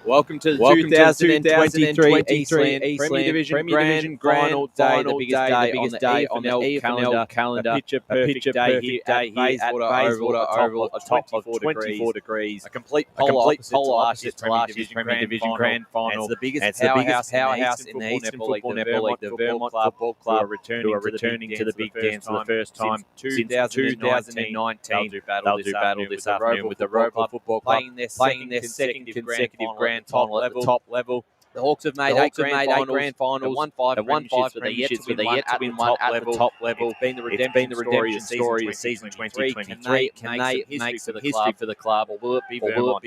Welcome to the 2023 Eastland Premier Division Grand Final Day, the biggest day on the EFNL calendar. A picture perfect day here at Bayswater Oval, a top of 24 degrees. A complete polar opposite to last year's Premier Division Grand Final. It's the biggest powerhouse in the Eastern Football Netball League, the Vermont Football Club, who are returning to the big dance for the first time since 2019. They'll do battle this afternoon with the Rowville Football Club playing their second consecutive grand final at the top level. The Hawks have made eight grand finals, and won five premierships, but they're yet to win one at the top level. It's been the redemption story of season 2023. Can they make some history for the club, or will it be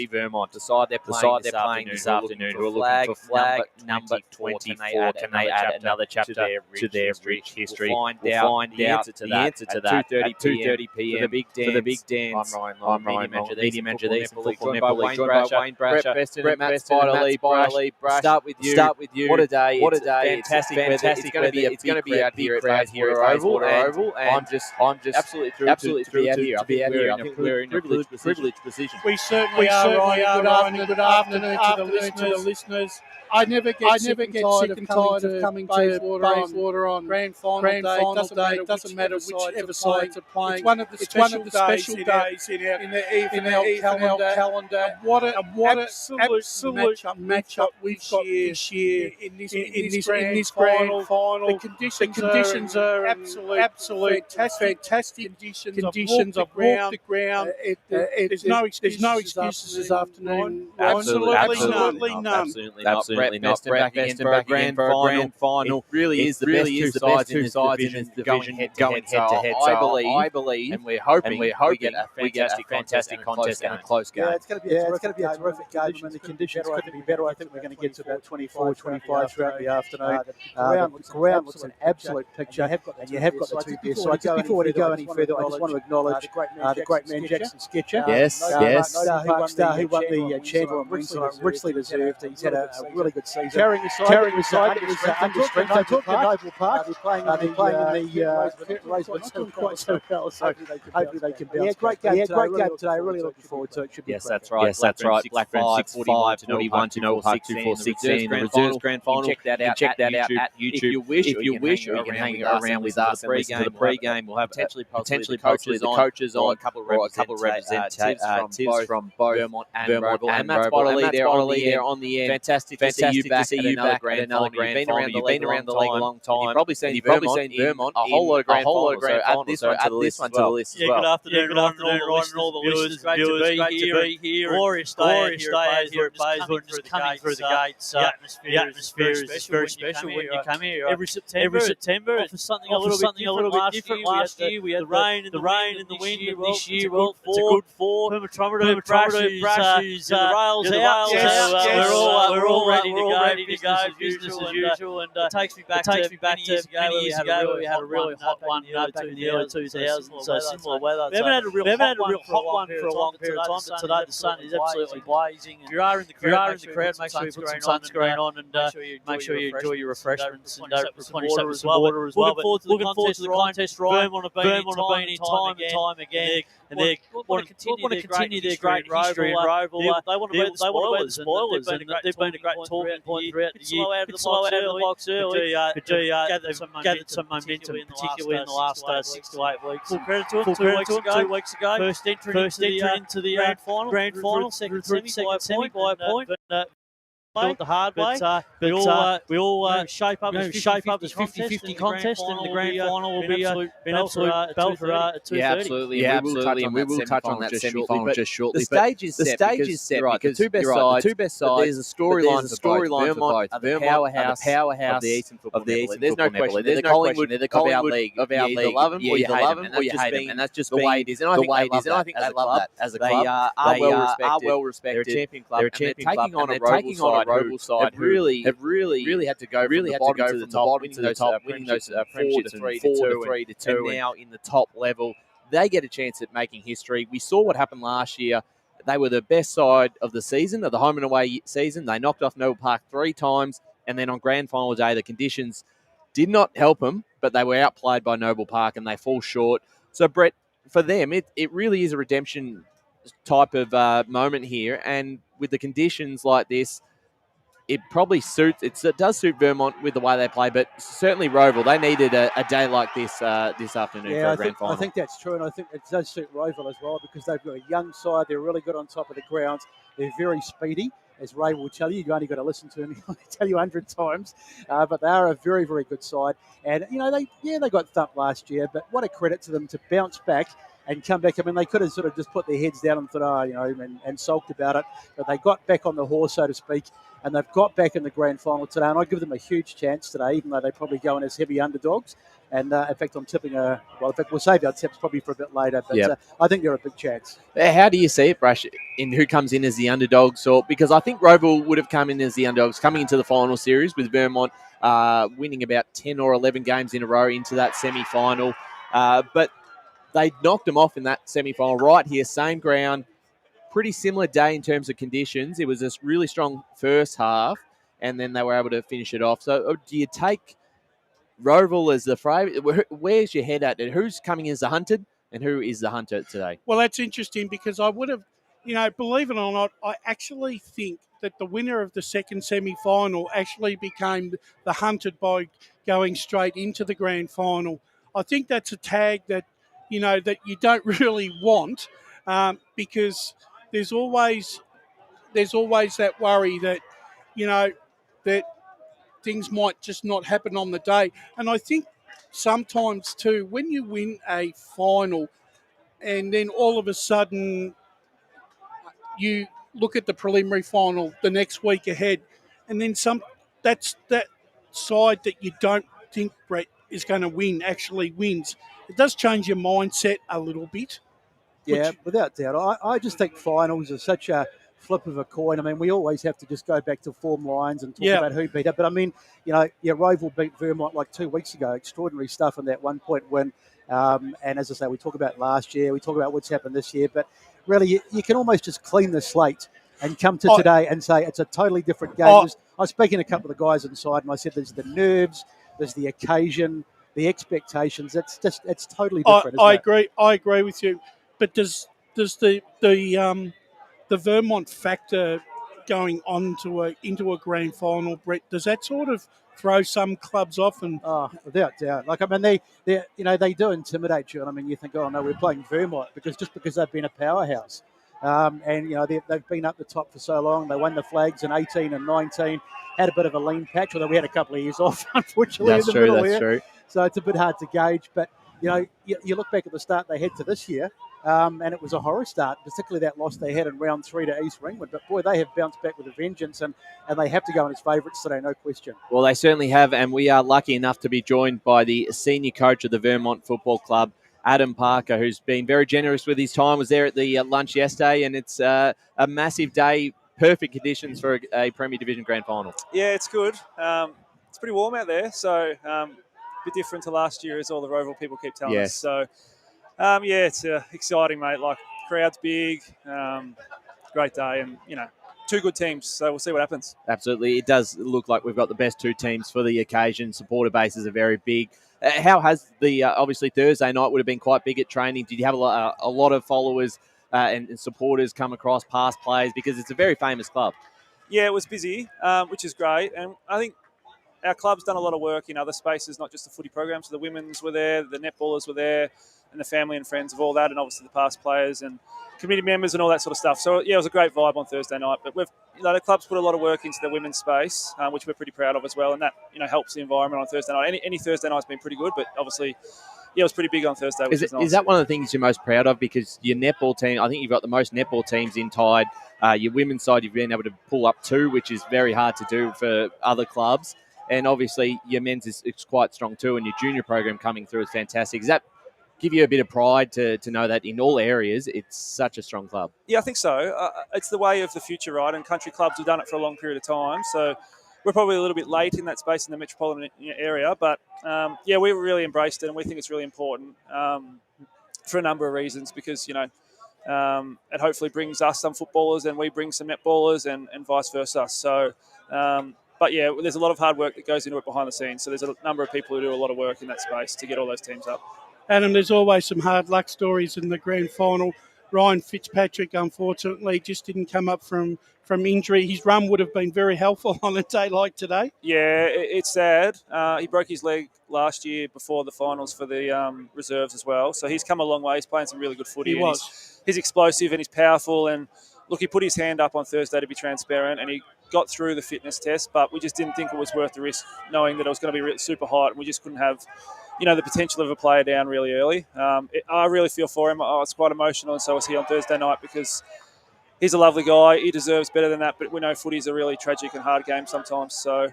Vermont? Decide they're playing this afternoon. We're looking for flag number 24. Can they add another chapter to their rich history? We'll find out the answer to that at 2:30 p.m. for the big dance. I'm Ryan, media manager of the Eastern Football Netball League, joined by Wayne Brasher, Brett Beston, Matt Spiderlee. Start with you. What a day! Fantastic. It's going to be out here at Bayswater Oval, and I'm just absolutely thrilled to be out here. I think we're in a privileged position. We certainly are. Good afternoon to the listeners. I never get sick and tired of coming to Bayswater on Grand Final Day. It doesn't matter whichever sides are playing. It's one of the special days in the EFNL calendar. What an absolute matchup we've got this year in this grand final. The conditions are absolute fantastic conditions. I've walked the ground. There's no excuses this afternoon. Absolutely none. Absolutely not. Back again for a grand final. It really is the best two sides in this division going head to head. I believe, and we're hoping we get a fantastic contest and a close game. Yeah, it's going to be a terrific game. I mean, the conditions couldn't be better. I think we're going to get to about 24, 25 throughout the afternoon. The ground looks an absolute picture, and you have got the two best sides. Just before we go any further, I just want to acknowledge the great man Jackson Sketcher. Yes. Star who won the Chandler and Winston, richly deserved. He's had a really good season. Carrying the side, under strength. They took the Noble Park. They're playing in the race, but not doing quite so well. So hopefully they can bounce. Great game today. Really looking forward to it. Yes, that's right. Blackburn 641 to 21 to 416. The Reserves Grand Final. Check that out at YouTube. If you wish, you can hang around with us for the pre-game. We'll have potentially the coaches on, a couple of representatives from both Vermont and Rowville. And Matt Spiderlee there on the end. Fantastic to see you back at another grand final. You've been around the league a long time. You've probably seen Vermont a whole lot of grand finals. So add this one to the list as well. Good afternoon, Ryan, and all the listeners. Great to be here. Glorious day here at Bayswater, just coming through the gates. The atmosphere is very special when you come here. Every September, offers something a little bit different. Last year we had the rain and the wind. This year, it's a good four. Thermometer brushes, the rails out. We're all ready to go. Business as usual. And it takes me back to many years ago. We had a really hot one back in the early 2000s. So similar weather. We haven't had a real hot one for a long period of time. But today the sun is absolutely blazing. If you are in the crowd, make sure you put some sunscreen on and make sure you enjoy your refreshments and replenish that with some water as well. Looking forward to the contest. Vermont have been in time and time again. And they want to continue their great history in Rowville. They want to be the spoilers. They've been a great talking point throughout the year. Slow out of the box early. Gathered some momentum, particularly in the last 6 to 8 weeks. Full credit to them. 2 weeks ago. First entry into the grand final. Second semi by a point. The hard way, but we all shape up as 50-50 contest, and the grand final will be an absolute belter at 2:30. Yeah, absolutely, and we will touch on that semi-final just shortly. The stage is set because the two best sides. There's a storyline for both. Vermont, the powerhouse of the Eastern Football Netball. There's no question. They're the Collingwood of our league. You love them or you hate them, and that's just the way it is. And I think they love that as a club. They are well respected. They're a champion club. They're taking on a Rowville side have really had to go from the bottom to the top, winning those premierships 4 to 2, and now in the top level, they get a chance at making history. We saw what happened last year. They were the best side of the season, of the home and away season. They knocked off Noble Park 3 times. And then on grand final day, the conditions did not help them, but they were outplayed by Noble Park and they fall short. So, Brett, for them, it really is a redemption type of moment here. And with the conditions like this, it probably suits. It does suit Vermont with the way they play, but certainly Rowville, they needed a day like this this afternoon for a grand final. I think that's true, and I think it does suit Rowville as well because they've got a young side. They're really good on top of the grounds. They're very speedy, as Ray will tell you. You only got to listen to him. He'll tell you 100 times. But they are a very, very good side. And, they got thumped last year, but what a credit to them to bounce back and come back. I mean, they could have sort of just put their heads down and thought, and sulked about it. But they got back on the horse, so to speak, and they've got back in the grand final today. And I give them a huge chance today, even though they probably go in as heavy underdogs. And, in fact, I'm tipping we'll save our tips probably for a bit later. But I think they're a big chance. How do you see it, Brash, in who comes in as the underdogs? Because I think Rowville would have come in as the underdogs coming into the final series with Vermont winning about 10 or 11 games in a row into that semi-final. But they knocked them off in that semi-final right here, same ground, pretty similar day in terms of conditions. It was a really strong first half, and then they were able to finish it off. So do you take Rowville as the favourite? Where's your head at? Who's coming as the hunted, and who is the hunter today? Well, that's interesting because I would have, believe it or not, I actually think that the winner of the second semi-final actually became the hunted by going straight into the grand final. I think that's a tag that, that you don't really want because there's always that worry that, that things might just not happen on the day. And I think sometimes too, when you win a final and then all of a sudden you look at the preliminary final the next week ahead, and then that side that you don't think, Brett, is going to win actually wins. It does change your mindset a little bit. Yeah, without doubt. I just think finals are such a flip of a coin. I mean, we always have to just go back to form lines and talk about who beat it. But I mean, Rowville beat Vermont like 2 weeks ago. Extraordinary stuff in that 1-point win. And as I say, we talk about last year. We talk about what's happened this year. But really, you can almost just clean the slate and come to today and say it's a totally different game. I was speaking to a couple of the guys inside, and I said there's the nerves, there's the occasion, the expectations. It's totally different. I agree with you. But does the Vermont factor going on into a grand final, Brett, does that sort of throw some clubs off? And without doubt. Like, I mean, they do intimidate you. And I mean, you think, oh no, we're playing Vermont because they've been a powerhouse. And they've been up the top for so long. They won the flags in 18 and 19. Had a bit of a lean patch, although we had a couple of years off, unfortunately. That's true. So it's a bit hard to gauge. But you look back at the start they had to this year. And it was a horror start, particularly that loss they had in round 3 to East Ringwood. But, boy, they have bounced back with a vengeance, and they have to go in as favourites today, no question. Well, they certainly have, and we are lucky enough to be joined by the senior coach of the Vermont Football Club, Adam Parker, who's been very generous with his time, was there at the lunch yesterday, and it's a massive day, perfect conditions for a Premier Division Grand Final. Yeah, it's good. It's pretty warm out there, so a bit different to last year, as all the Rowville people keep telling us. So, it's exciting, mate. Like, crowd's big, great day, and, two good teams, so we'll see what happens. Absolutely. It does look like we've got the best two teams for the occasion. Supporter bases are very big. How has obviously Thursday night would have been quite big at training. Did you have a lot of followers and supporters come across, past players, because it's a very famous club? Yeah, it was busy, which is great, and I think our club's done a lot of work in other spaces, not just the footy program. So the women's were there, the netballers were there, and the family and friends of all that, and obviously the past players and committee members and all that sort of stuff. So, yeah, it was a great vibe on Thursday night. But the club's put a lot of work into the women's space, which we're pretty proud of as well, and that helps the environment on Thursday night. Any Thursday night's been pretty good, but obviously, it was pretty big on Thursday, which is nice. Is that one of the things you're most proud of? Because your netball team, I think you've got the most netball teams in Tide. Your women's side, you've been able to pull up 2, which is very hard to do for other clubs. And obviously, your men's is quite strong too, and your junior program coming through is fantastic. Does that give you a bit of pride to know that in all areas, it's such a strong club? Yeah, I think so. It's the way of the future, right? And country clubs have done it for a long period of time. So we're probably a little bit late in that space in the metropolitan area. But, we really embraced it, and we think it's really important for a number of reasons because, it hopefully brings us some footballers and we bring some netballers and vice versa. So, But yeah, there's a lot of hard work that goes into it behind the scenes. So there's a number of people who do a lot of work in that space to get all those teams up. Adam, there's always some hard luck stories in the grand final. Ryan Fitzpatrick, unfortunately, just didn't come up from injury. His run would have been very helpful on a day like today. Yeah, it's sad. He broke his leg last year before the finals for the reserves as well. So he's come a long way. He's playing some really good footy. He was. He's explosive and he's powerful. And look, he put his hand up on Thursday to be transparent, and he got through the fitness test, but we just didn't think it was worth the risk, knowing that it was going to be super hot, and we just couldn't have, the potential of a player down really early. I really feel for him. I was quite emotional, and so was he on Thursday night, because he's a lovely guy. He deserves better than that, but we know footy's a really tragic and hard game sometimes. So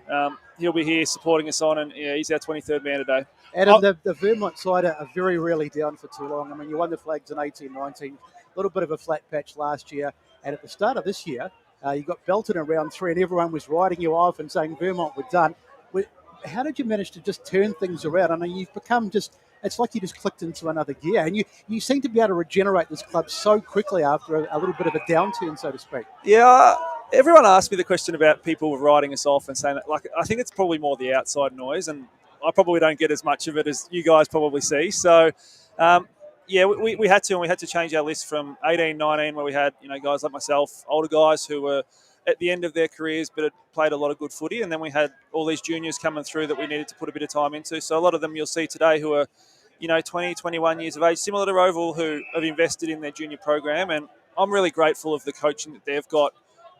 he'll be here supporting us on, and he's our 23rd man today. Adam, the Vermont side are very rarely down for too long. I mean, you won the flags in 18-19, a little bit of a flat patch last year, and at the start of this year, you got belted in round 3, and everyone was writing you off and saying Vermont were done. How did you manage to just turn things around? I mean, you've become it's like you just clicked into another gear, and you seem to be able to regenerate this club so quickly after a little bit of a downturn, so to speak. Yeah, everyone asked me the question about people writing us off and saying that. Like, I think it's probably more the outside noise, and I probably don't get as much of it as you guys probably see. So, we had to, and we had to change our list from 18, 19, where we had guys like myself, older guys who were at the end of their careers but had played a lot of good footy, and then we had all these juniors coming through that we needed to put a bit of time into. So a lot of them you'll see today who are 20, 21 years of age, similar to Rowville, who have invested in their junior program, and I'm really grateful of the coaching that they've got,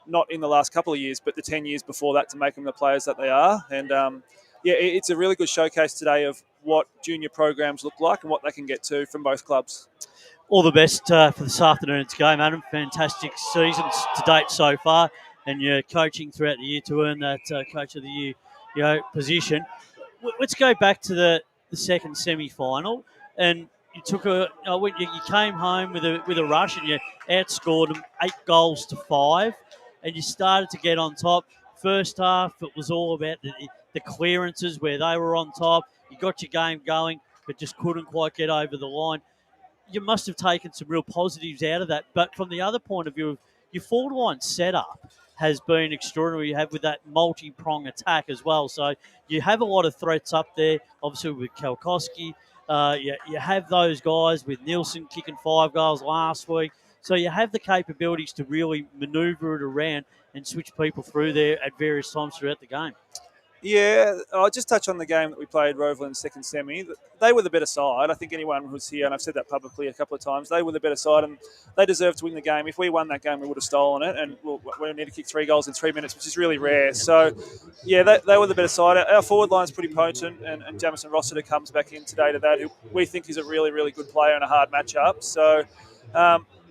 not in the last couple of years but the 10 years before that, to make them the players that they are. And it's a really good showcase today of what junior programs look like and what they can get to from both clubs. All the best for this afternoon's game, Adam. Fantastic seasons to date so far, and you're coaching throughout the year to earn that Coach of the Year position. Let's go back to the second semi-final, and you took you came home with a rush, and you outscored them 8-5, and you started to get on top. First half, it was all about the clearances where they were on top. You got your game going, but just couldn't quite get over the line. You must have taken some real positives out of that. But from the other point of view, your forward line setup has been extraordinary. You have with that multi-prong attack as well. So you have a lot of threats up there, obviously with Kalkoski. You have those guys with Nielsen kicking 5 goals last week. So you have the capabilities to really manoeuvre it around and switch people through there at various times throughout the game. Yeah, I'll just touch on the game that we played Rowville in second semi. They were the better side. I think anyone who's here, and I've said that publicly a couple of times, they were the better side, and they deserved to win the game. If we won that game, we would have stolen it, and we need to kick 3 goals in 3 minutes, which is really rare. So, yeah, they were the better side. Our forward line's pretty potent, and Jamison Rossiter comes back in today to that, who we think is a really, really good player and a hard matchup. So,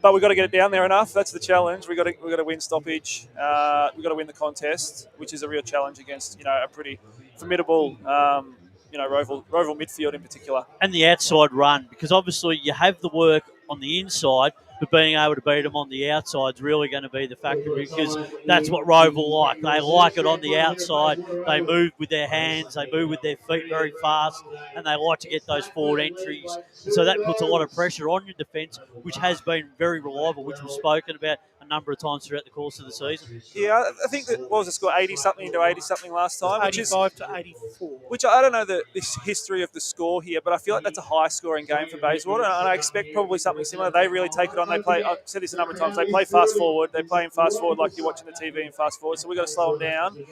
but we've got to get it down there enough. That's the challenge. We've got to win stoppage. We've got to win the contest, which is a real challenge against a pretty formidable Rowville midfield in particular. And the outside run, because obviously you have the work on the inside, but being able to beat them on the outside is really going to be the factor, because that's what Rowville like. They like it on the outside. They move with their hands, they move with their feet very fast, and they like to get those forward entries. So that puts a lot of pressure on your defence, which has been very reliable, which we've spoken about a number of times throughout the course of the season. Yeah, I think that, what was the score, 80-something into 80-something last time? 85 to 84. Which I don't know the history of the score here, but I feel like that's a high-scoring game for Bayswater, and I expect probably something similar. They really take it on. They play, I've said this a number of times, they play fast forward. They're playing fast forward like you're watching the TV in fast forward, so we've got to slow them down,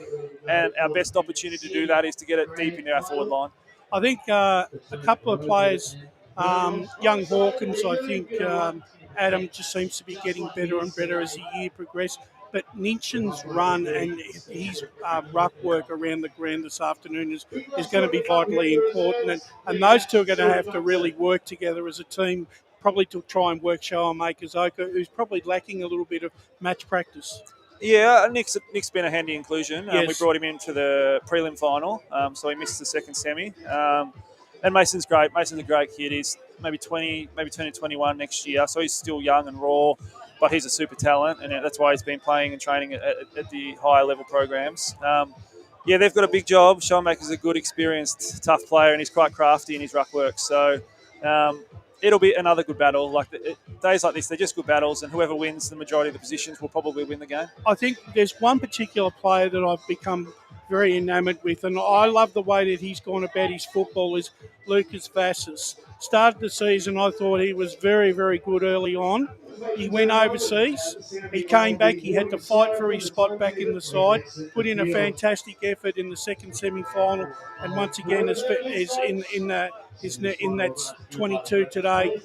and our best opportunity to do that is to get it deep into our forward line. I think a couple of players, young Hawkins, I think Adam just seems to be getting better and better as the year progressed. But Ninchen's run and his ruck work around the ground this afternoon is going to be vitally important. And those two are going to have to really work together as a team, probably to try and work Showa Makazoka, who's probably lacking a little bit of match practice. Yeah, Nick's been a handy inclusion. Yes. We brought him in for the prelim final, so he missed the second semi. And Mason's great. Mason's a great kid. He's maybe 20, maybe turning 21 next year, so he's still young and raw, but he's a super talent, and that's why he's been playing and training at the higher level programs. They've got a big job. Showmaker's a good, experienced, tough player, and he's quite crafty in his ruck work. So it'll be another good battle. Days like this, they're just good battles, and whoever wins the majority of the positions will probably win the game. I think there's one particular player that I've become very enamoured with. And I love the way that he's gone about his football is Lucas Vassis. Started the season, I thought he was very, very good early on. He went overseas. He came back. He had to fight for his spot back in the side. Put in a fantastic effort in the second semi-final, and once again is in that 22 today.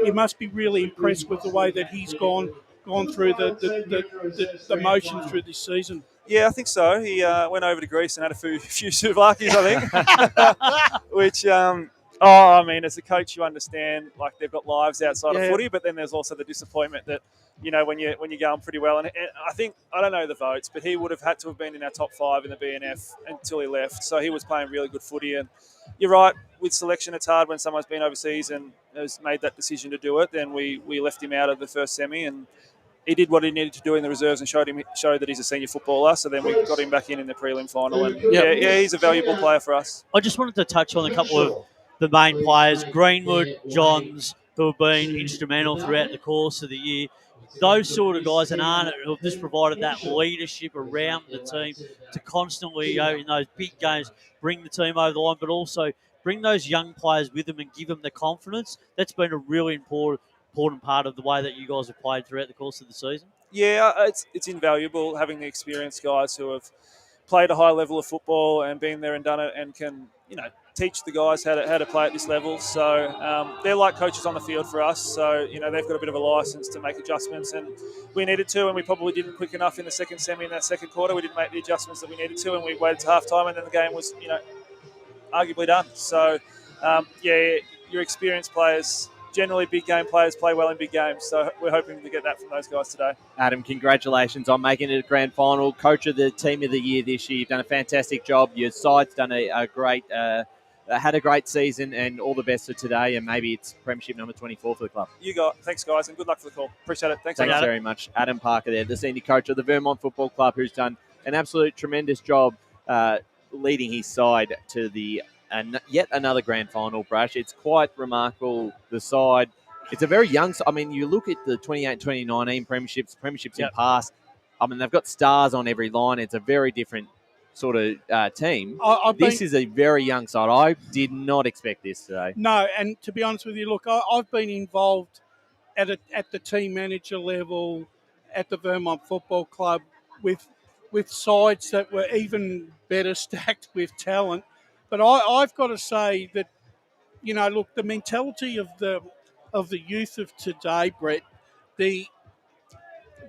You must be really impressed with the way that he's gone through the motions through this season. Yeah, I think so. He went over to Greece and had a few souvlaki's, I think, which. I mean, as a coach, you understand like they've got lives outside of footy, but then there's also the disappointment that when you're going pretty well. And I think I don't know the votes, but he would have had to have been in our top 5 in the BNF until he left. So he was playing really good footy. And you're right, with selection, it's hard when someone's been overseas and has made that decision to do it. Then we left him out of the first semi, and he did what he needed to do in the reserves and showed that he's a senior footballer. So then we got him back in the prelim final, and he's a valuable player for us. I just wanted to touch on a couple of the main players, Greenwood, Johns, who have been instrumental throughout the course of the year. Those sort of guys and Arnott who have just provided that leadership around the team to constantly, in those big games, bring the team over the line, but also bring those young players with them and give them the confidence. That's been a really important part of the way that you guys have played throughout the course of the season. Yeah, it's invaluable having the experienced guys who have played a high level of football and been there and done it and can, teach the guys how to play at this level. So they're like coaches on the field for us. So, they've got a bit of a license to make adjustments, and we needed to, and we probably didn't quick enough in the second semi in that second quarter. We didn't make the adjustments that we needed to, and we waited to half time, and then the game was, arguably done. So, your experienced players, generally big game players, play well in big games. So we're hoping to get that from those guys today. Adam, congratulations on making it a grand final. Coach of the team of the year this year. You've done a fantastic job. Your side's done had a great season, and all the best for today. And maybe it's premiership number 24 for the club. Thanks, guys, and good luck for the call. Appreciate it. Thanks very much. Adam Parker there, the senior coach of the Vermont Football Club, who's done an absolute tremendous job leading his side to the yet another grand final, Brash. It's quite remarkable, the side. It's a very young side. I mean, you look at the 2018-2019 premierships in past. I mean, they've got stars on every line. It's a very different sort of team. This is a very young side. I did not expect this today. No, and to be honest with you, look, I've been involved at the team manager level at the Vermont Football Club with sides that were even better stacked with talent. But I've got to say that, look, the mentality of the youth of today, Brett, the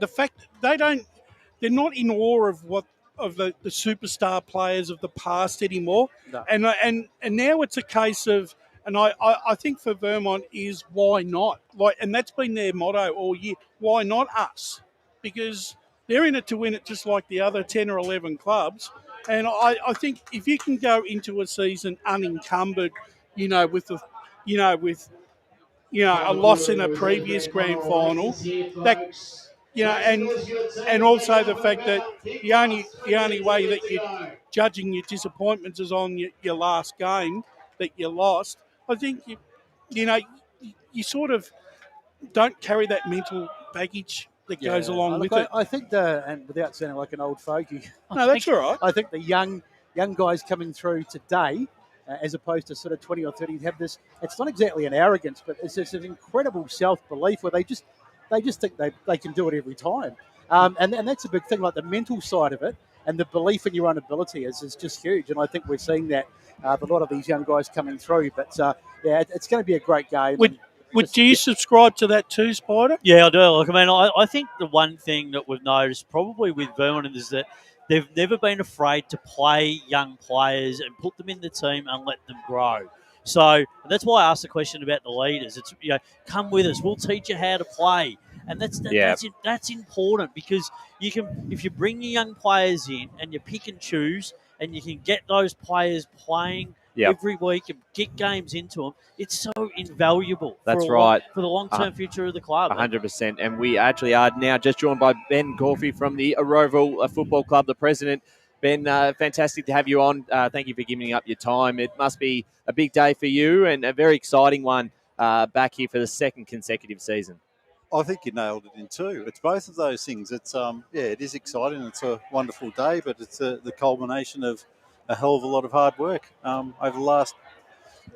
fact that they're not in awe of the superstar players of the past anymore. No. And now it's a case of, and I think for Vermont is why not? And that's been their motto all year. Why not us? Because they're in it to win it, just like the other 10 or 11 clubs. And I think if you can go into a season unencumbered, with a loss in a previous grand final, that and also the fact that the only way that you're judging your disappointments is on your last game that you lost. I think you sort of don't carry that mental baggage that goes along with it. I think and without sounding like an old fogey, no, that's all right. I think the young guys coming through today, as opposed to sort of 20 or 30, have this. It's not exactly an arrogance, but it's just an incredible self-belief where they just think they can do it every time, and that's a big thing. Like the mental side of it and the belief in your own ability is just huge, and I think we're seeing that with a lot of these young guys coming through. But it's going to be a great game. Do you subscribe to that too, Spider? Yeah, I do. Look, I mean, I think the one thing that we've noticed probably with Vermont is that they've never been afraid to play young players and put them in the team and let them grow. So that's why I asked the question about the leaders. It's come with us. We'll teach you how to play, and that's important because you can, if you bring your young players in and you pick and choose, and you can get those players playing every week and get games into them. It's so invaluable. That's right. For the long-term future of the club. 100%. And we actually are now just joined by Ben Corfey from the Rowville Football Club, the president. Ben, fantastic to have you on. Thank you for giving up your time. It must be a big day for you and a very exciting one back here for the second consecutive season. I think you nailed it in two. It's both of those things. It's it is exciting. It's a wonderful day, but it's the culmination of a hell of a lot of hard work over the last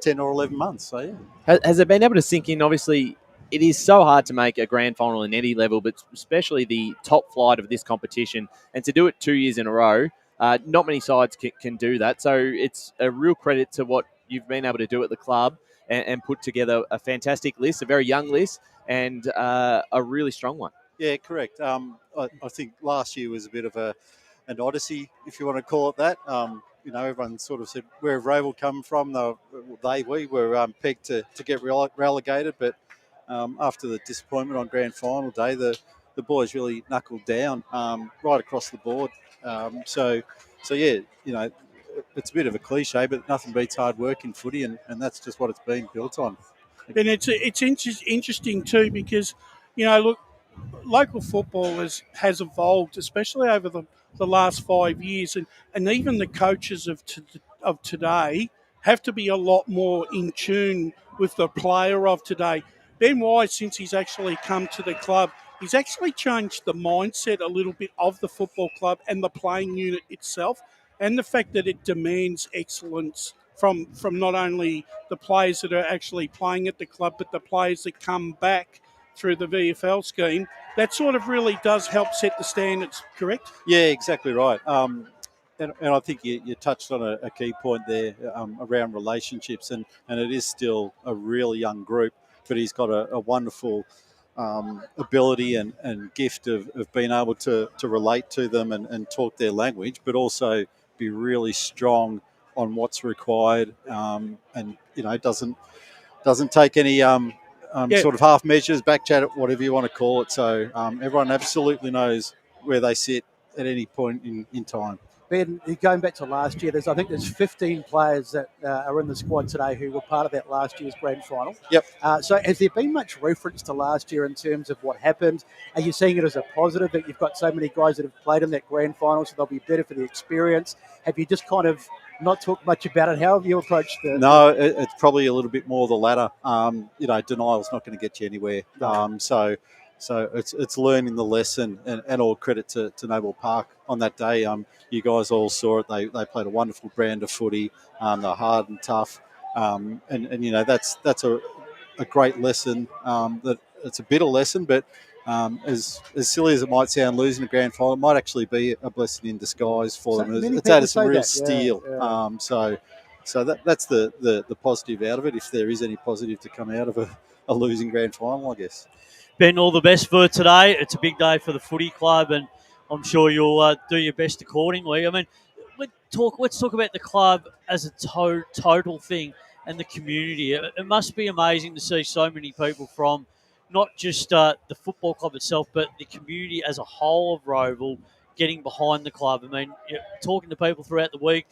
10 or 11 months. So yeah. Has it been able to sink in? Obviously, it is so hard to make a grand final in any level, but especially the top flight of this competition, and to do it 2 years in a row, not many sides can do that. So it's a real credit to what you've been able to do at the club and put together a fantastic list, a very young list, and a really strong one. Yeah, correct. I think last year was a bit of an odyssey, if you want to call it that. Everyone sort of said, where have Rowville come from? We were pegged to get relegated, but after the disappointment on grand final day, the boys really knuckled down right across the board. So yeah, it's a bit of a cliche, but nothing beats hard work in footy, and that's just what it's been built on. And it's interesting too because, look, local football has evolved, especially over the last 5 years, and even the coaches of today have to be a lot more in tune with the player of today. Ben Wise, since he's actually come to the club, he's actually changed the mindset a little bit of the football club and the playing unit itself, and the fact that it demands excellence from not only the players that are actually playing at the club, but the players that come back through the VFL scheme. That sort of really does help set the standards, correct? Yeah, exactly right. And I think you touched on a key point there around relationships, and it is still a really young group, but he's got a wonderful ability and gift of being able to relate to them and talk their language, but also be really strong on what's required, and doesn't take any sort of half measures, back chat, whatever you want to call it. So everyone absolutely knows where they sit at any point in time. Ben, going back to last year, I think there's 15 players that are in the squad today who were part of that last year's grand final. Yep. So has there been much reference to last year in terms of what happened? Are you seeing it as a positive that you've got so many guys that have played in that grand final, so they'll be better for the experience? Have you just kind of not talked much about it? How have you approached it? No, it's probably a little bit more the latter. Denial's not going to get you anywhere. So it's learning the lesson, and all credit to Noble Park on that day. You guys all saw it. They played a wonderful brand of footy. They're hard and tough, and that's a great lesson. That it's a bitter lesson, but as silly as it might sound, losing a grand final might actually be a blessing in disguise for them. It's added some real steel. Yeah. So that's the positive out of it, if there is any positive to come out of a losing grand final, I guess. Ben, all the best for today. It's a big day for the footy club, and I'm sure you'll do your best accordingly. I mean, let's talk about the club as a total thing and the community. It must be amazing to see so many people from not just the football club itself, but the community as a whole of Rowville getting behind the club. I mean, talking to people throughout the week,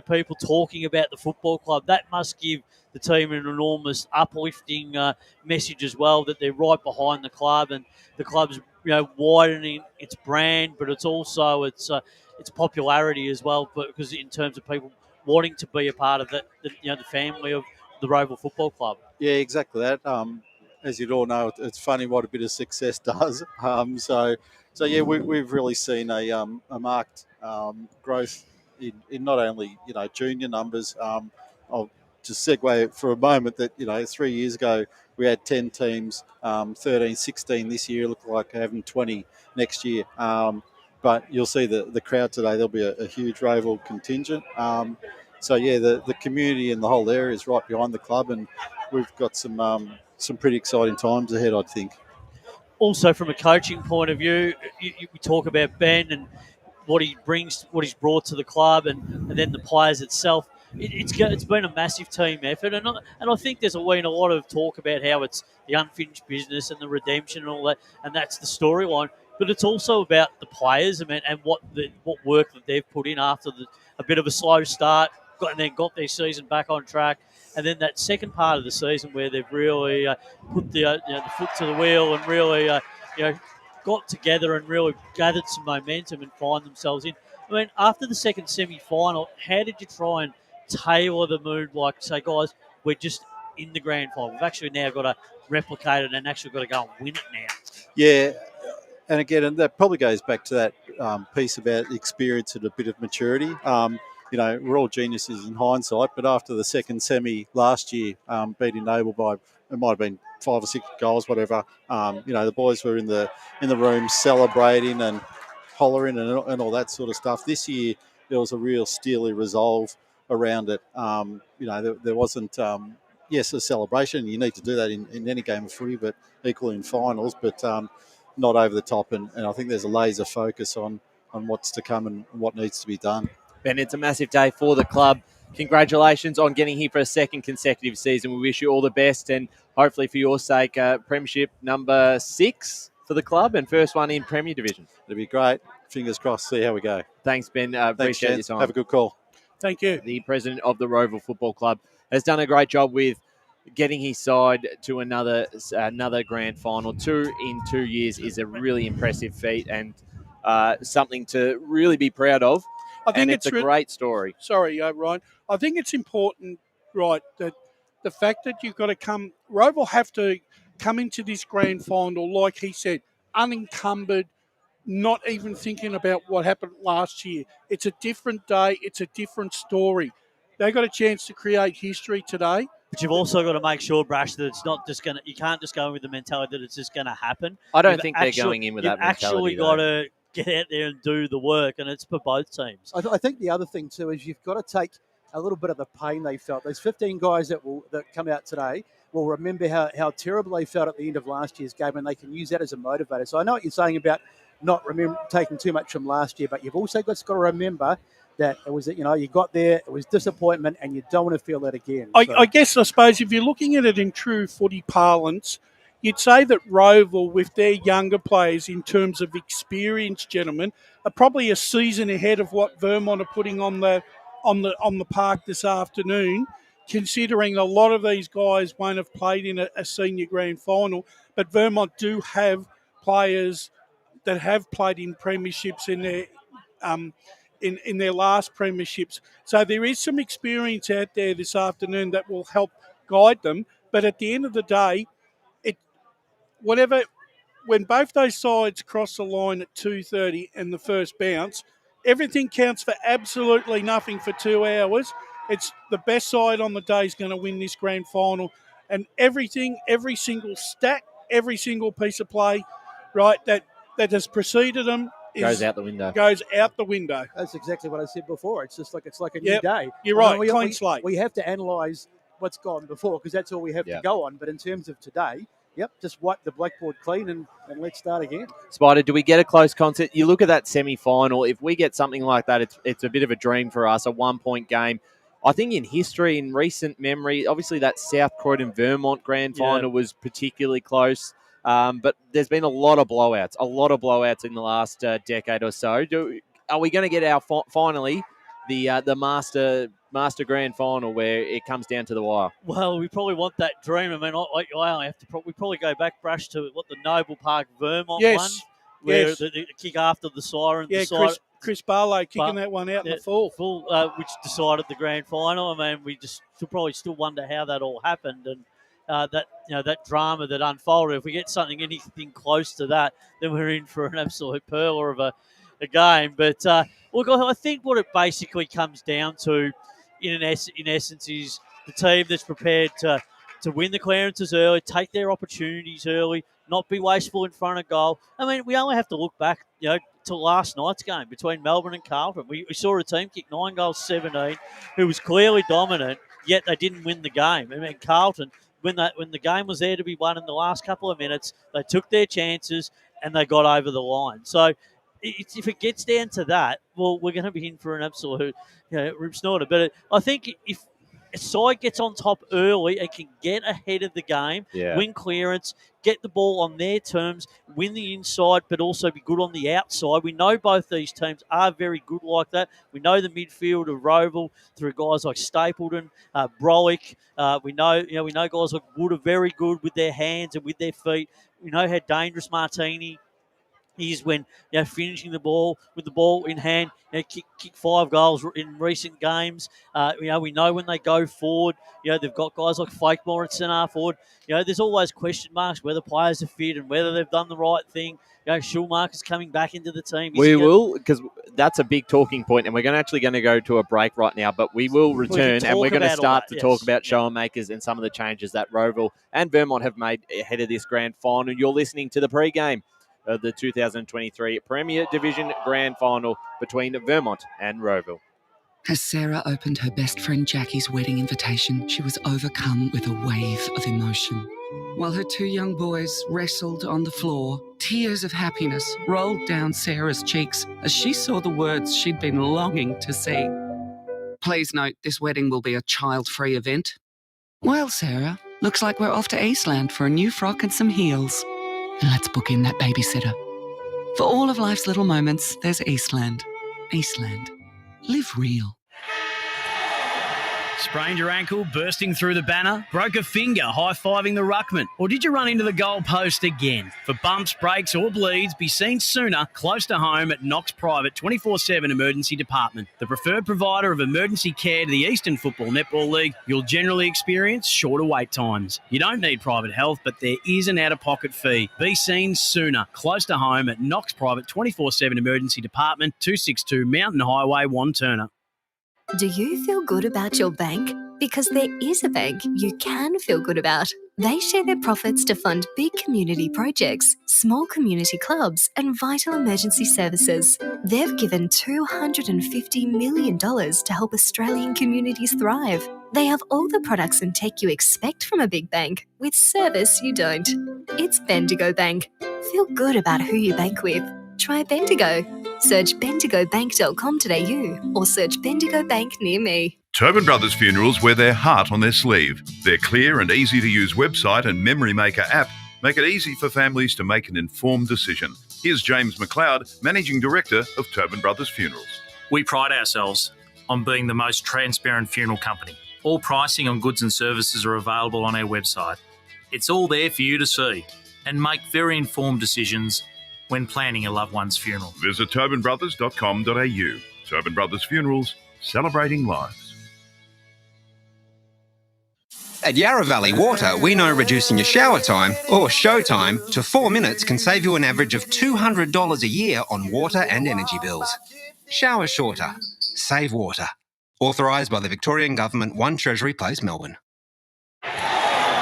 people talking about the football club, that must give the team an enormous uplifting message as well, that they're right behind the club, and the club's widening its brand, but it's also its popularity as well, because in terms of people wanting to be a part of the family of the Rowville Football Club. Yeah, exactly that. As you'd all know, it's funny what a bit of success does. So yeah, we've really seen a marked growth in not only junior numbers. I'll just segue for a moment that 3 years ago we had 10 teams, 13, 16 this year. Look like having 20 next year. But you'll see the crowd today. There'll be a huge Rowville contingent. So yeah, the community and the whole area is right behind the club, and we've got some pretty exciting times ahead, I think. Also, from a coaching point of view, we talk about Ben and what he brings, what he's brought to the club, and then the players itself. It's been a massive team effort, and I think there's been a lot of talk about how it's the unfinished business and the redemption and all that, and that's the storyline. But it's also about the players, and what work that they've put in after a bit of a slow start, and then got their season back on track. And then that second part of the season where they've really put the foot to the wheel and really got together and really gathered some momentum and find themselves in. I mean, after the second semi-final, how did you try and tailor the mood? Like, say, guys, we're just in the grand final. We've actually now got to replicate it and actually got to go and win it now. Yeah, and again, and that probably goes back to that piece about experience and a bit of maturity. We're all geniuses in hindsight, but after the second semi last year, beating Noble by, it might have been 5 or 6 goals, whatever. The boys were in the room celebrating and hollering and all that sort of stuff. This year, there was a real steely resolve around it. There wasn't. Yes, a celebration. You need to do that in any game of footy, but equally in finals. But not over the top, and I think there's a laser focus on what's to come and what needs to be done. Ben, it's a massive day for the club. Congratulations on getting here for a second consecutive season. We wish you all the best, and hopefully for your sake, premiership number 6 for the club and first one in Premier Division. It'll be great. Fingers crossed, see how we go. Thanks, Ben. Appreciate your time. Have a good call. Thank you. The president of the Rowville Football Club has done a great job with getting his side to another grand final. 2 in 2 years is a really impressive feat and something to really be proud of. I think it's a great story. Sorry, Ryan. I think it's important, right, that the fact that you've got to come, Rowville have to come into this grand final, like he said, unencumbered, not even thinking about what happened last year. It's a different day. It's a different story. They got a chance to create history today. But you've also got to make sure, Brash, that it's not just going to, you can't just go in with the mentality that it's just going to happen. I don't think they're going in with that mentality. You've actually got to get out there and do the work, and it's for both teams. I think the other thing, too, is you've got to take a little bit of the pain they felt. Those 15 guys that come out today will remember how terrible they felt at the end of last year's game, and they can use that as a motivator. So I know what you're saying about not taking too much from last year, but you've also got to remember that it was, you got there, it was disappointment, and you don't want to feel that again. I suppose, if you're looking at it in true footy parlance, you'd say that Rowville, with their younger players in terms of experience, gentlemen, are probably a season ahead of what Vermont are putting on the park this afternoon, considering a lot of these guys won't have played in a senior grand final, but Vermont do have players that have played in premierships in their in their last premierships. So there is some experience out there this afternoon that will help guide them. But at the end of the day, when both those sides cross the line at 2:30 and the first bounce, everything counts for absolutely nothing for 2 hours. It's the best side on the day is going to win this grand final. And everything, every single stat, every single piece of play, right, that has preceded them goes out the window. That's exactly what I said before. It's just like a new day. You're right. Clean slate. We have to analyse what's gone before because that's all we have to go on. But in terms of today, just wipe the blackboard clean and let's start again. Spider, do we get a close concert? You look at that semi-final. If we get something like that, it's a bit of a dream for us. A 1-point game. I think in history, in recent memory, obviously that South Croydon Vermont grand final was particularly close. But there's been a lot of blowouts in the last decade or so. Are we going to get our finally the master grand final where it comes down to the wire? Well, we probably want that dream. I mean, I only have to we probably go back, Brash, to what the Noble Park Vermont one, where the kick after the siren. Chris Barlow kicking that one out in the full, which decided the grand final. I mean, we just probably still wonder how that all happened and. That drama that unfolded. If we get anything close to that, then we're in for an absolute pearler of a game. But look, I think what it basically comes down to, in essence, is the team that's prepared to win the clearances early, take their opportunities early, not be wasteful in front of goal. I mean, we only have to look back, to last night's game between Melbourne and Carlton. We saw a team kick 9 goals, 17, who was clearly dominant, yet they didn't win the game. I mean, Carlton. When the game was there to be won in the last couple of minutes, they took their chances and they got over the line. So if it gets down to that, well, we're going to be in for an absolute rip snorter. But I think if a side gets on top early and can get ahead of the game, win clearance, get the ball on their terms, win the inside, but also be good on the outside. We know both these teams are very good like that. We know the midfield of Rowville through guys like Stapleton, Brolick. We know guys like Wood are very good with their hands and with their feet. We know how dangerous Martini is when finishing the ball with the ball in hand. Kick 5 goals in recent games. We know when they go forward. They've got guys like Fakemore at centre forward. There's always question marks whether players are fit and whether they've done the right thing. Schulmarker's coming back into the team. We will, because that's a big talking point, and we're actually going to go to a break right now, but we will return, and we're going to start to talk about show makers and some of the changes that Rowville and Vermont have made ahead of this grand final. You're listening to the pre-game of the 2023 Premier Division Grand Final between Vermont and Rowville. As Sarah opened her best friend Jackie's wedding invitation, she was overcome with a wave of emotion. While her 2 young boys wrestled on the floor, tears of happiness rolled down Sarah's cheeks as she saw the words she'd been longing to see. Please note, this wedding will be a child-free event. Well, Sarah, looks like we're off to Eastland for a new frock and some heels. And let's book in that babysitter. For all of life's little moments, there's Eastland. Eastland. Live real. Sprained your ankle, bursting through the banner? Broke a finger, high-fiving the ruckman? Or did you run into the goal post again? For bumps, breaks or bleeds, be seen sooner, close to home at Knox Private 24/7 Emergency Department. The preferred provider of emergency care to the Eastern Football Netball League, you'll generally experience shorter wait times. You don't need private health, but there is an out-of-pocket fee. Be seen sooner, close to home at Knox Private 24/7 Emergency Department, 262 Mountain Highway, Wanturna. Do you feel good about your bank? Because there is a bank you can feel good about. They share their profits to fund big community projects, small community clubs, and vital emergency services. They've given $250 million to help Australian communities thrive. They have all the products and tech you expect from a big bank, with service you don't. It's Bendigo Bank. Feel good about who you bank with. Try Bendigo. Search bendigobank.com.au or search Bendigo Bank near me. Tobin Brothers Funerals wear their heart on their sleeve. Their clear and easy-to-use website and Memory Maker app make it easy for families to make an informed decision. Here's James McLeod, Managing Director of Tobin Brothers Funerals. We pride ourselves on being the most transparent funeral company. All pricing on goods and services are available on our website. It's all there for you to see and make very informed decisions when planning a loved one's funeral. Visit tobinbrothers.com.au. Tobin Brothers Funerals, celebrating lives. At Yarra Valley Water, we know reducing your shower time, or show time, to 4 minutes can save you an average of $200 a year on water and energy bills. Shower shorter. Save water. Authorised by the Victorian Government, 1 Treasury Place, Melbourne.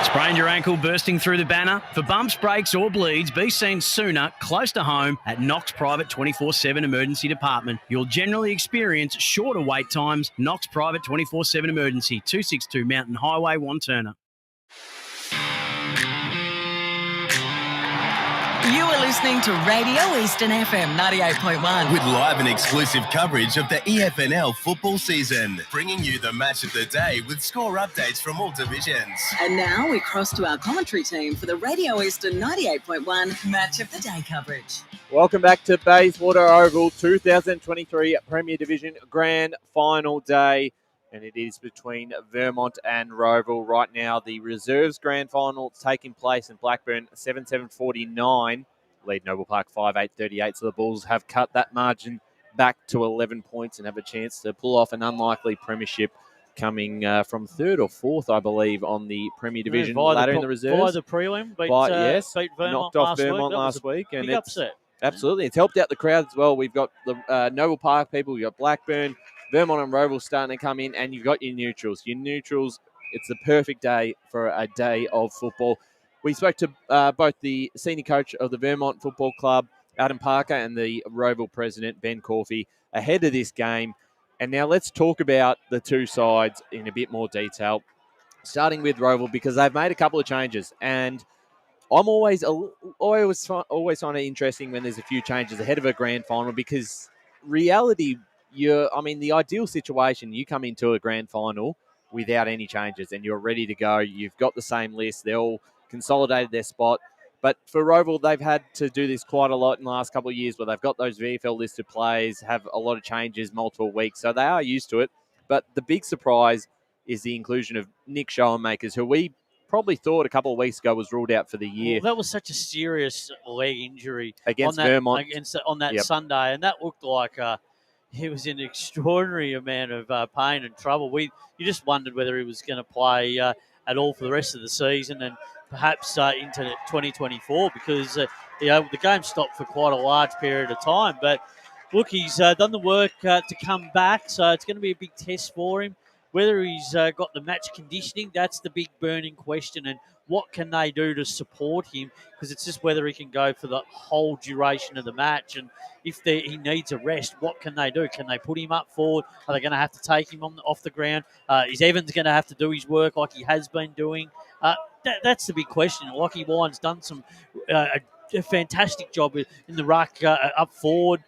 Sprained your ankle, bursting through the banner? For bumps, breaks or bleeds, be seen sooner, close to home at Knox Private 24/7 Emergency Department. You'll generally experience shorter wait times. Knox Private 24/7 Emergency, 262 Mountain Highway, Wanturna. You are listening to Radio Eastern FM 98.1. With live and exclusive coverage of the EFNL football season. Bringing you the match of the day with score updates from all divisions. And now we cross to our commentary team for the Radio Eastern 98.1 match of the day coverage. Welcome back to Bayswater Oval 2023 Premier Division Grand Final Day. And it is between Vermont and Rowville right now. The Reserves Grand Final taking place in Blackburn, 7-7-49. Lead Noble Park 5-8-38. So the Bulls have cut that margin back to 11 points and have a chance to pull off an unlikely premiership coming from 3rd or 4th, I believe, on the Premier Division ladder in the Reserves. By the prelim, beat Vermont knocked off Vermont last week. And big upset. Absolutely. It's helped out the crowd as well. We've got the Noble Park people, we've got Blackburn, Vermont and Rowville starting to come in, and you've got your neutrals. Your neutrals, it's the perfect day for a day of football. We spoke to both the senior coach of the Vermont Football Club, Adam Parker, and the Rowville president, Ben Corfey, ahead of this game. And now let's talk about the two sides in a bit more detail, starting with Rowville, because they've made a couple of changes. And I'm always find it interesting when there's a few changes ahead of a grand final, because reality, the ideal situation, you come into a grand final without any changes and you're ready to go. You've got the same list. They're all consolidated their spot. But for Rowville, they've had to do this quite a lot in the last couple of years where they've got those VFL listed players, have a lot of changes, multiple weeks. So they are used to it. But the big surprise is the inclusion of Nick Schoenmakers, who we probably thought a couple of weeks ago was ruled out for the year. Well, that was such a serious leg injury against on that, Vermont on that Sunday, and that looked like he was in an extraordinary amount of pain and trouble. You just wondered whether he was going to play at all for the rest of the season and perhaps into 2024 because the game stopped for quite a large period of time. But look, he's done the work to come back, so it's going to be a big test for him. Whether he's got the match conditioning, that's the big burning question. And what can they do to support him? Because it's just whether he can go for the whole duration of the match. And if he needs a rest, what can they do? Can they put him up forward? Are they going to have to take him off the ground? Is Evans going to have to do his work like he has been doing? That's the big question. Lockie Wine's done a fantastic job in the ruck up forward.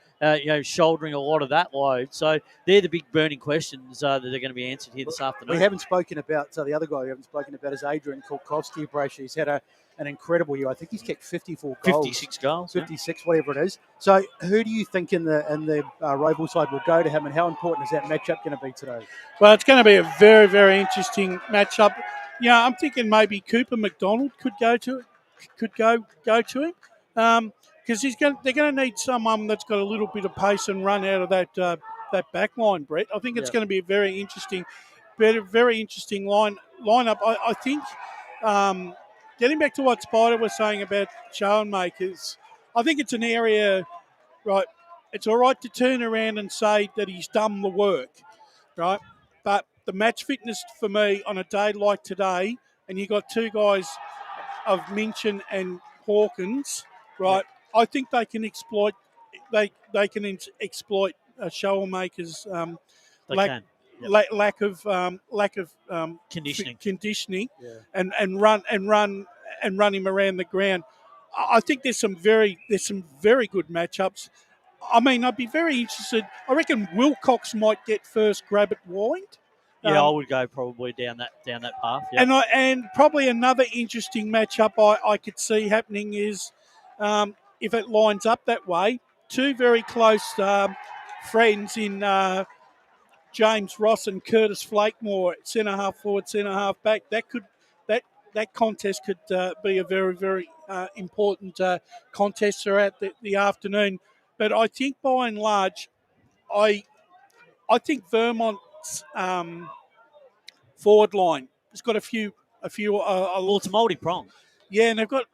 Shouldering a lot of that load. So they're the big burning questions that are going to be answered here this afternoon. We haven't spoken about, the other guy we haven't spoken about is Adrian Kulkowski, Brash. He's had an incredible year. I think he's kicked 54 goals. 56 goals. 56, whatever it is. So who do you think in the Rowville side will go to him, and how important is that matchup going to be today? Well, it's going to be a very, very interesting matchup. Yeah, I'm thinking maybe Cooper McDonald could go to him. Because they're going to need someone that's got a little bit of pace and run out of that back line, Brett. I think it's going to be a very interesting lineup. I think getting back to what Spider was saying about show and makers, I think it's an area, right? It's all right to turn around and say that he's done the work, right? But the match fitness for me on a day like today, and you got two guys of Minchin and Hawkins, right? Yeah. I think they can exploit. They can exploit Shoalmaker's lack of conditioning, and run him around the ground. I think there's some very good matchups. I mean, I'd be very interested. I reckon Wilcox might get first grab at wide. Yeah, I would go probably down that path. Yep. And probably another interesting matchup I could see happening is. If it lines up that way, two very close friends in James Ross and Curtis Flakemore, centre half forward, centre half back. That contest could be a very, very important contest throughout the afternoon. But I think by and large, I think Vermont's forward line has got a few. Well, it's multi-pronged. Yeah, and they've got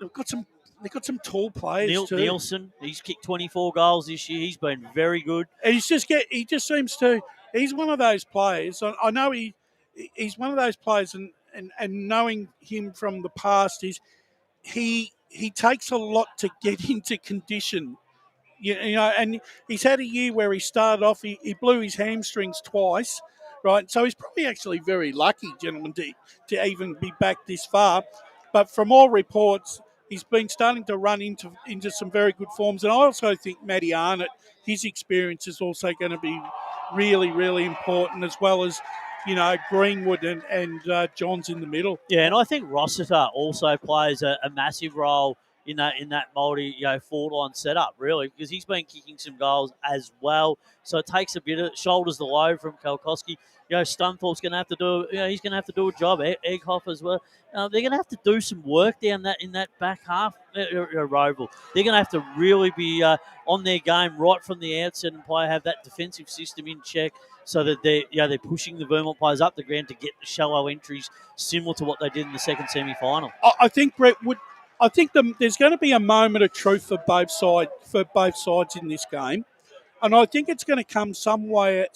some tall players too. Nielsen, he's kicked 24 goals this year. He's been very good. And he's one of those players. I know he's one of those players, and knowing him from the past is he takes a lot to get into condition. You know, and he's had a year where he started off, he blew his hamstrings twice, right? So he's probably actually very lucky, gentlemen, to even be back this far. But from all reports, he's been starting to run into some very good forms. And I also think Matty Arnott, his experience is also going to be really, really important, as well as, Greenwood and Johns in the middle. Yeah, and I think Rossiter also plays a massive role in that forward line setup, really, because he's been kicking some goals as well. So it takes a bit of shoulders the load from Kalkowski. Stunthorpe's going to have to do. He's going to have to do a job. Egghoff as well. They're going to have to do some work down in that back half. Rowville. They're going to have to really be on their game right from the outset and have that defensive system in check, so that they're pushing the Vermont players up the ground to get the shallow entries, similar to what they did in the second semi-final. I think Brett would. I think there's going to be a moment of truth for both sides in this game, and I think it's going to come sometime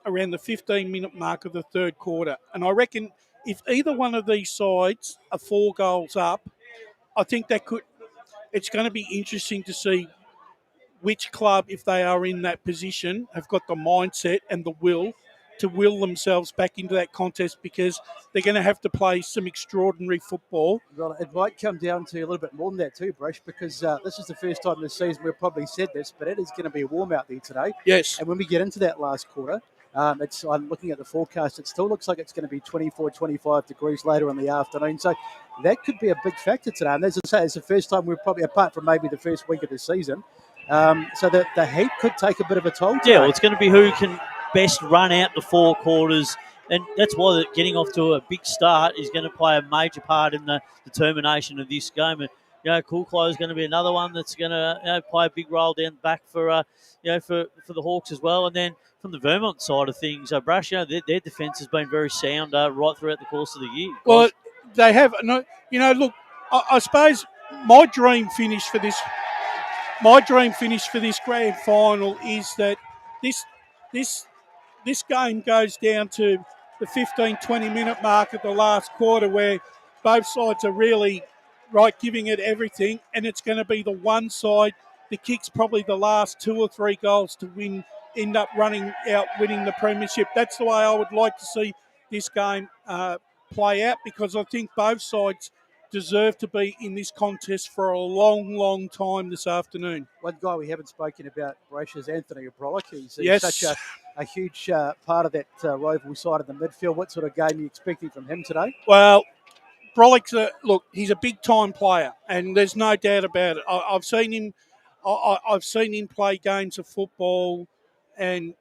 around the 15-minute mark of the third quarter. And I reckon if either one of these sides are 4 goals up, I think it's going to be interesting to see which club, if they are in that position, have got the mindset and the will to will themselves back into that contest, because they're going to have to play some extraordinary football. Well, it might come down to a little bit more than that too, Brush, because this is the first time this season we've probably said this, but it is going to be warm out there today. Yes. And when we get into that last quarter, I'm looking at the forecast, it still looks like it's going to be 24, 25 degrees later in the afternoon. So that could be a big factor today. And as I say, it's the first time we've probably, apart from maybe the first week of the season, so that the heat could take a bit of a toll today. Yeah, well, it's going to be who can best run out the 4 quarters And that's why getting off to a big start is going to play a major part in the determination of this game. And Coolclough is going to be another one that's going to play a big role down the back for for the Hawks as well. And then from the Vermont side of things, Brash, their defence has been very sound right throughout the course of the year. Well, they have. No, look, I suppose my dream finish for this grand final is that this game goes down to the 15, 20-minute mark at the last quarter where both sides are really giving it everything, and it's going to be the one side that kicks probably the last 2 or 3 goals to end up winning the premiership. That's the way I would like to see this game play out, because I think both sides deserve to be in this contest for a long, long time this afternoon. One guy we haven't spoken about, Brash, is Anthony O'Brien. He's Yes. such a huge part of that Rowville side of the midfield. What sort of game are you expecting from him today? Well, Brolick's he's a big-time player, and there's no doubt about it. I've seen him. I've seen him play games of football, and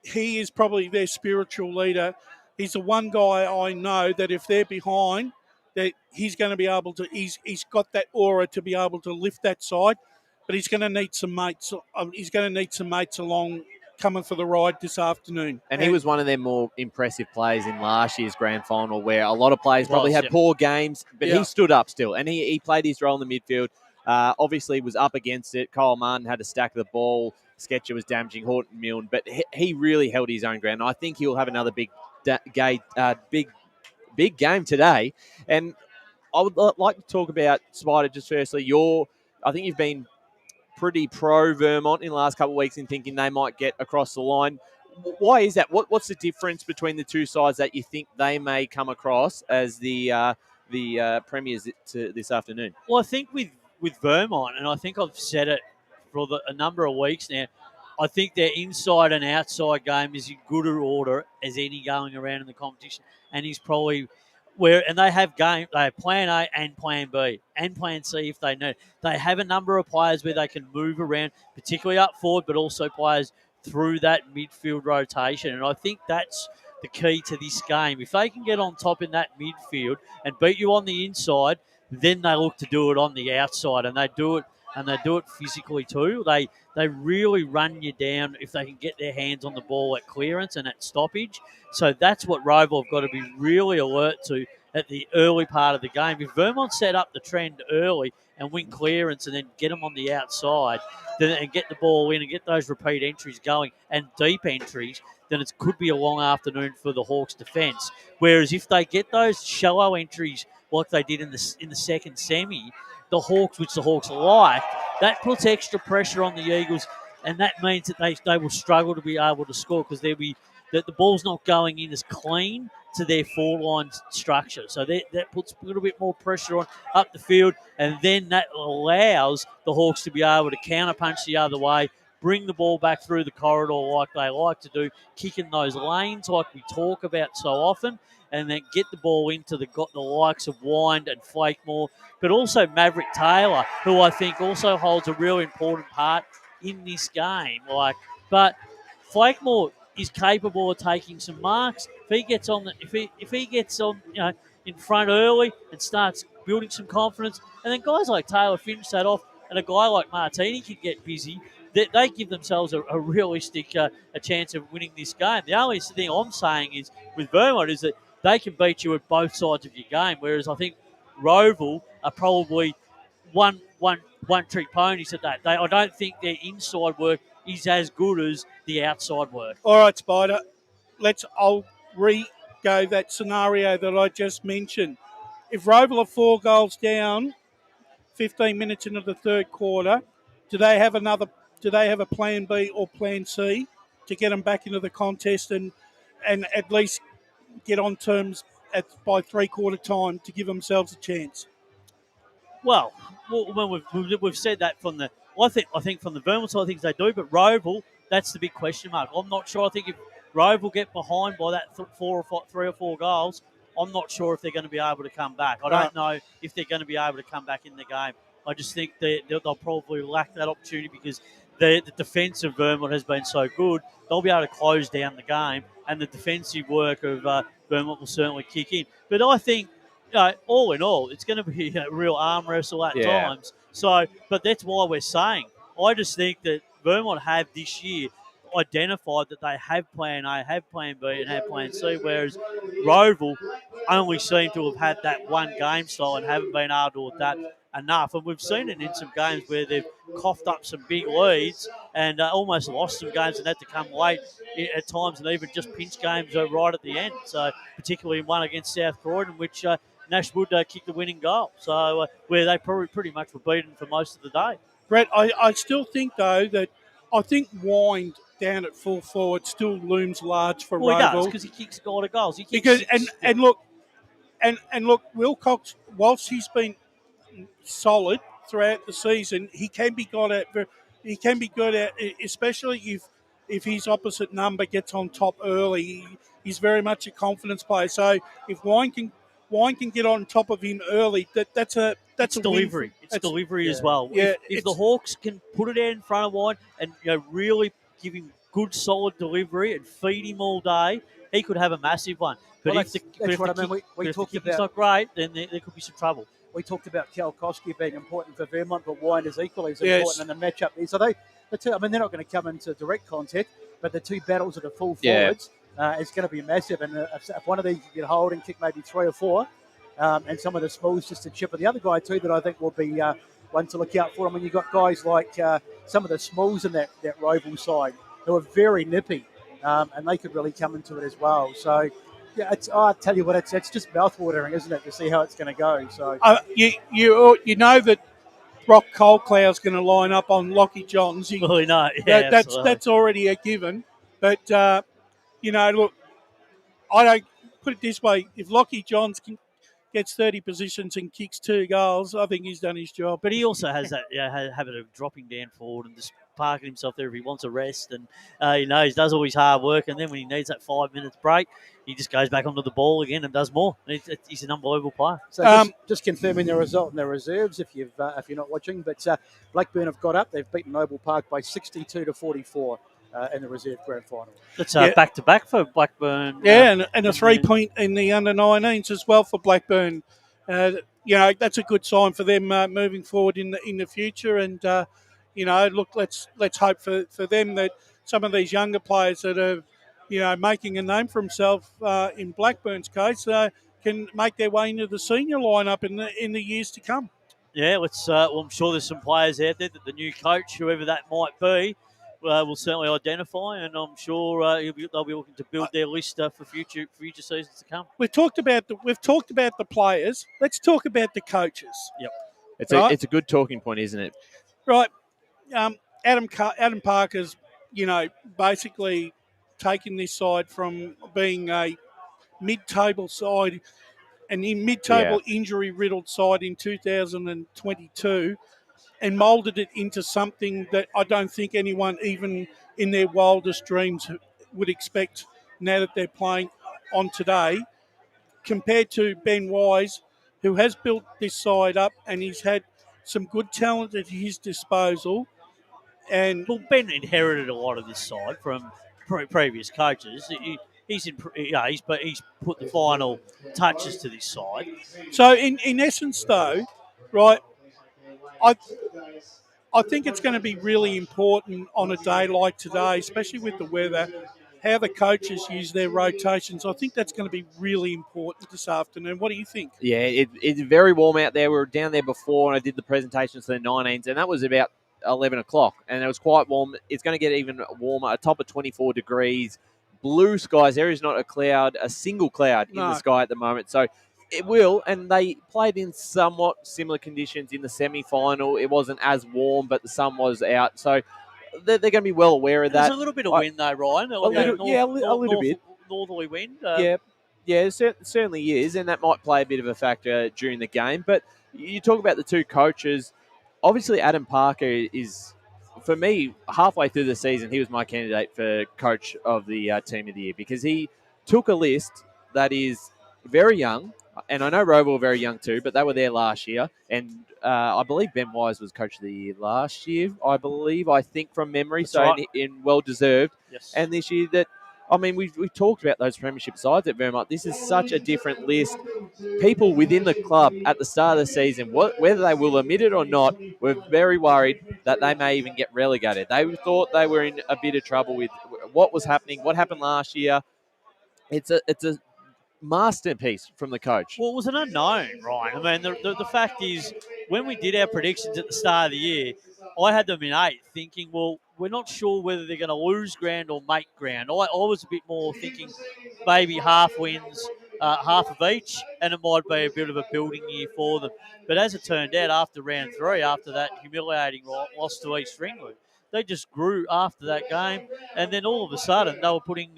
he is probably their spiritual leader. He's the one guy I know that if they're behind, that he's going to be able to. He's got that aura to be able to lift that side, but he's going to need some mates. He's going to need some mates along coming for the ride this afternoon. And he was one of their more impressive players in last year's grand final, where a lot of players probably had poor games, but he stood up still, and he played his role in the midfield. Obviously was up against it. Kyle Martin had to stack the ball. Sketcher was damaging Horton Milne, but he really held his own ground. I think he'll have another big game today. And I would like to talk about, Spider, just firstly, I think you've been pretty pro Vermont in the last couple of weeks in thinking they might get across the line. Why is that? What's the difference between the two sides that you think they may come across as the premiers this afternoon? Well, I think with Vermont, and I think I've said it for a number of weeks now, I think their inside and outside game is in good order as any going around in the competition, and he's probably and they have plan A and plan B and plan C if they need. They have a number of players where they can move around, particularly up forward, but also players through that midfield rotation. And I think that's the key to this game. If they can get on top in that midfield and beat you on the inside, then they look to do it on the outside, and they do it physically too. They really run you down if they can get their hands on the ball at clearance and at stoppage. So that's what Rowville have got to be really alert to at the early part of the game. If Vermont set up the trend early and win clearance and then get them on the outside and get the ball in and get those repeat entries going and deep entries, then it could be a long afternoon for the Hawks' defence. Whereas if they get those shallow entries like they did in the second semi, the Hawks like, that puts extra pressure on the Eagles, and that means that they will struggle to be able to score because the ball's not going in as clean to their four-line structure. So that puts a little bit more pressure on up the field, and then that allows the Hawks to be able to counterpunch the other way, bring the ball back through the corridor like they like to do, kick in those lanes like we talk about so often, and then get the ball into the likes of Wind and Flakemore, but also Maverick Taylor, who I think also holds a real important part in this game. But Flakemore is capable of taking some marks. If he gets on, in front early and starts building some confidence, and then guys like Taylor finish that off, and a guy like Martini can get busy, they give themselves a realistic a chance of winning this game. The only thing I'm saying is with Vermont is that they can beat you at both sides of your game, whereas I think Rowville are probably one trick ponies at that. I don't think their inside work is as good as the outside work. All right, Spider. I'll re-go that scenario that I just mentioned. If Rowville are 4 goals down, 15 minutes into the third quarter, do they have a plan B or plan C to get them back into the contest and at least get on terms by three-quarter time to give themselves a chance? Well, we've said that from the. I think from the Vermont side of things they do, but Rowville, that's the big question mark. I'm not sure. I think if Rowville get behind by that 3 or 4 goals, I'm not sure if they're going to be able to come back. I don't know if they're going to be able to come back in the game. I just think they'll probably lack that opportunity because the defence of Vermont has been so good. They'll be able to close down the game and the defensive work of Vermont will certainly kick in. But I think, all in all, it's going to be a real arm wrestle at times. So, but that's why we're saying. I just think that Vermont have this year identified that they have plan A, have plan B, and have plan C, whereas Rowville only seem to have had that one game style and haven't been able to adapt enough. And we've seen it in some games where they've coughed up some big leads and almost lost some games and had to come late at times, and even just pinch games right at the end. So particularly in one against South Croydon, which Nash Wood kicked the winning goal. So where they pretty much were beaten for most of the day. Brett, I still think, though, that I think Wind down at full forward still looms large for Well, he Rowville. does, because he kicks a lot of goals. Look, Wilcox, whilst he's been solid throughout the season, he can be got at. He can be good at, especially if his opposite number gets on top early. He's very much a confidence player. So if Wine can get on top of him early, that's a delivery. It's delivery as well. Yeah, if the Hawks can put it out in front of Wine and really give him good, solid delivery and feed him all day, he could have a massive one. But Well, if the kicking's not great, then there could be some trouble. We talked about Kalkoski being important for Vermont, but Wine is equally as important in the matchup. So the two, they're not going to come into direct contact, but the two battles at the full forwards is going to be massive. And if one of these you get hold and kick maybe 3 or 4, and some of the smalls just to chip. And the other guy too that I think will be one to look out for. I mean, you've got guys like some of the smalls in that Rowville side who are very nippy, and they could really come into it as well. So. Yeah, I tell you what, it's just mouthwatering, isn't it, to see how it's going to go. So you know that Brock Coldcloud's going to line up on Lockie Johns. Well, we know, that's already a given. But look, I don't put it this way: if Lockie Johns gets 30 positions and kicks 2 goals, I think he's done his job. But he also has that habit of dropping down forward and just parking himself there if he wants a rest. And he does all his hard work. And then when he needs that 5 minutes break, he just goes back onto the ball again and does more. He's an unbelievable player. So just confirming the result in the reserves, if you're not watching. But Blackburn have got up. They've beaten Noble Park by 62-44 in the reserve grand final. That's back-to-back for Blackburn. Yeah, and a 3-point in the under-19s as well for Blackburn. That's a good sign for them moving forward in the future. And look, let's hope for them that some of these younger players that are making a name for himself in Blackburn's case can make their way into the senior lineup in the years to come. Yeah, I'm sure there's some players out there that the new coach, whoever that might be, will certainly identify, and I'm sure they'll be looking to build their list for future seasons to come. We've talked about the players. Let's talk about the coaches. Yep, it's a good talking point, isn't it? Right, Adam Parker's basically taking this side from being a mid-table side and in mid-table injury-riddled side in 2022 and moulded it into something that I don't think anyone, even in their wildest dreams, would expect now that they're playing on today, compared to Ben Wise, who has built this side up and he's had some good talent at his disposal. And Ben inherited a lot of this side from previous coaches. He's put the final touches to this side. So in essence, though, right, I think it's going to be really important on a day like today, especially with the weather, how the coaches use their rotations. I think that's going to be really important this afternoon. What do you think? Yeah, it's very warm out there. We were down there before, and I did the presentations for the 19s, and that was about 11 o'clock, and it was quite warm. It's going to get even warmer, a top of 24 degrees, blue skies. There is not a single cloud in the sky at the moment. So it will, and they played in somewhat similar conditions in the semi-final. It wasn't as warm, but the sun was out. So they're going to be well aware of that. There's a little bit of wind, though, Ryan. A little bit. Northerly wind. Yeah, it certainly is, and that might play a bit of a factor during the game. But you talk about the two coaches. Obviously, Adam Parker is, for me, halfway through the season, he was my candidate for coach of the team of the year because he took a list that is very young, and I know Rowville were very young too, but they were there last year, and I believe Ben Wise was coach of the year last year, I think from memory, that's so right. in well-deserved. Yes. And this year that I mean, we've talked about those premiership sides at Vermont. This is such a different list. People within the club at the start of the season, whether they will admit it or not, were very worried that they may even get relegated. They thought they were in a bit of trouble with what was happening, what happened last year. It's a masterpiece from the coach. Well, it was an unknown, Ryan. I mean, the fact is, when we did our predictions at the start of the year, I had them in 8th, thinking, well, we're not sure whether they're going to lose ground or make ground. I was a bit more thinking maybe half wins, half of each, and it might be a bit of a building year for them. But as it turned out, after round 3, after that humiliating loss to East Ringwood, they just grew after that game, and then all of a sudden they were putting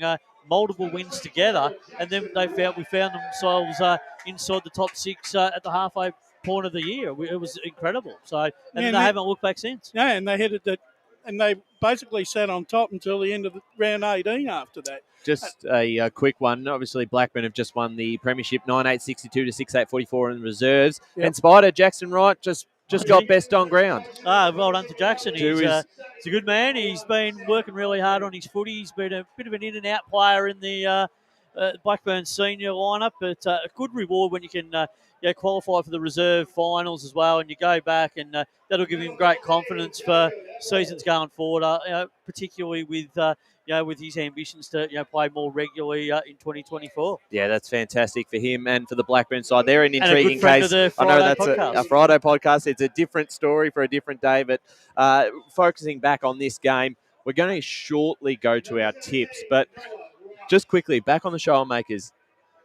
multiple wins together, and then we found themselves inside the top 6 at the halfway point of the year. It was incredible. So, they haven't looked back since. Yeah, and they headed that, and they basically sat on top until the end of round 18 after that. Just a quick one. Obviously, Blackburn have just won the premiership 9-8-62 to 6-8-44 in the reserves. Yep. And Spider, Jackson Wright, just got best on ground. Well done to Jackson. He's a good man. He's been working really hard on his footy. He's been a bit of an in-and-out player in the Blackburn senior lineup, but a good reward when you can qualify for the reserve finals as well, and you go back, and that'll give him great confidence for seasons going forward, particularly with his ambitions to play more regularly in 2024. Yeah, that's fantastic for him and for the Blackburn side. They're an intriguing case. I know that's a Friday podcast. It's a different story for a different day, but focusing back on this game, we're going to shortly go to our tips. But just quickly, back on the show, makers,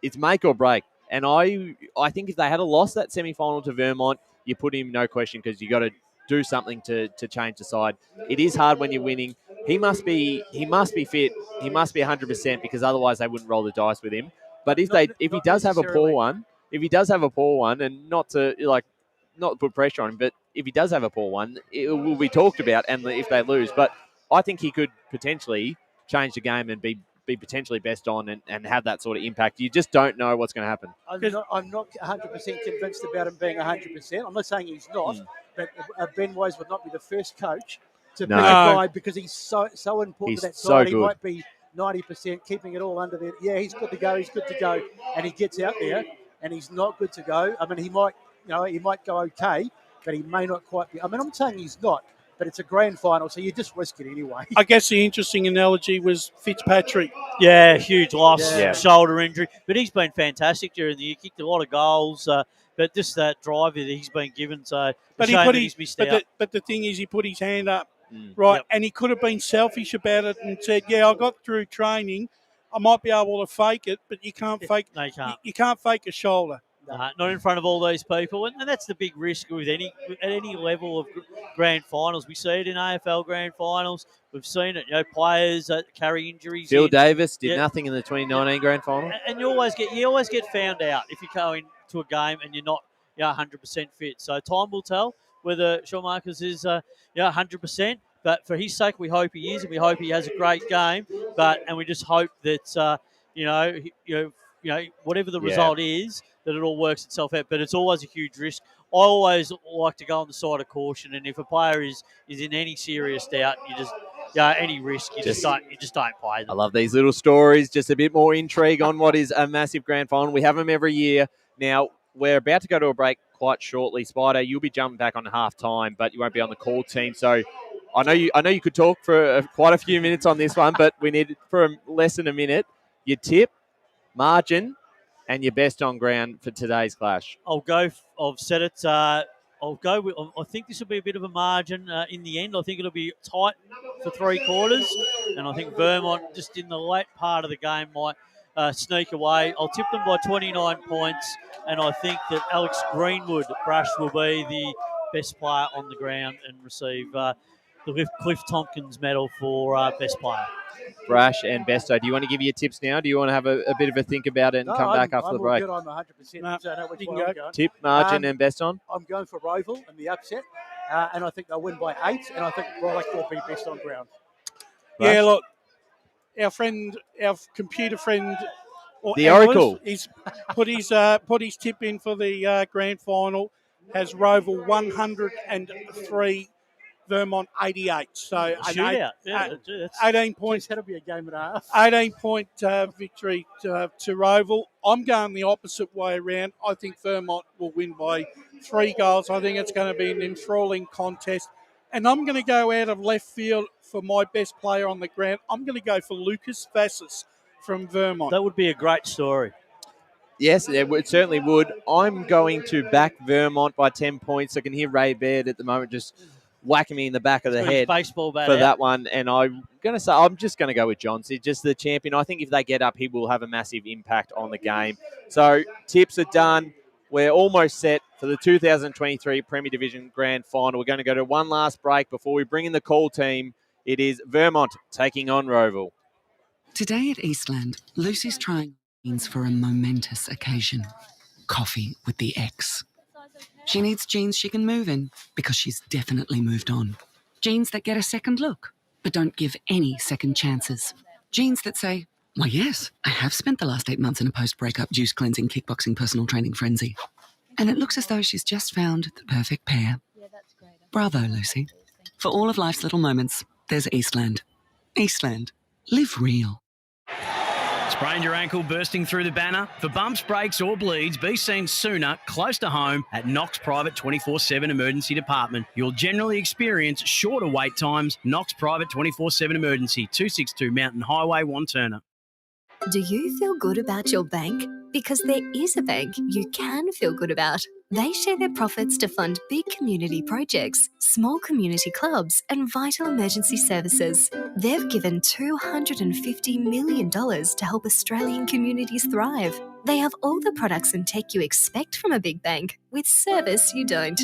it's make or break. And I think if they had lost that semi-final to Vermont, you put him no question because you got to do something to change the side. It is hard when you're winning. He must be fit. He must be 100% because otherwise they wouldn't roll the dice with him. But if he does have a poor one, and not to put pressure on him, but if he does have a poor one, it will be talked about. And if they lose, but I think he could potentially change the game and be potentially best on and have that sort of impact. You just don't know what's going to happen. I'm not 100% convinced about him being 100%. I'm not saying he's not, but Ben Wise would not be the first coach to pick a guy because he's so important to that side. He might be 90%, keeping it all under there. Yeah, he's good to go, and he gets out there and he's not good to go. I mean, he might go okay, but he may not quite be. I mean, I'm saying he's not, but it's a grand final, so you just risk it anyway. I guess the interesting analogy was Fitzpatrick. Yeah, huge loss, shoulder injury. But he's been fantastic during the year. Kicked a lot of goals, but just that drive that he's been given. So, but the thing is, he put his hand up, right, and he could have been selfish about it and said, "Yeah, I got through training. I might be able to fake it, but you can't fake. No, you can't. You can't fake a shoulder." Not in front of all these people, and that's the big risk with at any level of grand finals. We see it in AFL grand finals. We've seen it. Players carry injuries. Phil Davis did nothing in the 2019 grand final, and you always get found out if you go into a game and you're not 100% fit. So time will tell whether Sean Marcus is 100%. But for his sake, we hope he is, and we hope he has a great game. And we just hope that whatever the result is, that it all works itself out. But it's always a huge risk. I always like to go on the side of caution, and if a player is in any serious doubt, you just any risk, you just don't play them. I love these little stories. Just a bit more intrigue on what is a massive grand final. We have them every year. Now we're about to go to a break quite shortly. Spider, you'll be jumping back on half time, but you won't be on the call team. So I know you could talk for quite a few minutes on this one, but we need for less than a minute. Your tip, margin, and your best on ground for today's clash. I've said it. I'll go with. I think this will be a bit of a margin in the end. I think it'll be tight for 3 quarters, and I think Vermont just in the late part of the game might sneak away. I'll tip them by 29 points, and I think that Alex Greenwood, Brush, will be the best player on the ground and receive the Cliff Tompkins medal for best player. Brash and Besto. Do you want to give your tips now? Do you want to have a bit of a think about it and come back after the break? I'm 100%. So I know which one I'm going. Tip, margin, and best on? I'm going for Rowville in the upset, and I think they'll win by 8, and I think Brolick will be best on ground. Brash? Yeah, look, our computer friend, the Oracle, he's put his tip in for the grand final. Has Rowville 103 Vermont 88. So an Shootout. Yeah, 18 points. That'll be a game and a half. 18-point victory to Rowville. I'm going the opposite way around. I think Vermont will win by 3 goals. I think it's going to be an enthralling contest. And I'm going to go out of left field for my best player on the ground. I'm going to go for Lucas Vassis from Vermont. That would be a great story. Yes, it certainly would. I'm going to back Vermont by 10 points. I can hear Ray Baird at the moment just whacking me in the back of the head baseball bat for out. that one. And I'm going to say I'm just going to go with Johnson, just the champion. I think if they get up, he will have a massive impact on the game. So tips are done. We're almost set for the 2023 Premier Division Grand Final. We're going to go to one last break before we bring in the call team. It is Vermont taking on Rowville. Today at Eastland, Lucy's trying jeans for a momentous occasion. Coffee with the ex. She needs jeans she can move in because she's definitely moved on. Jeans that get a second look, but don't give any second chances. Jeans that say, "Why, yes, I have spent the last 8 months in a post-breakup juice cleansing, kickboxing, personal training frenzy." And it looks as though she's just found the perfect pair. Bravo, Lucy. For all of life's little moments, there's Eastland. Eastland. Live real. Sprained your ankle bursting through the banner? For bumps, breaks or bleeds, be seen sooner, close to home at Knox Private 24/7 Emergency Department. You'll generally experience shorter wait times. Knox Private 24/7 Emergency, 262 Mountain Highway, Wanturna. Do you feel good about your bank? Because there is a bank you can feel good about. They share their profits to fund big community projects, small community clubs, and vital emergency services. They've given $250 million to help Australian communities thrive. They have all the products and tech you expect from a big bank, with service you don't.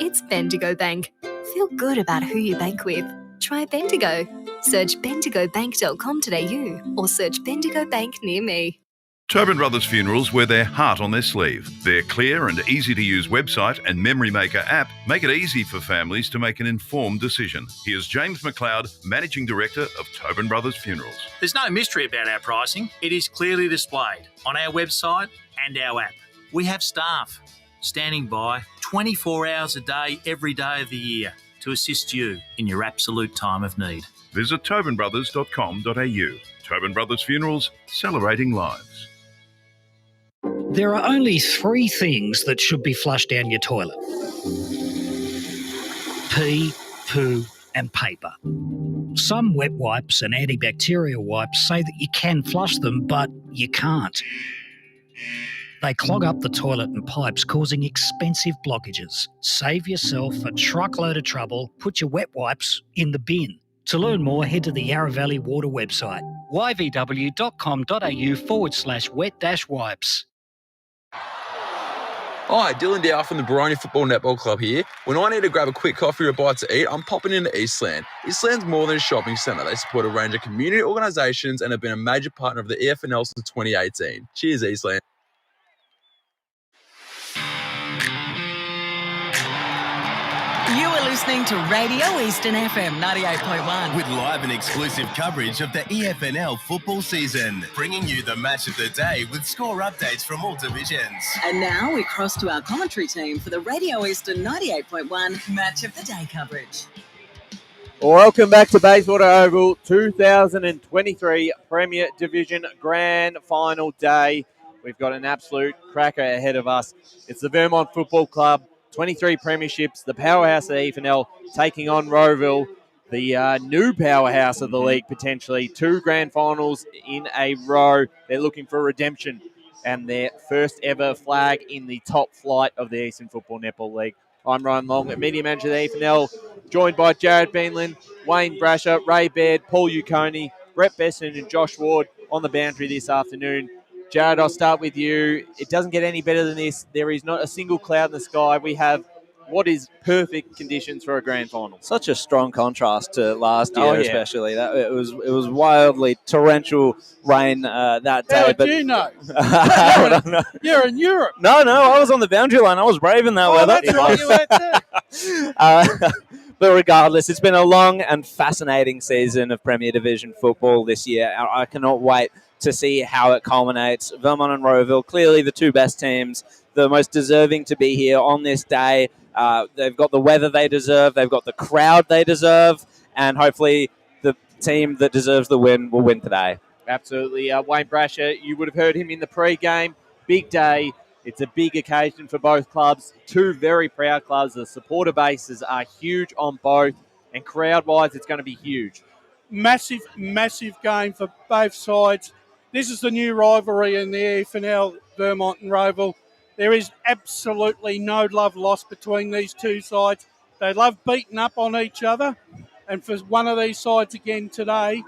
It's Bendigo Bank. Feel good about who you bank with. Try Bendigo. Search bendigobank.com.au or search Bendigo Bank near me. Tobin Brothers Funerals wear their heart on their sleeve. Their clear and easy-to-use website and Memory Maker app make it easy for families to make an informed decision. Here's James McLeod, Managing Director of Tobin Brothers Funerals. There's no mystery about our pricing. It is clearly displayed on our website and our app. We have staff standing by 24 hours a day, every day of the year to assist you in your absolute time of need. Visit tobinbrothers.com.au. Tobin Brothers Funerals, celebrating lives. There are only 3 things that should be flushed down your toilet: pee, poo, and paper. Some wet wipes and antibacterial wipes say that you can flush them, but you can't. They clog up the toilet and pipes, causing expensive blockages. Save yourself a truckload of trouble. Put your wet wipes in the bin. To learn more, head to the Yarra Valley Water website, yvw.com.au/wet-wipes. Hi, Dylan Dow from the Baroni Football Netball Club here. When I need to grab a quick coffee or a bite to eat, I'm popping into Eastland. Eastland's more than a shopping centre. They support a range of community organisations and have been a major partner of the EFNL since 2018. Cheers, Eastland. You are listening to Radio Eastern FM 98.1. With live and exclusive coverage of the EFNL football season, bringing you the match of the day with score updates from all divisions. And now we cross to our commentary team for the Radio Eastern 98.1 Match of the Day coverage. Welcome back to Bayswater Oval, 2023 Premier Division Grand Final Day. We've got an absolute cracker ahead of us. It's the Vermont Football Club, 23 premierships, the powerhouse of the EFNL taking on Rowville, the new powerhouse of the league potentially. 2 grand finals in a row. They're looking for redemption and their first ever flag in the top flight of the Eastern Football Netball League. I'm Ryan Long, Media Manager of the EFNL, joined by Jared Beanland, Wayne Brasher, Ray Baird, Paul Uconi, Brett Besson and Josh Ward on the boundary this afternoon. Jared, I'll start with you. It doesn't get any better than this. There is not a single cloud in the sky. We have what is perfect conditions for a grand final. Such a strong contrast to last year, especially. It was wildly torrential rain that day. How but do you know? No. You're in Europe. No, I was on the boundary line. I was braving that weather. That's right, you were too. But regardless, it's been a long and fascinating season of Premier Division football this year. I cannot wait to see how it culminates. Vermont and Rowville, clearly the 2 best teams, the most deserving to be here on this day. They've got the weather they deserve. They've got the crowd they deserve. And hopefully the team that deserves the win will win today. Absolutely. Wayne Brasher, you would have heard him in the pre-game. Big day. It's a big occasion for both clubs. Two very proud clubs. The supporter bases are huge on both. And crowd-wise, it's going to be huge. Massive, massive game for both sides. This is the new rivalry in the EFNL, Vermont and Rowville. There is absolutely no love lost between these two sides. They love beating up on each other. And for one of these sides again today,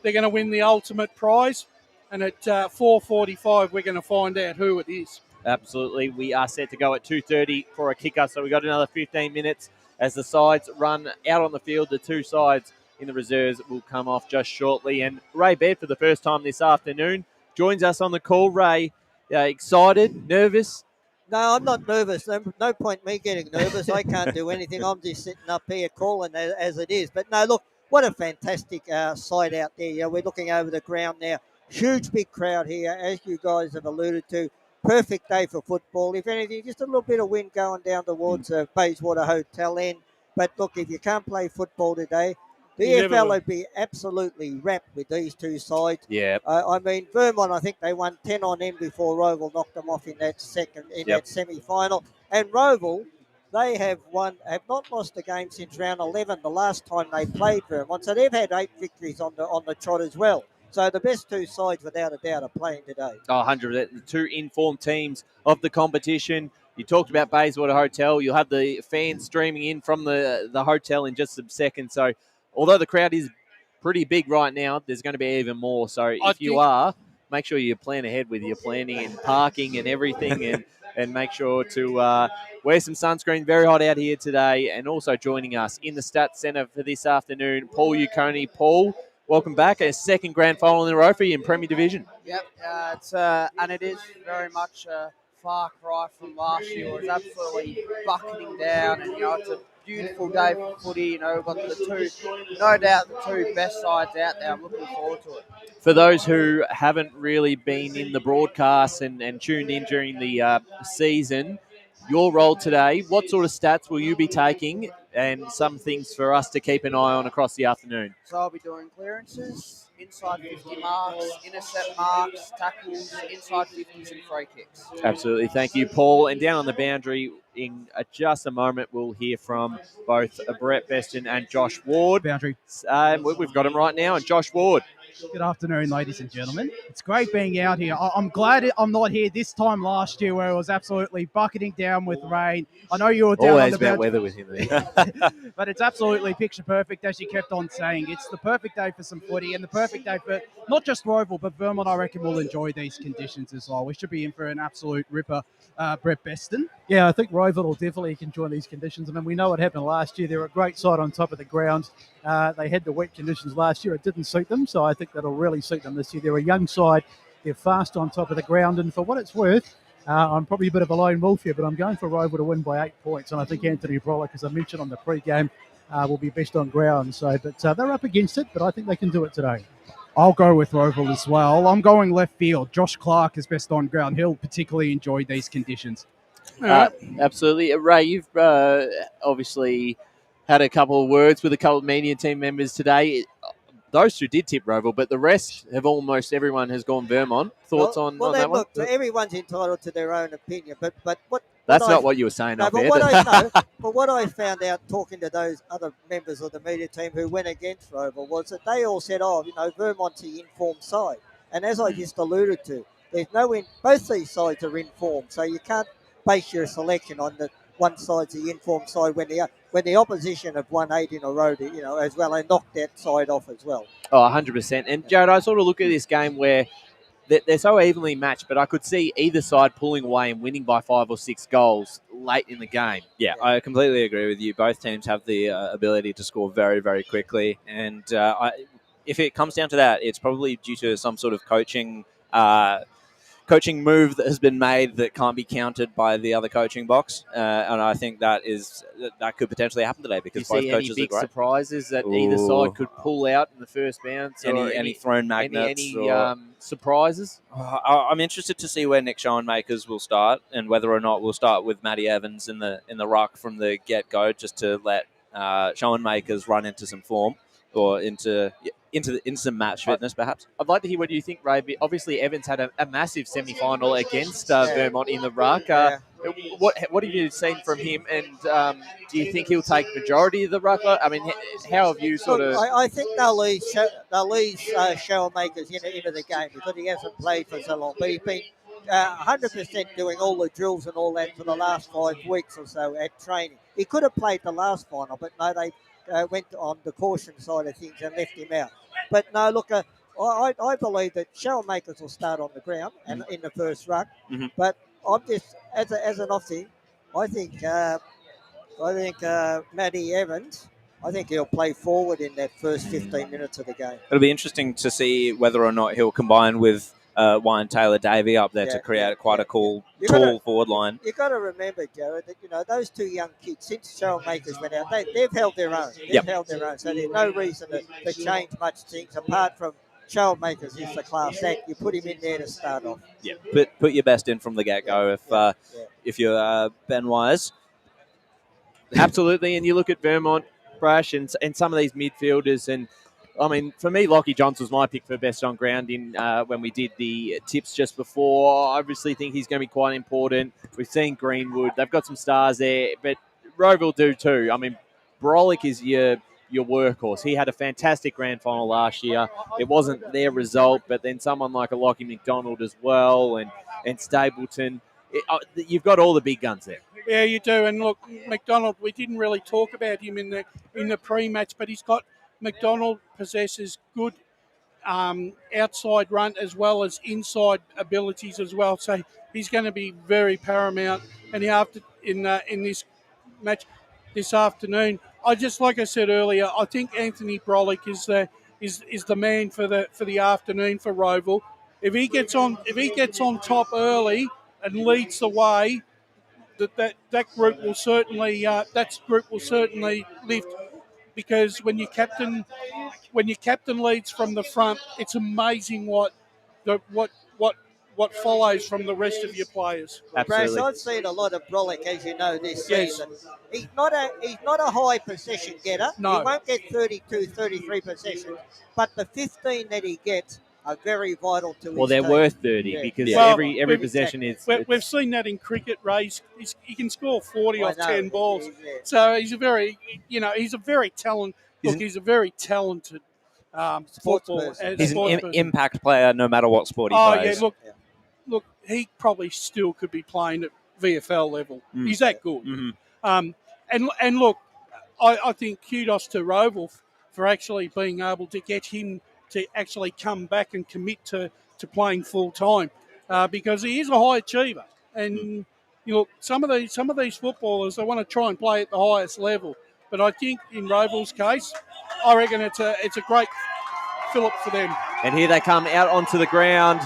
they're going to win the ultimate prize. And at 4:45, we're going to find out who it is. Absolutely. We are set to go at 2:30 for a kicker, so we've got another 15 minutes as the sides run out on the field. The two sides in the reserves will come off just shortly. And Ray Baird, for the first time this afternoon, joins us on the call. Ray, excited, nervous? No, I'm not nervous. No point me getting nervous. I can't do anything. I'm just sitting up here calling as it is. But no, look, what a fantastic sight out there. Yeah, we're looking over the ground now. Huge, big crowd here, as you guys have alluded to. Perfect day for football. If anything, just a little bit of wind going down towards Bayswater Hotel end. But look, if you can't play football today, the EFL would be absolutely wrapped with these two sides. Yeah. I mean, Vermont, I think they won 10 on them before Rowville knocked them off in that that semi-final. And Rowville, they have not lost a game since round 11, the last time they played Vermont. So they've had 8 victories on the trot as well. So the best two sides, without a doubt, are playing today. 100%. The two informed teams of the competition. You talked about Bayswater Hotel. You'll have the fans streaming in from the hotel in just a second. So although the crowd is pretty big right now, there's going to be even more. So if you are, make sure you plan ahead with your planning and parking and everything and make sure to wear some sunscreen. Very hot out here today. And also joining us in the Stats Centre for this afternoon, Paul Uconi. Paul, welcome back. A second grand final in a row for you in Premier Division. Yep, and it is very much a far cry from last year. It was absolutely bucketing down, and it's a beautiful day for footy. We've got no doubt the two best sides out there. I'm looking forward to it. For those who haven't really been in the broadcast and tuned in during the season, your role today, what sort of stats will you be taking and some things for us to keep an eye on across the afternoon? So I'll be doing clearances, inside 50 marks, intercept marks, tackles, inside 50s and free kicks. Absolutely. Thank you, Paul. And down on the boundary in just a moment, we'll hear from both Brett Beston and Josh Ward. Boundary. We've got him right now. And Josh Ward. Good afternoon, ladies and gentlemen. It's great being out here. I'm glad I'm not here this time last year where it was absolutely bucketing down with rain. I know you were down always on the about weather with him there. But it's absolutely picture perfect, as you kept on saying. It's the perfect day for some footy and the perfect day for not just Rowville, but Vermont. I reckon will enjoy these conditions as well. We should be in for an absolute ripper. Brett Beston. Yeah, I think Rowville will definitely enjoy these conditions. I mean, we know what happened last year. They were a great side on top of the ground. They had the wet conditions last year. It didn't suit them, so I think that'll really suit them this year. They're a young side. They're fast on top of the ground, and for what it's worth, I'm probably a bit of a lone wolf here, but I'm going for Rowville to win by 8 points, and I think Anthony Brollock, as I mentioned on the pre-game, will be best on ground. So, but they're up against it, but I think they can do it today. I'll go with Rowville as well. I'm going left field. Josh Clark is best on ground. He'll particularly enjoy these conditions. Absolutely. Ray, you've obviously had a couple of words with a couple of media team members today. Those two did tip Rowville, but the rest have everyone has gone Vermont. Thoughts on that one? Look, everyone's entitled to their own opinion, but what... That's not what you were saying up there. But what I found out talking to those other members of the media team who went against Rowville was that they all said, Vermont's the informed side. And as I just alluded to, there's both these sides are informed, so you can't base your selection on the one side's the informed side when the opposition have won 8 in a row, as well, and knocked that side off as well. Oh, 100%. And Jared, I sort of look at this game where they're so evenly matched, but I could see either side pulling away and winning by 5 or 6 goals late in the game. Yeah, I completely agree with you. Both teams have the ability to score very, very quickly. And if it comes down to that, it's probably due to some sort of coaching coaching move that has been made that can't be countered by the other coaching box, and I think that could potentially happen today because Do you both see coaches any big are great. surprises that either side could pull out in the first bounce? Any thrown magnets? Any surprises? I'm interested to see where Nick Schoenmakers will start and whether or not we'll start with Matty Evans in the ruck from the get go, just to let Schoenmakers run into some form or into some match fitness, perhaps. I'd like to hear what you think, Ray. Obviously, Evans had a massive semi-final against Vermont in the ruck. What have you seen from him, and do you think he'll take majority of the ruck? I mean, how have you sort of... I think they'll leave Schoenmakers into the game because he hasn't played for so long. But he's been 100% doing all the drills and all that for the last 5 weeks or so at training. He could have played the last final, but no, they went on the caution side of things and left him out. But no, look, I believe that Schoenmakers will start on the ground and in the first ruck. Mm-hmm. But I'm just, as an off thing, I think Matty Evans, I think he'll play forward in that first 15 minutes of the game. It'll be interesting to see whether or not he'll combine with Wyan Taylor-Davey up there to create quite a cool, tall forward line. You've got to remember, Jared, that those two young kids, since Schoenmakers went out, they've held their own. Held their own. So there's no reason to change much things apart from Schoenmakers is the class act. You put him in there to start off. Yeah, put your best in from the get-go if you're Ben Wise. Absolutely, and you look at Vermont, Brash, and some of these midfielders, and I mean, for me, Lockie Johns was my pick for best on ground in when we did the tips just before. I obviously think he's going to be quite important. We've seen Greenwood; they've got some stars there, but Rowville do too. I mean, Brolick is your workhorse. He had a fantastic grand final last year. It wasn't their result, but then someone like a Lockie McDonald as well, and Stapleton. You've got all the big guns there. Yeah, you do. And look, McDonald, we didn't really talk about him in the pre-match, but McDonald possesses good outside run as well as inside abilities as well. So he's going to be very paramount. And in this match this afternoon, like I said earlier, I think Anthony Brolick is the man for the afternoon for Rowville. If he gets on top early and leads the way, that group will certainly lift, because when your captain leads from the front, it's amazing what follows from the rest of your players. Brash, I've seen a lot of Brolick, as you know, this season. He's not a high possession getter. No. He won't get 32, 33 possessions, but the 15 that he gets are very vital to his Well, they're team. worth 30 because every possession is... We've seen that in cricket, Ray. He can score 40 off 10 balls. So he's a very talented. He's a very talented footballer. He's an impact player no matter what sport he plays. Look, he probably still could be playing at VFL level. He's that good. Mm-hmm. And look, I think kudos to Rowville for actually being able to get him to actually come back and commit to playing full time, because he is a high achiever. And some of these footballers, they want to try and play at the highest level. But I think in Rowville's case, I reckon it's a great fillip for them. And here they come out onto the ground.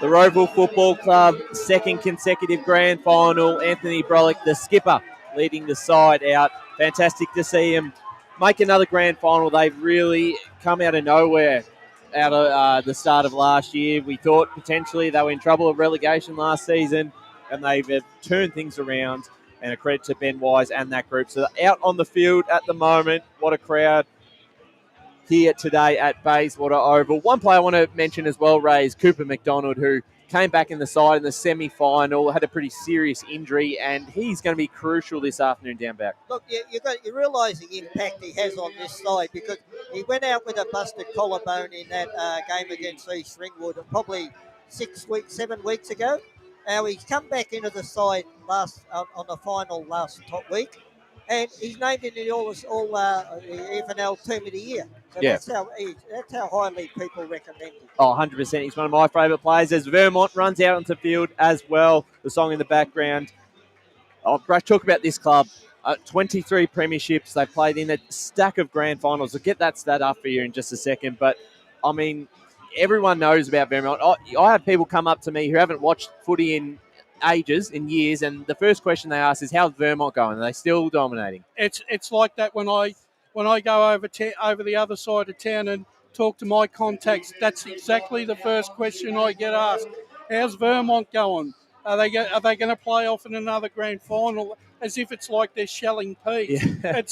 The Rowville Football Club, second consecutive grand final. Anthony Brolick, the skipper, leading the side out. Fantastic to see him make another grand final. They've really come out of nowhere out of the start of last year. We thought potentially they were in trouble of relegation last season, and they've turned things around, and a credit to Ben Wise and that group. So out on the field at the moment. What a crowd here today at Bayswater Oval. One player I want to mention as well, Ray, is Cooper McDonald, who came back in the side in the semi-final, had a pretty serious injury, and he's going to be crucial this afternoon down back. Look, you realise the impact he has on this side, because he went out with a busted collarbone in that game against East Ringwood probably 7 weeks ago. Now he's come back into the side on the final last top week, and he's named in the EFNL Team of the Year. So that's how highly people recommend him. Oh, 100%. He's one of my favourite players. As Vermont runs out onto field as well, the song in the background. Oh, Brash, talk about this club. 23 premierships. They played in a stack of grand finals. I'll get that stat up for you in just a second. But, I mean, everyone knows about Vermont. I have people come up to me who haven't watched footy in ages, in years, and the first question they ask is, how's Vermont going? Are they still dominating? It's like that when I go over the other side of town and talk to my contacts. That's exactly the first question I get asked. How's Vermont going? Are they going to play off in another grand final? As if it's like they're shelling peas. Yeah.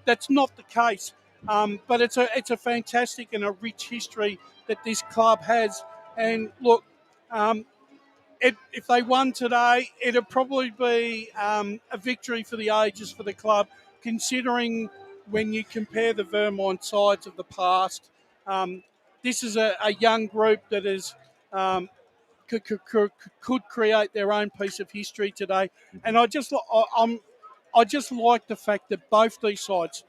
That's not the case. But it's a fantastic and a rich history that this club has. And look, if they won today, it'd probably be a victory for the ages for the club, considering when you compare the Vermont sides of the past. This is a young group that is could create their own piece of history today, and I just like the fact that both these sides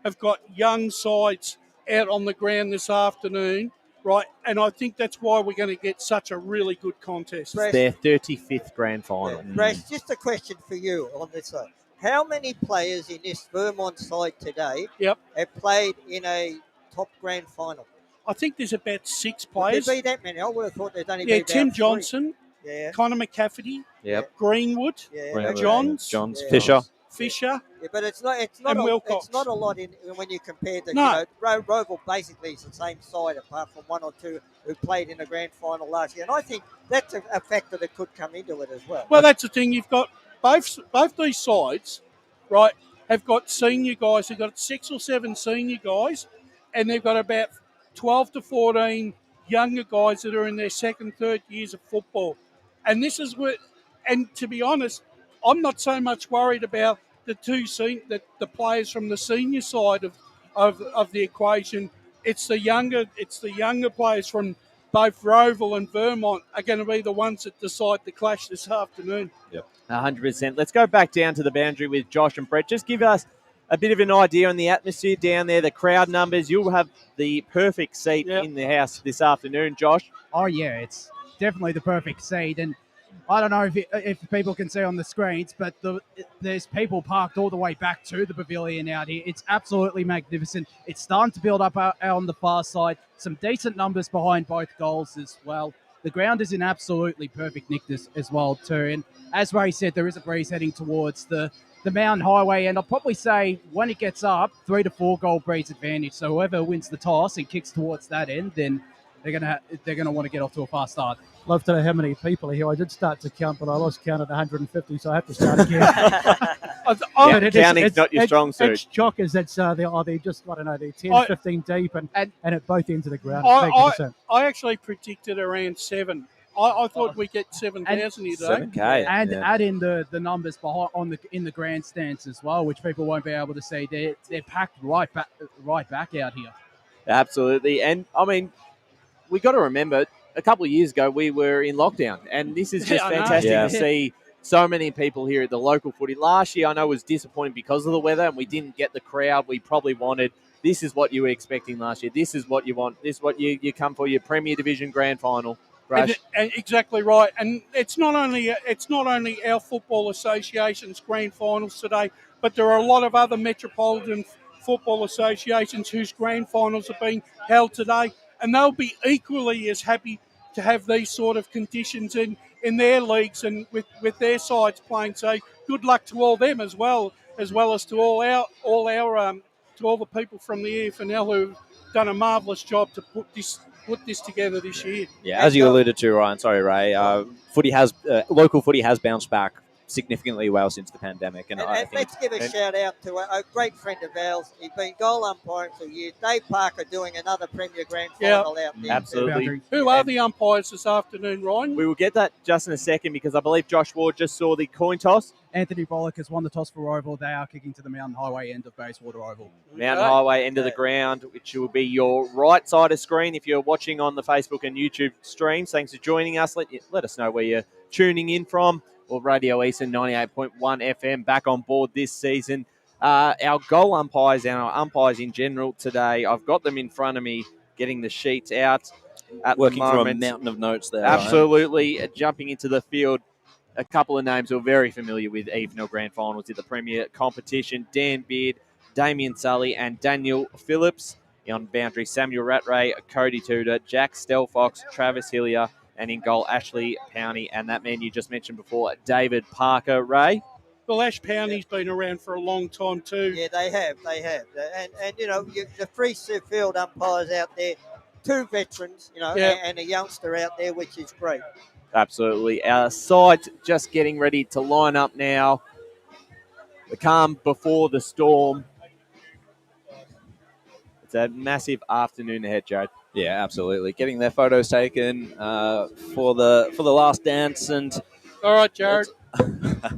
have got young sides out on the ground this afternoon, right? And I think that's why we're going to get such a really good contest. It's their 35th grand final. Brash, just a question for you on this side. How many players in this Vermont side today have played in a top grand final? I think there's about 6 Would players. there be that many? I would have thought there'd only be about Tim 3. Johnson, Connor McCafferty, Greenwood, Johns, Fisher. Yeah, but it's not And a, Wilcox. it's not a lot in when you compare the No. Rowville basically is the same side apart from 1 or 2 who played in the grand final last year, and I think that's a factor that could come into it as well. Well, that's the thing. You've got both these sides, right, have got senior guys. They've got 6 or 7 senior guys, and they've got about 12 to 14 younger guys that are in their second, third years of football. And this is what, and to be honest, I'm not so much worried about the players from the senior side of the equation. It's the younger players from both Rowville and Vermont are going to be the ones that decide the clash this afternoon. Yep. 100%. Let's go back down to the boundary with Josh and Brett. Just give us a bit of an idea on the atmosphere down there, the crowd numbers. You'll have the perfect seat in the house this afternoon, Josh. Oh, yeah, it's definitely the perfect seat. And I don't know if people can see on the screens, but there's people parked all the way back to the pavilion out here. It's absolutely magnificent. It's starting to build up out on the far side. Some decent numbers behind both goals as well. The ground is in absolutely perfect nick as well too. And as Ray said, there is a breeze heading towards the Mountain Highway, and I'll probably say when it gets up, 3 to 4 goal breeze advantage. So whoever wins the toss and kicks towards that end, then they're gonna want to get off to a fast start. Love to know how many people are here. I did start to count, but I lost count at 150, so I have to start again. Counting's not your strong suit. It's chockers. They're just, I don't know, they're 10, 15 deep and at both ends of the ground. I actually predicted around 7. I thought we'd get 7,000 here today. 7K. And add in the numbers behind in the grandstands as well, which people won't be able to see. They're packed right back out here. Absolutely. And, I mean, we got to remember, a couple of years ago, we were in lockdown, and this is just fantastic to see so many people here at the local footy. Last year, I know, was disappointing because of the weather, and we didn't get the crowd we probably wanted. This is what you were expecting last year. This is what you want. This is what you come for, your Premier Division Grand Final. And exactly right. And it's not only our football association's grand finals today, but there are a lot of other metropolitan football associations whose grand finals are being held today, and they'll be equally as happy to have these sort of conditions in their leagues and with their sides playing. So good luck to all them as well as to all the people from the EFNL who've done a marvellous job to put this together this year. Yeah, as you alluded to, Ryan. Sorry, Ray. Local footy has bounced back significantly well since the pandemic. And let's give a shout out to a great friend of ours. He's been goal umpiring for years. Dave Parker doing another Premier Grand Final out there. Absolutely. Who are the umpires this afternoon, Ryan? We will get that just in a second because I believe Josh Ward just saw the coin toss. Anthony Bollock has won the toss for Rowville. They are kicking to the Mountain Highway end of Bayswater Oval. Mountain Highway end of the ground, which will be your right side of screen if you're watching on the Facebook and YouTube streams. Thanks for joining us. Let us know where you're tuning in from. Or Radio Eastern 98.1 FM back on board this season. Our goal umpires and our umpires in general today, I've got them in front of me, getting the sheets out at Working the moment. through a mountain of notes there. Absolutely. Jumping into the field, a couple of names we're very familiar with EFNL Grand Finals at the Premier competition. Dan Beard, Damien Sully and Daniel Phillips. On boundary, Samuel Rattray, Cody Tudor, Jack Stelfox, Travis Hillier, and in goal, Ashley Powney, and that man you just mentioned before, David Parker. Ray? Well, Ash Powney's been around for a long time too. Yeah, they have. And the free field umpires out there, 2 veterans, and a youngster out there, which is great. Absolutely. Our side's just getting ready to line up now. The calm before the storm. It's a massive afternoon ahead, Jared. Yeah, absolutely. Getting their photos taken for the last dance. And all right, Jared,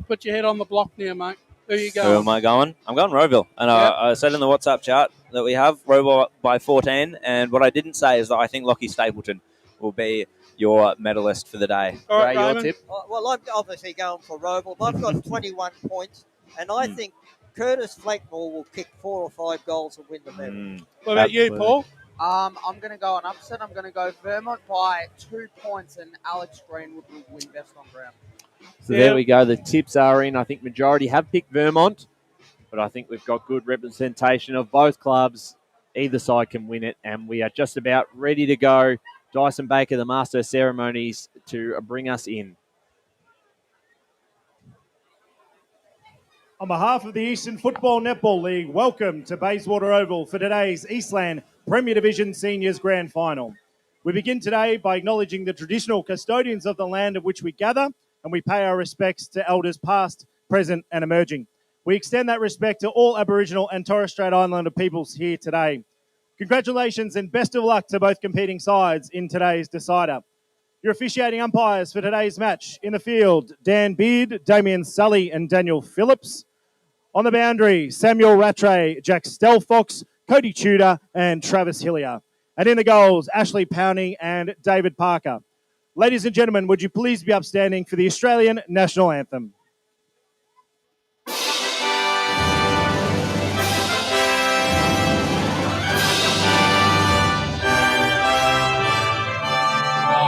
put your head on the block now, mate. Who are you going? Who am I going? I'm going Rowville. And I said in the WhatsApp chat that we have Rowville by 14. And what I didn't say is that I think Lockie Stapleton will be your medalist for the day. All right, Ray, your tip? Well, I'm obviously going for Rowville. I've got 21 points, and I think Curtis Flackmore will kick 4 or 5 goals and win the medal. What about you, Paul? I'm going to go an upset. I'm going to go Vermont by 2 points, and Alex Greenwood will win best on ground. So there we go. The tips are in. I think majority have picked Vermont, but I think we've got good representation of both clubs. Either side can win it, and we are just about ready to go. Dyson Baker, the Master of Ceremonies, to bring us in. On behalf of the Eastern Football Netball League, welcome to Bayswater Oval for today's Eastland Premier Division Seniors Grand Final. We begin today by acknowledging the traditional custodians of the land of which we gather, and we pay our respects to elders past, present and emerging. We extend that respect to all Aboriginal and Torres Strait Islander peoples here today. Congratulations and best of luck to both competing sides in today's decider. Your officiating umpires for today's match: in the field, Dan Beard, Damien Sully and Daniel Phillips. On the boundary, Samuel Rattray, Jack Stelfox, Cody Tudor and Travis Hillier. And in the goals, Ashley Powney and David Parker. Ladies and gentlemen, would you please be upstanding for the Australian National Anthem?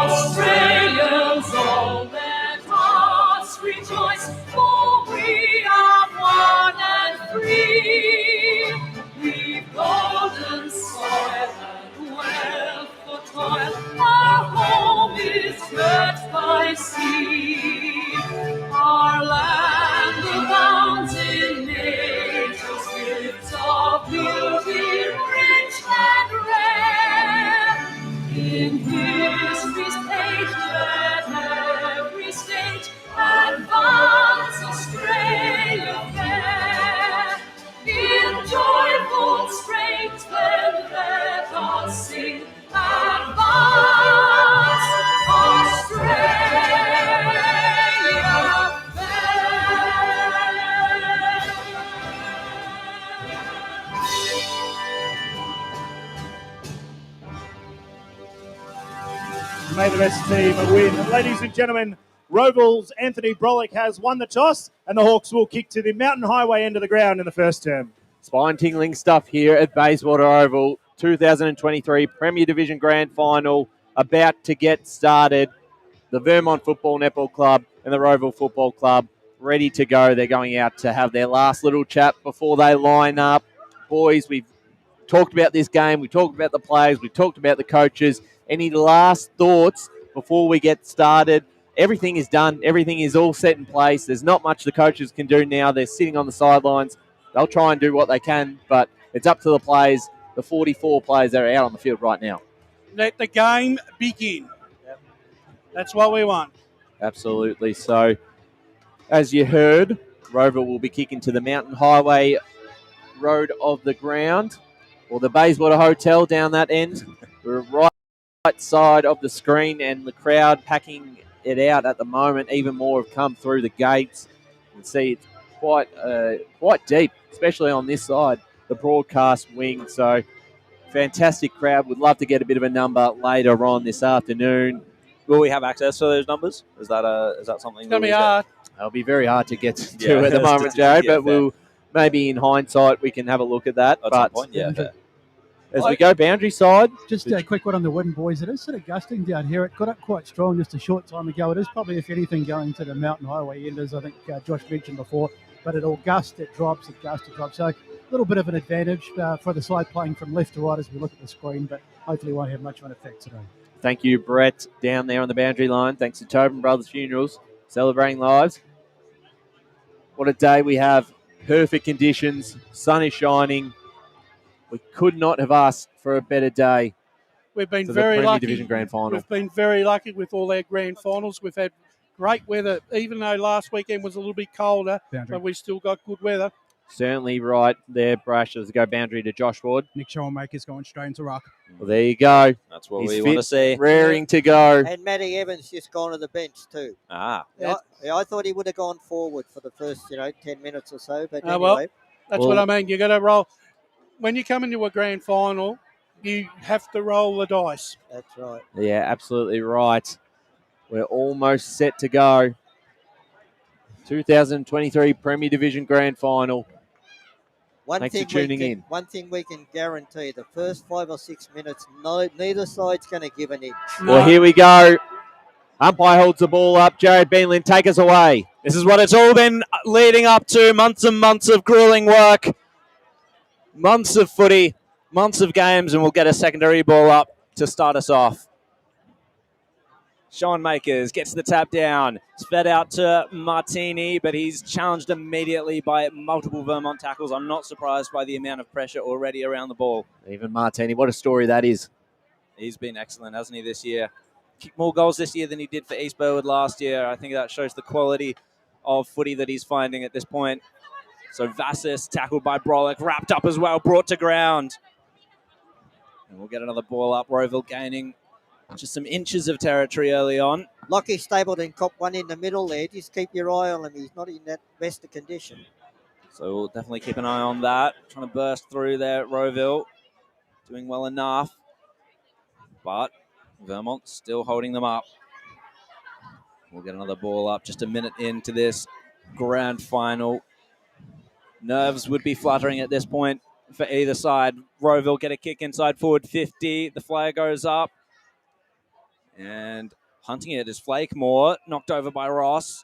Australians, all let us rejoice, for we are one and free. We've golden soil and wealth for toil, our home is girt by sea. Our land abounds in nature's gifts of beauty, rich and rare. In history's page, let every stage advance Australia fair. In joyful strains, then let us sing, advance Australia May the best team win. Ladies and gentlemen, Rowville's Anthony Brolick has won the toss, and the Hawks will kick to the Mountain Highway end of the ground in the first term. Spine-tingling stuff here at Bayswater Oval. 2023 Premier Division Grand Final about to get started. The Vermont Football Netball Club and the Rowville Football Club ready to go. They're going out to have their last little chat before they line up. Boys, we've talked about this game. We talked about the players. We talked about the coaches. Any last thoughts before we get started? Everything is done. Everything is all set in place. There's not much the coaches can do now. They're sitting on the sidelines. They'll try and do what they can, but it's up to the players, the 44 players that are out on the field right now. Let the game begin. Yep. That's what we want. Absolutely. So, as you heard, Rowville will be kicking to the Mountain Highway road of the ground, or the Bayswater Hotel down that end. We're right side of the screen, and the crowd packing it out at the moment. Even more have come through the gates. You can see it's quite deep, especially on this side, the broadcast wing. So fantastic crowd. Would love to get a bit of a number later on this afternoon. Will we have access to those numbers? Is that something? It's going to be hard. It'll be very hard to get to at the moment, Jared, but we'll maybe in hindsight we can have a look at that. At some point, yeah. As we go boundary side. Just a quick one on the wind, boys. It is sort of gusting down here. It got up quite strong just a short time ago. It is probably, if anything, going to the Mountain Highway end, as I think Josh mentioned before. But it'll gust, it drops, it gusts, it drops. So little bit of an advantage for the side playing from left to right as we look at the screen, but hopefully won't have much of an effect today. Thank you, Brett, down there on the boundary line. Thanks to Tobin Brothers Funerals, celebrating lives. What a day we have. Perfect conditions. Sun is shining. We could not have asked for a better day. We've been for very the Premier lucky. Division Grand Final. We've been very lucky with all our grand finals. We've had great weather, even though last weekend was a little bit colder, but we still got good weather. Certainly right there, Brash, as they go boundary to Josh Ward. Nick Schoenmaker's going straight into ruck. Well, there you go. That's what He's we want to see. Raring to go. And Matty Evans just gone to the bench too. Ah. I thought he would have gone forward for the first, 10 minutes or so. But anyway. Well, that's what I mean. You got to roll. When you come into a grand final, you have to roll the dice. That's right. Yeah, absolutely right. We're almost set to go. 2023 Premier Division Grand Final. Thanks for tuning in. One thing we can guarantee, the first 5 or 6 minutes, neither side's going to give an inch. Well, here we go. Umpire holds the ball up. Jared Beanlin, take us away. This is what it's all been leading up to. Months and months of grueling work. Months of footy. Months of games. And we'll get a secondary ball up to start us off. Sean Makers gets the tap down. It's fed out to Martini, but he's challenged immediately by multiple Vermont tackles. I'm not surprised by the amount of pressure already around the ball. Even Martini, what a story that is. He's been excellent, hasn't he, this year? Kicked more goals this year than he did for East Burwood last year. I think that shows the quality of footy that he's finding at this point. So Vassis tackled by Brolick, wrapped up as well, brought to ground. And we'll get another ball up. Rowville gaining just some inches of territory early on. Lockie Stapleton caught one in the middle there. Just keep your eye on him. He's not in that best of condition. So we'll definitely keep an eye on that. Trying to burst through there at Rowville. Doing well enough. But Vermont still holding them up. We'll get another ball up just a minute into this grand final. Nerves would be fluttering at this point for either side. Rowville get a kick inside forward 50. The flag goes up. And hunting it is Flakemore, knocked over by Ross.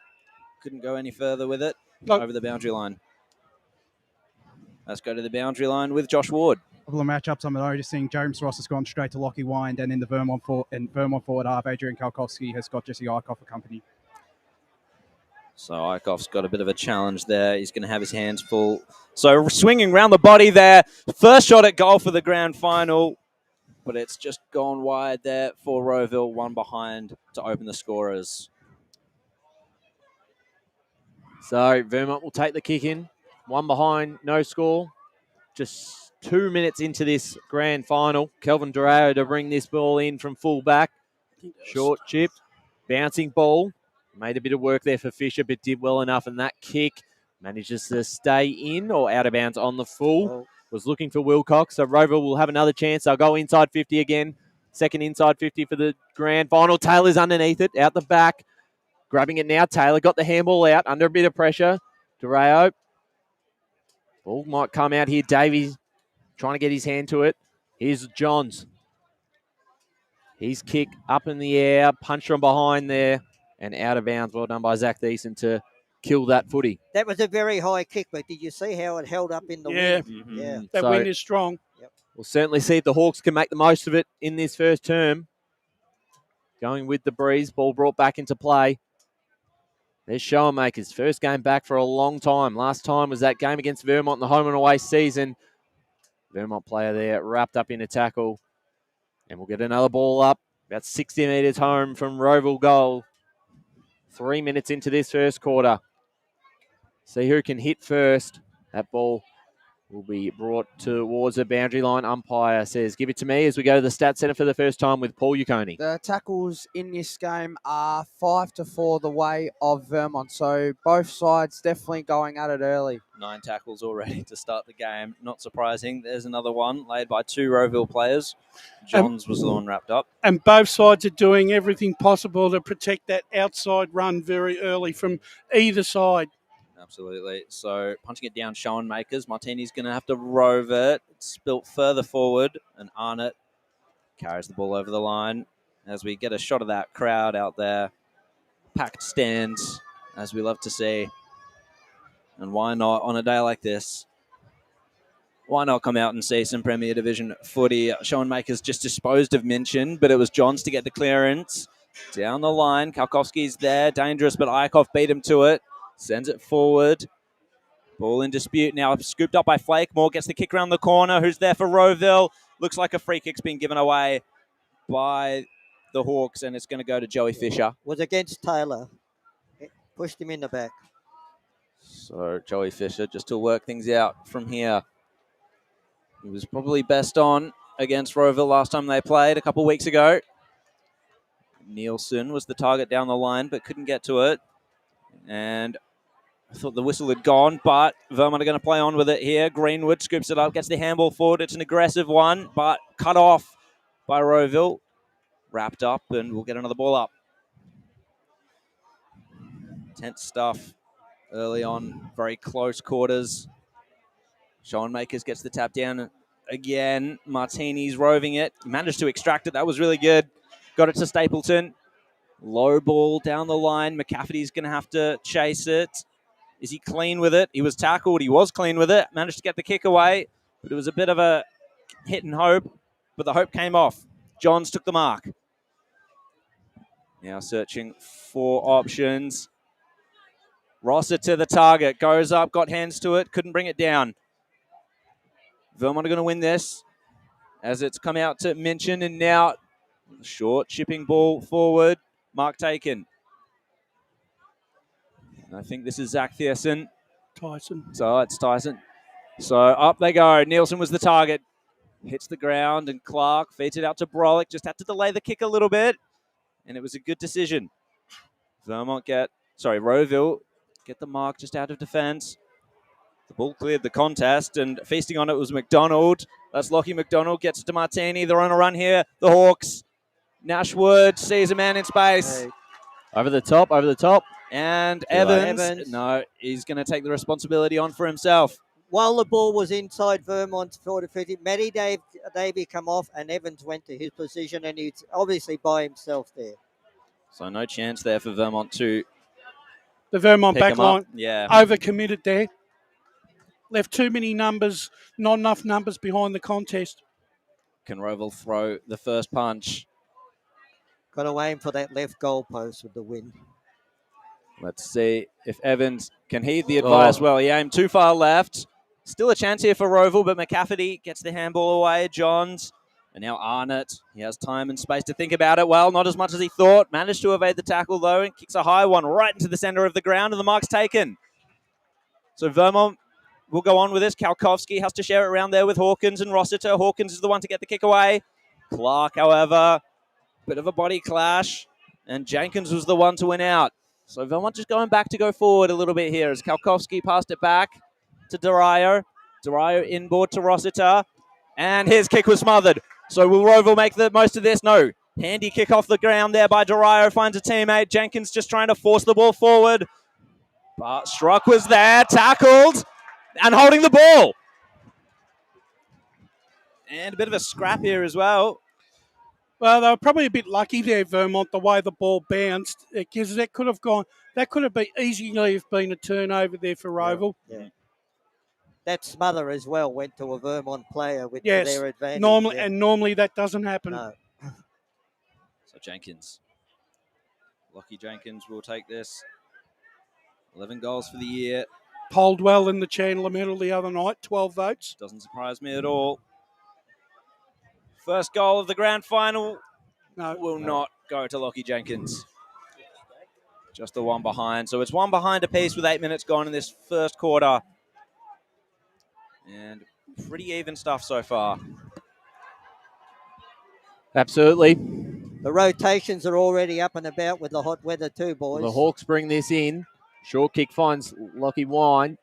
Couldn't go any further with it over the boundary line. Let's go to the boundary line with Josh Ward. A couple of matchups I'm noticing. James Ross has gone straight to Lockie Wind, and in the Vermont forward half, Adrian Kalkowski has got Jesse Eichhoff for company. So Eichhoff's got a bit of a challenge there. He's going to have his hands full. So swinging around the body there. First shot at goal for the grand final. But it's just gone wide there for Rowville, one behind to open the scorers. So Vermont will take the kick in. One behind, no score. Just 2 minutes into this grand final. Kelvin Dorao to bring this ball in from full back. Short chip, bouncing ball. Made a bit of work there for Fisher, but did well enough. And that kick manages to stay in or out of bounds on the full. Was looking for Wilcox, so Rowville will have another chance. They'll go inside 50 again. Second inside 50 for the grand final. Taylor's underneath it, out the back. Grabbing it now. Taylor got the handball out under a bit of pressure. Dorao. Ball might come out here. Davies trying to get his hand to it. Here's Johns. His kick up in the air. Punch from behind there. And out of bounds. Well done by Zach Thiessen to kill that footy. That was a very high kick, but did you see how it held up in the wind? Mm-hmm. Yeah. That wind is strong. Yep. We'll certainly see if the Hawks can make the most of it in this first term. Going with the breeze. Ball brought back into play. There's Schoenmakers. First game back for a long time. Last time was that game against Vermont in the home and away season. Vermont player there wrapped up in a tackle. And we'll get another ball up. About 60 metres home from Rowville goal. 3 minutes into this first quarter. See who can hit first. That ball will be brought towards the boundary line. Umpire says, give it to me as we go to the stats centre for the first time with Paul Uconi. The tackles in this game are 5-4 the way of Vermont. So both sides definitely going at it early. 9 tackles already to start the game. Not surprising. There's another one laid by 2 Rowville players. Johns was the one wrapped up. And both sides are doing everything possible to protect that outside run very early from either side. Absolutely. So punching it down, Schoenmakers. Martini's going to have to rove it. It's spilt further forward, and Arnott carries the ball over the line as we get a shot of that crowd out there. Packed stands, as we love to see. And why not on a day like this? why not come out and see some Premier Division footy? Sean Makers just disposed of Minchin, but it was Johns to get the clearance. Down the line, Kalkowski's there, dangerous, but Eichhoff beat him to it. Sends it forward. Ball in dispute now, scooped up by Flakemore, gets the kick around the corner. Who's there for Rowville? Looks like a free kick's been given away by the Hawks, and it's going to go to Joey Fisher. Was against Taylor. It pushed him in the back. So Joey Fisher just to work things out from here. He was probably best on against Rowville last time they played a couple of weeks ago. Nielsen was the target down the line, but couldn't get to it. And I thought the whistle had gone, but Vermont are going to play on with it here. Greenwood scoops it up, gets the handball forward. It's an aggressive one, but cut off by Rowville. Wrapped up, and we'll get another ball up. Tense stuff early on, very close quarters. Sean Makers gets the tap down again. Martini's roving it. Managed to extract it. That was really good. Got it to Stapleton. Low ball down the line. McCafferty's going to have to chase it. Is he clean with it? He was tackled. He was clean with it. Managed to get the kick away, but it was a bit of a hit and hope, but the hope came off. Johns took the mark. Now searching for options. Rosser to the target. Goes up, got hands to it, couldn't bring it down. Vermont are going to win this as it's come out to Minchin, and now short chipping ball forward. Mark taken. I think this is Zach Thiessen. Tyson. So it's Tyson. So up they go. Nielsen was the target. Hits the ground, and Clark feeds it out to Brolick. Just had to delay the kick a little bit, and it was a good decision. Rowville get the mark just out of defence. The ball cleared the contest, and feasting on it was McDonald. That's Lockie McDonald, gets it to Martini. They're on a run here. The Hawks. Nashwood sees a man in space. Hey. Over the top. And Evans. No, he's going to take the responsibility on for himself. While the ball was inside Vermont's 40-50, Matty Davey come off and Evans went to his position, and he's obviously by himself there. So no chance there for Vermont to The Vermont pick him backline up. Yeah. overcommitted there. Left too many numbers, not enough numbers behind the contest. Can Rowville throw the first punch? Got to aim for that left goalpost with the wind. Let's see if Evans can heed the advice. Well, he aimed too far left. Still a chance here for Rowville, but McCafferty gets the handball away. Johns. And now Arnott. He has time and space to think about it. Well, not as much as he thought. Managed to evade the tackle, though, and kicks a high one right into the centre of the ground, and the mark's taken. So Vermont will go on with this. Kalkowski has to share it around there with Hawkins and Rossiter. Hawkins is the one to get the kick away. Clark, however, bit of a body clash, and Jenkins was the one to win out. So Vermont just going back to go forward a little bit here as Kalkowski passed it back to Darier. Darier inboard to Rossiter, and his kick was smothered. So will Rowville make the most of this? No. Handy kick off the ground there by Darier, finds a teammate. Jenkins just trying to force the ball forward. But Struck was there, tackled, and holding the ball. And a bit of a scrap here as well. Well, they were probably a bit lucky there, Vermont, the way the ball bounced, because that could have been easily been a turnover there for Rowville. Yeah. That smother as well went to a Vermont player with Yes, their advantage. normally that doesn't happen. No. So Jenkins. Lockie Jenkins will take this. 11 goals for the year. Polled well in the Chandler Medal the other night, 12 votes. Doesn't surprise me at all. First goal of the grand final will not go to Lockie Jenkins. Just the one behind. So it's one behind apiece with 8 minutes gone in this first quarter. And pretty even stuff so far. Absolutely. The rotations are already up and about with the hot weather too, boys. The Hawks bring this in. Short kick finds Lockie Wine.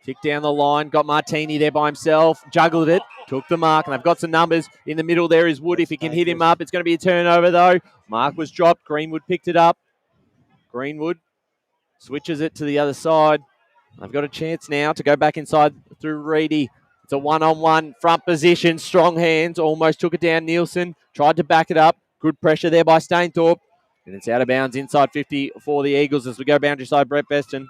Kick down the line. Got Martini there by himself. Juggled it. Took the mark. And they've got some numbers. In the middle there is Wood. If he can hit him up, it's going to be a turnover though. Mark was dropped. Greenwood picked it up. Greenwood switches it to the other side. They've got a chance now to go back inside through Reedy. It's a one-on-one front position. Strong hands. Almost took it down. Nielsen tried to back it up. Good pressure there by Stainthorpe. And it's out of bounds inside 50 for the Eagles as we go boundary side. Brett Beston.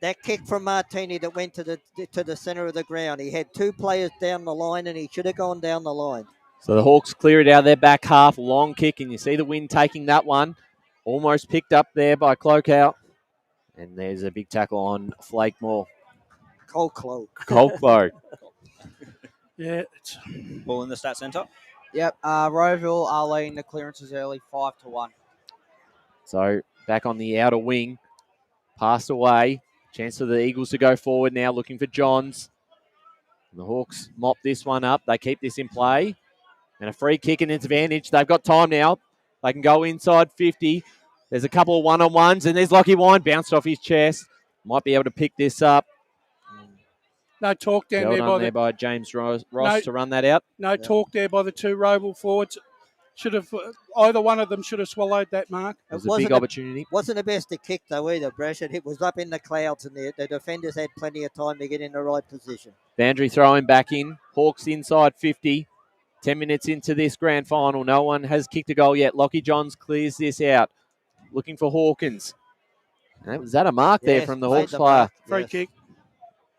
That kick from Martini that went to the centre of the ground. He had 2 players down the line, and he should have gone down the line. So the Hawks clear it out of their back half. Long kick, and you see the wind taking that one. Almost picked up there by Cloakout. And there's a big tackle on Flakemore. Colclough. Yeah. Ball in the stat centre. Yep, Rowville are leading the clearances early, 5-1. So back on the outer wing. Passed away. Chance for the Eagles to go forward now, looking for Johns. The Hawks mop this one up. They keep this in play. And a free kick and advantage. They've got time now. They can go inside 50. There's a couple of one-on-ones, and there's Lockie Wine. Bounced off his chest. Might be able to pick this up. No talk down Well there done by James Ross to run that out. No talk there by the 2 Rowville forwards. Should have either one of them should have swallowed that mark. It was a big opportunity. Wasn't the best to kick though either, Brash. It was up in the clouds, and the defenders had plenty of time to get in the right position. Boundary throwing back in. Hawks inside 50. 10 minutes into this grand final. No one has kicked a goal yet. Lockie Johns clears this out. Looking for Hawkins. Was that a mark there from the Hawks player? Free kick.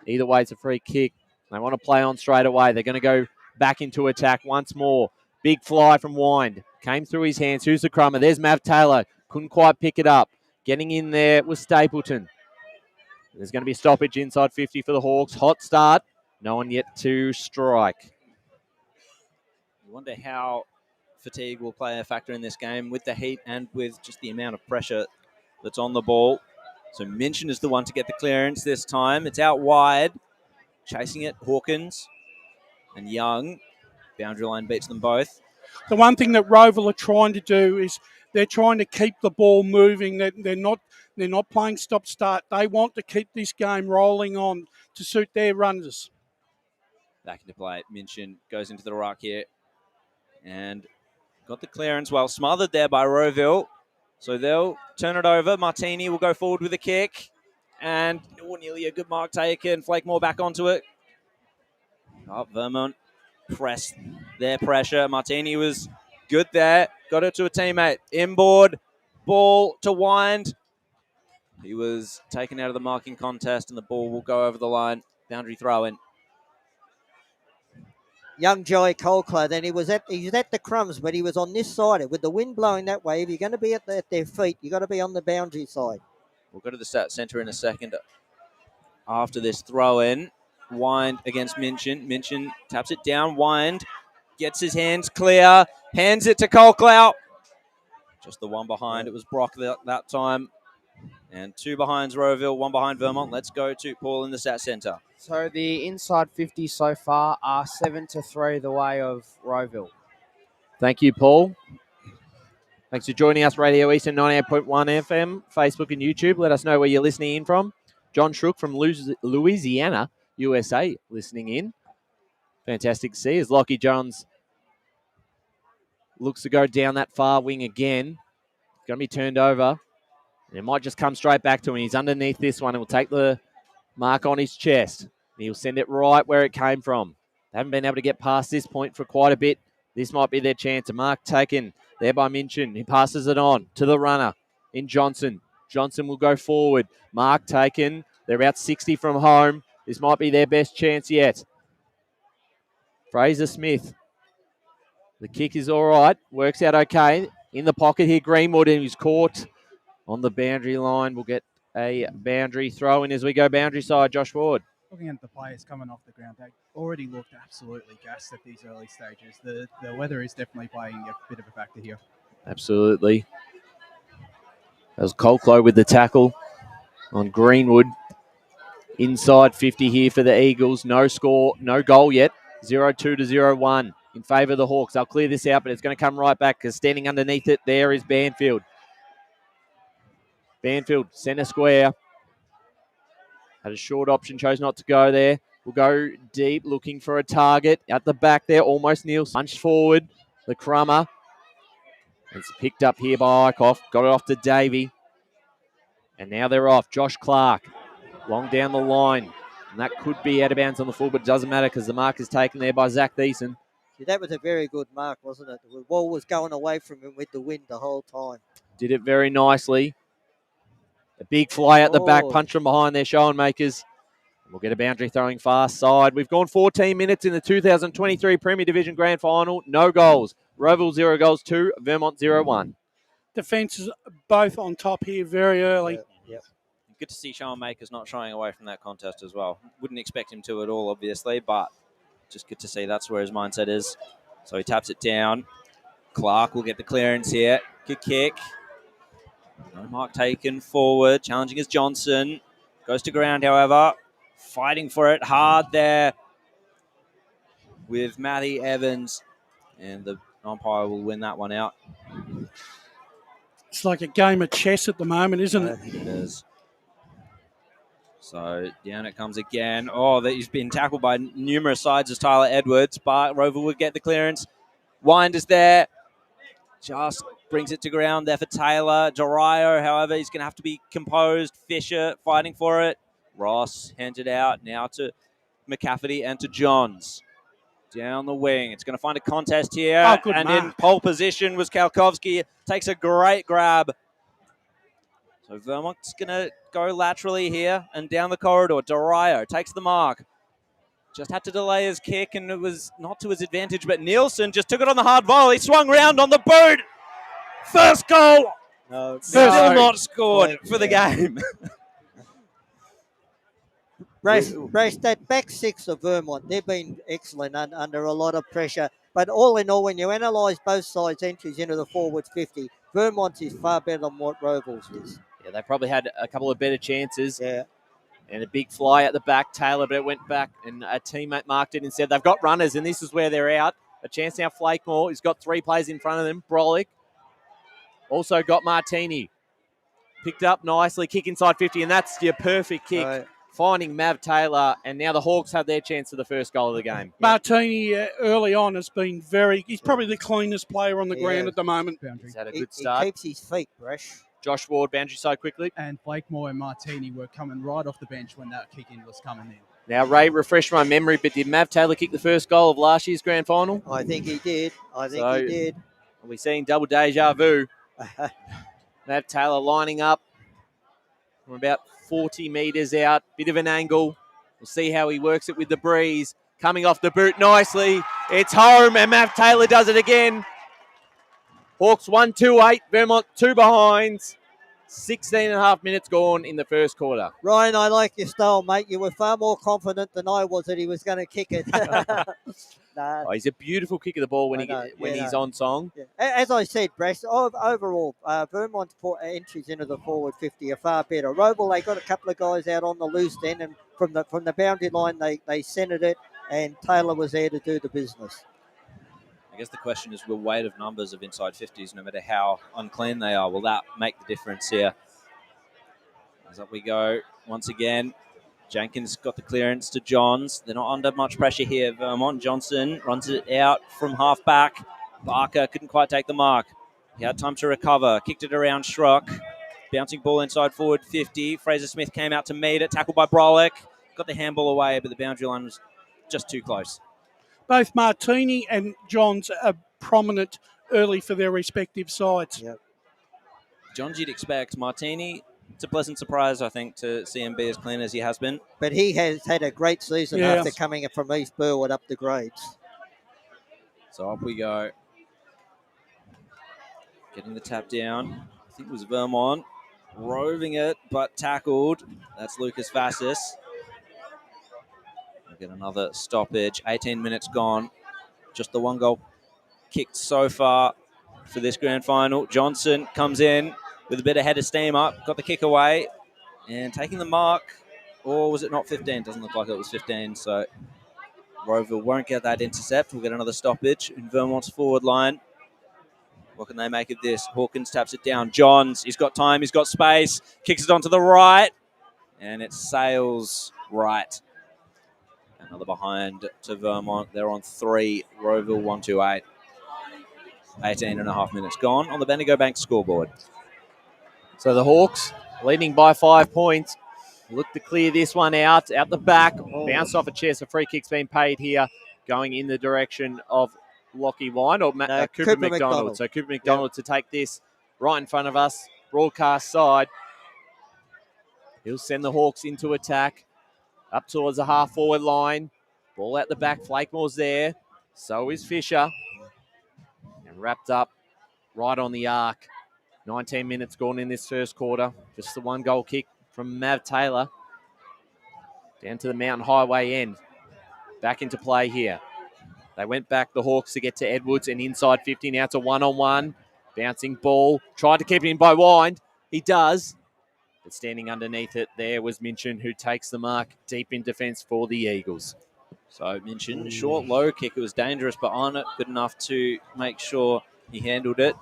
Either way, it's a free kick. They want to play on straight away. They're going to go back into attack once more. Big fly from Wind. Came through his hands. Who's the crummer? There's Mav Taylor. Couldn't quite pick it up. Getting in there was Stapleton. There's going to be a stoppage inside 50 for the Hawks. Hot start. No one yet to strike. I wonder how fatigue will play a factor in this game with the heat and with just the amount of pressure that's on the ball. So Minchin is the one to get the clearance this time. It's out wide. Chasing it, Hawkins and Young. Boundary line beats them both. The one thing that Rowville are trying to do is they're trying to keep the ball moving. They're not playing stop-start. They want to keep this game rolling on to suit their runners. Back into play. Minchin goes into the ruck here. And got the clearance well smothered there by Rowville. So they'll turn it over. Martini will go forward with a kick. And nearly a good mark taken. Flakemore back onto it. Vermont pressed their pressure. Martini was good there. Got it to a teammate. Inboard. Ball to Wind. He was taken out of the marking contest, and the ball will go over the line. Boundary throw in. Young Joey Colclough, then he was at the crumbs, but he was on this side. With the wind blowing that way, if you're going to be at their feet, you've got to be on the boundary side. We'll go to the stat centre in a second. After this throw in, Wind against Minchin. Minchin taps it down. Wind gets his hands clear, hands it to Colclough. Just the one behind. It was Brock that time. And 2 behind Rowville, 1 behind Vermont. Let's go to Paul in the stat centre. So the inside 50 so far are 7-3 the way of Rowville. Thank you, Paul. Thanks for joining us, Radio Eastern 98.1 FM, Facebook and YouTube. Let us know where you're listening in from. John Shrook from Louisiana, USA, listening in. Fantastic to see as Lockie Johns looks to go down that far wing again. Going to be turned over. And it might just come straight back to him. He's underneath this one and will take the mark on his chest. He'll send it right where it came from. They haven't been able to get past this point for quite a bit. This might be their chance. A mark taken there by Minchin. He passes it on to the runner in Johnson. Johnson will go forward. Mark taken. They're about 60 from home. This might be their best chance yet. Fraser Smith. The kick is all right. Works out okay. In the pocket here, Greenwood, and he's caught on the boundary line. We'll get a boundary throw in as we go boundary side. Josh Ward. Looking at the players coming off the ground, they already looked absolutely gassed at these early stages. The weather is definitely playing a bit of a factor here. Absolutely. That was Colclough with the tackle on Greenwood. Inside 50 here for the Eagles. No score, no goal yet. 0-2 to 0-1 in favour of the Hawks. They'll clear this out, but it's going to come right back because standing underneath it there is Banfield. Banfield, centre square. Had a short option, chose not to go there. We'll go deep, looking for a target. At the back there, almost Neil. Punched forward, the crummer. It's picked up here by Eichhoff. Got it off to Davey. And now they're off. Josh Clark, long down the line. And that could be out of bounds on the full, but it doesn't matter because the mark is taken there by Zach Thiessen. See, that was a very good mark, wasn't it? The ball was going away from him with the wind the whole time. Did it very nicely. A big fly out the back, punch from behind their show and makers. We'll get a boundary throwing far side. We've gone 14 minutes in the 2023 Premier Division Grand Final. No goals. Rowville 0 goals 2, Vermont 0-1. Defences both on top here very early. Good to see Sean Makers not shying away from that contest as well. Wouldn't expect him to at all, obviously, but just good to see that's where his mindset is. So he taps it down. Clark will get the clearance here. Good kick. No mark taken forward. Challenging is Johnson. Goes to ground, however. Fighting for it hard there with Matty Evans. And the umpire will win that one out. It's like a game of chess at the moment, isn't it? It is. So down it comes again. Oh, he's been tackled by numerous sides as Tyler Edwards, but Rowville would get the clearance. Wind is there. Just brings it to ground there for Taylor. Dorio, however, he's going to have to be composed. Fisher fighting for it. Ross hands it out now to McCafferty and to Johns. Down the wing. It's going to find a contest here. Oh, good and mark. in pole position was Kalkovsky. Takes a great grab. So Vermont's going to go laterally here and down the corridor. Dorio takes the mark. Just had to delay his kick, and it was not to his advantage, but Nielsen just took it on the hard volley. Swung round on the boot. First goal. Still not scored for the game. Brace, that back six of Vermont, they've been excellent under a lot of pressure. But all in all, when you analyse both sides' entries into the forward 50, Vermont's is far better than what Rowville's is. Yeah, they probably had a couple of better chances. Yeah. And a big fly at the back, Taylor, but it went back and a teammate marked it and said they've got runners and this is where they're out. A chance now, Flakemore. He's got 3 players in front of them. Brolick. Also got Martini. Picked up nicely, kick inside 50, and that's your perfect kick. Right. Finding Mav Taylor, and now the Hawks have their chance for the first goal of the game. Martini early on has been he's probably the cleanest player on the ground at the moment. He's had a good start. He keeps his feet fresh. Josh Ward, boundary so quickly. And Blakemore and Martini were coming right off the bench when that kick-in was coming in. Now, Ray, refresh my memory, but did Mav Taylor kick the first goal of last year's grand final? I think he did. He did. Are we seeing double deja vu? Mav Taylor lining up from about 40 metres out. Bit of an angle. We'll see how he works it with the breeze. Coming off the boot nicely. It's home, and Mav Taylor does it again. Hawks 1-2-8, Vermont 2 behinds. 16 and a half minutes gone in the first quarter. Ryan, I like your style, mate. You were far more confident than I was that he was going to kick it. Nah. Oh, he's a beautiful kick of the ball when he's on song. Yeah. As I said, Brass, overall, Vermont's entries into the forward 50 are far better. Rowville, they got a couple of guys out on the loose end, and from the boundary line, they centered it, and Taylor was there to do the business. I guess the question is, will weight of numbers of inside 50s, no matter how unclean they are, will that make the difference here? As up we go once again. Jenkins got the clearance to Johns. They're not under much pressure here. Vermont. Johnson runs it out from half back. Barker couldn't quite take the mark. He had time to recover. Kicked it around Schrock. Bouncing ball inside forward 50. Fraser Smith came out to meet it. Tackled by Brolick. Got the handball away, but the boundary line was just too close. Both Martini and Johns are prominent early for their respective sides. Yep. Johns, you'd expect. Martini, it's a pleasant surprise, I think, to see him be as clean as he has been. But he has had a great season after coming from East Burwood up the grades. So up we go. Getting the tap down. I think it was Vermont. Roving it, but tackled. That's Lucas Vassis. We'll get another stoppage. 18 minutes gone. Just the one goal kicked so far for this grand final. Johnson comes in with a bit of head of steam up. Got the kick away. And taking the mark. Or was it not 15? Doesn't look like it was 15. So Rowville won't get that intercept. We'll get another stoppage in Vermont's forward line. What can they make of this? Hawkins taps it down. Johns, he's got time, he's got space. Kicks it onto the right. And it sails right. Another behind to Vermont. They're on 3. Rowville 1-2-8. 18 and a half minutes gone on the Bendigo Bank scoreboard. So the Hawks leading by 5 points. Look to clear this one out the back. Bounced off a chest. A free kick's been paid here, going in the direction of Lockie Wine or Cooper McDonald. So Cooper McDonald to take this right in front of us, broadcast side. He'll send the Hawks into attack. Up towards the half-forward line. Ball at the back. Flakemore's there. So is Fisher. And wrapped up right on the arc. 19 minutes gone in this first quarter. Just the one goal kick from Mav Taylor. Down to the Mountain Highway end. Back into play here. They went back, the Hawks, to get to Edwards and inside 50. Now it's a one-on-one. Bouncing ball. Tried to keep it in by Wind. He does. But standing underneath it there was Minchin, who takes the mark deep in defence for the Eagles. So Minchin, short, low kick. It was dangerous, but on it, good enough to make sure he handled it.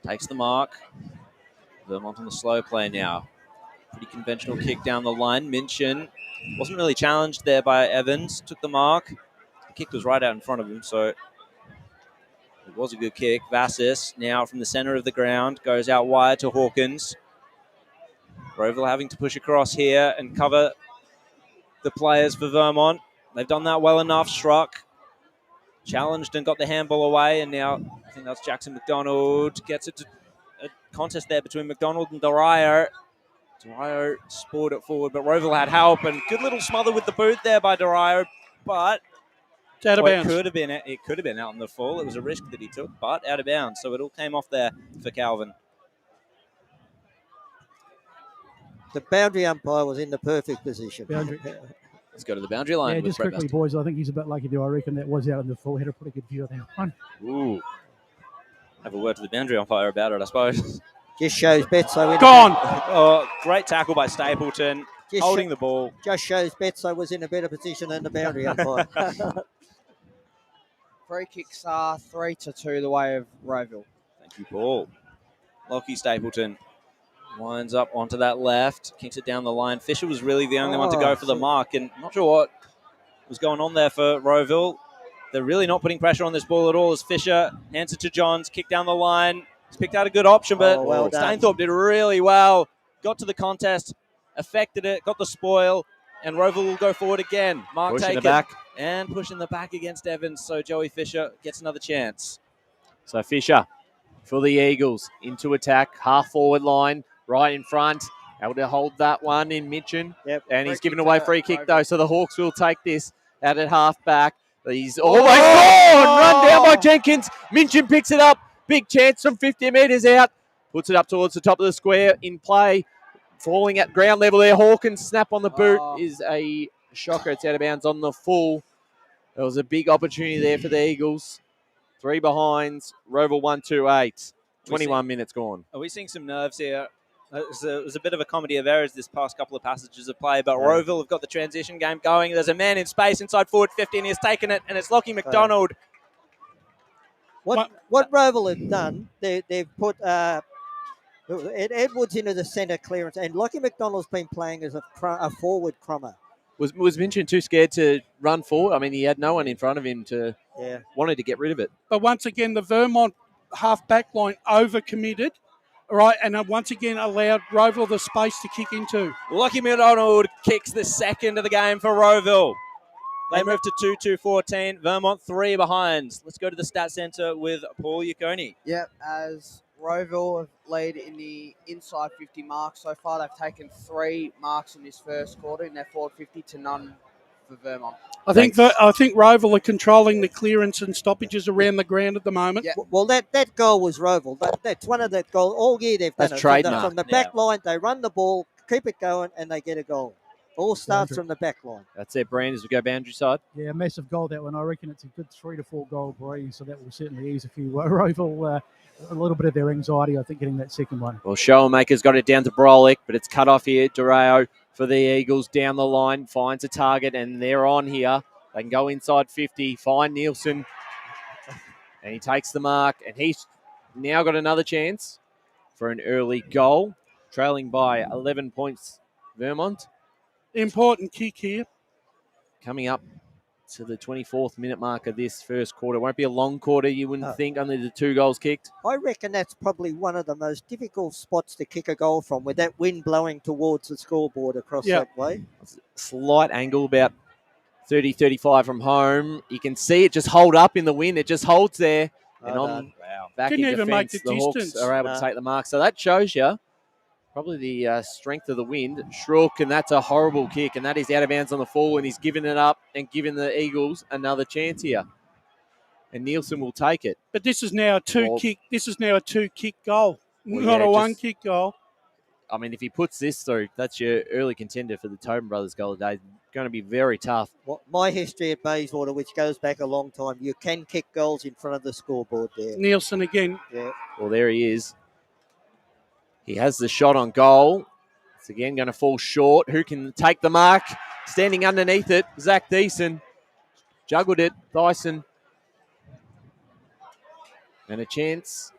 Takes the mark. Vermont on the slow play now. Pretty conventional kick down the line. Minchin wasn't really challenged there by Evans. Took the mark. The kick was right out in front of him, so it was a good kick. Vassis now from the centre of the ground goes out wide to Hawkins. Rowville having to push across here and cover the players for Vermont. They've done that well enough. Struck, challenged and got the handball away, and now I think that's Jackson McDonald. Gets it to a contest there between McDonald and Dwyer. Dwyer spoiled it forward, but Rowville had help, and good little smother with the boot there by Dwyer, but it's out of bounds. It could have been out in the full. It was a risk that he took, but out of bounds, so it all came off there for Calvin. The boundary umpire was in the perfect position. Let's go to the boundary line. Yeah, just quickly, boys. I think he's a bit lucky, I reckon that was out in the full. Had a pretty good view of that one. Ooh. Have a word to the boundary umpire about it, I suppose. Just shows Betso. Gone! Oh, great tackle by Stapleton, holding the ball. Just shows Betso was in a better position than the boundary umpire. Free kicks are 3-2 the way of Rowville. Thank you, Paul. Lockie Stapleton winds up onto that left, kicks it down the line. Fisher was really the only one to go for the mark, and not sure what was going on there for Rowville. They're really not putting pressure on this ball at all as Fisher hands it to Johns, kick down the line. He's picked out a good option, but Stainthorpe did really well. Got to the contest, affected it, got the spoil, and Rowville will go forward again. Mark Pushing taken the back. and pushing the back against Evans, so Joey Fisher gets another chance. So Fisher for the Eagles into attack, half-forward line, right in front. Able to hold that one in Minchin. Yep. And he's given away free kick, though, so the Hawks will take this out at half-back. He's almost gone! Run down by Jenkins. Minchin picks it up. Big chance from 50 metres out. Puts it up towards the top of the square in play. Falling at ground level there. Hawkins snap on the boot is a shocker. It's out of bounds on the full. There was a big opportunity there for the Eagles. 3 behinds. Rowville 1-2-8. 21 minutes gone. Are we seeing some nerves here? It was a bit of a comedy of errors this past couple of passages of play, but Rowville have got the transition game going. There's a man in space inside forward 50, and he's taken it, and it's Lockie McDonald. What Rowville have done, they've put Edwards into the centre clearance, and Lockie McDonald's been playing as a forward crummer. Was Minchin too scared to run forward? I mean, he had no one in front of him to wanted to get rid of it. But once again, the Vermont half-back line overcommitted. Right, and once again allowed Rowville the space to kick into. Lockie McDonald kicks the second of the game for Rowville. They move to 2-2-14. Vermont 3 behinds. Let's go to the stat centre with Paul Iaconi. Yep, as Rowville have led in the inside 50 marks so far. They've taken 3 marks in this first quarter in their forward 50 to none for Vermont. I think Rowville are controlling the clearance and stoppages around the ground at the moment. Yeah. Well, that goal was Rowville. That's one of the goals. All year they've done That's it. trademark. From the back line, they run the ball, keep it going, and they get a goal. All starts from the back line. That's their brand as we go boundary side. Yeah, massive goal, that one. I reckon it's a good 3 to 4 goal breeze, so that will certainly ease a few Rowville a little bit of their anxiety, I think, getting that second one. Well, Schoenmaker's got it down to Brolick, but it's cut off here. Durao for the Eagles down the line, finds a target, and they're on here. They can go inside 50, find Nielsen, and he takes the mark, and he's now got another chance for an early goal, trailing by 11 points, Vermont. Important kick here. Coming up to the 24th minute mark of this first quarter. Won't be a long quarter, you wouldn't think, only the 2 goals kicked. I reckon that's probably one of the most difficult spots to kick a goal from, with that wind blowing towards the scoreboard across that way. Slight angle, about 30, 35 from home. You can see it just hold up in the wind. It just holds there. And back Didn't in even make defence, the the Hawks distance. are able to take the mark. So that shows you Probably the strength of the wind. Schrook, and that's a horrible kick, and that is out of bounds on the full, and he's giving it up and giving the Eagles another chance here. And Nielsen will take it. But this is now a two-kick. This is now a two-kick goal, not a one-kick goal. I mean, if he puts this through, that's your early contender for the Tobin Brothers goal today. Going to be very tough. Well, my history at Bayswater, which goes back a long time, you can kick goals in front of the scoreboard there. Nielsen again. Yeah. Well, there he is. He has the shot on goal. It's again going to fall short. Who can take the mark? Standing underneath it, Zach Deason. Juggled it, Dyson. And a chance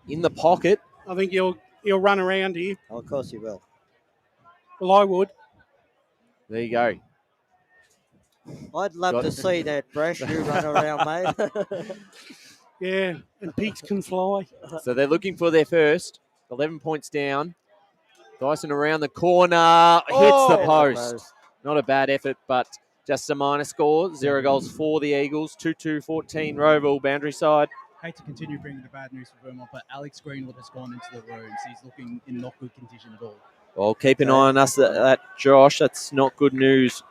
in the pocket. I think he'll run around here. Oh, of course he will. Well, I would. There you go. I'd love to see that, Brash. You run around, mate. Yeah, and pigs can fly. So they're looking for their first. 11 points down. Dyson around the corner. Hits the post. Not a bad effort, but just a minor score. 0 goals for the Eagles. 2-2-14 Rowville boundary side. Hate to continue bringing the bad news for Vermont, but Alex Greenwood has gone into the rooms. He's looking in not good condition at all. Well, keep an eye on us, that Josh. That's not good news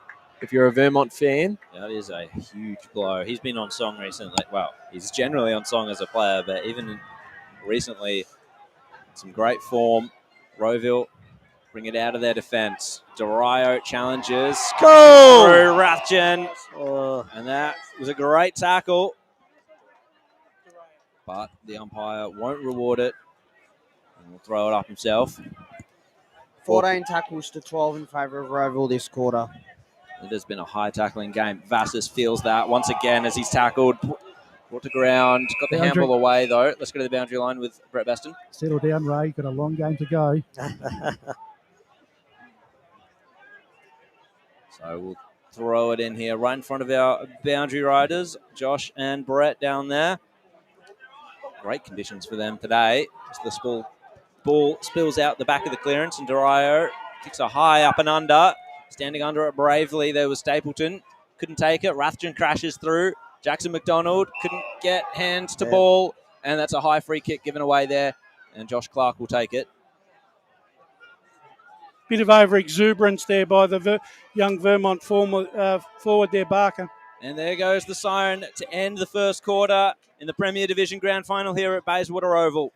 if you're a Vermont fan. That is a huge blow. He's been on song recently. Well, he's generally on song as a player, but even recently, some great form. Rowville bring it out of their defence. Dario challenges. Go! Through Rathjen. And that was a great tackle. But the umpire won't reward it. And will throw it up himself. 14 tackles to 12 in favour of Rowville this quarter. It has been a high tackling game. Vassis feels that once again as he's tackled. Brought to ground. Got the handball away, though. Let's go to the boundary line with Brett Beston. Settle down, Ray. You've got a long game to go. So we'll throw it in here right in front of our boundary riders, Josh and Brett down there. Great conditions for them today. Just the ball spills out the back of the clearance, and Dario kicks a high up and under. Standing under it bravely, there was Stapleton. Couldn't take it. Rathjen crashes through. Jackson McDonald couldn't get hands to ball, and that's a high free kick given away there, and Josh Clark will take it. Bit of over-exuberance there by the young Vermont forward there, Barker. And there goes the siren to end the first quarter in the Premier Division Grand Final here at Bayswater Oval.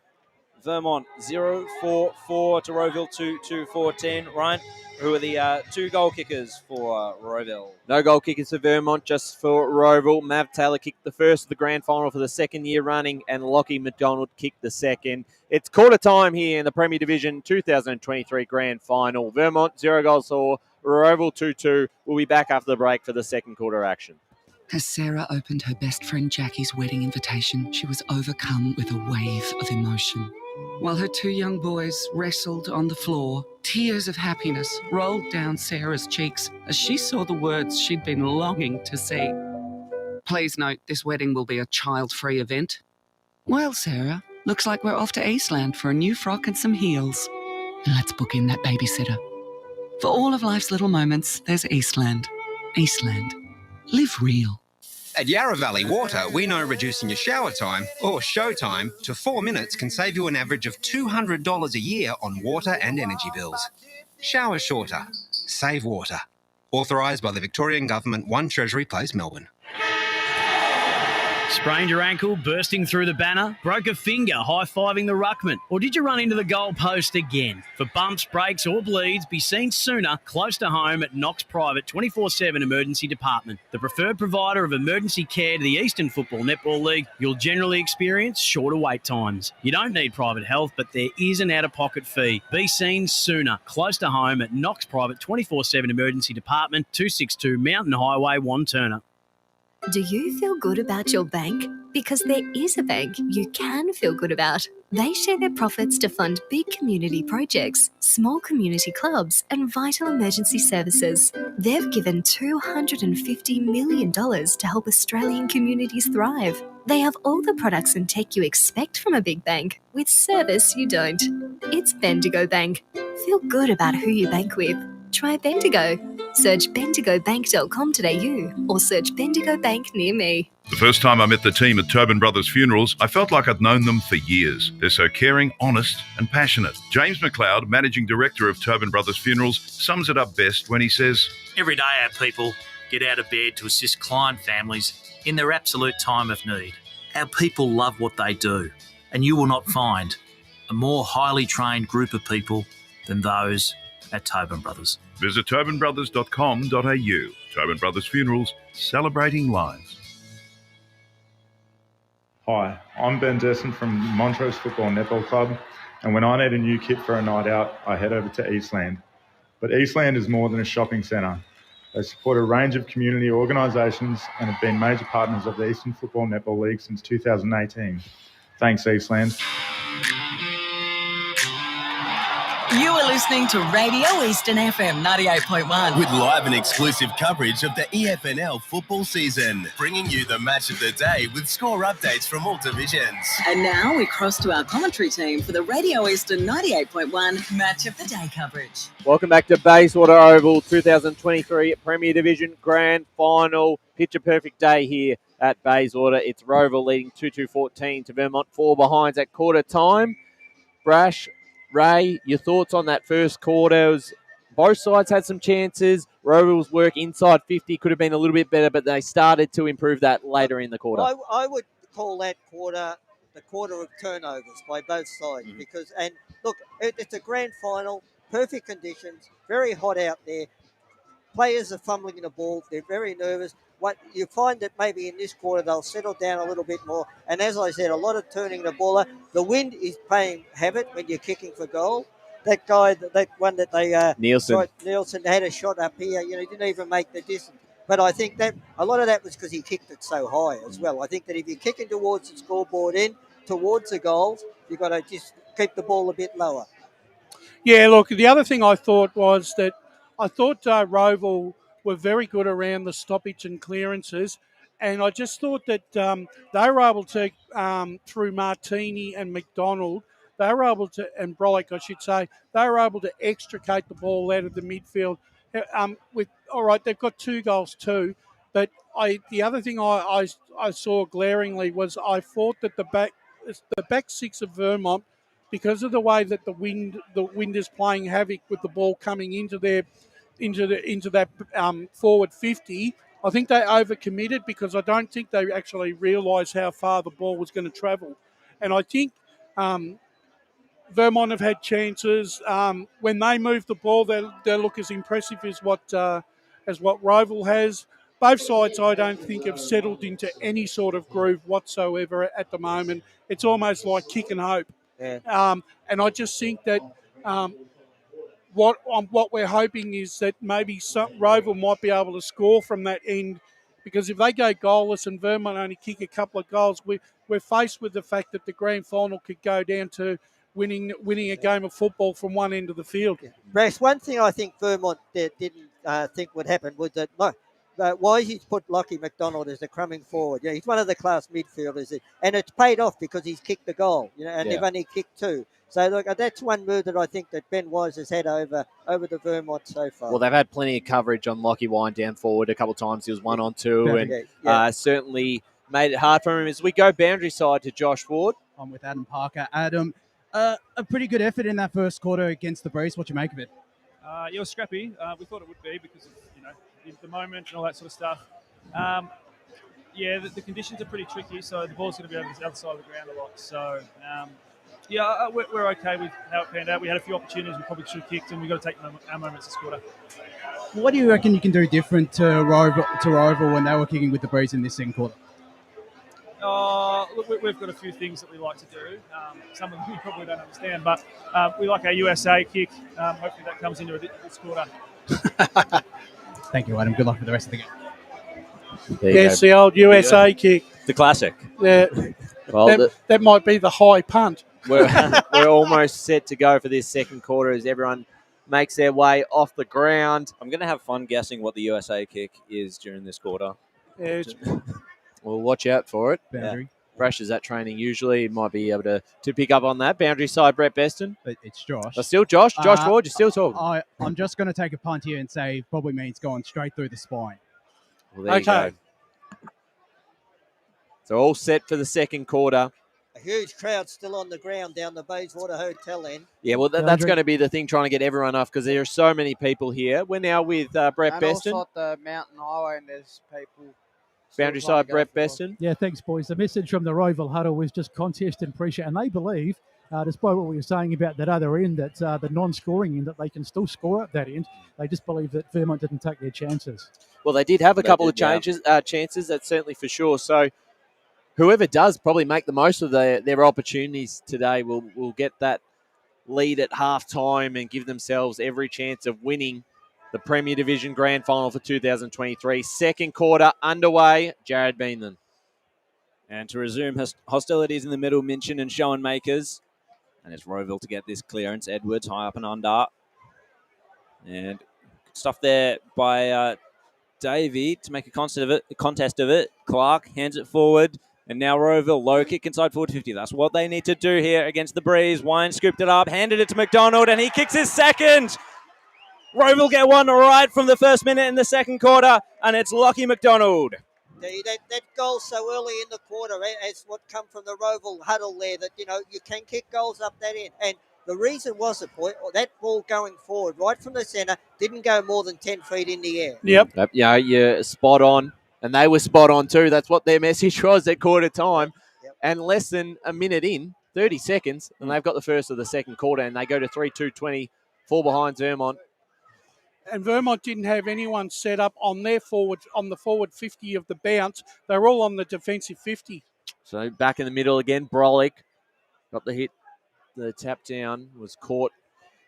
Vermont 0-4-4 to Rowville 2-2-14. Ryan, who are the two goal kickers for Rowville? No goal kickers for Vermont, just for Rowville. Mav Taylor kicked the first of the grand final for the second year running, and Lockie McDonald kicked the second. It's quarter time here in the Premier Division 2023 grand final. Vermont 0 goals for Rowville 2-2. We'll be back after the break for the second quarter action. As Sarah opened her best friend Jackie's wedding invitation, she was overcome with a wave of emotion. While her 2 young boys wrestled on the floor, tears of happiness rolled down Sarah's cheeks as she saw the words she'd been longing to see. Please note, this wedding will be a child-free event. Well, Sarah, looks like we're off to Eastland for a new frock and some heels. Let's book in that babysitter. For all of life's little moments, there's Eastland. Eastland. Live real. At Yarra Valley Water, we know reducing your shower time, or show time, to 4 minutes can save you an average of $200 a year on water and energy bills. Shower shorter. Save water. Authorised by the Victorian Government, 1 Treasury Place, Melbourne. Sprained your ankle, bursting through the banner? Broke a finger, high-fiving the ruckman? Or did you run into the goal post again? For bumps, breaks or bleeds, be seen sooner, close to home at Knox Private 24/7 Emergency Department. The preferred provider of emergency care to the Eastern Football Netball League, you'll generally experience shorter wait times. You don't need private health, but there is an out-of-pocket fee. Be seen sooner, close to home at Knox Private 24/7 Emergency Department, 262 Mountain Highway, Wantirna. Do you feel good about your bank? Because there is a bank you can feel good about. They share their profits to fund big community projects, small community clubs, and vital emergency services. They've given $250 million to help Australian communities thrive. They have all the products and tech you expect from a big bank, with service you don't. It's Bendigo Bank. Feel good about who you bank with. Try Bendigo. Search bendigobank.com.au or search Bendigo Bank near me. The first time I met the team at Tobin Brothers Funerals, I felt like I'd known them for years. They're so caring, honest and passionate. James McLeod, Managing Director of Tobin Brothers Funerals, sums it up best when he says, "Every day our people get out of bed to assist client families in their absolute time of need. Our people love what they do, and you will not find a more highly trained group of people than those at Tobin Brothers." Visit tobinbrothers.com.au. Tobin Brothers Funerals, celebrating lives. Hi, I'm Ben Desson from Montrose Football Netball Club, and when I need a new kit for a night out, I head over to Eastland. But Eastland is more than a shopping centre. They support a range of community organisations and have been major partners of the Eastern Football Netball League since 2018. Thanks, Eastland. You are listening to Radio Eastern FM 98.1. With live and exclusive coverage of the EFNL football season, bringing you the match of the day with score updates from all divisions. And now we cross to our commentary team for the Radio Eastern 98.1 Match of the Day coverage. Welcome back to Bayswater Oval 2023 Premier Division Grand Final. Picture perfect day here at Bayswater. It's Rowville leading 2-2-14 to Vermont, 4 behinds at quarter time. Brash, Ray, your thoughts on that first quarter? Both sides had some chances. Rowville's work inside 50 could have been a little bit better, but they started to improve that later in the quarter. I would call that quarter the quarter of turnovers by both sides because, and look, it's a grand final, perfect conditions, very hot out there. Players are fumbling the ball. They're very nervous. What you find that maybe in this quarter they'll settle down a little bit more. And as I said, a lot of turning the ball. The wind is playing havoc when you're kicking for goal. That guy, that one that they Nielsen had a shot up here. You know, he didn't even make the distance. But I think that a lot of that was because he kicked it so high as well. I think that if you're kicking towards the scoreboard towards the goals, you've got to just keep the ball a bit lower. Yeah, look, the other thing I thought was that I thought Rowville were very good around the stoppage and clearances, and I just thought that they were able to, through Martini and McDonald, they were able to, and Brolick, I should say, they were able to extricate the ball out of the midfield. All right, they've got 2 goals too, but the other thing I saw glaringly was I thought that the back six of Vermont, because of the way that the wind is playing havoc with the ball coming into that forward 50, I think they overcommitted because I don't think they actually realised how far the ball was going to travel. And I think Vermont have had chances. When they move the ball, they look as impressive as what Rowville has. Both sides, I don't think, have settled into any sort of groove whatsoever at the moment. It's almost like kick and hope. Yeah. And I just think that what we're hoping is that maybe Rowville might be able to score from that end, because if they go goalless and Vermont only kick a couple of goals, we're faced with the fact that the grand final could go down to winning a game of football from one end of the field. Brash, one thing I think Vermont didn't think would happen was that why he's put Lockie McDonald as the crumbing forward. Yeah, he's one of the class midfielders, and it's paid off because he's kicked the goal. You know, and they've only kicked 2. So look, that's one move that I think that Ben Wise has had over the Vermont so far. Well, they've had plenty of coverage on Lockie Wine down forward a couple of times. He was 1-on-2 and certainly made it hard for him. As we go boundary side to Josh Ward. I'm with Adam Parker. Adam, a pretty good effort in that first quarter against the Breeze. What do you make of it? It was scrappy. We thought it would be because of the moment and all that sort of stuff. The conditions are pretty tricky, so the ball's going to be over the other side of the ground a lot. So, we're okay with how it panned out. We had a few opportunities we probably should have kicked, and we've got to take our moments this quarter. What do you reckon you can do different to Rowville when they were kicking with the Breeze in this second quarter? Look, we've got a few things that we like to do. Some of them you probably don't understand, but we like our USA kick. Hopefully that comes into this quarter. Thank you, Adam. Good luck for the rest of the game. Yes, the old USA kick. The classic. Yeah. Well, that might be the high punt. We're almost set to go for this second quarter as everyone makes their way off the ground. I'm going to have fun guessing what the USA kick is during this quarter. Yeah, we'll watch out for it. Boundary. fresh as that training usually. He might be able to pick up on that. Boundary side, Brett Beston. It's Josh. Oh, still Josh. Josh Ford, you're still talking. I'm just going to take a punt here and say probably means going straight through the spine. Well, there you go. So all set for the second quarter. A huge crowd still on the ground down the Bayswater Hotel end. Yeah, well, that's going to be the thing, trying to get everyone off because there are so many people here. We're now with Brett And Beston. also at the Mountain Highway, and there's people. Boundary side, Brett Beston. Yeah, thanks, boys. The message from the Rowville huddle was just contest and pressure, and they believe, despite what we were saying about that other end, that the non-scoring end, that they can still score at that end. They just believe that Vermont didn't take their chances. Well, they did have a couple of chances, that's certainly for sure. So whoever does probably make the most of their opportunities today will get that lead at halftime and give themselves every chance of winning the Premier Division Grand Final for 2023. Second quarter underway. Jared Beanland. And to resume hostilities in the middle, Minchin and Schoenmakers. And it's Rowville to get this clearance. Edwards high up and under. And good stuff there by Davey to make a contest of it. Clark hands it forward. And now Rowville, low kick inside forward 50. That's what they need to do here against the Breeze. Wine scooped it up, handed it to McDonald, and he kicks his second. Rowville get one right from the first minute in the second quarter, and it's Lockie McDonald. That goal so early in the quarter is what come from the Rowville huddle there, that, you can kick goals up that end. And the reason was that ball going forward right from the centre didn't go more than 10 feet in the air. Yep. Yeah, you're spot on. And they were spot on too. That's what their message was at quarter time. Yep. And less than a minute in, 30 seconds, and they've got the first of the second quarter, and they go to 3-2-20, fall behind Vermont. And Vermont didn't have anyone set up on the forward 50 of the bounce. They were all on the defensive 50. So back in the middle again, Brolick got the hit. The tap down was caught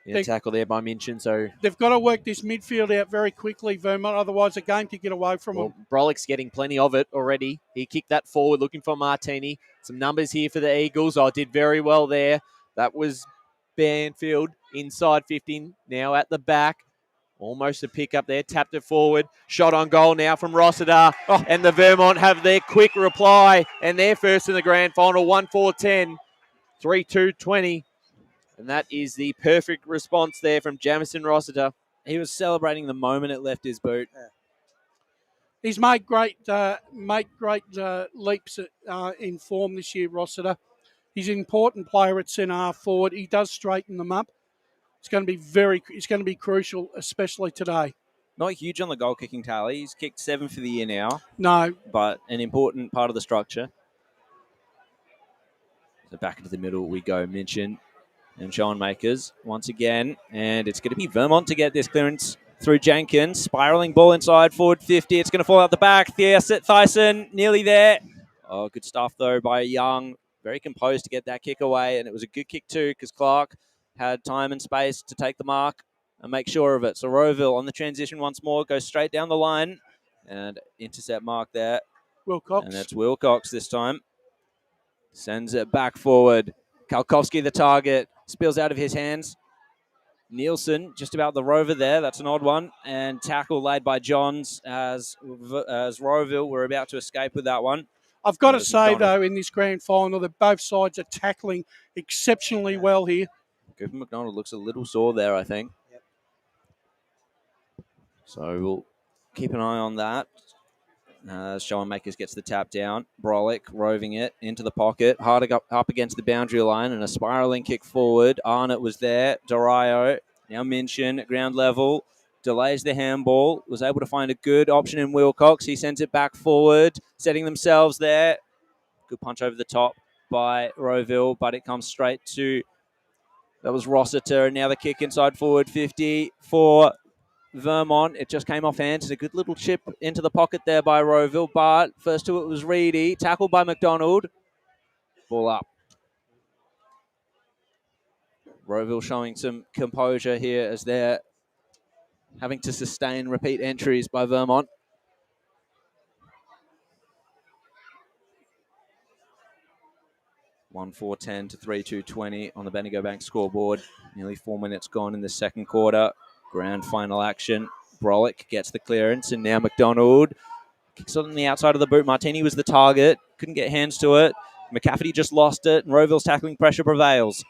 in a tackle there by Minchin. So they've got to work this midfield out very quickly, Vermont. Otherwise, the game could get away from them. Brolick's getting plenty of it already. He kicked that forward, looking for Martini. Some numbers here for the Eagles. Did very well there. That was Banfield inside 15. Now at the back. Almost a pick up there. Tapped it forward. Shot on goal now from Rossiter. And the Vermont have their quick reply. And they're first in the grand final. 1-4-10. 3-2-20. And that is the perfect response there from Jamison Rossiter. He was celebrating the moment it left his boot. Yeah. He's made great leaps in form this year, Rossiter. He's an important player at centre half forward. He does straighten them up. It's going to be crucial, especially today. Not huge on the goal kicking tally. He's kicked 7 for the year now. No. But an important part of the structure. So back into the middle we go. Minchin and Schoenmakers once again. And it's going to be Vermont to get this clearance through Jenkins. Spiralling ball inside forward 50. It's going to fall out the back. Thyssen nearly there. Oh, good stuff though by Young. Very composed to get that kick away. And it was a good kick too because Clark had time and space to take the mark and make sure of it. So Rowville on the transition once more, goes straight down the line and intercept mark there. Wilcox. And it's Wilcox this time. Sends it back forward. Kalkowski the target. Spills out of his hands. Nielsen just about the rover there. That's an odd one. And tackle laid by Johns as Rowville were about to escape with that one. I've got to say, though, in this grand final, that both sides are tackling exceptionally well here. Cooper McDonald looks a little sore there, I think. Yep. So we'll keep an eye on that. Schoenmakers gets the tap down. Brolick roving it into the pocket. Hard up against the boundary line and a spiralling kick forward. Arnott was there. Dorayo. Now Minchin at ground level. Delays the handball. Was able to find a good option in Wilcox. He sends it back forward. Setting themselves there. Good punch over the top by Rowville, but it comes straight to... That was Rossiter, and now the kick inside forward 50 for Vermont. It just came off hands. A good little chip into the pocket there by Rowville, but first to it was Reedy. Tackled by McDonald. Ball up. Rowville showing some composure here as they're having to sustain repeat entries by Vermont. One 4-10 to 3-2-20 on the Bendigo Bank scoreboard. Nearly 4 minutes gone in the second quarter. Grand final action. Brolick gets the clearance, and now McDonald kicks it on the outside of the boot. Martini was the target. Couldn't get hands to it. McCafferty just lost it, and Rowville's tackling pressure prevails.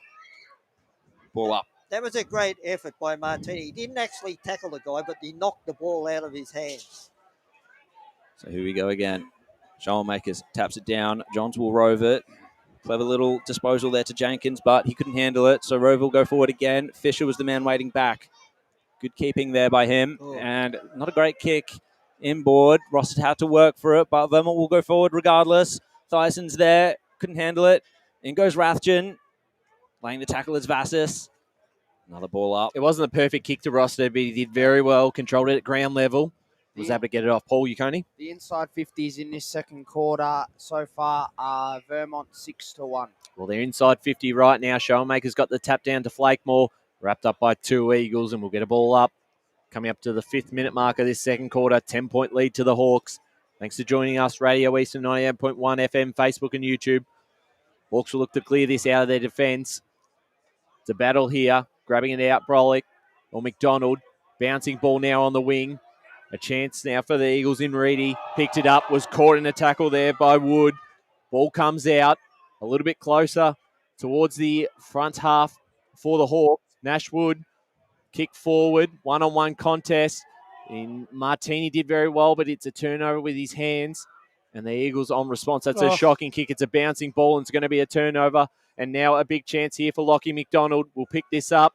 Ball up. That was a great effort by Martini. He didn't actually tackle the guy, but he knocked the ball out of his hands. So here we go again. Schoenmakers taps it down. Johns will rove it. Clever little disposal there to Jenkins, but he couldn't handle it. So Rowville will go forward again. Fisher was the man waiting back. Good keeping there by him. And not a great kick inboard. Rossett had to work for it, but Vermont will go forward regardless. Thyson's there. Couldn't handle it. In goes Rathjen. Laying the tackle is Vassis. Another ball up. It wasn't a perfect kick to Rossett, but he did very well. Controlled it at ground level. Was able to get it off. Paul Uconi. The inside 50s in this second quarter so far are Vermont 6-1. Well, they're inside 50 right now. Schoenmaker's got the tap down to Flakemore. Wrapped up by 2 Eagles, and we'll get a ball up. Coming up to the 5th minute mark of this second quarter. 10-point lead to the Hawks. Thanks for joining us. Radio Eastern 98.1 FM, Facebook and YouTube. Hawks will look to clear this out of their defence. It's a battle here. Grabbing it out, Brolick or McDonald. Bouncing ball now on the wing. A chance now for the Eagles in Reedy. Picked it up, was caught in a tackle there by Wood. Ball comes out a little bit closer towards the front half for the Hawks. Nashwood kick forward, one-on-one contest. Martini did very well, but it's a turnover with his hands. And the Eagles on response. That's a shocking kick. It's a bouncing ball, and it's going to be a turnover. And now a big chance here for Lockie McDonald. We'll pick this up.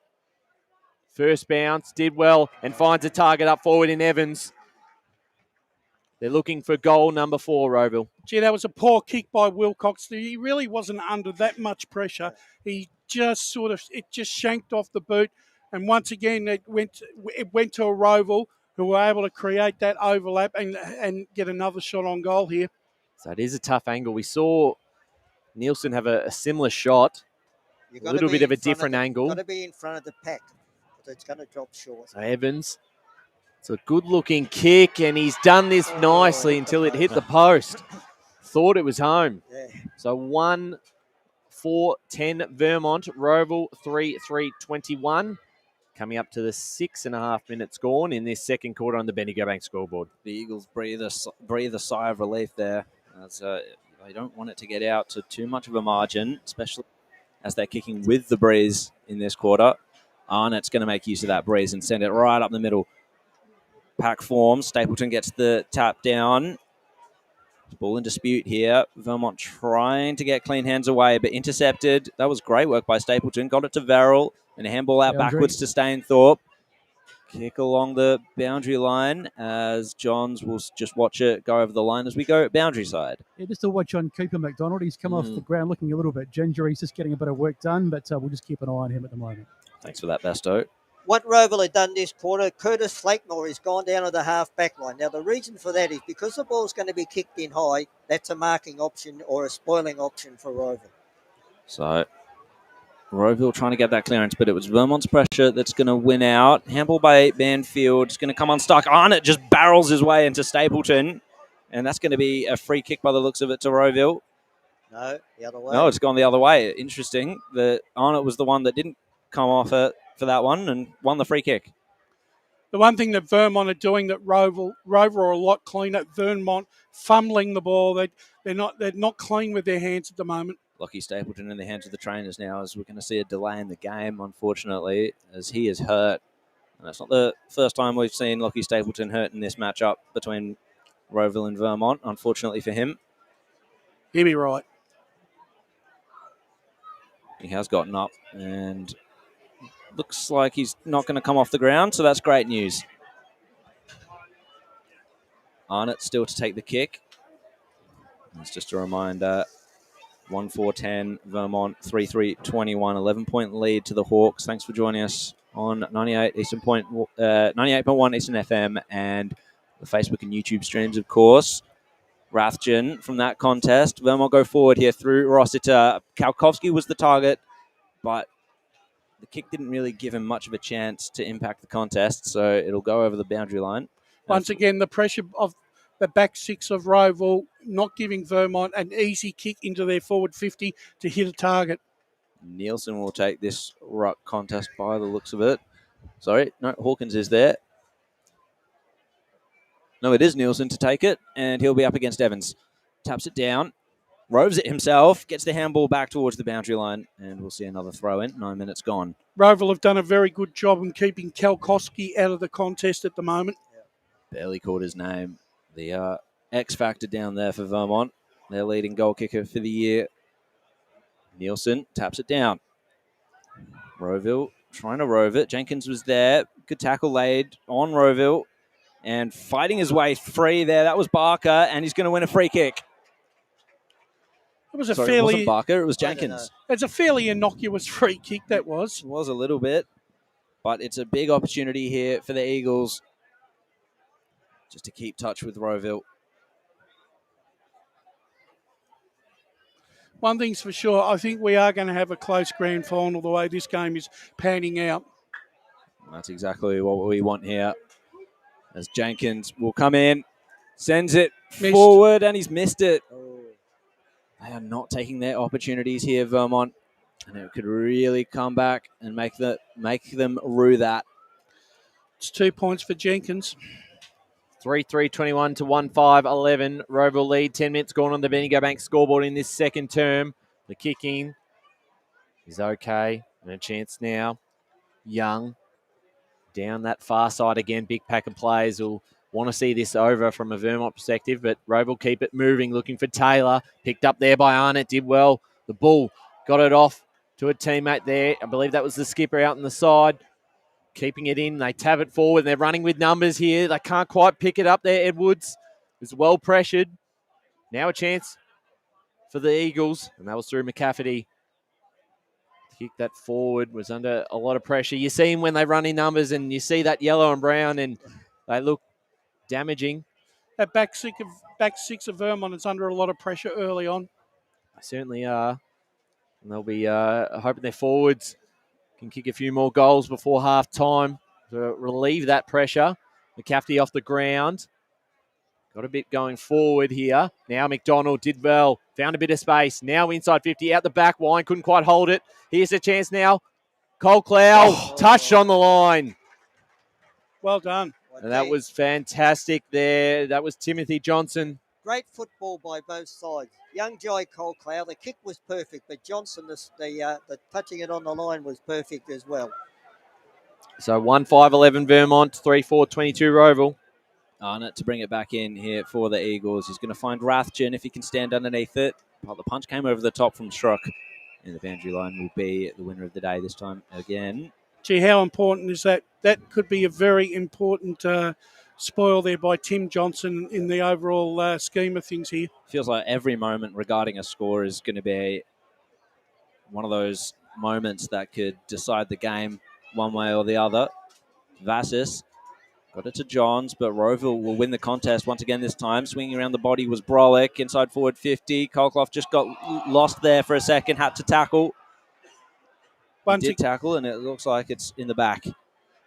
First bounce, did well, and finds a target up forward in Evans. They're looking for goal number 4, Rowville. Gee, that was a poor kick by Wilcox. He really wasn't under that much pressure. He just it just shanked off the boot. And once again, it went to a Rowville who were able to create that overlap and get another shot on goal here. So it is a tough angle. We saw Nielsen have a similar shot. A little bit of a different angle. Got to be in front of the pack. It's going to drop short. So Evans, it's a good-looking kick, and he's done this nicely until it hit the post. Thought it was home. Yeah. So 1-4-10 Vermont, Rowville 3-3-21. Coming up to the 6.5 minutes gone in this second quarter on the Bendigo Bank scoreboard. The Eagles breathe a sigh of relief there. As they don't want it to get out to too much of a margin, especially as they're kicking with the breeze in this quarter. Arnott's going to make use of that breeze and send it right up the middle. Pack forms. Stapleton gets the tap down. Ball in dispute here. Vermont trying to get clean hands away, but intercepted. That was great work by Stapleton. Got it to Verrill. And a handball out backwards to Stainthorpe. Kick along the boundary line as Johns will just watch it go over the line as we go boundary side. Yeah, just to watch on Cooper McDonald. He's come off the ground looking a little bit ginger. He's just getting a bit of work done, but we'll just keep an eye on him at the moment. Thanks for that, Basto. What Rowville had done this quarter, Curtis Flakemore has gone down to the half-back line. Now, the reason for that is because the ball's going to be kicked in high, that's a marking option or a spoiling option for Rowville. So Rowville trying to get that clearance, but it was Vermont's pressure that's going to win out. Handball by Banfield. It's going to come unstuck. Arnott just barrels his way into Stapleton, and that's going to be a free kick by the looks of it to Rowville. No, the other way. No, it's gone the other way. Interesting. Arnott was the one that didn't come off it for that one and won the free kick. The one thing that Vermont are doing that Rowville are a lot cleaner. Vermont fumbling the ball. They're not clean with their hands at the moment. Lockie Stapleton in the hands of the trainers now, as we're going to see a delay in the game, unfortunately, as he is hurt. And that's not the first time we've seen Lockie Stapleton hurt in this matchup between Rowville and Vermont, unfortunately for him. He'll be right. He has gotten up and looks like he's not going to come off the ground, so that's great news. Arnott still to take the kick. It's just a reminder, 1-4-10, Vermont 3-3-21, 11-point lead to the Hawks. Thanks for joining us on 98.1 Eastern FM and the Facebook and YouTube streams, of course. Rathjen from that contest. Vermont go forward here through Rossiter. Kalkowski was the target, but the kick didn't really give him much of a chance to impact the contest, so it'll go over the boundary line. Once again, the pressure of the back six of Rowville not giving Vermont an easy kick into their forward 50 to hit a target. Nielsen will take this ruck contest by the looks of it. Sorry, no, Hawkins is there. No, it is Nielsen to take it, and he'll be up against Evans. Taps it down. roves it himself, gets the handball back towards the boundary line, and we'll see another throw in. 9 minutes gone. Rowville have done a very good job in keeping Kalkoski out of the contest at the moment. Barely called his name. The X factor down there for Vermont. Their leading goal kicker for the year. Nielsen taps it down. Rowville trying to rove it. Jenkins was there. Good tackle laid on Rowville. And fighting his way free there. That was Barker, and he's going to win a free kick. It was a Sorry, fairly. It wasn't Barker, it was Jenkins. It's a fairly innocuous free kick, that was. It was a little bit, but it's a big opportunity here for the Eagles just to keep touch with Rowville. One thing's for sure, I think we are going to have a close grand final the way this game is panning out. That's exactly what we want here. As Jenkins will come in, sends it forward, and he's missed it. They are not taking their opportunities here, Vermont, and it could really come back and make them rue that. It's 2 points for Jenkins. 3-3-21 to 1-5-11. Rowville lead. 10 minutes gone on the Bendigo Bank scoreboard in this second term. The kicking is okay. And a chance now. Young down that far side again. Big pack of players will want to see this over from a Vermont perspective, but Rowville keep it moving, looking for Taylor. Picked up there by Arnott, did well. The Bull got it off to a teammate there. I believe that was the skipper out on the side. Keeping it in, they tab it forward. They're running with numbers here. They can't quite pick it up there. Edwards is well pressured. Now a chance for the Eagles, and that was through McCafferty. Kick that forward, was under a lot of pressure. You see him when they run in numbers, and you see that yellow and brown, and they look damaging. That back six of Vermont is under a lot of pressure early on. They certainly are. And they'll be hoping their forwards can kick a few more goals before half time to relieve that pressure. McCafferty off the ground. Got a bit going forward here. Now McDonald did well. Found a bit of space. Now inside 50. Out the back. Wine couldn't quite hold it. Here's a chance now. Cole Clow touched on the line. Well done. And that was fantastic there. That was Timothy Johnson. Great football by both sides. Young Jai Colclough, the kick was perfect, but Johnson, the touching it on the line was perfect as well. So 1-5-11 Vermont, 3-4-22 Rowville. Arnott to bring it back in here for the Eagles. He's going to find Rathjen if he can stand underneath it. But the punch came over the top from Schrock. And the boundary line will be the winner of the day this time again. Gee, how important is that? That could be a very important spoil there by Tim Johnson in the overall scheme of things here. Feels like every moment regarding a score is going to be one of those moments that could decide the game one way or the other. Vassis got it to Johns, but Rowville will win the contest once again this time. Swinging around the body was Brolick, inside forward 50. Colclough just got lost there for a second, had to tackle. He did tackle, and it looks like it's in the back.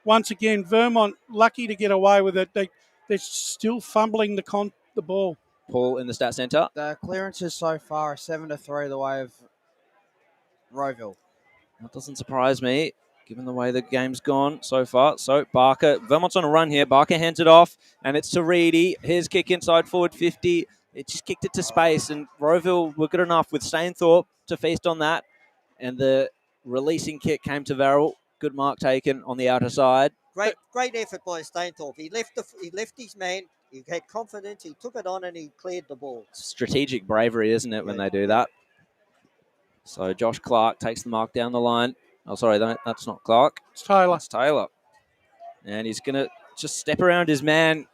Once again, Vermont lucky to get away with it. They're still fumbling the ball. Paul in the stat centre. The clearances so far are 7-3 the way of Rowville. That doesn't surprise me, given the way the game's gone so far. So Barker, Vermont's on a run here. Barker hands it off, and it's to Reedy. His kick inside forward 50. It just kicked it to space, and Rowville were good enough with Stainthorpe to feast on that. And the releasing kick came to Verrill. Good mark taken on the outer side. Great effort by Stainthorpe. He left his man. He had confidence. He took it on and he cleared the ball. Strategic bravery, isn't it, when they do that? So Josh Clark takes the mark down the line. Oh, sorry, that's not Clark. It's Taylor. It's Taylor. And he's going to just step around his man.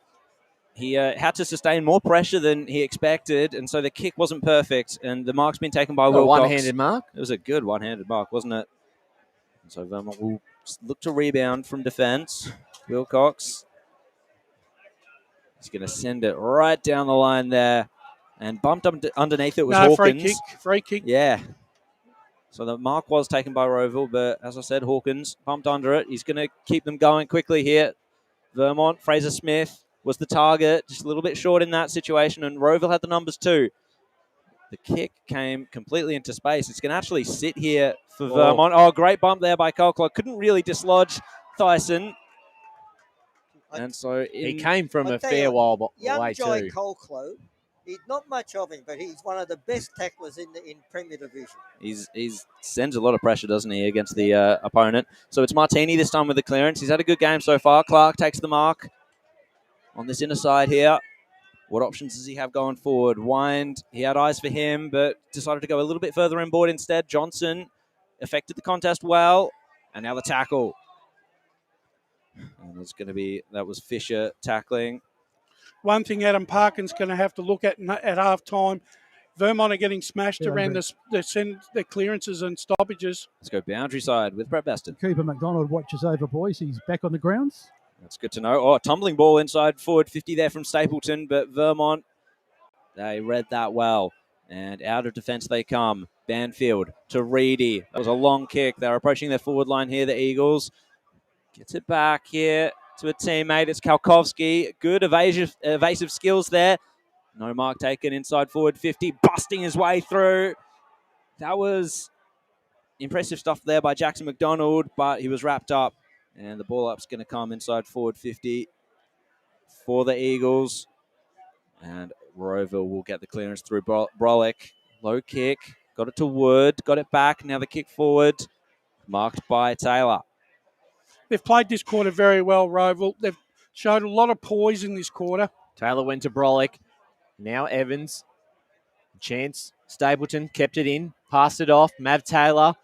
He had to sustain more pressure than he expected, and so the kick wasn't perfect, and the mark's been taken by Wilcox. One-handed mark? It was a good one-handed mark, wasn't it? And so Vermont will look to rebound from defence. Wilcox. He's going to send it right down the line there, and bumped up underneath it was Hawkins. Free kick. Yeah. So the mark was taken by Rowville, but as I said, Hawkins bumped under it. He's going to keep them going quickly here. Vermont, Fraser Smith was the target, just a little bit short in that situation, and Rowville had the numbers too. The kick came completely into space. It's going to actually sit here for Vermont. Oh, great bump there by Colclough. Couldn't really dislodge Thyssen. And so he came from a fair while away too. Young Jai Colclough He's not much of him, but he's one of the best tacklers in Premier Division. He's sends a lot of pressure, doesn't he, against the opponent. So it's Martini this time with the clearance. He's had a good game so far. Clark takes the mark on this inner side here. What options does he have going forward? Wind, he had eyes for him, but decided to go a little bit further inboard instead. Johnson affected the contest well, and now the tackle. And it's going to be, that was Fisher tackling. One thing Adam Parkin's going to have to look at half time, Vermont are getting smashed around the clearances and stoppages. Let's go boundary side with Brett Beston. Cooper McDonald watches over, boys. He's back on the grounds. That's good to know. Oh, tumbling ball inside forward 50 there from Stapleton, but Vermont, they read that well. And out of defence they come. Banfield to Reedy. That was a long kick. They're approaching their forward line here, the Eagles. Gets it back here to a teammate. It's Kalkowski. Good evasive skills there. No mark taken inside forward 50. Busting his way through. That was impressive stuff there by Jackson McDonald, but he was wrapped up. And the ball up's going to come inside forward 50 for the Eagles. And Rowville will get the clearance through Brolick. Low kick. Got it to Wood. Got it back. Now the kick forward. Marked by Taylor. They've played this quarter very well, Rowville. They've showed a lot of poise in this quarter. Taylor went to Brolick. Now Evans. Chance. Stapleton kept it in. Passed it off. Mav Taylor.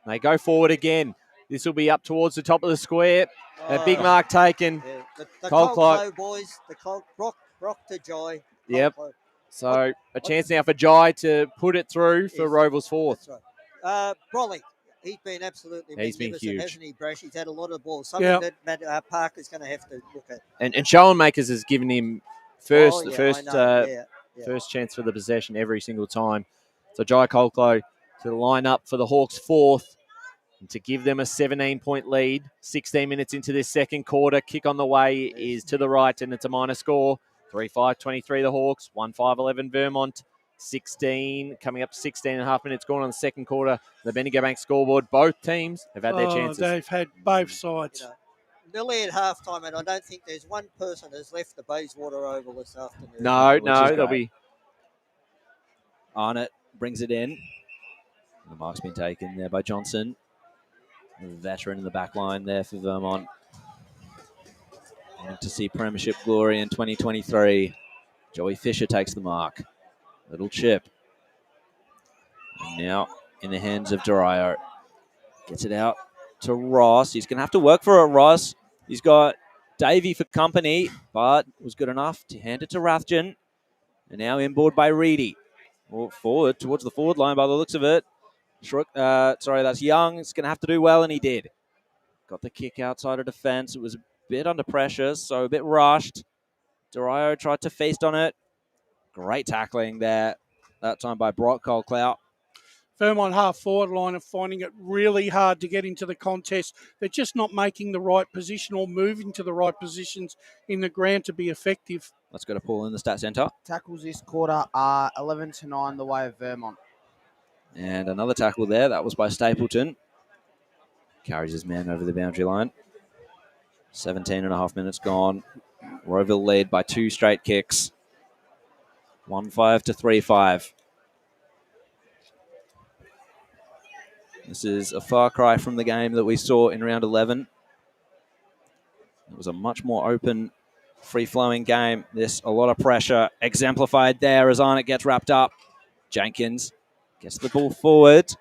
They go forward again. This will be up towards the top of the square. A big mark taken. Yeah, the Cold Cold boys. The Cold Brock to Joy. Yep. So a chance now for Jai to put it through for Rowville's fourth. That's right. Brolick. He's been absolutely magnificent, huge. hasn't he, Brash? He's had a lot of balls. Something that Parker's going to have to look at. And Schoenmakers has given him first chance for the possession every single time. So Jai Colclough to line up for the Hawks' fourth and to give them a 17-point lead. 16 minutes into this second quarter. Kick on the way is to the right, and it's a minor score. 3-5-23 the Hawks, 1-5-11 Vermont. 16, coming up to 16 and a half minutes gone on the second quarter. The Bendigo Bank scoreboard. Both teams have had their chances. They've had both sides. Nearly at halftime, and I don't think there's one person that's left the Bayswater Oval this afternoon. No, there'll be. Arnott brings it in. The mark's been taken there by Johnson. The veteran in the back line there for Vermont. And to see premiership glory in 2023. Joey Fisher takes the mark. Little chip. And now in the hands of Dario. Gets it out to Ross. He's going to have to work for it, Ross. He's got Davey for company, but was good enough to hand it to Rathjen. And now inboard by Reedy. Forward, towards the forward line by the looks of it. That's Young. He's going to have to do well, and he did. Got the kick outside of defense. It was a bit under pressure, so a bit rushed. Dario tried to feast on it. Great tackling there, that time by Brock Colclough. Vermont half-forward line are finding it really hard to get into the contest. They're just not making the right position or moving to the right positions in the ground to be effective. Let's go to Paul in the stat centre. Tackles this quarter are 11-9 the way of Vermont. And another tackle there. That was by Stapleton. Carries his man over the boundary line. 17 and a half minutes gone. Rowville lead by 2 straight kicks. 1-5 to 3-5. This is a far cry from the game that we saw in round 11. It was a much more open, free-flowing game. There's a lot of pressure exemplified there as Arnott gets wrapped up. Jenkins gets the ball forward.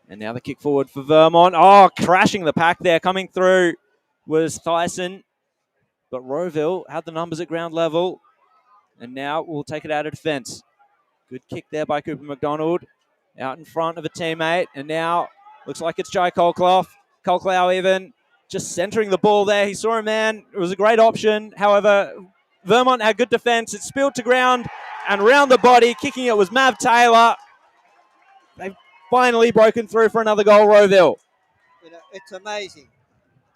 And now the kick forward for Vermont. Oh, crashing the pack there. Coming through was Thyssen. But Rowville had the numbers at ground level. And now we'll take it out of defence. Good kick there by Cooper McDonald. Out in front of a teammate. And now looks like it's Jai Colclough. Colclough even just centering the ball there. He saw a man. It was a great option. However, Vermont had good defence. It spilled to ground and round the body. Kicking it was Mav Taylor. They've finally broken through for another goal, Rowville. It's amazing.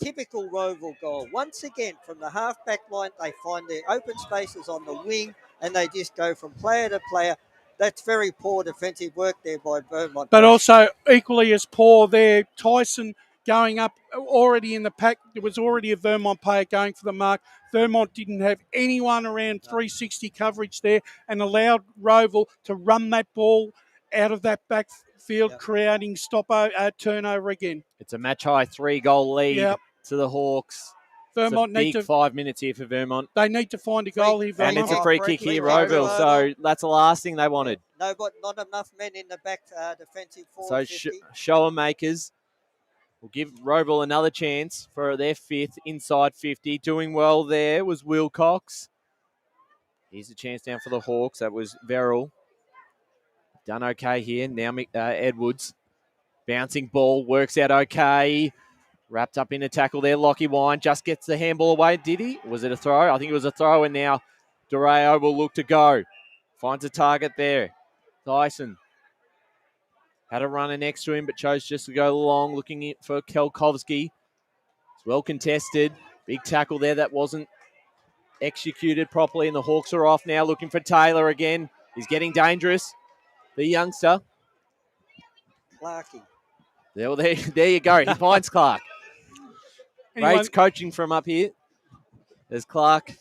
Typical Rowville goal. Once again, from the half-back line, they find their open spaces on the wing and they just go from player to player. That's very poor defensive work there by Vermont. But also equally as poor there, Tyson going up already in the pack. There was already a Vermont player going for the mark. Vermont didn't have anyone around 360 coverage there and allowed Rowville to run that ball out of that backfield, creating turnover again. It's a match-high 3-goal lead to the Hawks. Vermont it's a big 5 minutes here for Vermont. They need to find a goal here, Vermont. And it's a free kick here, Rowville. So that's the last thing they wanted. No, but not enough men in the back defensive So forward. shower makers will give Rowville another chance for their 5th inside 50. Doing well there was Wilcox. Here's a chance down for the Hawks. That was Verrill. Done okay here. Now Edwards. Bouncing ball. Works out okay. Wrapped up in a tackle there. Lockie Wine just gets the handball away. Did he? Was it a throw? I think it was a throw. And now Doreo will look to go. Finds a target there. Dyson. Had a runner next to him, but chose just to go long, looking for Kelkovsky. It's well contested. Big tackle there that wasn't executed properly, and the Hawks are off now, looking for Taylor again. He's getting dangerous. The youngster. Clarkey. There you go. He finds Clark. Great coaching from up here. There's Clark,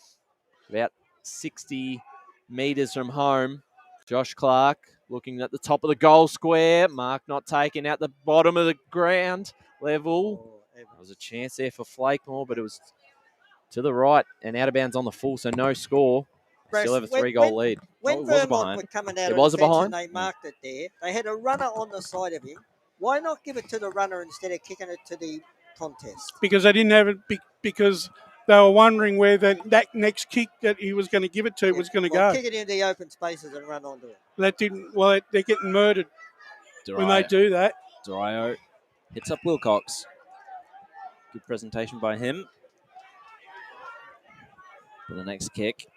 about 60 metres from home. Josh Clark looking at the top of the goal square. Mark not taken out the bottom of the ground level. There was a chance there for Flakemore, but it was to the right and out of bounds on the full, so no score. Still have a 3-goal lead. When Vermont were coming out of the bench and they marked it there, they had a runner on the side of him. Why not give it to the runner instead of kicking it to the contest? Because they didn't have it, because they were wondering where that next kick that he was going to give it to was going to go. Kick it into the open spaces and run onto it. That didn't. Well, they're getting murdered when they do that. Doreo hits up Wilcox. Good presentation by him. For the next kick.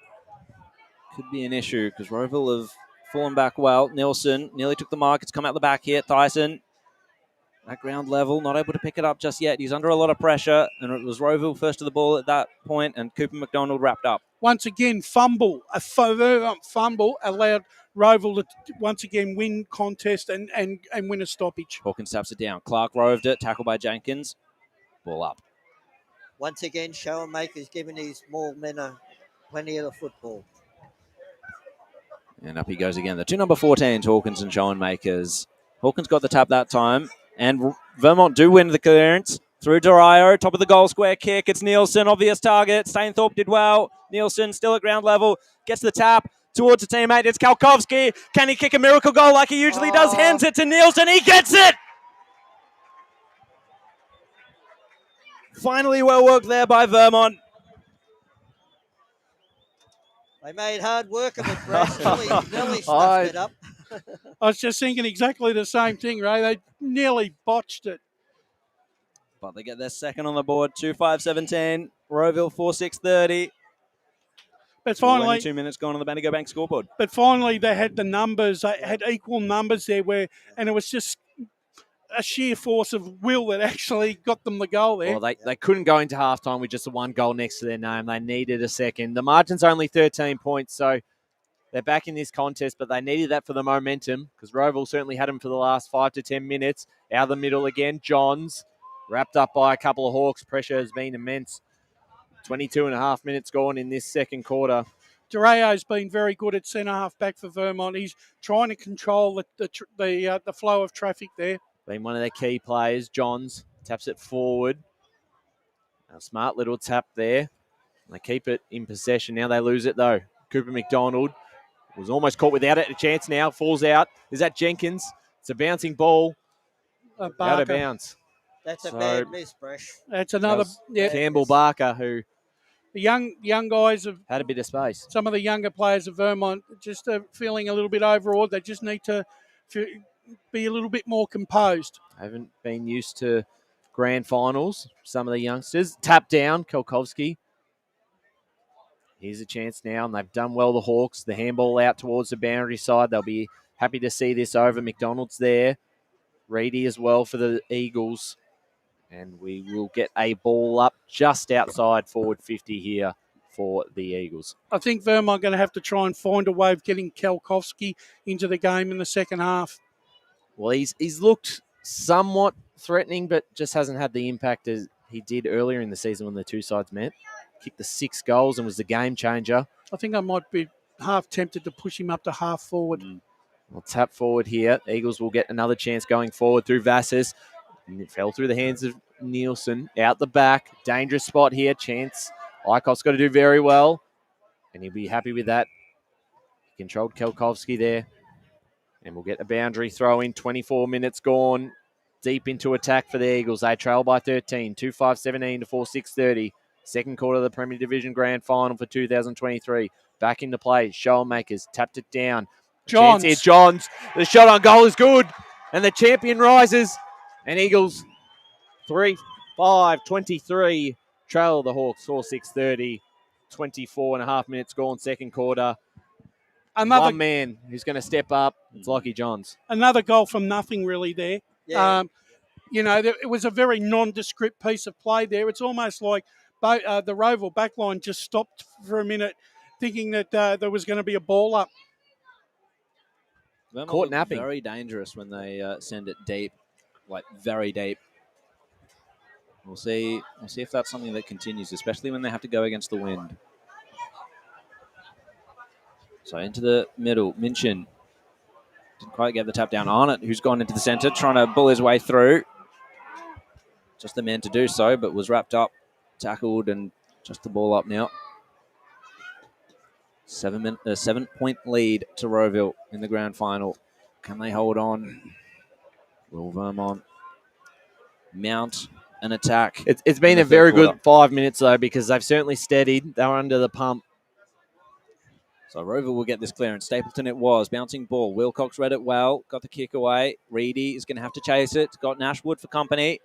Could be an issue because Rowville have fallen back well. Nilsson nearly took the mark. It's come out the back here. Tyson at ground level, not able to pick it up just yet. He's under a lot of pressure, and it was Rowville first to the ball at that point, and Cooper McDonald wrapped up. Once again, a fumble allowed Rowville to once again win contest and win a stoppage. Hawkins taps it down. Clark roved it, tackled by Jenkins. Ball up. Once again, Showenmaker's giving his small men plenty of the football. And up he goes again. The two number 14s, Hawkins and Showenmakers. Hawkins got the tap that time. And Vermont do win the clearance. Through Doreo, top of the goal square kick. It's Nielsen, obvious target. Stainthorpe did well. Nielsen still at ground level. Gets the tap towards a teammate. It's Kalkovsky. Can he kick a miracle goal like he usually does? Hands it to Nielsen. He gets it! Finally well worked there by Vermont. They made hard work of it, Brash. Nearly stuffed it up. I was just thinking exactly the same thing, Ray. They nearly botched it. But they get their second on the board, 2-5-17. Rowville 4-6-30. But finally, only 2 minutes gone on the Bendigo Bank scoreboard. But finally, they had the numbers. They had equal numbers there, and it was just a sheer force of will that actually got them the goal there. Well, they couldn't go into halftime with just the one goal next to their name. They needed a second. The margin's only 13 points, so they're back in this contest, but they needed that for the momentum because Rowville certainly had them for the last 5 to 10 minutes. Out of the middle again, Johns, wrapped up by a couple of Hawks. Pressure has been immense. 22 and a half minutes gone in this second quarter. Dureo's been very good at centre-half back for Vermont. He's trying to control the flow of traffic there. Been one of their key players. Johns taps it forward. A smart little tap there. They keep it in possession. Now they lose it, though. Cooper McDonald was almost caught without it. A chance now. Falls out. Is that Jenkins? It's a bouncing ball. Out of bounds. That's a bad miss, Brash. That's another. Campbell Barker, who the young guys have had a bit of space. Some of the younger players of Vermont just feeling a little bit overawed. They just need to be a little bit more composed. Haven't been used to grand finals. Some of the youngsters tap down. Kelkovsky. Here's a chance now, and they've done well. The Hawks. The handball out towards the boundary side. They'll be happy to see this over. McDonald's there. Reedy as well for the Eagles. And we will get a ball up just outside forward 50 here for the Eagles. I think Vermont are going to have to try and find a way of getting Kelkovsky into the game in the second half. Well, he's looked somewhat threatening, but just hasn't had the impact as he did earlier in the season when the two sides met. Kicked the 6 goals and was the game changer. I think I might be half tempted to push him up to half forward. We'll tap forward here. Eagles will get another chance going forward through Vassis. And it fell through the hands of Nielsen. Out the back. Dangerous spot here. Chance. Eichhoff's got to do very well. And he'll be happy with that. He controlled Kelkovsky there. And we'll get a boundary throw in. 24 minutes gone. Deep into attack for the Eagles. They trail by 13. 2-5-17 to 4-6-30. Second quarter of the Premier Division Grand Final for 2023. Back into play. Showmakers tapped it down. Johns. Chance here. Johns. The shot on goal is good. And the champion rises. And Eagles 3-5-23. Trail the Hawks 4-6-30. 24 and a half minutes gone. Second quarter. One man who's going to step up. It's Lockie Johns. Another goal from nothing really there. Yeah. It was a very nondescript piece of play there. It's almost like the Rowville backline just stopped for a minute thinking that there was going to be a ball up. Caught napping. Very dangerous when they send it deep, like very deep. We'll see if that's something that continues, especially when they have to go against the wind. So into the middle, Minchin didn't quite get the tap down. Arnott, who's gone into the centre, trying to bull his way through. Just the man to do so, but was wrapped up, tackled, and just the ball up now. 7-point lead to Rowville in the grand final. Can they hold on? Will Vermont mount an attack? It's been a very good 5 minutes, though, because they've certainly steadied. They were under the pump. So Rowville will get this clearance. Stapleton it was. Bouncing ball. Wilcox read it well. Got the kick away. Reedy is going to have to chase it. Got Nashwood for company.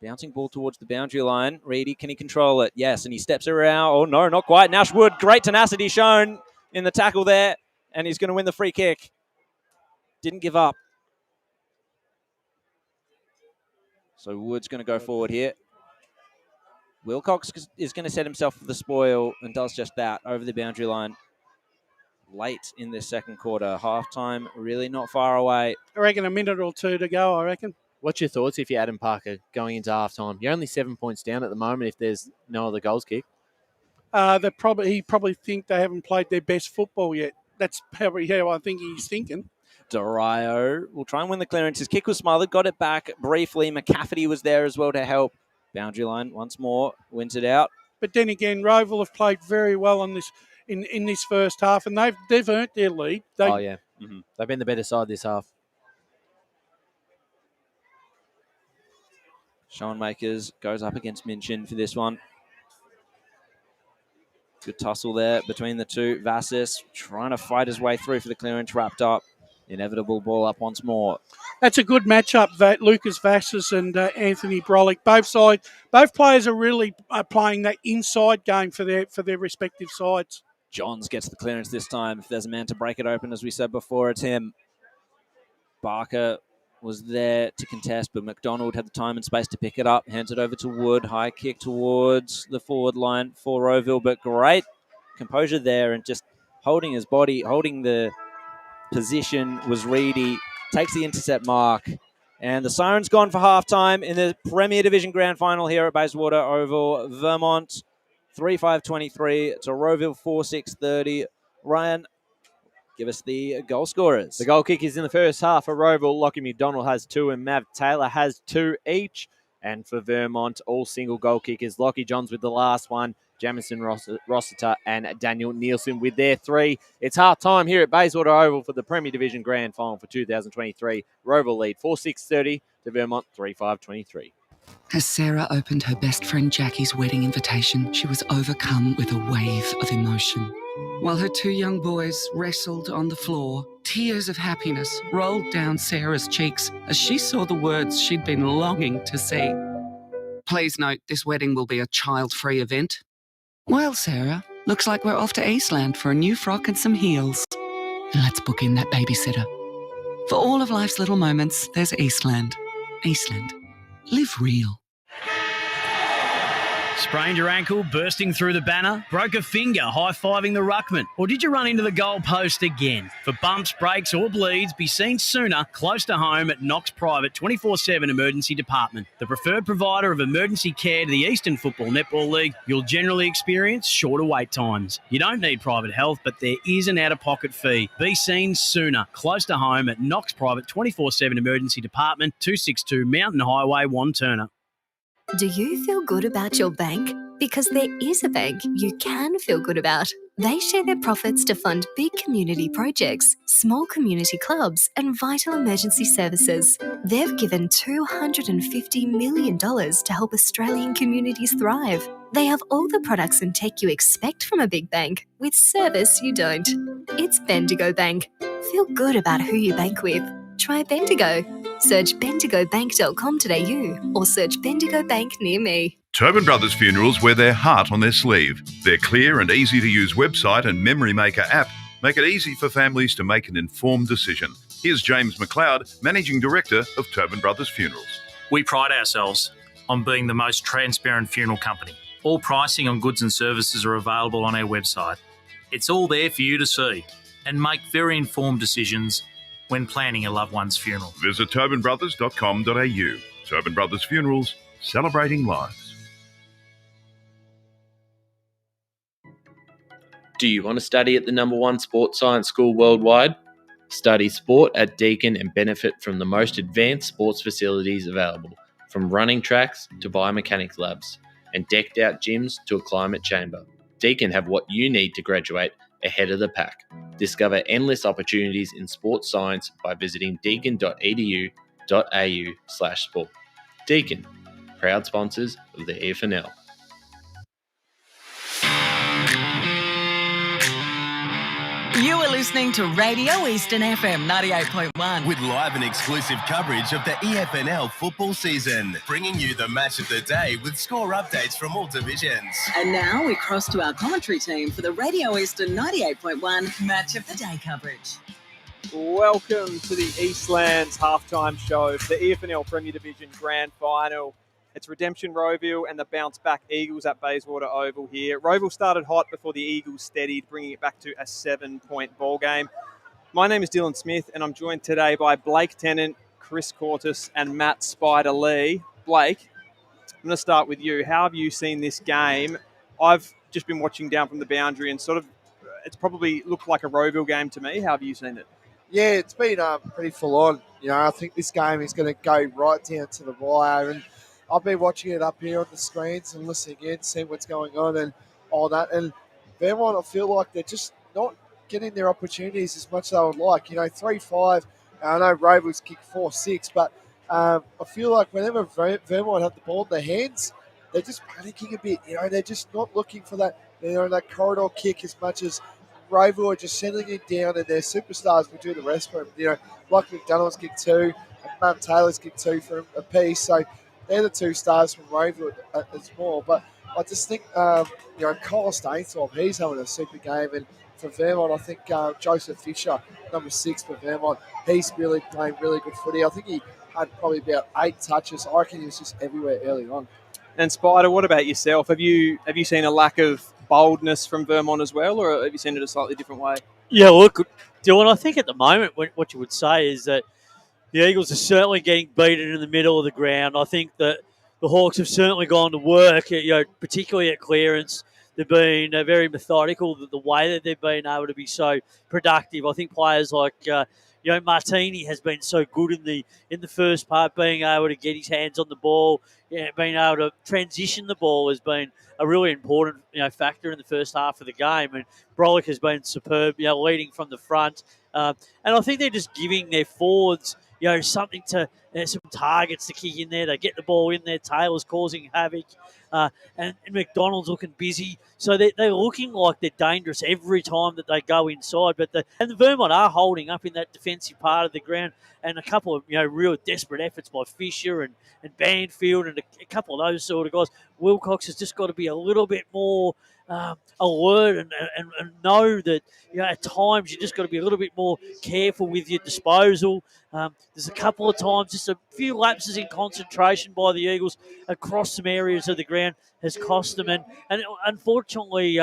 Bouncing ball towards the boundary line. Reedy, can he control it? Yes, and he steps around. Oh, no, not quite. Nashwood, great tenacity shown in the tackle there. And he's going to win the free kick. Didn't give up. So Wood's going to go forward here. Wilcox is going to set himself for the spoil and does just that over the boundary line. Late in this second quarter. Halftime really not far away. I reckon a minute or two to go, I reckon. What's your thoughts if you're Adam Parker going into halftime? You're only 7 points down at the moment if there's no other goals kicked. He probably think they haven't played their best football yet. That's probably how I think he's thinking. Dario will try and win the clearance. His kick was smothered, got it back briefly. McCafferty was there as well to help. Boundary line once more, wins it out. But then again, Rowville have played very well on this in this first half, and they've earned their lead. They've been the better side this half. Schoenmakers goes up against Minchin for this one. Good tussle there between the two. Vassis trying to fight his way through for the clearance, wrapped up. Inevitable ball up once more. That's a good matchup, that Lucas Vassis and Anthony Brolick. Both players are really playing that inside game for their respective sides. Johns gets the clearance this time. If there's a man to break it open, as we said before, it's him. Barker was there to contest, but McDonald had the time and space to pick it up. Hands it over to Wood. High kick towards the forward line for Rowville, but great composure there and just holding his body, holding the position was Reedy. Takes the intercept mark. And the siren's gone for halftime in the Premier Division Grand Final here at Bayswater Oval. Vermont 3-5-23 to Rowville 4-6-30. Ryan, give us the goal scorers. The goal kickers in the first half for Rowville. Lockie McDonald has 2 and Mav Taylor has 2 each. And for Vermont, all single goal kickers. Lockie Johns with the last one. Jamison Rossiter and Daniel Nielsen with their 3. It's half time here at Bayswater Oval for the Premier Division Grand Final for 2023. Rowville lead 4-6-30 to Vermont 3-5-23. As Sarah opened her best friend Jackie's wedding invitation, she was overcome with a wave of emotion. While her 2 young boys wrestled on the floor, tears of happiness rolled down Sarah's cheeks as she saw the words she'd been longing to say. Please note, this wedding will be a child-free event. Well, Sarah, looks like we're off to Eastland for a new frock and some heels. And let's book in that babysitter. For all of life's little moments, there's Eastland. Eastland. Live real. Sprained your ankle bursting through the banner? Broke a finger high-fiving the ruckman? Or did you run into the goal post again? For bumps, breaks or bleeds, be seen sooner close to home at Knox Private 24/7 Emergency Department. The preferred provider of emergency care to the Eastern Football Netball League, you'll generally experience shorter wait times. You don't need private health, but there is an out-of-pocket fee. Be seen sooner close to home at Knox Private 24/7 Emergency Department, 262 Mountain Highway, Wanturna. Do you feel good about your bank? Because there is a bank you can feel good about. They share their profits to fund big community projects, small community clubs, and vital emergency services. They've given $250 million to help Australian communities thrive. They have all the products and tech you expect from a big bank, with service you don't. It's Bendigo Bank. Feel good about who you bank with. Try Bendigo. Search bendigobank.com.au or search Bendigo Bank near me. Tobin Brothers Funerals wear their heart on their sleeve. Their clear and easy-to-use website and Memory Maker app make it easy for families to make an informed decision. Here's James McLeod, Managing Director of Tobin Brothers Funerals. We pride ourselves on being the most transparent funeral company. All pricing on goods and services are available on our website. It's all there for you to see and make very informed decisions when planning a loved one's funeral. Visit tobinbrothers.com.au. Tobin Brothers Funerals, celebrating lives. Do you want to study at the #1 sports science school worldwide? Study sport at Deakin and benefit from the most advanced sports facilities available, from running tracks to biomechanics labs, and decked out gyms to a climate chamber. Deakin have what you need to graduate ahead of the pack. Discover endless opportunities in sports science by visiting deakin.edu.au/sport. Deakin, proud sponsors of the EFNL. You are listening to Radio Eastern FM 98.1. With live and exclusive coverage of the EFNL football season, bringing you the match of the day with score updates from all divisions. And now we cross to our commentary team for the Radio Eastern 98.1 Match of the Day coverage. Welcome to the Eastlands halftime show for the EFNL Premier Division Grand Final. It's Redemption Rowville and the bounce-back Eagles at Bayswater Oval here. Rowville started hot before the Eagles steadied, bringing it back to a 7-point ball game. My name is Dylan Smith, and I'm joined today by Blake Tennant, Chris Cortis, and Matt Spider Lee. Blake, I'm going to start with you. How have you seen this game? I've just been watching down from the boundary, and it's probably looked like a Rowville game to me. How have you seen it? Yeah, it's been pretty full on. I think this game is going to go right down to the wire, and I've been watching it up here on the screens and listening in, seeing what's going on and all that. And Vermont, I feel like they're just not getting their opportunities as much as they would like. 3-5, I know Rovers kick 4-6, but I feel like whenever Vermont have the ball in their hands, they're just panicking a bit. They're just not looking for that, that corridor kick as much as Rowville are just settling it down, and their superstars will do the rest for them. Like McDonald's kicked 2, and Matt Taylor's kicked 2 for a piece. So they're the two stars from Rowville as well. But I just think, Kyle Stainthorpe, he's having a super game. And for Vermont, I think Joseph Fisher, number 6 for Vermont, he's really playing really good footy. I think he had probably about 8 touches. I reckon he was just everywhere early on. And Spider, what about yourself? Have you seen a lack of boldness from Vermont as well, or have you seen it a slightly different way? Yeah, look, Dylan, I think at the moment what you would say is that the Eagles are certainly getting beaten in the middle of the ground. I think that the Hawks have certainly gone to work, particularly at clearance. They've been very methodical, the way that they've been able to be so productive. I think players like Martini has been so good in the first part, being able to get his hands on the ball, being able to transition the ball has been a really important factor in the first half of the game. And Brolick has been superb, leading from the front. And I think they're just giving their forwards something to some targets to kick in there. They get the ball in there. Taylor's causing havoc, and McDonald's looking busy. So they're looking like they're dangerous every time that they go inside. But the Vermont are holding up in that defensive part of the ground, and a couple of real desperate efforts by Fisher and Banfield and a couple of those sort of guys. Wilcox has just got to be a little bit more alert and know that at times you just got to be a little bit more careful with your disposal. There's a couple of times, just a few lapses in concentration by the Eagles across some areas of the ground has cost them, and unfortunately.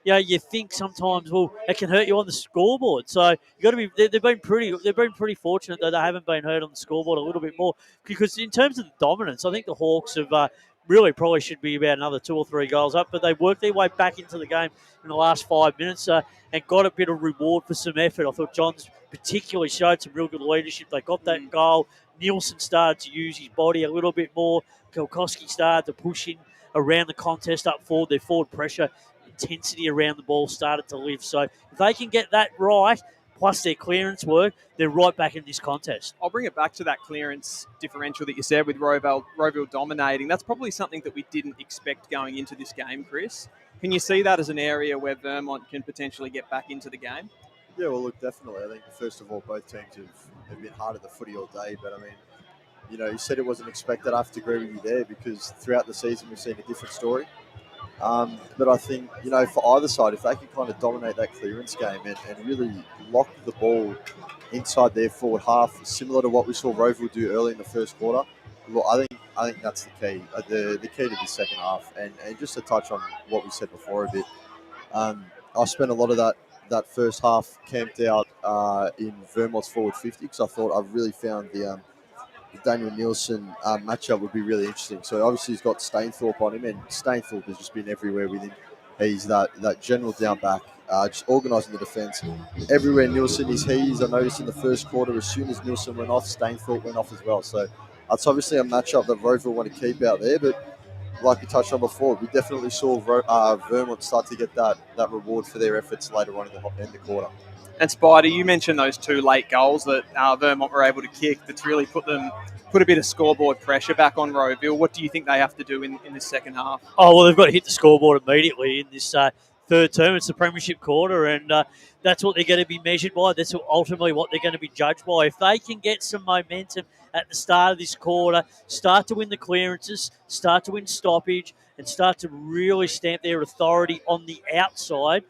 You think sometimes, well, it can hurt you on the scoreboard. So you got to be. They've been pretty fortunate that they haven't been hurt on the scoreboard a little bit more, because in terms of the dominance, I think the Hawks have really probably should be about another 2 or 3 goals up, but they worked their way back into the game in the last 5 minutes and got a bit of reward for some effort. I thought Johns particularly showed some real good leadership. They got that goal. Nielsen started to use his body a little bit more. Kelkoski started to push in around the contest up forward. Their forward pressure intensity around the ball started to lift. So if they can get that right, plus their clearance work, they're right back in this contest. I'll bring it back to that clearance differential that you said with Rowville dominating. That's probably something that we didn't expect going into this game, Chris. Can you see that as an area where Vermont can potentially get back into the game? Yeah, well, look, definitely. I think, first of all, both teams have been hard at the footy all day. But, I mean, you said it wasn't expected. I have to agree with you there, because throughout the season we've seen a different story. But I think, for either side, if they can kind of dominate that clearance game and really lock the ball inside their forward half, similar to what we saw Rowville do early in the first quarter, well, I think that's the key, the key to the second half. And just to touch on what we said before a bit, I spent a lot of that first half camped out in Vermont's forward 50, because I thought I really found the Daniel Nielsen matchup would be really interesting. So obviously he's got Stainthorpe on him, and Stainthorpe has just been everywhere with him. He's that general down back, just organising the defence. Everywhere Nielsen is, I noticed in the first quarter, as soon as Nielsen went off, Stainthorpe went off as well. So it's obviously a matchup that Rowville want to keep out there, but like we touched on before, we definitely saw Vermont start to get that reward for their efforts later on in the quarter. And Spider, you mentioned those 2 late goals that Vermont were able to kick that's really put a bit of scoreboard pressure back on Rowville. What do you think they have to do in this second half? Oh, well, they've got to hit the scoreboard immediately in this third term. It's the premiership quarter, and that's what they're going to be measured by. That's ultimately what they're going to be judged by. If they can get some momentum at the start of this quarter, start to win the clearances, start to win stoppage, and start to really stamp their authority on the outside,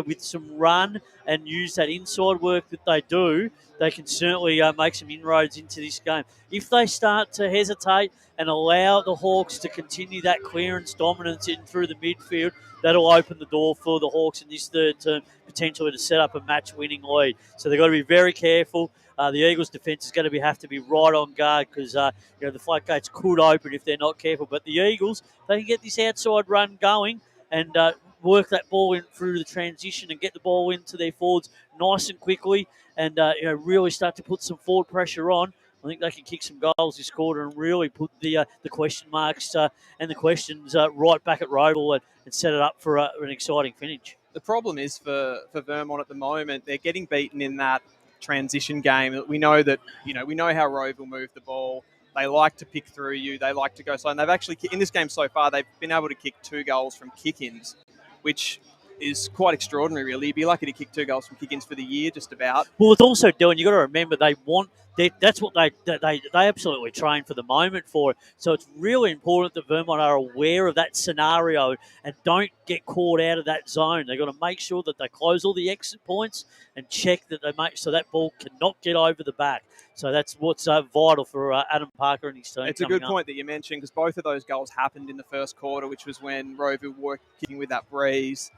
with some run and use that inside work that they do, they can certainly make some inroads into this game. If they start to hesitate and allow the Hawks to continue that clearance dominance in through the midfield, that'll open the door for the Hawks in this third term potentially to set up a match-winning lead. So they've got to be very careful. The Eagles' defence is going to have to be right on guard, because the floodgates could open if they're not careful. But the Eagles, they can get this outside run going and work that ball in through the transition and get the ball into their forwards nice and quickly, and really start to put some forward pressure on. I think they can kick some goals this quarter and really put the question marks and the questions right back at Rowville and set it up for an exciting finish. The problem is for Vermont at the moment, they're getting beaten in that transition game. We know that we know how Rowville move the ball. They like to pick through you. They like to go slow. And they've actually, in this game so far, they've been able to kick 2 goals from kick-ins, which is quite extraordinary, really. You'd be lucky to kick 2 goals from kick-ins for the year, just about. Well, it's also doing, you've got to remember, that's what they absolutely train for the moment for. So it's really important that Vermont are aware of that scenario and don't get caught out of that zone. They've got to make sure that they close all the exit points and check that they make so that ball cannot get over the back. So that's what's vital for Adam Parker and his team. It's a good point that you mentioned, because both of those goals happened in the first quarter, which was when Rowville were kicking with that breeze.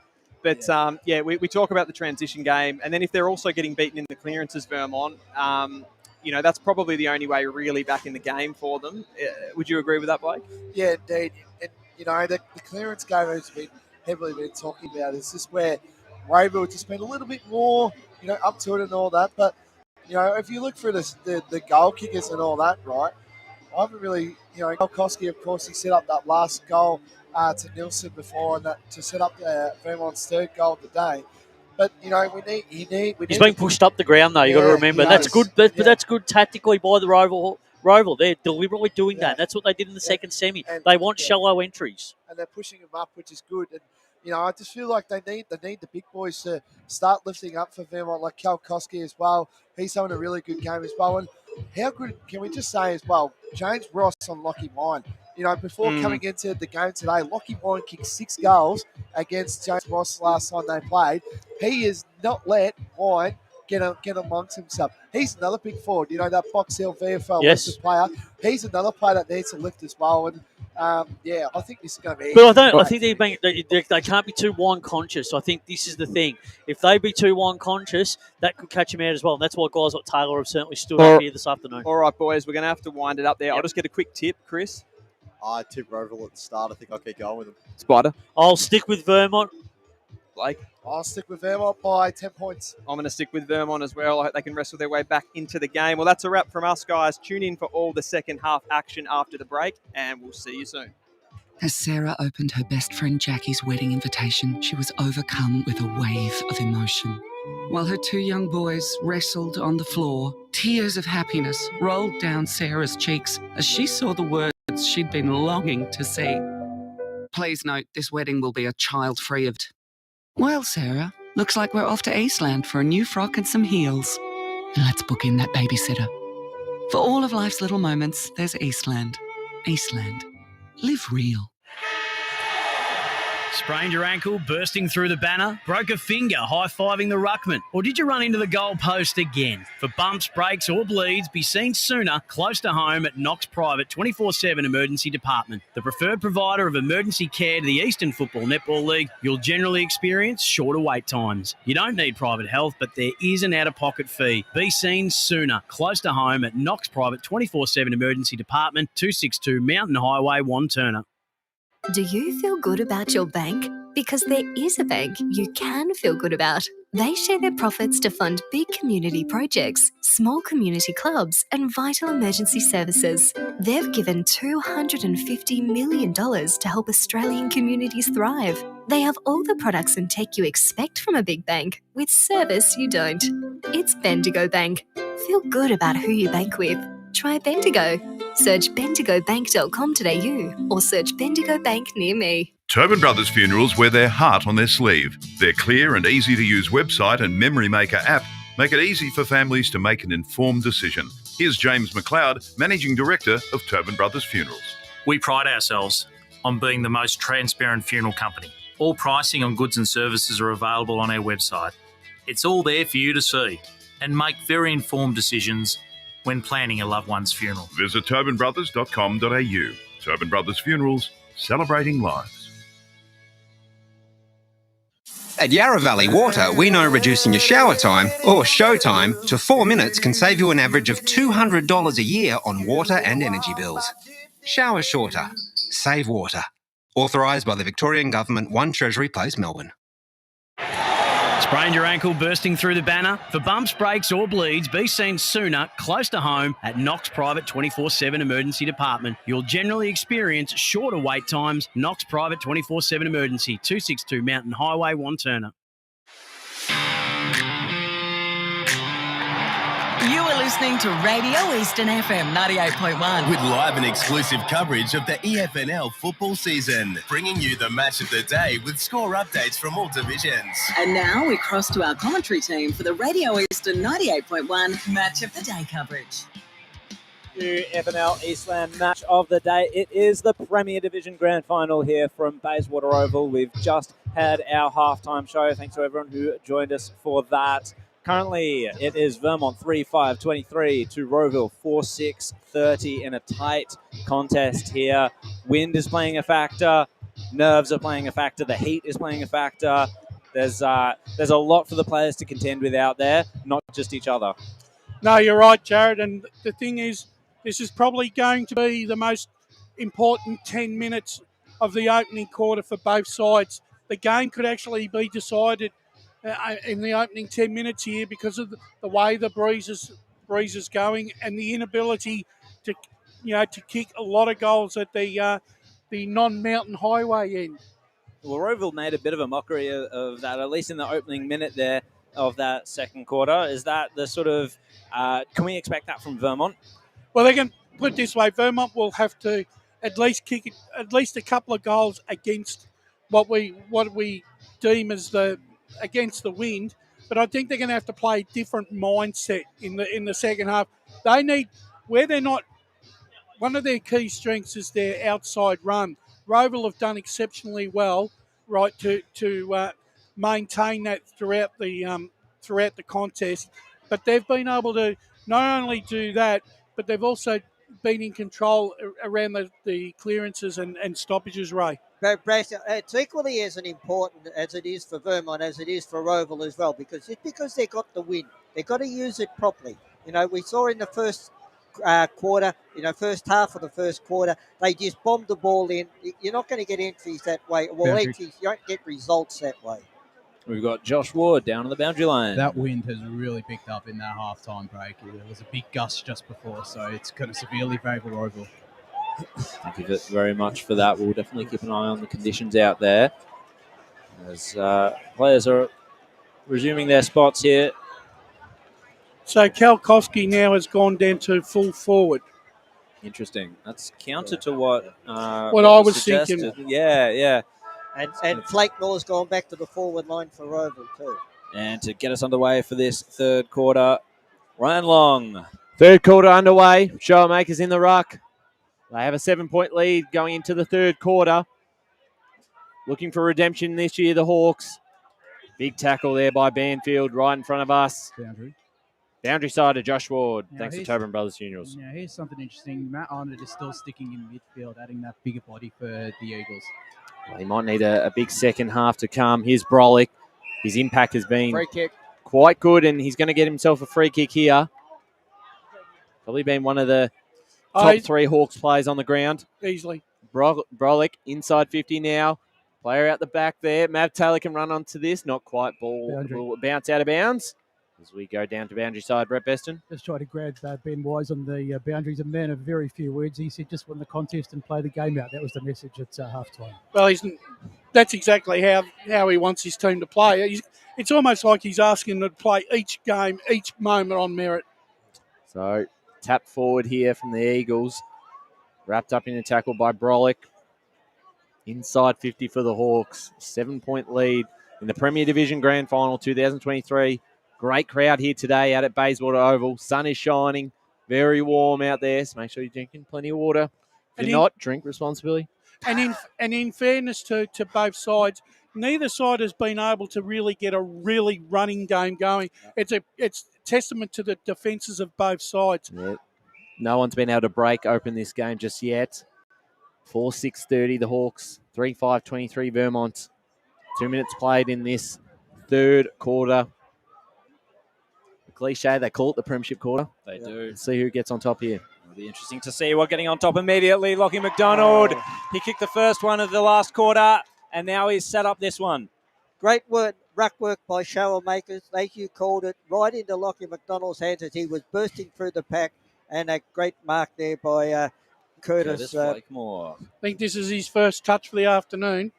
But, we talk about the transition game, and then if they're also getting beaten in the clearances, Vermont, that's probably the only way really back in the game for them. Would you agree with that, Blake? Yeah, indeed. And, the clearance game has been heavily been talking about. It's just where Rowville just been a little bit more, up to it and all that. But, if you look through the goal kickers and all that, right, I haven't really, Kelkoski, of course, he set up that last goal to Nielsen before, and that to set up Vermont's 3rd goal of the day. But He's been pushed up the ground though. You got to remember that's good. But that's good tactically by the Rowville. They're deliberately doing that. That's what they did in the second semi. They want shallow entries, and they're pushing them up, which is good. And I just feel like they need the big boys to start lifting up for Vermont, like Kelkoski as well. He's having a really good game as well. And how good can we just say as well? James Ross on Lockie Mine. before coming into the game today, Lockie Wine kicked 6 goals against James Ross last time they played. He has not let Wine get amongst himself. He's another big forward. That Box Hill VFL listed player. He's another player that needs to lift as well. And I think this is going to be. But I think they can't be too wine conscious. I think this is the thing. If they be too wine conscious, that could catch them out as well. And that's why guys like Taylor have certainly stood up here this afternoon. All right, boys, we're going to have to wind it up there. I'll just get a quick tip, Chris. I tip Rowville at the start. I think I'll keep going with them. Spider. I'll stick with Vermont. Blake. I'll stick with Vermont by 10 points. I'm going to stick with Vermont as well. I hope they can wrestle their way back into the game. Well, that's a wrap from us, guys. Tune in for all the second half action after the break, and we'll see you soon. As Sarah opened her best friend Jackie's wedding invitation, she was overcome with a wave of emotion. While her 2 young boys wrestled on the floor, tears of happiness rolled down Sarah's cheeks as she saw the words she'd been longing to say. Please note, this wedding will be a child-free of... Well, Sarah, looks like we're off to Eastland for a new frock and some heels. Let's book in that babysitter. For all of life's little moments, there's Eastland. Eastland. Live real. Sprained your ankle, bursting through the banner? Broke a finger, high-fiving the ruckman? Or did you run into the goal post again? For bumps, breaks or bleeds, be seen sooner, close to home at Knox Private 24/7 Emergency Department. The preferred provider of emergency care to the Eastern Football Netball League, you'll generally experience shorter wait times. You don't need private health, but there is an out-of-pocket fee. Be seen sooner, close to home at Knox Private 24/7 Emergency Department, 262 Mountain Highway, Wanturna. Do you feel good about your bank? Because there is a bank you can feel good about. They share their profits to fund big community projects, small community clubs, and vital emergency services. They've given $250 million to help Australian communities thrive. They have all the products and tech you expect from a big bank, with service you don't. It's Bendigo Bank. Feel good about who you bank with. Try Bendigo. Search bendigobank.com.au or search Bendigo Bank near me. Tobin Brothers Funerals wear their heart on their sleeve. Their clear and easy-to-use website and Memory Maker app make it easy for families to make an informed decision. Here's James McLeod, Managing Director of Tobin Brothers Funerals. We pride ourselves on being the most transparent funeral company. All pricing on goods and services are available on our website. It's all there for you to see and make very informed decisions when planning a loved one's funeral. Visit tobinbrothers.com.au. Tobin Brothers Funerals, celebrating lives. At Yarra Valley Water, we know reducing your shower time, or show time, to 4 minutes can save you an average of $200 a year on water and energy bills. Shower shorter. Save water. Authorised by the Victorian Government, 1 Treasury Place, Melbourne. Sprained your ankle, bursting through the banner? For bumps, breaks or bleeds, be seen sooner, close to home at Knox Private 24/7 Emergency Department. You'll generally experience shorter wait times. Knox Private 24/7 Emergency, 262 Mountain Highway, Wanturna. You are listening to Radio Eastern FM 98.1. With live and exclusive coverage of the EFNL football season, bringing you the match of the day with score updates from all divisions. And now we cross to our commentary team for the Radio Eastern 98.1 Match of the Day coverage. EFNL Eastland Match of the Day. It is the Premier Division Grand Final here from Bayswater Oval. We've just had our halftime show. Thanks to everyone who joined us for that. Currently, it is Vermont 3-5-23 to Rowville 4-6-30 in a tight contest here. Wind is playing a factor. Nerves are playing a factor. The heat is playing a factor. There's a lot for the players to contend with out there, not just each other. No, you're right, Jared. And the thing is, this is probably going to be the most important 10 minutes of the opening quarter for both sides. The game could actually be decided in the opening 10 minutes here because of the way the breeze is going and the inability to kick a lot of goals at the non-mountain highway end. Well, Rowville made a bit of a mockery of that, at least in the opening minute there of that second quarter. Is that the sort of can we expect that from Vermont? Well, they can put it this way: Vermont will have to at least kick at least a couple of goals against what we deem as against the wind, but I think they're going to have to play a different mindset in the second half. They need where they're not one of their key strengths is their outside run. Rowville have done exceptionally well, right, to maintain that throughout the contest. But they've been able to not only do that, but they've also been in control around the clearances and stoppages, Ray. But Brash, it's equally as important as it is for Vermont as it is for Rowville as well, because just because they got the win, they've got to use it properly. You know, we saw in the first quarter, first half of the first quarter, they just bombed the ball in. You're not going to get entries that way. Well, entries, you don't get results that way. We've got Josh Ward down on the boundary line. That wind has really picked up in that half-time break. There was a big gust just before, so it's kind of severely favourable Rowville. Thank you very much for that. We'll definitely keep an eye on the conditions out there as players are resuming their spots here. So Kalkowski now has gone down to full forward. Interesting. That's counter to what I was thinking. Yeah. And Flakemore's gone back to the forward line for Rowville too. And to get us underway for this third quarter, Ryan Long. Third quarter underway. Showmakers in the ruck. They have a 7-point lead going into the third quarter. Looking for redemption this year, the Hawks. Big tackle there by Banfield right in front of us. Boundary side of Josh Ward. Now Thanks to Tobin Brothers Funerals. Now, here's something interesting. Matt Arnott is still sticking in midfield, adding that bigger body for the Eagles. Well, he might need a big second half to come. Here's Brolick. His impact has been Free kick. quite good, and he's going to get himself a free kick here. Probably been one of the top 3 Hawks players on the ground. Easily. Brolick inside 50 now. Player out the back there. Mav Taylor can run onto this. Not quite. Ball will bounce out of bounds. As we go down to boundary side, Brett Beston. Just try to grab Ben Wise on the boundaries. A man of very few words. He said just win the contest and play the game out. That was the message at halftime. Well, that's exactly how he wants his team to play. It's almost like he's asking them to play each game, each moment on merit. So, tap forward here from the Eagles. Wrapped up in a tackle by Brolick. Inside 50 for the Hawks. 7-point lead in the Premier Division Grand Final 2023. Great crowd here today out at Bayswater Oval. Sun is shining. Very warm out there, so make sure you're drinking plenty of water. If you're not, drink responsibly. And in fairness to both sides, neither side has been able to really get a really running game going. It's testament to the defences of both sides. Yeah. No one's been able to break open this game just yet. 4-6-30 the Hawks. 3-5-23 Vermont. 2 minutes played in this third quarter. Cliche, they call it the Premiership quarter. They do. Let's see who gets on top here. It'll be interesting to see. We're getting on top immediately. Lockie McDonald. He kicked the first one of the last quarter, and now he's set up this one. Great ruck work by Showmakers. As you called it, right into Lockie McDonald's hands as he was bursting through the pack, and a great mark there by Curtis Blakemore. I think this is his first touch for the afternoon.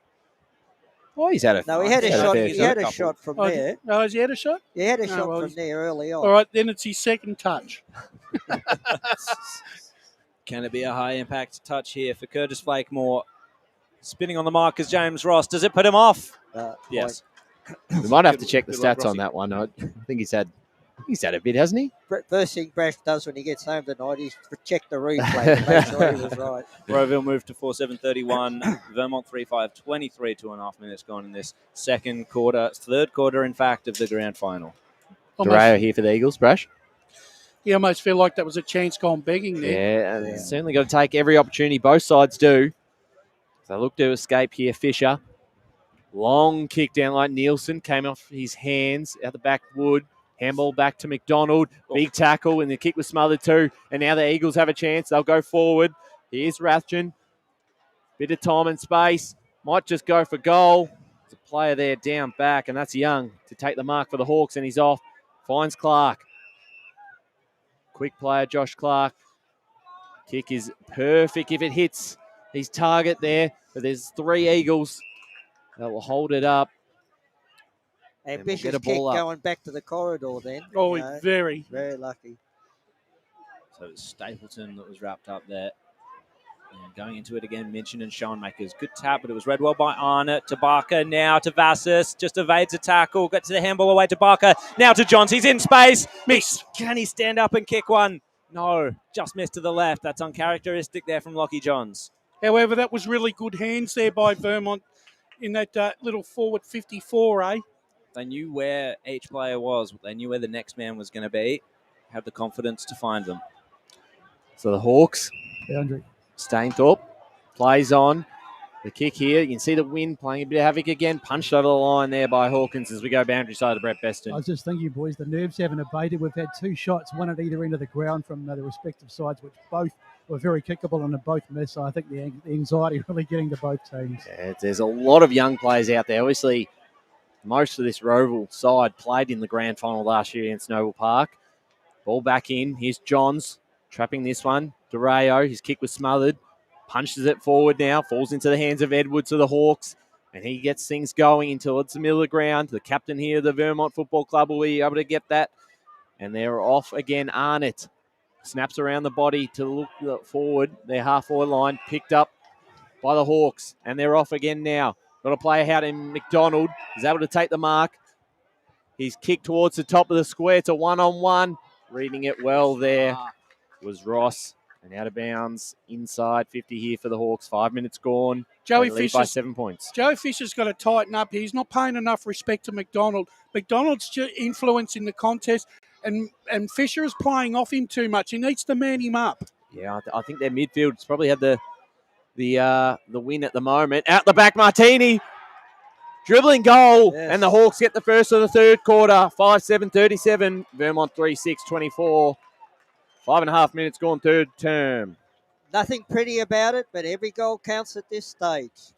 Oh, he's had a No, he had a shot. He had a shot from there. Oh, has he had a shot? He had a shot from there early on. All right, then it's his second touch. Can it be a high impact touch here for Curtis Blakemore? Spinning on the mark is James Ross. Does it put him off? Yes. We might have to check the stats on that one. I think he's had a bit, hasn't he? First thing Brash does when he gets home tonight is check the replay and make sure he was right. Rowville moved to 4-7-31. Vermont 3-5-23, 2.5 minutes gone in this second quarter. Third quarter, in fact, of the grand final. Doreo here for the Eagles, Brash. You almost feel like that was a chance gone begging there. Yeah, certainly got to take every opportunity. Both sides do. They look to escape here. Fisher. Long kick down like Nielsen. Came off his hands out the back wood. Handball back to McDonald. Big tackle, and the kick was smothered too. And now the Eagles have a chance. They'll go forward. Here's Rathjen. Bit of time and space. Might just go for goal. There's a player there down back, and that's Young to take the mark for the Hawks, and he's off. Finds Clark. Quick player, Josh Clark. Kick is perfect if it hits his target there. But there's 3 Eagles that will hold it up. Ambitious kick going back to the corridor then. Oh, very lucky. So it's Stapleton that was wrapped up there. And going into it again, Minchin and Schoenmakers. Good tap, but it was read well by Arnott. To Barker, now to Vassis. Just evades a tackle. Gets the handball away to Barker. Now to Johns. He's in space. Miss. Can he stand up and kick one? No, just missed to the left. That's uncharacteristic there from Lockie Johns. However, that was really good hands there by Vermont in that little forward 54, eh? They knew where each player was. They knew where the next man was going to be. Had the confidence to find them. So the Hawks, boundary. Stainthorpe plays on. The kick here, you can see the wind playing a bit of havoc again. Punched over the line there by Hawkins as we go boundary side of Brett Beston. I was just thinking, boys, the nerves haven't abated. We've had 2 shots, one at either end of the ground from the respective sides, which both were very kickable and have both missed. So I think the anxiety really getting to both teams. Yeah, there's a lot of young players out there. Obviously, most of this Rowville side played in the grand final last year against Noble Park. Ball back in. Here's Johns trapping this one. DeRayo, his kick was smothered. Punches it forward now. Falls into the hands of Edwards of the Hawks. And he gets things going until it's the middle of the ground. The captain here, the Vermont Football Club, will be able to get that. And they're off again. Arnott snaps around the body to look forward. Their half-forward line picked up by the Hawks. And they're off again now. Got a player out in McDonald. He's able to take the mark. He's kicked towards the top of the square. It's a one-on-one. Reading it well there was Ross. And out of bounds, inside 50 here for the Hawks. 5 minutes gone. Joey They lead by 7 points. Joe Fisher's got to tighten up. He's not paying enough respect to McDonald. McDonald's influence in the contest, and Fisher is playing off him too much. He needs to man him up. Yeah, I think their midfield's probably had the win at the moment. Out the back, Martini. Dribbling goal. Yes. And the Hawks get the first of the third quarter. 5-7-37. Vermont 3-6-24. 5.5 minutes gone, third term. Nothing pretty about it, but every goal counts at this stage.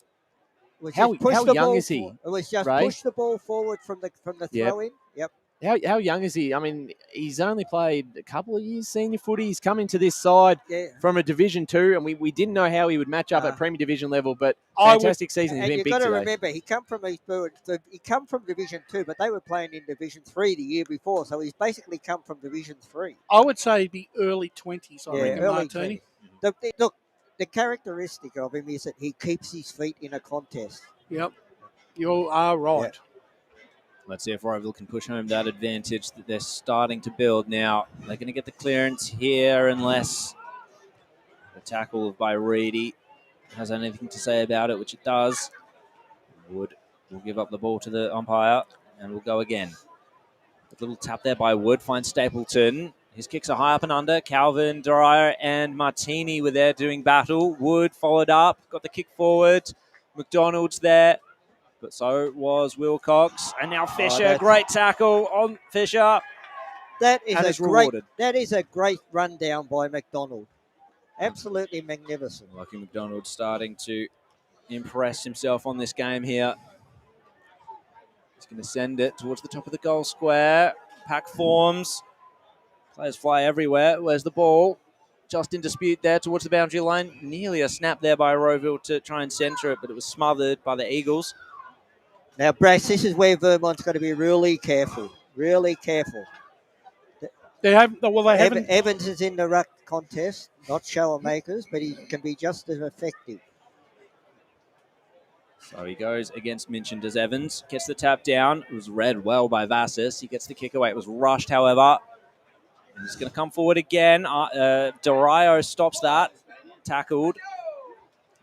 How young is he? It was just Ray? push the ball forward from the throw in. Yep. How young is he? I mean, he's only played a couple of years senior footy. He's come into this side from a Division 2, and we didn't know how he would match up at Premier Division level, but fantastic season. He's And been you've big got to today. remember, he come from Division 2, but they were playing in Division 3 the year before, so he's basically come from Division 3. I would say he'd be early 20s, I reckon, early Martini. 20s. Look, the characteristic of him is that he keeps his feet in a contest. Yep, you are right. Yeah. Let's see if Rowville can push home that advantage that they're starting to build now. They're going to get the clearance here unless the tackle by Reedy has anything to say about it, which it does. Wood will give up the ball to the umpire and we'll go again. A little tap there by Wood, finds Stapleton. His kicks are high up and under. Calvin, Dwyer, and Martini were there doing battle. Wood followed up, got the kick forward. McDonald's there. But so was Wilcox. And now Fisher, great tackle on Fisher. That And is it's rewarded. That is a great rundown by McDonald. Absolutely magnificent. Lucky McDonald starting to impress himself on this game here. He's going to send it towards the top of the goal square. Pack forms. Players fly everywhere. Where's the ball? Just in dispute there towards the boundary line. Nearly a snap there by Rowville to try and centre it, but it was smothered by the Eagles. Now, Brass, this is where Vermont's got to be really careful. Really careful. Evans is in the ruck contest, not shower makers, but he can be just as effective. So he goes against Minchin, does Evans. Gets the tap down. It was read well by Vassis. He gets the kick away. It was rushed, however. And he's going to come forward again. Dwyer stops that. Tackled.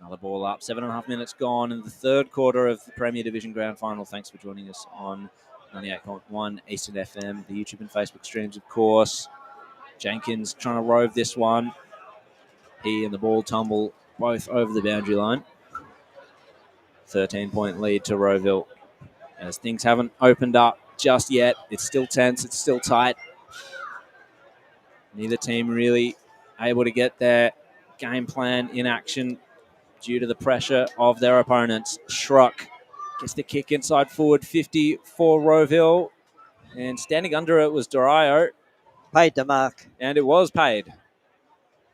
Another ball up. 7.5 minutes gone in the third quarter of the Premier Division Grand Final. Thanks for joining us on 98.1 Eastern FM, the YouTube and Facebook streams, of course. Jenkins trying to rove this one. He and the ball tumble both over the boundary line. 13-point lead to Rowville. As things haven't opened up just yet. It's still tense. It's still tight. Neither team really able to get their game plan in action due to the pressure of their opponents. Schruck gets the kick inside forward 50 for Rowville. And standing under it was Dwyer. Paid the mark. And it was paid.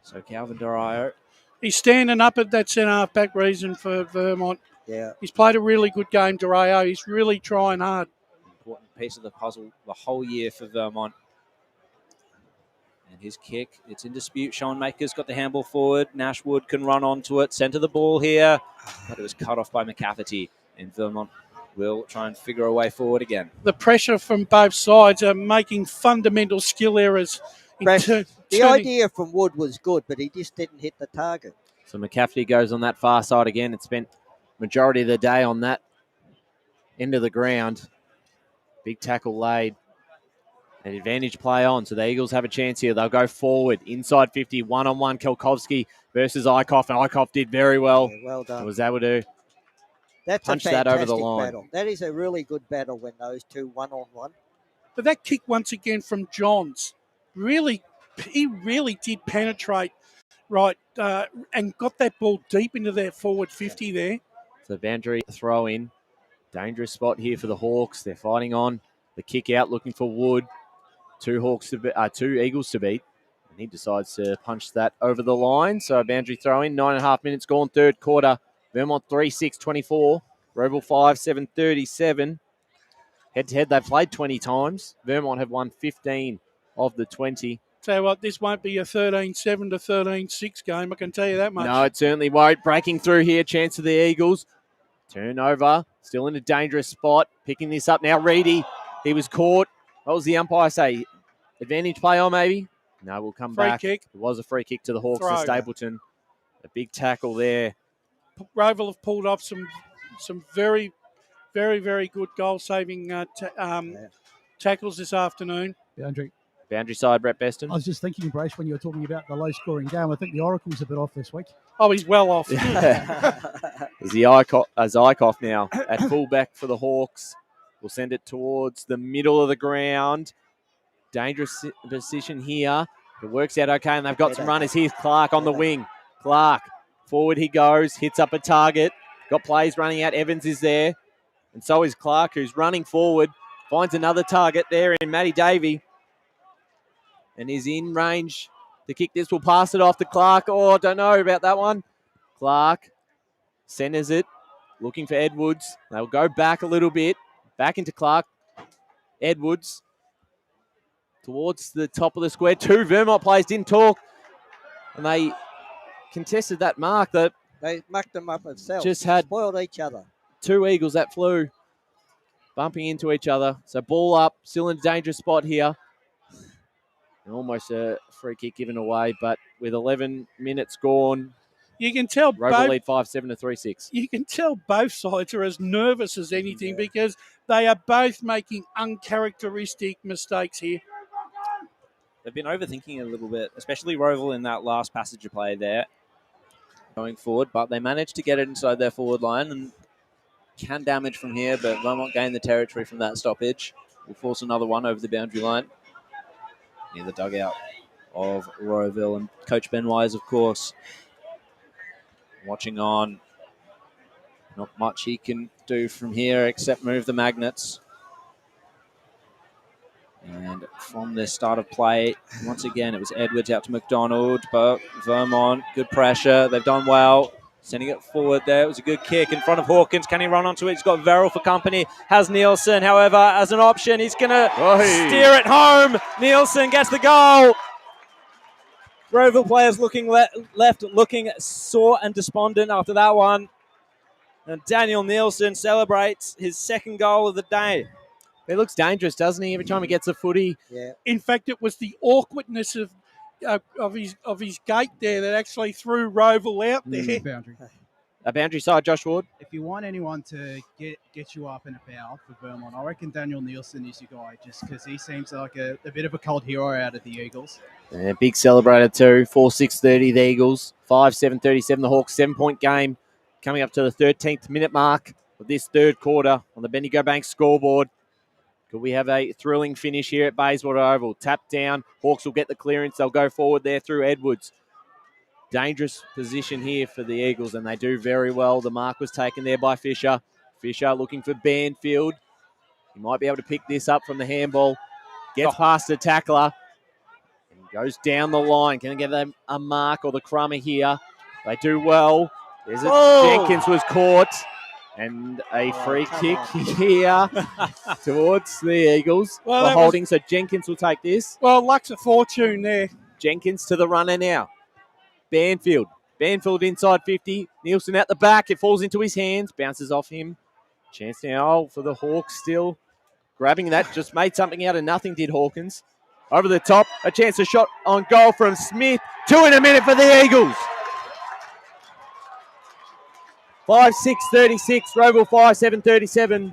So Calvin Dwyer. He's standing up at that centre-half back reason for Vermont. Yeah. He's played a really good game, Dwyer. He's really trying hard. Important piece of the puzzle the whole year for Vermont. And his kick, it's in dispute. Sean Maker's got the handball forward. Nashwood can run onto it. Centre the ball here. But it was cut off by McCafferty. And Vermont will try and figure a way forward again. The pressure from both sides are making fundamental skill errors The turning- idea from Wood was good, but he just didn't hit the target. So McCafferty goes on that far side again and spent majority of the day on that end of the ground. Big tackle laid. An advantage play on, so the Eagles have a chance here. They'll go forward, inside 50, one-on-one Kelkovsky versus Eichhoff, and Eichhoff did very well. Yeah, well done. Was able to That's punch a that fantastic over the line. battle. That is a really good battle when those two one-on-one. But that kick once again from Johns, he really did penetrate right and got that ball deep into their forward 50 there. So boundary throw in. Dangerous spot here for the Hawks. They're fighting on the kick out, looking for Wood. Two Eagles to beat. And he decides to punch that over the line. So a boundary throw in. 9.5 minutes gone, third quarter. Vermont 3-6-24. Rowville 5-7-37. Head-to-head, they've played 20 times. Vermont have won 15 of the 20. Tell you what, this won't be a 13-7 to 13-6 game, I can tell you that much. No, it certainly won't. Breaking through here, chance of the Eagles. Turnover, still in a dangerous spot. Picking this up now, Reedy. He was caught. What was the umpire say? Advantage play on maybe? No, we'll come back. Free kick. It was a free kick to the Hawks Throw. to Stapleton. A big tackle there. Rowville have pulled off some very, very, very good goal-saving tackles this afternoon. Boundary side, Brett Beston. I was just thinking, Brace, when you were talking about the low-scoring game, I think the Oracle's a bit off this week. Oh, he's well off. Is Eichhoff now at fullback for the Hawks. We'll send it towards the middle of the ground. Dangerous position here. It works out okay, and they've got some runners. Here's Clark on the wing. Clark, forward he goes, hits up a target. Got plays running out. Evans is there. And so is Clark, who's running forward. Finds another target there in Matty Davey. And is in range to kick this. Will pass it off to Clark. Oh, don't know about that one. Clark centers it. Looking for Edwards. They'll go back a little bit. Back into Clark. Edwards towards the top of the square. Two Vermont players didn't talk. And they contested that mark. That They mucked them up themselves. Just had spoiled each other. two Eagles that flew bumping into each other. So ball up. Still in a dangerous spot here. And almost a free kick given away. But with 11 minutes gone, you can tell Rowville lead 5-7 to 3-6. You can tell both sides are as nervous as anything because they are both making uncharacteristic mistakes here. They've been overthinking it a little bit, especially Rowville in that last passage of play there going forward, but they managed to get it inside their forward line and can damage from here, but Vermont gained the territory from that stoppage. Will force another one over the boundary line near the dugout of Rowville, and Coach Ben Wise, of course, watching on. Not much he can do from here except move the magnets. And from the start of play, once again, it was Edwards out to McDonald, but Vermont, good pressure. They've done well. Sending it forward there. It was a good kick in front of Hawkins. Can he run onto it? He's got Verrill for company. Has Nielsen, however, as an option. He's going to steer it home. Nielsen gets the goal. Rowville players looking left, looking sore and despondent after that one. And Daniel Nielsen celebrates his second goal of the day. He looks dangerous, doesn't he? Every time he gets a footy. Yeah. In fact, it was the awkwardness of his gait there that actually threw Rowville out there. A boundary side, Josh Ward. If you want anyone to get you up and about for Vermont, I reckon Daniel Nielsen is your guy, just because he seems like a bit of a cold hero out of the Eagles. Yeah, big celebrator too. 4-6-30 the Eagles. 5-7-37 the Hawks. 7-point game coming up to the 13th minute mark of this third quarter on the Bendigo Bank scoreboard. Could we have a thrilling finish here at Bayswater Oval? Tap down. Hawks will get the clearance. They'll go forward there through Edwards. Dangerous position here for the Eagles, and they do very well. The mark was taken there by Fisher. Fisher looking for Banfield. He might be able to pick this up from the handball. Gets past the tackler. And goes down the line. Can they get a mark or the crummer here? They do well. There's it. Jenkins was caught. And a free kick here towards the Eagles for holding. So Jenkins will take this. Well, luck's a fortune there. Jenkins to the runner now. Banfield inside 50. Nielsen at the back. It falls into his hands. Bounces off him. Chance now for the Hawks still. Grabbing that. Just made something out of nothing, did Hawkins. Over the top, a chance to shot on goal from Smith. 2 in a minute for the Eagles. 5-6-36, Rowville 5-7-37.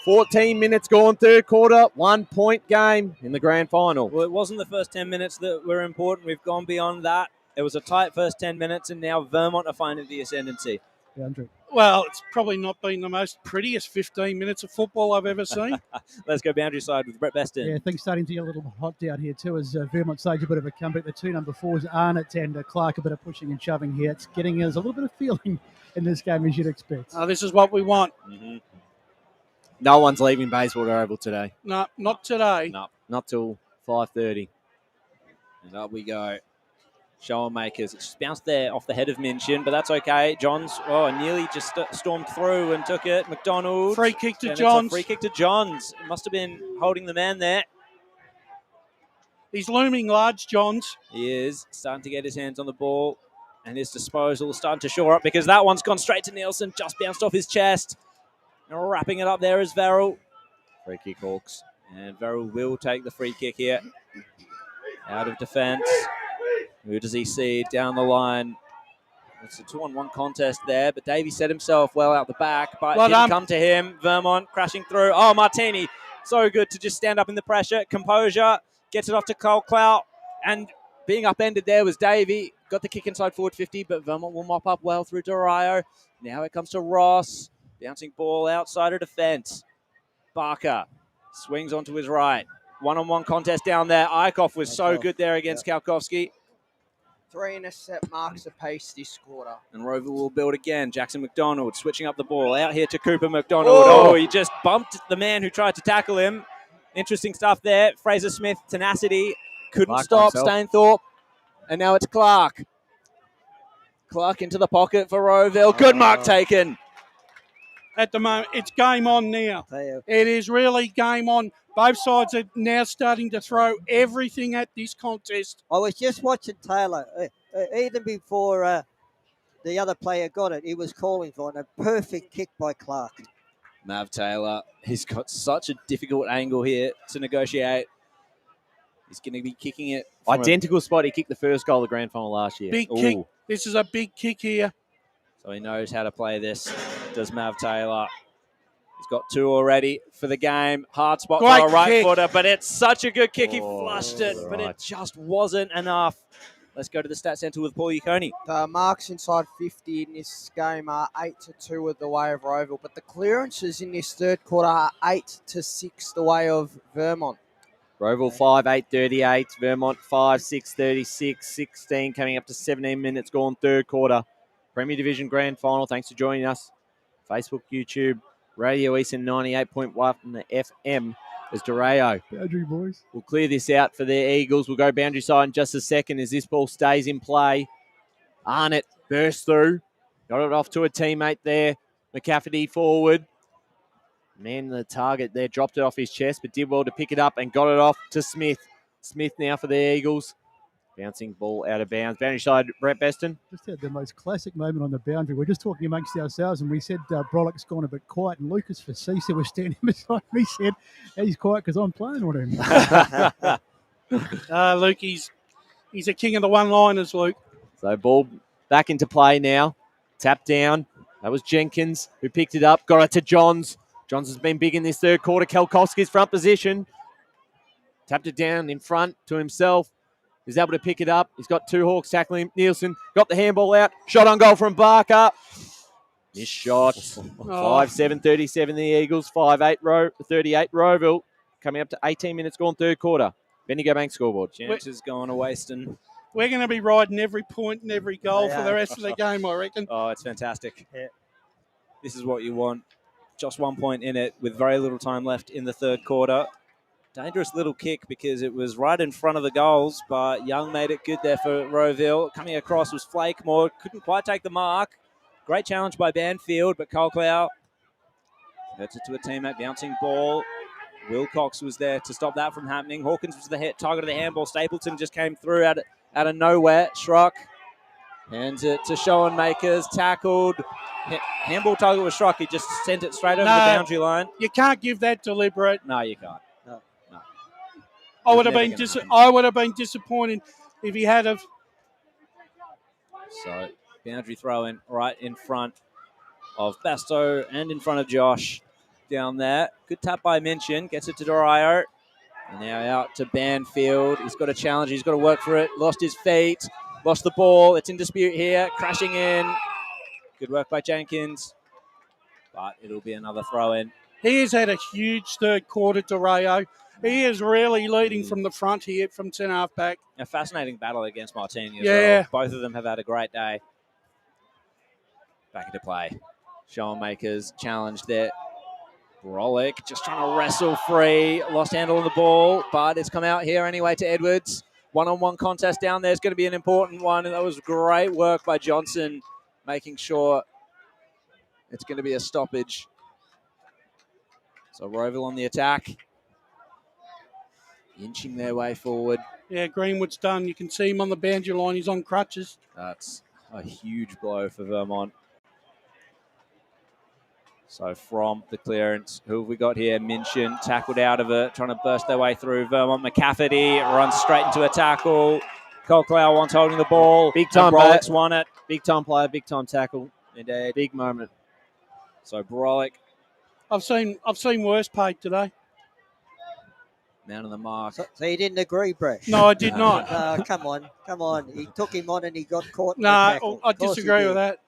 14 minutes gone, third quarter, 1 point game in the grand final. Well, it wasn't the first 10 minutes that were important. We've gone beyond that. It was a tight first 10 minutes, and now Vermont are finding the ascendancy. Yeah, Andrew. Well, it's probably not been the most prettiest 15 minutes of football I've ever seen. Let's go boundary side with Brett Beston. Yeah, things starting to get a little hot down here too as Vermont stage a bit of a comeback. The two number 4s, Arnott and Clark, a bit of pushing and shoving here. It's getting us a little bit of feeling in this game, as you'd expect. This is what we want. Mm-hmm. No one's leaving Bayswater Oval today. No, not today. No. Not till 5:30. And up we go. Show makers. It's just bounced there off the head of Minchin, but that's okay. Johns, nearly just stormed through and took it. McDonald. Free kick to And Johns. It's a free kick to Johns. Must have been holding the man there. He's looming large, Johns. He is starting to get his hands on the ball, and his disposal is starting to shore up because that one's gone straight to Nielsen, just bounced off his chest. And wrapping it up there is Verrill. Free kick Hawks. And Verrill will take the free kick here. Out of defence. Who does he see down the line? It's a 2-on-1 contest there, but Davey set himself well out the back, but it didn't come to him. Vermont crashing through. Oh, Martini. So good to just stand up in the pressure. Composure. Gets it off to Cole Clout. And being upended there was Davey. Got the kick inside forward 50, but Vermont will mop up well through Dorayo. Now it comes to Ross. Bouncing ball outside of defence. Barker swings onto his right. 1-on-1 contest down there. Eichhoff was so good there against Kalkowski. 3 intercept marks apiece this quarter. And Rowville will build again. Jackson McDonald switching up the ball. Out here to Cooper McDonald. Oh, he just bumped the man who tried to tackle him. Interesting stuff there. Fraser Smith, tenacity. Couldn't stop Stainthorpe. And now it's Clark. Clark into the pocket for Rowville. Good mark taken. At the moment, it's game on now. It is really game on. Both sides are now starting to throw everything at this contest. I was just watching Taylor. Even before the other player got it, he was calling for it. A perfect kick by Clark. Mav Taylor, he's got such a difficult angle here to negotiate. He's going to be kicking it. Identical spot he kicked the first goal of the grand final last year. Big kick. This is a big kick here. So he knows how to play this, does Mav Taylor. He's got 2 already for the game. Hard spot for a right footer, but it's such a good kick. He flushed it, but it just wasn't enough. Let's go to the stat centre with Paul Yaconi. The marks inside 50 in this game are 8-2 with the way of Rowville, but the clearances in this third quarter are 8-6 the way of Vermont. Rowville 5-8-38, Vermont 5-6-36, 16 coming up to 17 minutes gone, third quarter. Premier Division Grand Final. Thanks for joining us. Facebook, YouTube, Radio Eastern 98.1 and the FM is Dorayo. Boundary boys. We'll clear this out for the Eagles. We'll go boundary side in just a second as this ball stays in play. Arnott burst through. Got it off to a teammate there. McCafferty forward. Man, the target there dropped it off his chest, but did well to pick it up and got it off to Smith. Smith now for the Eagles. Bouncing ball out of bounds. Boundary side, Brett Beston. Just had the most classic moment on the boundary. We're just talking amongst ourselves, and we said Brollock's gone a bit quiet, and Lucas Facisa was standing beside me. Said, he's quiet because I'm playing on him. Luke, he's a king of the one-liners, Luke. So ball back into play now. Tap down. That was Jenkins who picked it up. Got it to Johns. Johns has been big in this third quarter. Kalkowski's front position. Tapped it down in front to himself. He's able to pick it up. He's got 2 Hawks tackling him. Nielsen got the handball out. Shot on goal from Barker. Missed shot. 5-7-37 the Eagles. 5-8-38 Rowville. Coming up to 18 minutes gone, third quarter. Bendigo Bank scoreboard. Chances going to Waston. We're going to be riding every point and every goal for the rest of the game, I reckon. Oh, it's fantastic. Yeah. This is what you want. Just 1 point in it with very little time left in the third quarter. Dangerous little kick because it was right in front of the goals, but Young made it good there for Rowville. Coming across was Flakemore. Couldn't quite take the mark. Great challenge by Banfield, but Colclough gets it to a teammate. Bouncing ball. Wilcox was there to stop that from happening. Hawkins was the target of the handball. Stapleton just came through out of nowhere. Schrock hands it to Showan Makers. Tackled. Handball target was Schrock. He just sent it straight over the boundary line. You can't give that deliberate. No, you can't. I would have been disappointed if he had have. So boundary throw in right in front of Basto and in front of Josh down there. Good tap by Minchin. Gets it to Dorio. And now out to Banfield. He's got a challenge. He's got to work for it. Lost his feet. Lost the ball. It's in dispute here. Crashing in. Good work by Jenkins. But it'll be another throw in. He has had a huge third quarter, Dorio. He is really leading from the front here, from centre half back. A fascinating battle against Martini as well. Both of them have had a great day. Back into play. Showmakers challenged there. Brolick just trying to wrestle free. Lost handle on the ball, but it's come out here anyway to Edwards. One-on-one contest down there is going to be an important one, and that was great work by Johnson, making sure it's going to be a stoppage. So Rowville on the attack. Inching their way forward. Yeah, Greenwood's done. You can see him on the boundary line. He's on crutches. That's a huge blow for Vermont. So from the clearance, who have we got here? Minchin tackled out of it, trying to burst their way through. Vermont McCafferty runs straight into a tackle. Colclough once holding the ball. Big time, Brolick's won it. Big time player, big time tackle. Indeed. Big moment. So Brolick. I've seen worse paid today. Man on the mark. So you didn't agree, Bresh? No, I did not. No, come on. He took him on and he got caught. No, I disagree with that.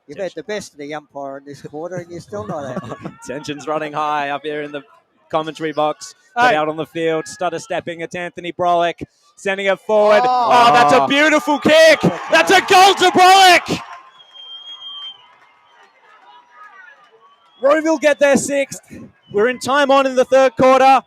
You've had the best of the umpire in this quarter and you're still not happy. Tension's running high up here in the commentary box. But out on the field, stutter stepping at Anthony Brolick, sending it forward. Oh, that's a beautiful kick. That's a goal to Brolick. Rowville get their sixth. We're in time on in the third quarter.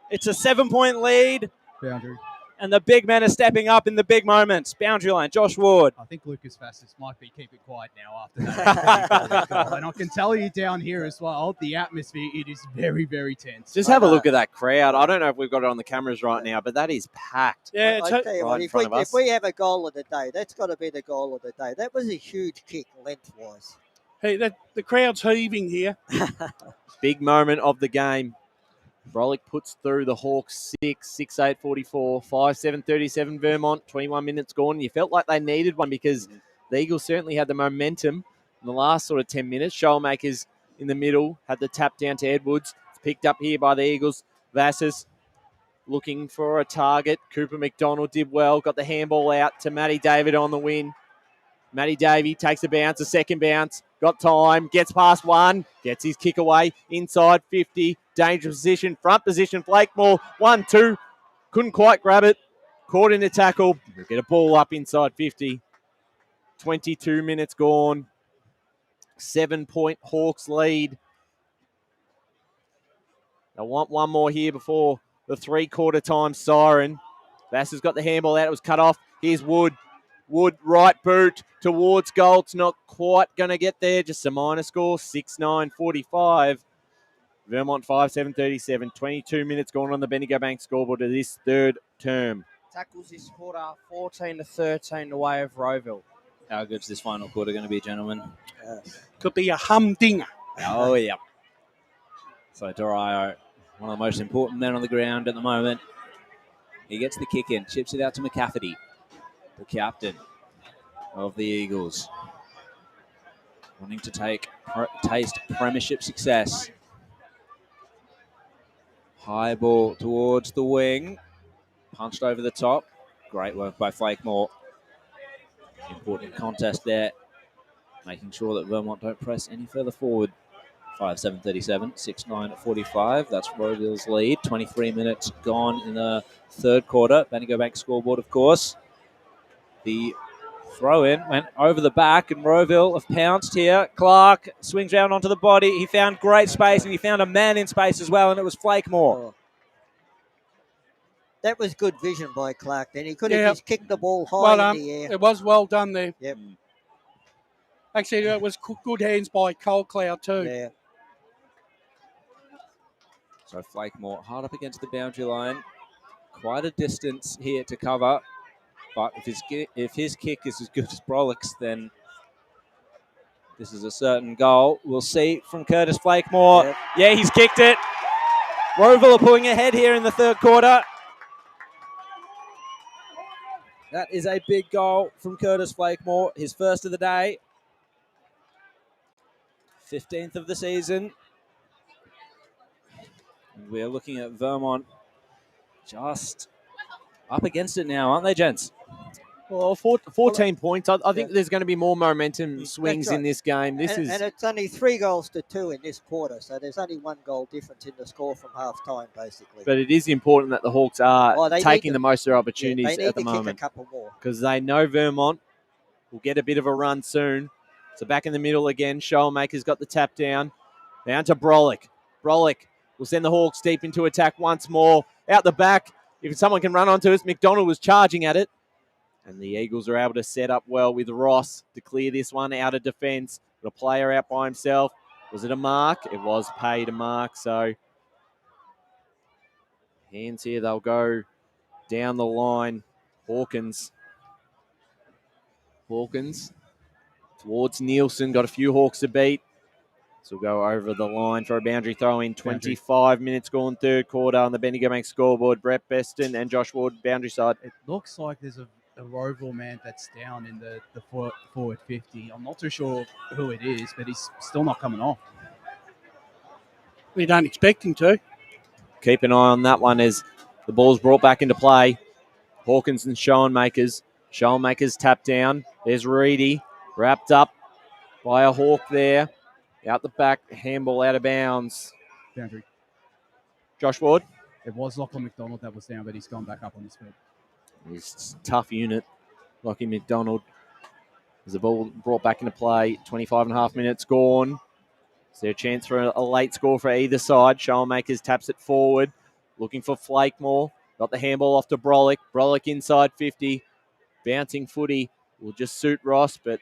It's a 7-point lead. Boundary. And the big men are stepping up in the big moments. Boundary line, Josh Ward. I think Lucas Vassis might be keeping quiet now after that. And I can tell you down here as well, the atmosphere, it is very, very tense. Just have a look at that crowd. I don't know if we've got it on the cameras right now, but that is packed. Yeah, I tell you what, if we have a goal of the day, that's got to be the goal of the day. That was a huge kick lengthwise. Hey, the crowd's heaving here. Big moment of the game. Brolick puts through the Hawks 6-8-44, 5-7-37 Vermont, 21 minutes gone. You felt like they needed one because the Eagles certainly had the momentum in the last sort of 10 minutes. Showmakers in the middle had the tap down to Edwards. It's picked up here by the Eagles. Vassis looking for a target. Cooper McDonald did well, got the handball out to Matty David on the win. Matty Davey takes a bounce, a second bounce, got time, gets past one, gets his kick away, inside 50, dangerous position, front position, Flakemore, 1-2, couldn't quite grab it, caught in a tackle, we'll get a ball up inside 50, 22 minutes gone, 7-point Hawks lead. They want one more here before the three-quarter time siren. Vass has got the handball out, it was cut off, here's Wood. Wood, right boot towards goal. It's not quite going to get there. Just a minor score, 6-9-45. Vermont 5-7-37. 22 minutes gone on the Bendigo Bank scoreboard of this third term. Tackles this quarter, 14-13 the way of Rowville. How good's this final quarter going to be, gentlemen? Could be a humdinger. Oh, yeah. So Dorio, one of the most important men on the ground at the moment. He gets the kick in, chips it out to McCafferty. The captain of the Eagles, wanting to taste premiership success. High ball towards the wing, punched over the top. Great work by Flakemore. Important contest there, making sure that Vermont don't press any further forward. 5-7-37, 6-9-45. That's Rowville's lead. 23 minutes gone in the third quarter. Bendigo Bank scoreboard, of course. The throw-in went over the back, and Rowville have pounced here. Clark swings round onto the body. He found great space, and he found a man in space as well, and it was Flakemore. That was good vision by Clark then. He could have just kicked the ball high Well in the air. It was well done there. Yep. Actually, it was good hands by Colclough too. Yeah. So Flakemore hard up against the boundary line. Quite a distance here to cover. But if his kick is as good as Brolick's, then this is a certain goal. We'll see from Curtis Flakemore. Yep. Yeah, he's kicked it. Rowville are pulling ahead here in the third quarter. That is a big goal from Curtis Flakemore, his first of the day. 15th of the season. And we're looking at Vermont just up against it now, aren't they, gents? Well, 14 points. I think there's going to be more momentum swings right. in this game. And it's only 3 goals to 2 in this quarter, so there's only 1 goal difference in the score from half time, basically. But it is important that the Hawks are taking the most of their opportunities they need at the to kick moment. a couple more. Because they know Vermont will get a bit of a run soon. So back in the middle again, Schoenmaker's got the tap down. Down to Brolick. Brolick will send the Hawks deep into attack once more. Out the back, if someone can run onto us, McDonald was charging at it. And the Eagles are able to set up well with Ross to clear this one out of defence. Got a player out by himself. Was it a mark? It was paid a mark. So hands here, they'll go down the line. Hawkins towards Nielsen. Got a few Hawks to beat. So we'll go over the line for a boundary throw in. 25 minutes gone, third quarter on the Bendigo Bank scoreboard. Brett Beston and Josh Ward, boundary side. It looks like there's a Rowville man that's down in the forward 50. I'm not too sure who it is, but he's still not coming off. We don't expect him to. Keep an eye on that one as the ball's brought back into play. Hawkins and Schoenmakers. Schoenmakers tap down. There's Reedy, wrapped up by a Hawk there. Out the back, handball out of bounds. Boundary. Josh Ward. It was Lachlan McDonald that was down, but he's gone back up on his feet. He's a tough unit, Lockie McDonald. As the ball brought back into play, 25 and a half minutes gone. Is there a chance for a late score for either side? Schoenmakers taps it forward, looking for Flakemore. Got the handball off to Brolick. Brolick inside 50. Bouncing footy will just suit Ross, but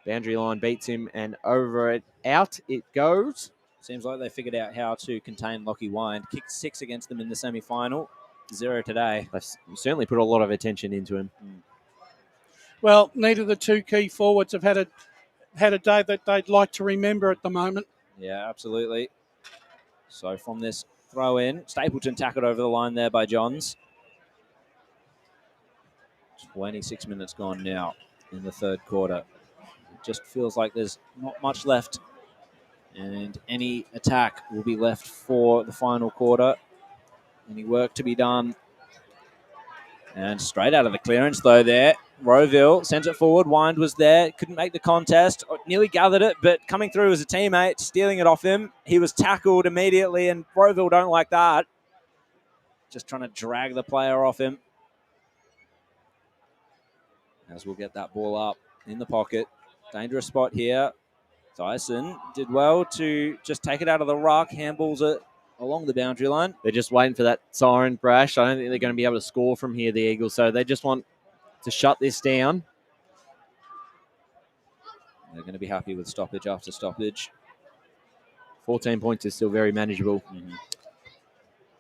boundary line beats him, and over it, out it goes. Seems like they figured out how to contain Lockie Wind. Kicked 6 against them in the semi-final. 0 today. They've certainly put a lot of attention into him. Well, neither of the two key forwards have had a day that they'd like to remember at the moment. Yeah, absolutely. So from this throw in, Stapleton tackled over the line there by Johns. 26 minutes gone now in the third quarter. It just feels like there's not much left, and any attack will be left for the final quarter. Any work to be done. And straight out of the clearance, though, there. Rowville sends it forward. Wind was there. Couldn't make the contest. Nearly gathered it, but coming through as a teammate, stealing it off him. He was tackled immediately, and Rowville don't like that. Just trying to drag the player off him. As we'll get that ball up in the pocket. Dangerous spot here. Dyson did well to just take it out of the ruck. Handballs it along the boundary line. They're just waiting for that siren, Brash. I don't think they're going to be able to score from here, the Eagles. So they just want to shut this down. They're going to be happy with stoppage after stoppage. 14 points is still very manageable.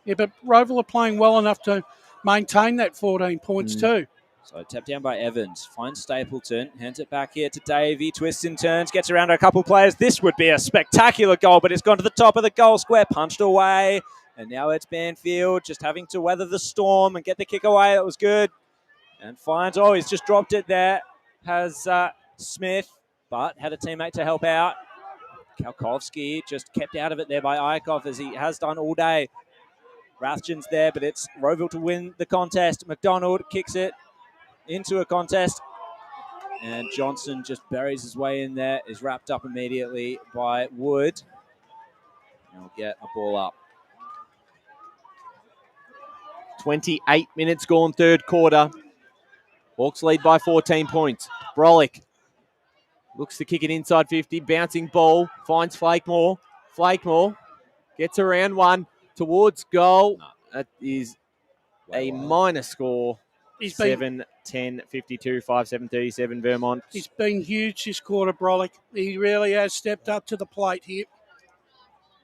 Yeah, but Rowville are playing well enough to maintain that 14 points too. So tapped down by Evans. Finds Stapleton. Hands it back here to Davey. Twists and turns. Gets around a couple players. This would be a spectacular goal, but it's gone to the top of the goal square. Punched away. And now it's Banfield just having to weather the storm and get the kick away. That was good. And finds, he's just dropped it there. Has Smith, but had a teammate to help out. Kalkovsky just kept out of it there by Eichhoff, as he has done all day. Rathjen's there, but it's Rowville to win the contest. McDonald kicks it into a contest, and Johnson just buries his way in there, is wrapped up immediately by Wood. And we'll get a ball up. 28 minutes gone, third quarter. Hawks lead by 14 points. Brolick looks to kick it inside 50, bouncing ball, finds Flakemore. Flakemore gets around one towards goal. That is a minor score. 7, 10, 52, 5, 7, 37, Vermont. He's been huge this quarter, Brolick. He really has stepped up to the plate here.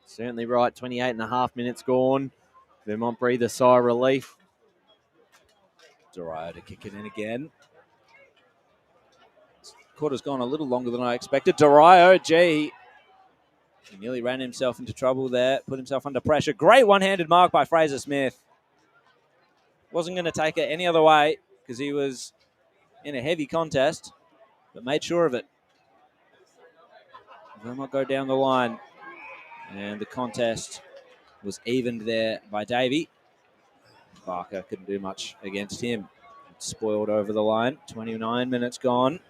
Certainly right, 28 and a half minutes gone. Vermont breathe a sigh of relief. Durayo to kick it in again. Quarter's gone a little longer than I expected. Durayo, He nearly ran himself into trouble there, put himself under pressure. Great one-handed mark by Fraser Smith. Wasn't going to take it any other way because he was in a heavy contest, but made sure of it. Vermont go down the line, and the contest was evened there by Davey. Barker couldn't do much against him. Spoiled over the line. 29 minutes gone.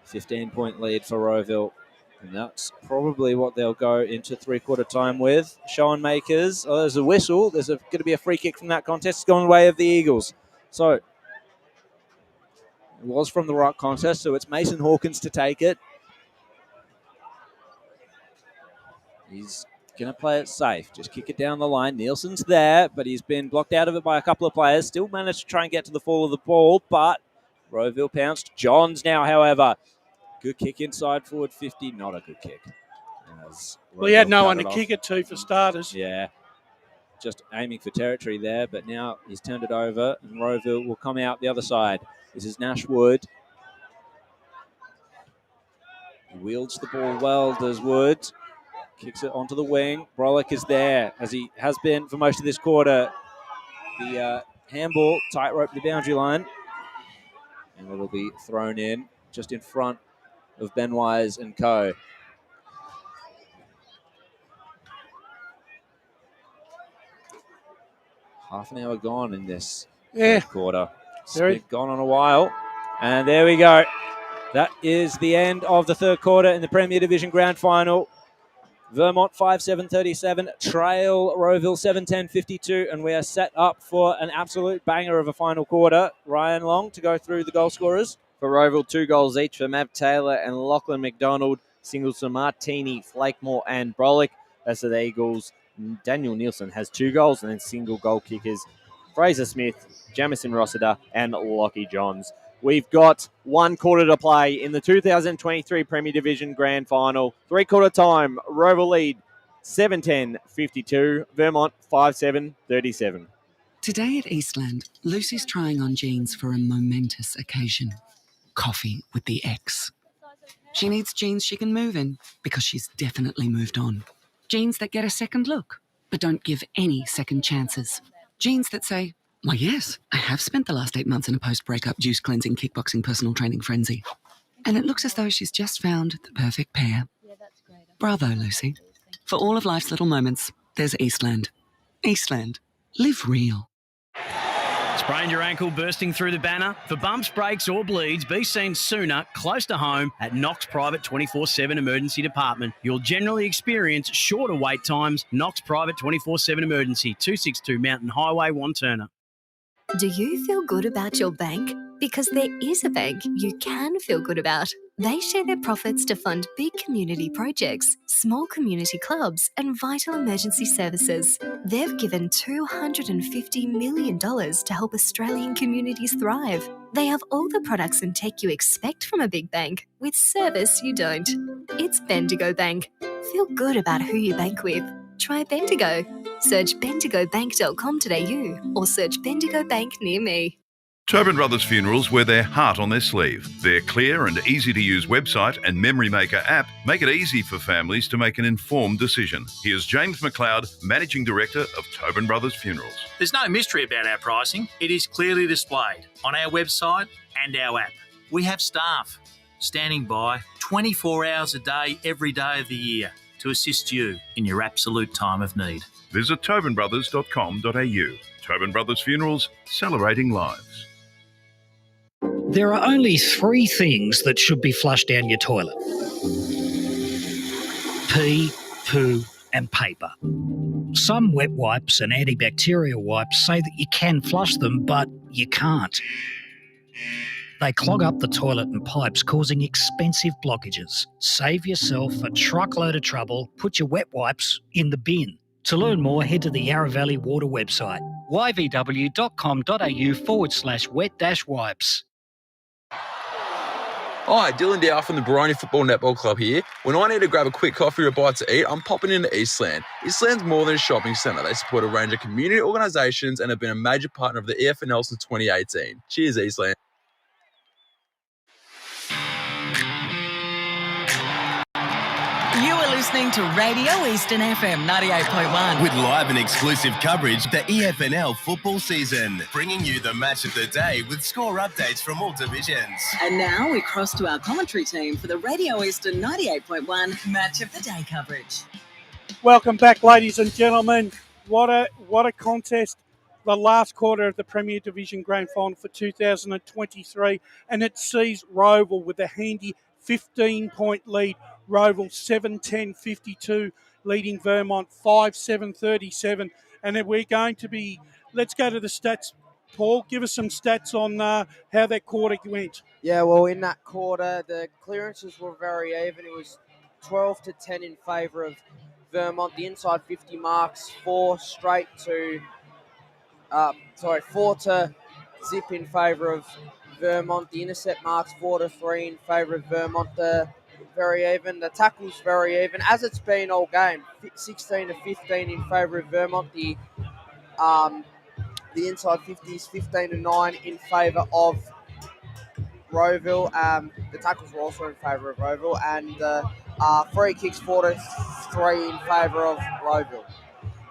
15-point lead for Rowville. And that's probably what they'll go into three-quarter time with. Sean Makers. Oh, there's a whistle. There's going to be a free kick from that contest. It's gone the way of the Eagles. So it was from the right contest, so it's Mason Hawkins to take it. He's going to play it safe. Just kick it down the line. Nielsen's there, but he's been blocked out of it by a couple of players. Still managed to try and get to the fall of the ball, but Rowville pounced. Johns now, however. Good kick inside forward 50. Not a good kick. Well, he had no one to kick it to for starters. Yeah. Just aiming for territory there, but now he's turned it over, and Rowville will come out the other side. This is Nash Wood. He wields the ball well, does Wood. Kicks it onto the wing. Brolick is there, as he has been for most of this quarter. The handball, tightrope the boundary line. And it'll be thrown in just in front of Ben Wise and co. Half an hour gone in this third quarter. It's been gone on a while. And there we go. That is the end of the third quarter in the Premier Division Grand Final. Vermont 5-7-37, trail Rowville 7-10-52, and we are set up for an absolute banger of a final quarter. Ryan Long to go through the goal scorers. For Rowville, 2 goals each for Mav Taylor and Lachlan McDonald. Singles for Martini, Flakemore and Brolick. As for the Eagles, Daniel Nielsen has 2 goals, and then single goal kickers Fraser Smith, Jamison Rossiter and Lockie Johns. We've got 1 quarter to play in the 2023 Premier Division Grand Final. 3-quarter time, Rowville lead 7-10-52, Vermont 5-7-37. Today at Eastland, Lucy's trying on jeans for a momentous occasion. Coffee with the ex. She needs jeans she can move in because she's definitely moved on. Jeans that get a second look, but don't give any second chances. Jeans that say, "Why, yes, I have spent the last 8 months in a post-breakup juice cleansing, kickboxing, personal training frenzy." And it looks as though she's just found the perfect pair. Bravo, Lucy. For all of life's little moments, there's Eastland. Eastland. Live real. Sprained your ankle bursting through the banner? For bumps, breaks or bleeds, be seen sooner, close to home, at Knox Private 24/7 Emergency Department. You'll generally experience shorter wait times. Knox Private 24/7 Emergency, 262 Mountain Highway, Wanturna. Do you feel good about your bank? Because there is a bank you can feel good about. They share their profits to fund big community projects, small community clubs, and vital emergency services. They've given $250 million to help Australian communities thrive. They have all the products and tech you expect from a big bank, with service you don't. It's Bendigo Bank. Feel good about who you bank with. Try Bendigo. Search bendigobank.com.au or search Bendigo Bank near me. Tobin Brothers Funerals wear their heart on their sleeve. Their clear and easy-to-use website and Memory Maker app make it easy for families to make an informed decision. Here's James McLeod, Managing Director of Tobin Brothers Funerals. There's no mystery about our pricing. It is clearly displayed on our website and our app. We have staff standing by 24 hours a day, every day of the year to assist you in your absolute time of need. Visit tobinbrothers.com.au. Tobin Brothers Funerals, celebrating lives. There are only 3 things that should be flushed down your toilet: pee, poo, and paper. Some wet wipes and antibacterial wipes say that you can flush them, but you can't. They clog up the toilet and pipes, causing expensive blockages. Save yourself a truckload of trouble. Put your wet wipes in the bin. To learn more, head to the Yarra Valley Water website, yvw.com.au/wet-wipes. Hi, Dylan Dow from the Baroni Football Netball Club here. When I need to grab a quick coffee or a bite to eat, I'm popping into Eastland. Eastland's more than a shopping centre. They support a range of community organisations and have been a major partner of the EFNL since 2018. Cheers, Eastland. You are listening to Radio Eastern FM 98.1. With live and exclusive coverage of the EFNL football season, bringing you the match of the day with score updates from all divisions. And now we cross to our commentary team for the Radio Eastern 98.1 Match of the Day coverage. Welcome back, ladies and gentlemen. What a contest. The last quarter of the Premier Division Grand Final for 2023, and it sees Rowville with a handy 15-point lead. Rowville 7-10-52, leading Vermont 5-7-37. And then we're going to be, let's go to the stats. Paul, give us some stats on how that quarter went. Yeah, well, in that quarter, the clearances were very even. It was 12-10 in favour of Vermont. The inside 50 marks, 4 to zip in favour of Vermont. The intercept marks 4-3 in favour of Vermont. Very even. The tackles very even, as it's been all game. 16-15 in favour of Vermont. The inside 50 is 15-9 in favour of Rowville. The tackles were also in favour of Rowville, and free kicks 4-3 in favour of Rowville.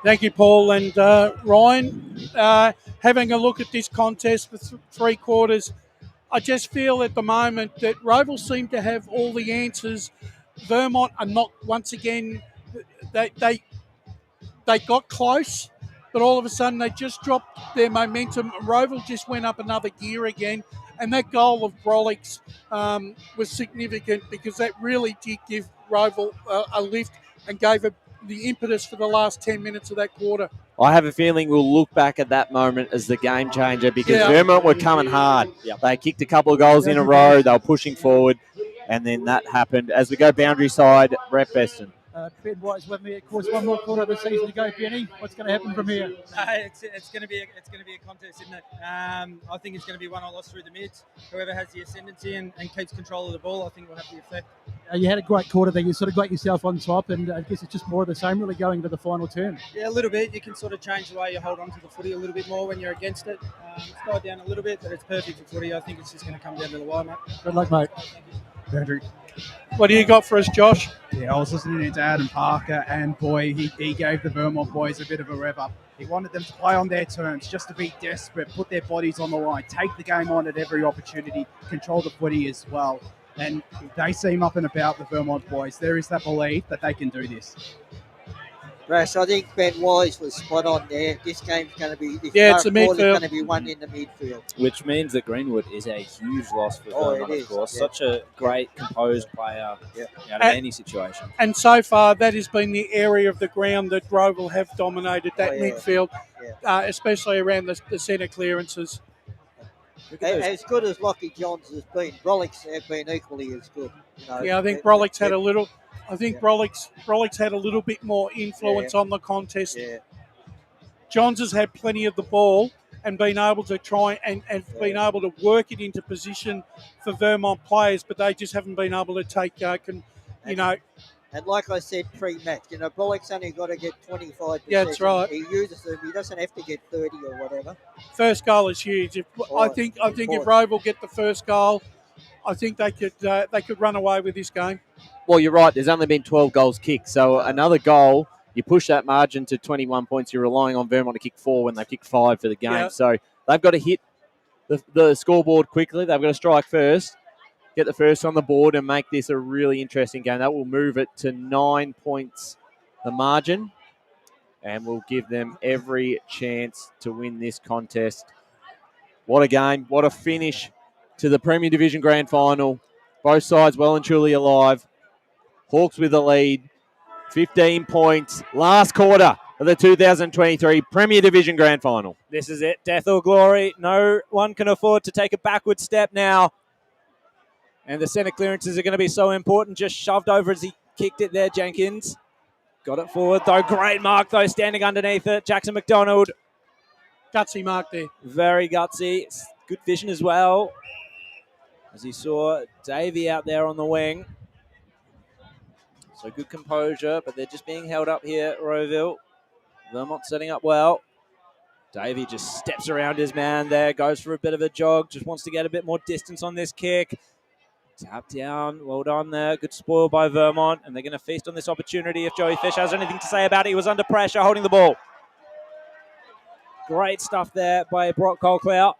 Thank you, Paul. And Ryan, having a look at this contest for 3 quarters, I just feel at the moment that Rowville seem to have all the answers. Vermont are not, once again, they got close, but all of a sudden they just dropped their momentum. Rowville just went up another gear again, and that goal of Brolick's was significant because that really did give Rowville a lift and gave it the impetus for the last 10 minutes of that quarter. I have a feeling we'll look back at that moment as the game changer because Vermont were coming hard. They kicked a couple of goals in a row. They were pushing forward, and then that happened. As we go boundary side, Brett Beston. Ben White's with me. Of course, one more quarter of the season to go, Benny. What's going to happen from here? It's going to be a contest, isn't it? I think it's going to be won or lost through the mids. Whoever has the ascendancy and keeps control of the ball, I think will have the effect. You had a great quarter there. You sort of got yourself on top, and I guess it's just more of the same, really going to the final turn. Yeah, a little bit. You can sort of change the way you hold on to the footy a little bit more when you're against it. It's died down a little bit, but it's perfect for footy. I think it's just going to come down to the wire, mate. Good luck, mate. Andrew. What do you got for us, Josh? Yeah, I was listening to Adam Parker, and boy, he gave the Vermont boys a bit of a rev up. He wanted them to play on their terms, just to be desperate, put their bodies on the line, take the game on at every opportunity, control the footy as well. And they seem up and about, the Vermont boys. There is that belief that they can do this. Rash, I think Ben Wise was spot on there. This game's going to be, it's a midfield. It's going to be won in the midfield. Which means that Greenwood is a huge loss for Vermont, of course. Yeah. Such a great, composed player out of any situation. And so far, that has been the area of the ground that Rowville have dominated, that midfield, especially around the centre clearances. As good as Lockie Johns has been, Brolick's have been equally as good. I think Brolick's had a little... I think Brolick's had a little bit more influence on the contest. Yeah. Johns has had plenty of the ball and been able to try and been able to work it into position for Vermont players, but they just haven't been able to take, And like I said pre-match, Brolick's only got to get 25%. Yeah, that's right. He uses them. He doesn't have to get 30 or whatever. First goal is huge. I think if Rowville get the first goal, I think they could run away with this game. Well, you're right. There's only been 12 goals kicked. So another goal, you push that margin to 21 points. You're relying on Vermont to kick 4 when they kick 5 for the game. Yeah. So they've got to hit the scoreboard quickly. They've got to strike first, get the first on the board, and make this a really interesting game. That will move it to 9 points, the margin, and will give them every chance to win this contest. What a game. What a finish to the Premier Division Grand Final. Both sides well and truly alive. Hawks with the lead, 15 points. Last quarter of the 2023 Premier Division Grand Final. This is it, death or glory. No one can afford to take a backward step now. And the centre clearances are going to be so important. Just shoved over as he kicked it there, Jenkins. Got it forward, though. Great mark, though, standing underneath it. Jackson McDonald. Gutsy mark there. Very gutsy. Good vision as well. As he saw Davey out there on the wing. So good composure, but they're just being held up here at Rowville. Vermont setting up well. Davey just steps around his man there, goes for a bit of a jog, just wants to get a bit more distance on this kick. Tap down. Well done there. Good spoil by Vermont. And they're going to feast on this opportunity if Joey Fisher has anything to say about it. He was under pressure, holding the ball. Great stuff there by Brock Colclough.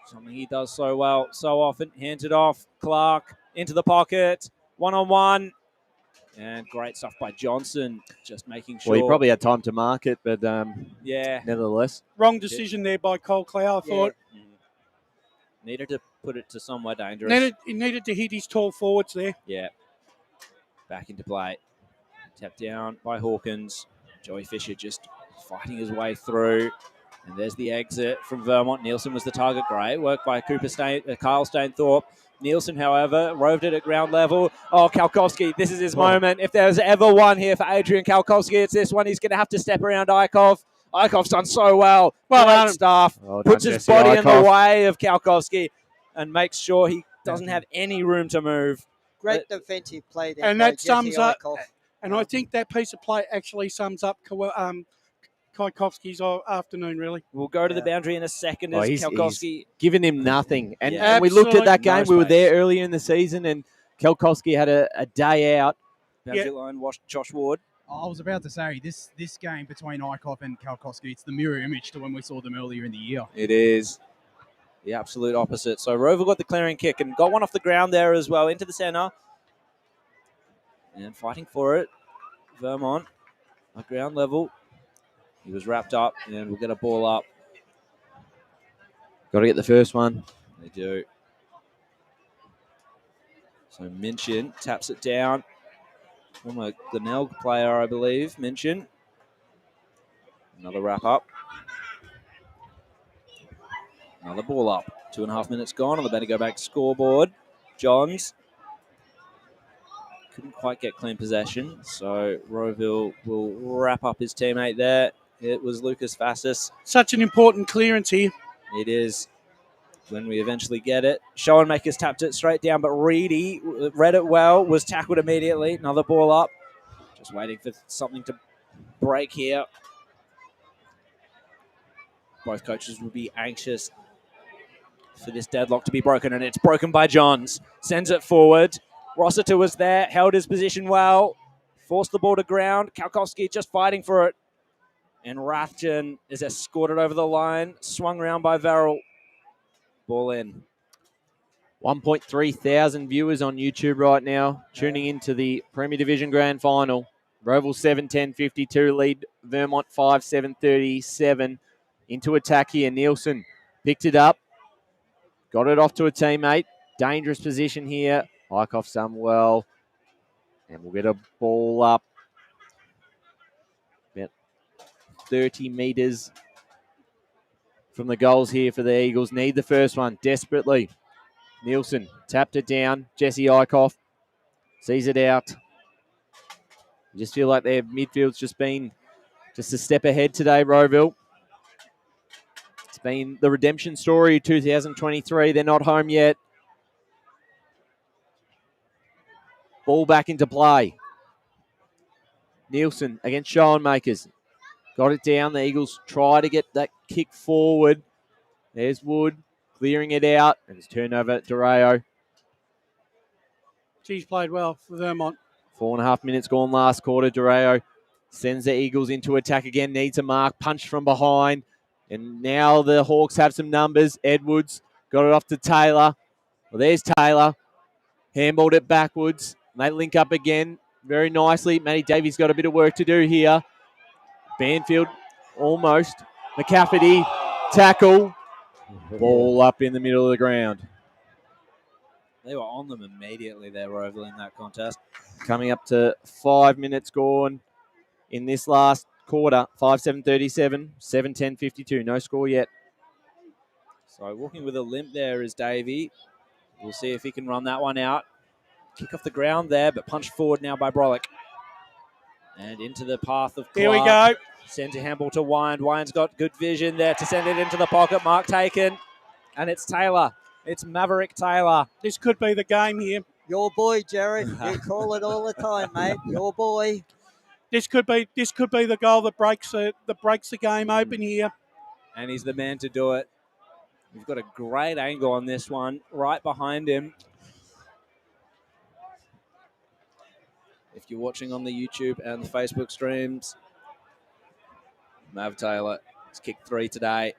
Something he does so well, so often. Hands it off. Clark into the pocket. One-on-one. And great stuff by Johnson, just making sure. Well, he probably had time to mark it, but yeah, nevertheless. Wrong decision there by Colclough, I thought. Needed to put it to somewhere dangerous. He needed to hit his tall forwards there. Yeah. Back into play. Tap down by Hawkins. Joey Fisher just fighting his way through. And there's the exit from Vermont. Nielsen was the target. Great work by Kyle Stainthorpe. Nielsen, however, roved it at ground level. Oh, Kalkowski, this is his moment. If there's ever one here for Adrian Kalkowski, it's this one. He's going to have to step around Eichhoff. Eichhoff's done so well. Great stuff. Puts his body in the way of Kalkowski and makes sure he doesn't have any room to move. Great defensive play there. And that sums up, and I think that piece of play actually sums up Kalkowski's afternoon, really. We'll go to the boundary in a second as Kalkowski. He's given him nothing. And we looked at that game. We were there earlier in the season, and Kalkowski had a day out. Boundary line, Josh Ward. I was about to say, this game between Eichhoff and Kalkowski, it's the mirror image to when we saw them earlier in the year. It is the absolute opposite. So Rowville got the clearing kick and got one off the ground there as well, into the centre. And fighting for it, Vermont at ground level. He was wrapped up, and we'll get a ball up. Got to get the first one. They do. So Minchin taps it down. Former Glenelg player, I believe, Minchin. Another wrap up. Another ball up. 2.5 minutes gone. I'm about to go back to scoreboard. Johns couldn't quite get clean possession, so Rowville will wrap up his teammate there. It was Lucas Vassis. Such an important clearance here. It is when we eventually get it. Schoenmakers tapped it straight down, but Reedy read it well, was tackled immediately. Another ball up. Just waiting for something to break here. Both coaches will be anxious for this deadlock to be broken, and it's broken by Johns. Sends it forward. Rossiter was there, held his position well, forced the ball to ground. Kalkowski just fighting for it. And Rathjen is escorted over the line, swung around by Verrill. Ball in. 1.3 thousand viewers on YouTube right now, tuning into the Premier Division Grand Final. Rowville 7-10-52, lead Vermont 5-7-37. Into attack here, Nielsen picked it up, got it off to a teammate. Dangerous position here. Eichhoff's done well. And we'll get a ball up. About 30 metres from the goals here for the Eagles. Need the first one desperately. Nielsen tapped it down. Jesse Eichhoff sees it out. You just feel like their midfield's just been just a step ahead today, Rowville. It's been the redemption story 2023. They're not home yet. Ball back into play. Nielsen against Schoenmakers. Got it down. The Eagles try to get that kick forward. There's Wood clearing it out. And it's turned over to Rayo. He's played well for Vermont. 4.5 minutes gone last quarter. Dureo sends the Eagles into attack again. Needs a mark. Punch from behind. And now the Hawks have some numbers. Edwards got it off to Taylor. Well, there's Taylor. Handballed it backwards. They link up again very nicely. Matty Davies got a bit of work to do here. Banfield almost. McCafferty tackle. Ball up in the middle of the ground. They were on them immediately there, Rowville, in that contest. Coming up to 5 minutes gone in this last quarter. 5-7-37, 7-10-52. No score yet. So walking with a limp there is Davey. We'll see if he can run that one out. Kick off the ground there, but punched forward now by Brolick. And into the path of Clark. Here we go. Sends a handball to Wyand. Wyand's got good vision there to send it into the pocket. Mark taken. And it's Taylor. It's Maverick Taylor. This could be the game here. Your boy, Jared. You call it all the time, mate. Your boy. This could be the goal that breaks the game open here. And he's the man to do it. We've got a great angle on this one, right behind him. If you're watching on the YouTube and the Facebook streams, Mav Taylor has kicked 3 today.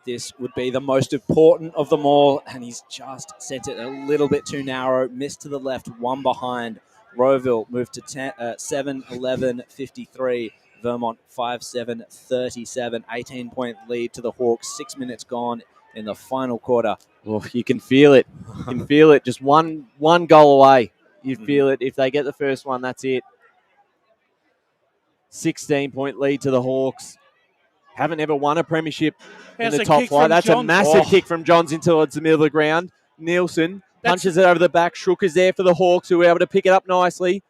This would be the most important of them all, and he's just sent it a little bit too narrow. Missed to the left, one behind. Rowville moved to 7-11-53. Vermont 5-7-37. 18-point lead to the Hawks. 6 minutes gone in the final quarter. Well, you can feel it. You can feel it. Just one goal away. You feel it. If they get the first one, that's it. 16-point lead to the Hawks. Haven't ever won a premiership in the top flight. That's a massive kick from Johns into the middle of the ground. Nielsen punches it over the back. Shooker's there for the Hawks, who were able to pick it up nicely.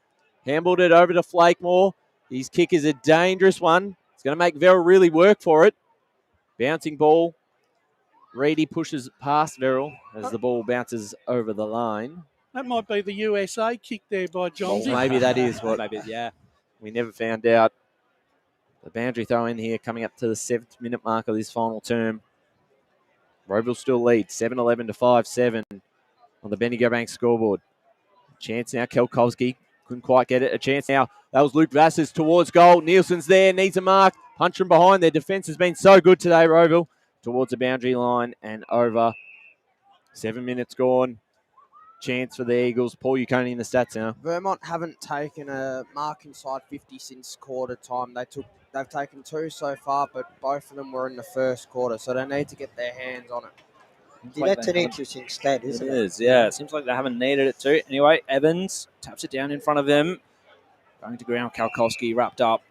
Handled it over to Flakemore. His kick is a dangerous one. It's going to make Verrill really work for it. Bouncing ball. Reedy pushes past Verrill as the ball bounces over the line. That might be the USA kick there by Johnsy. Well, maybe that is what. Maybe, yeah. We never found out. The boundary throw in here coming up to the 7th minute mark of this final term. Rowville still leads 7-11 to 5-7 on the Bendigo Bank scoreboard. Chance now, Kelkowski couldn't quite get it. A chance now. That was Luke Vassars towards goal. Nielsen's there, needs a mark. Punch from behind. Their defence has been so good today, Rowville. Towards the boundary line and over. 7 minutes gone. Chance for the Eagles. Paul, you can't in the stats now. Vermont haven't taken a mark inside 50 since quarter time. They've taken 2 so far, but both of them were in the first quarter, so they need to get their hands on it. That's an interesting stat, isn't it? It is, yeah. It seems like they haven't needed it too. Anyway, Evans taps it down in front of him. Going to ground, Kalkowski wrapped up.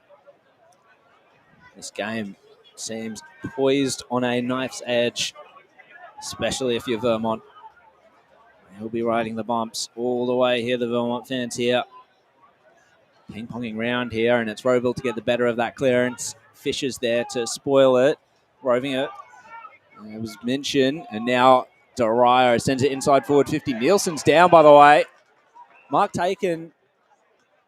This game seems poised on a knife's edge, especially if you're Vermont. He'll be riding the bumps all the way here, the Vermont fans here. Ping-ponging round here, and it's Rowville to get the better of that clearance. Fisher's there to spoil it. Roving it. And it was Minchin, and now Dario sends it inside forward 50. Nielsen's down, by the way. Mark taken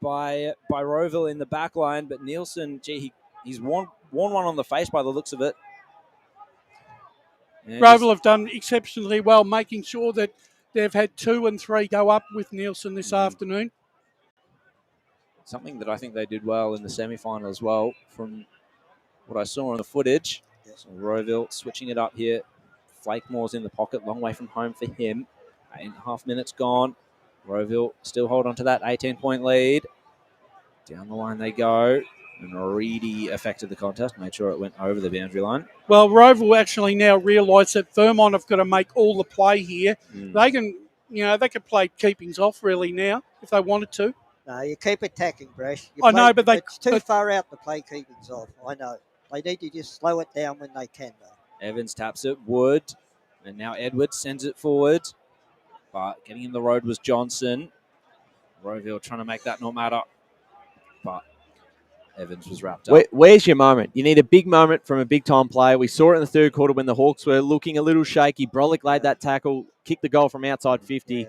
by Rowville in the back line, but Nielsen, he's worn one on the face by the looks of it. Rowville have done exceptionally well, making sure that they've had 2 and 3 go up with Nielsen this afternoon. Something that I think they did well in the semi-final as well, from what I saw on the footage. So Rowville switching it up here. Flakemore's in the pocket, long way from home for him. 8.5 minutes gone. Rowville still hold on to that 18-point lead. Down the line they go. And Reedy affected the contest, made sure it went over the boundary line. Well, Rowville actually now realise that Vermont have got to make all the play here. They can, they could play keepings off really now if they wanted to. No, you keep attacking, Brash. Know, but it's too far out to play keepings off. I know. They need to just slow it down when they can, though. Evans taps it, Wood, and now Edwards sends it forward. But getting in the road was Johnson. Rowville trying to make that not matter. But Evans was wrapped up. Where's your moment? You need a big moment from a big-time player. We saw it in the third quarter when the Hawks were looking a little shaky. Brolick laid that tackle, kicked the goal from outside 50,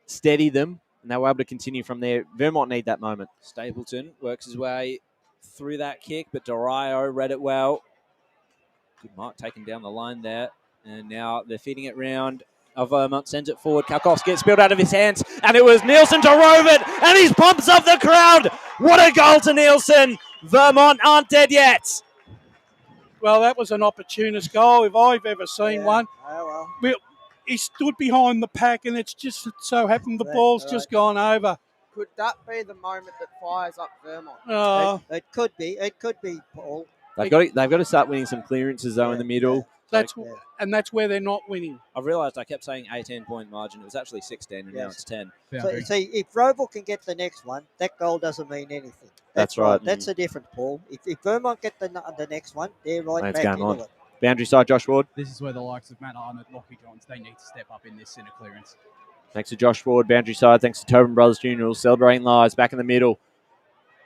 steadied them, and they were able to continue from there. Vermont need that moment. Stapleton works his way through that kick, but Dario read it well. Good mark taken down the line there. And now they're feeding it round. Vermont sends it forward. Kalkowski gets spilled out of his hands, and it was Nielsen to rove it, and he's pumps up the crowd. What a goal to Nielsen. Vermont aren't dead yet. Well, that was an opportunist goal if I've ever seen one. Oh, well. He stood behind the pack, and it's just so happened the ball's just gone over. Could that be the moment that fires up Vermont? It could be. It could be, Paul. They've got to start winning some clearances, though, in the middle. And that's where they're not winning. I've realised I kept saying 18-point margin. It was actually 16, and now it's 10. So, see, if Rowville can get the next one, that goal doesn't mean anything. That's right. That's the difference, Paul. If Vermont get the next one, they're right back into it. Boundary side, Josh Ward. This is where the likes of Matt Arnott, Lockie Johns, they need to step up in this centre clearance. Thanks to Josh Ward, boundary side. Thanks to Tobin Brothers Jr. Celebrating lives back in the middle.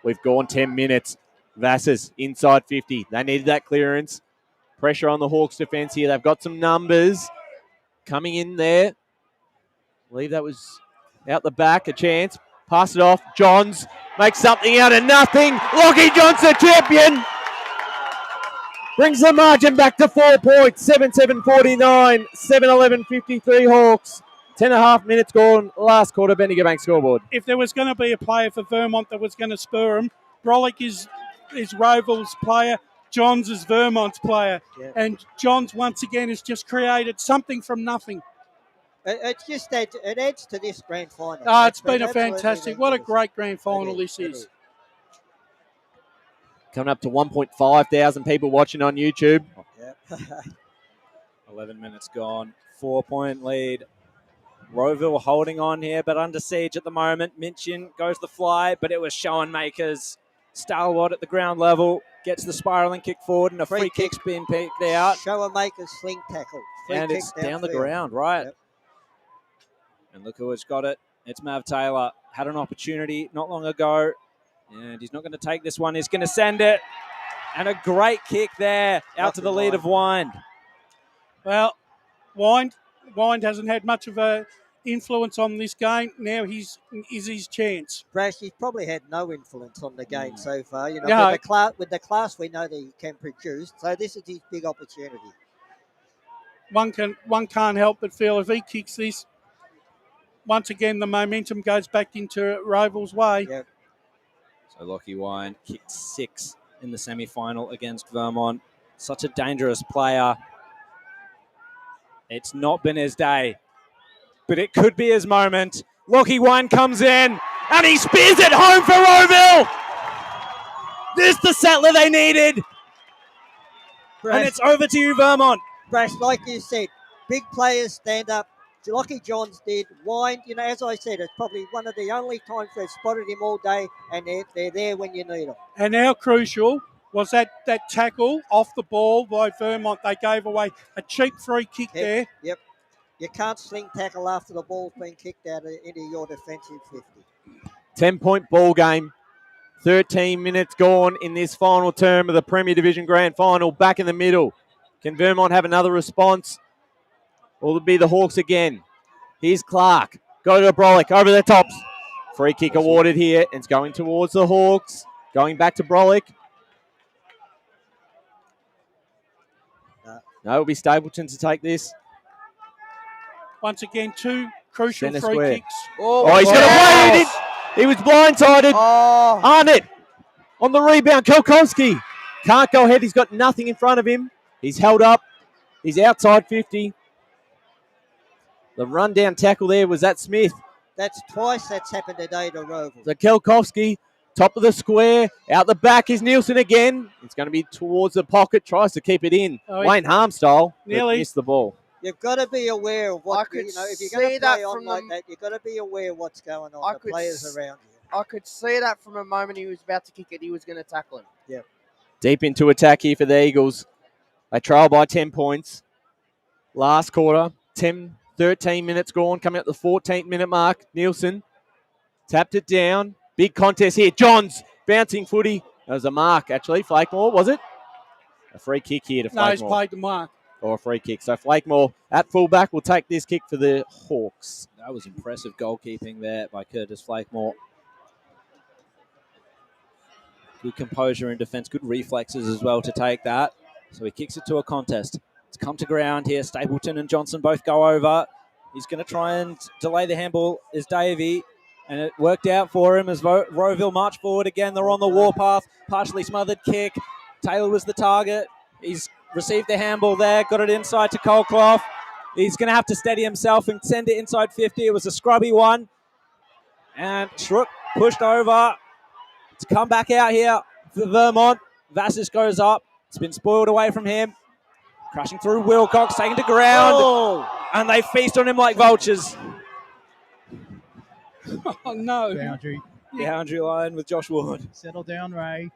We've gone 10 minutes. Vassars inside 50. They needed that clearance. Pressure on the Hawks defence here. They've got some numbers coming in there. I believe that was out the back. A chance. Pass it off. Johns makes something out of nothing. Lockie Johns, the champion. Brings the margin back to 4 points. 7-7-49, 7-11-53 Hawks. 10.5 minutes gone. Last quarter, Bendigo Bank scoreboard. If there was going to be a player for Vermont that was going to spur him, Brolick is Rowville's player. Johns is Vermont's player. Yeah. And Johns, once again, has just created something from nothing. It adds to this grand final. It's been a fantastic. What a great grand final this is. Coming up to 1.5 thousand people watching on YouTube. Yeah. 11 minutes gone. 4-point lead. Rowville holding on here, but under siege at the moment. Minchin goes the fly, but it was Schoenmakers. Stalwart at the ground level gets the spiralling kick forward, and a free kick's been picked out. Schoenmakers sling tackle. And it's down the ground, right? Yep. And look who has got it. It's Mav Taylor. Had an opportunity not long ago, and he's not going to take this one. He's going to send it. And a great kick there out to the lead of Wind. Well, Wind hasn't had much of a influence on this game. Now is his chance. Brash, he's probably had no influence on the game so far. You know, with the class we know that he can produce. So this is his big opportunity. One can't help but feel if he kicks this, once again the momentum goes back into Rowville's way. Yep. So Lockie Wind kicked 6 in the semi-final against Vermont. Such a dangerous player. It's not been his day, but it could be his moment. Lockie Wind comes in, and he spears it home for Rowville. This is the settler they needed. Brash, and it's over to you, Vermont. Brash, like you said, big players stand up. Lockie Johns did. Wind, you know, as I said, it's probably one of the only times we've spotted him all day, and they're there when you need them. And how crucial was that tackle off the ball by Vermont? They gave away a cheap free kick there. Yep. You can't sling tackle after the ball's been kicked out into your defensive 50. 10-point ball game. 13 minutes gone in this final term of the Premier Division Grand Final. Back in the middle. Can Vermont have another response? Or will it be the Hawks again? Here's Clark. Go to Brolick. Over the tops. Free kick awarded here. And it's going towards the Hawks. Going back to Brolick. No, it'll be Stapleton to take this. Once again, 2 crucial Centre free square. kicks. Oh, he's got to play. He was blindsided. Arnott on the rebound. Kelkowski can't go ahead. He's got nothing in front of him. He's held up. He's outside 50. The rundown tackle there was that Smith. That's twice that's happened today to Rowville. So Kelkowski, top of the square. Out the back is Nielsen again. It's going to be towards the pocket. Tries to keep it in. Wayne Harm style. Nearly missed the ball. You've got to be aware of what, if you're going to play on like that, you've got to be aware of what's going on, the players around you. I could see that from a moment he was about to kick it, he was going to tackle him. Yeah. Deep into attack here for the Eagles. They trail by 10 points. Last quarter, 13 minutes gone, coming up the 14-minute mark. Nielsen tapped it down. Big contest here. Johns, bouncing footy. That was a mark, actually. Flakemore, was it? A free kick here to Flakemore. No, he's played the mark. Or a free kick. So Flakemore at fullback will take this kick for the Hawks. That was impressive goalkeeping there by Curtis Flakemore. Good composure in defence, good reflexes as well to take that. So he kicks it to a contest. It's come to ground here. Stapleton and Johnson both go over. He's going to try and delay the handball is Davey. And it worked out for him as Rowville march forward again. They're on the warpath. Partially smothered kick. Taylor was the target. He's received the handball there. Got it inside to Colclough. He's going to have to steady himself and send it inside 50. It was a scrubby one. And Schrook pushed over to come back out here for Vermont. Vassis goes up. It's been spoiled away from him. Crashing through Wilcox, taken to ground. Oh. And they feast on him like vultures. Oh, no. Boundary. Boundary line with Josh Ward. Settle down, Ray.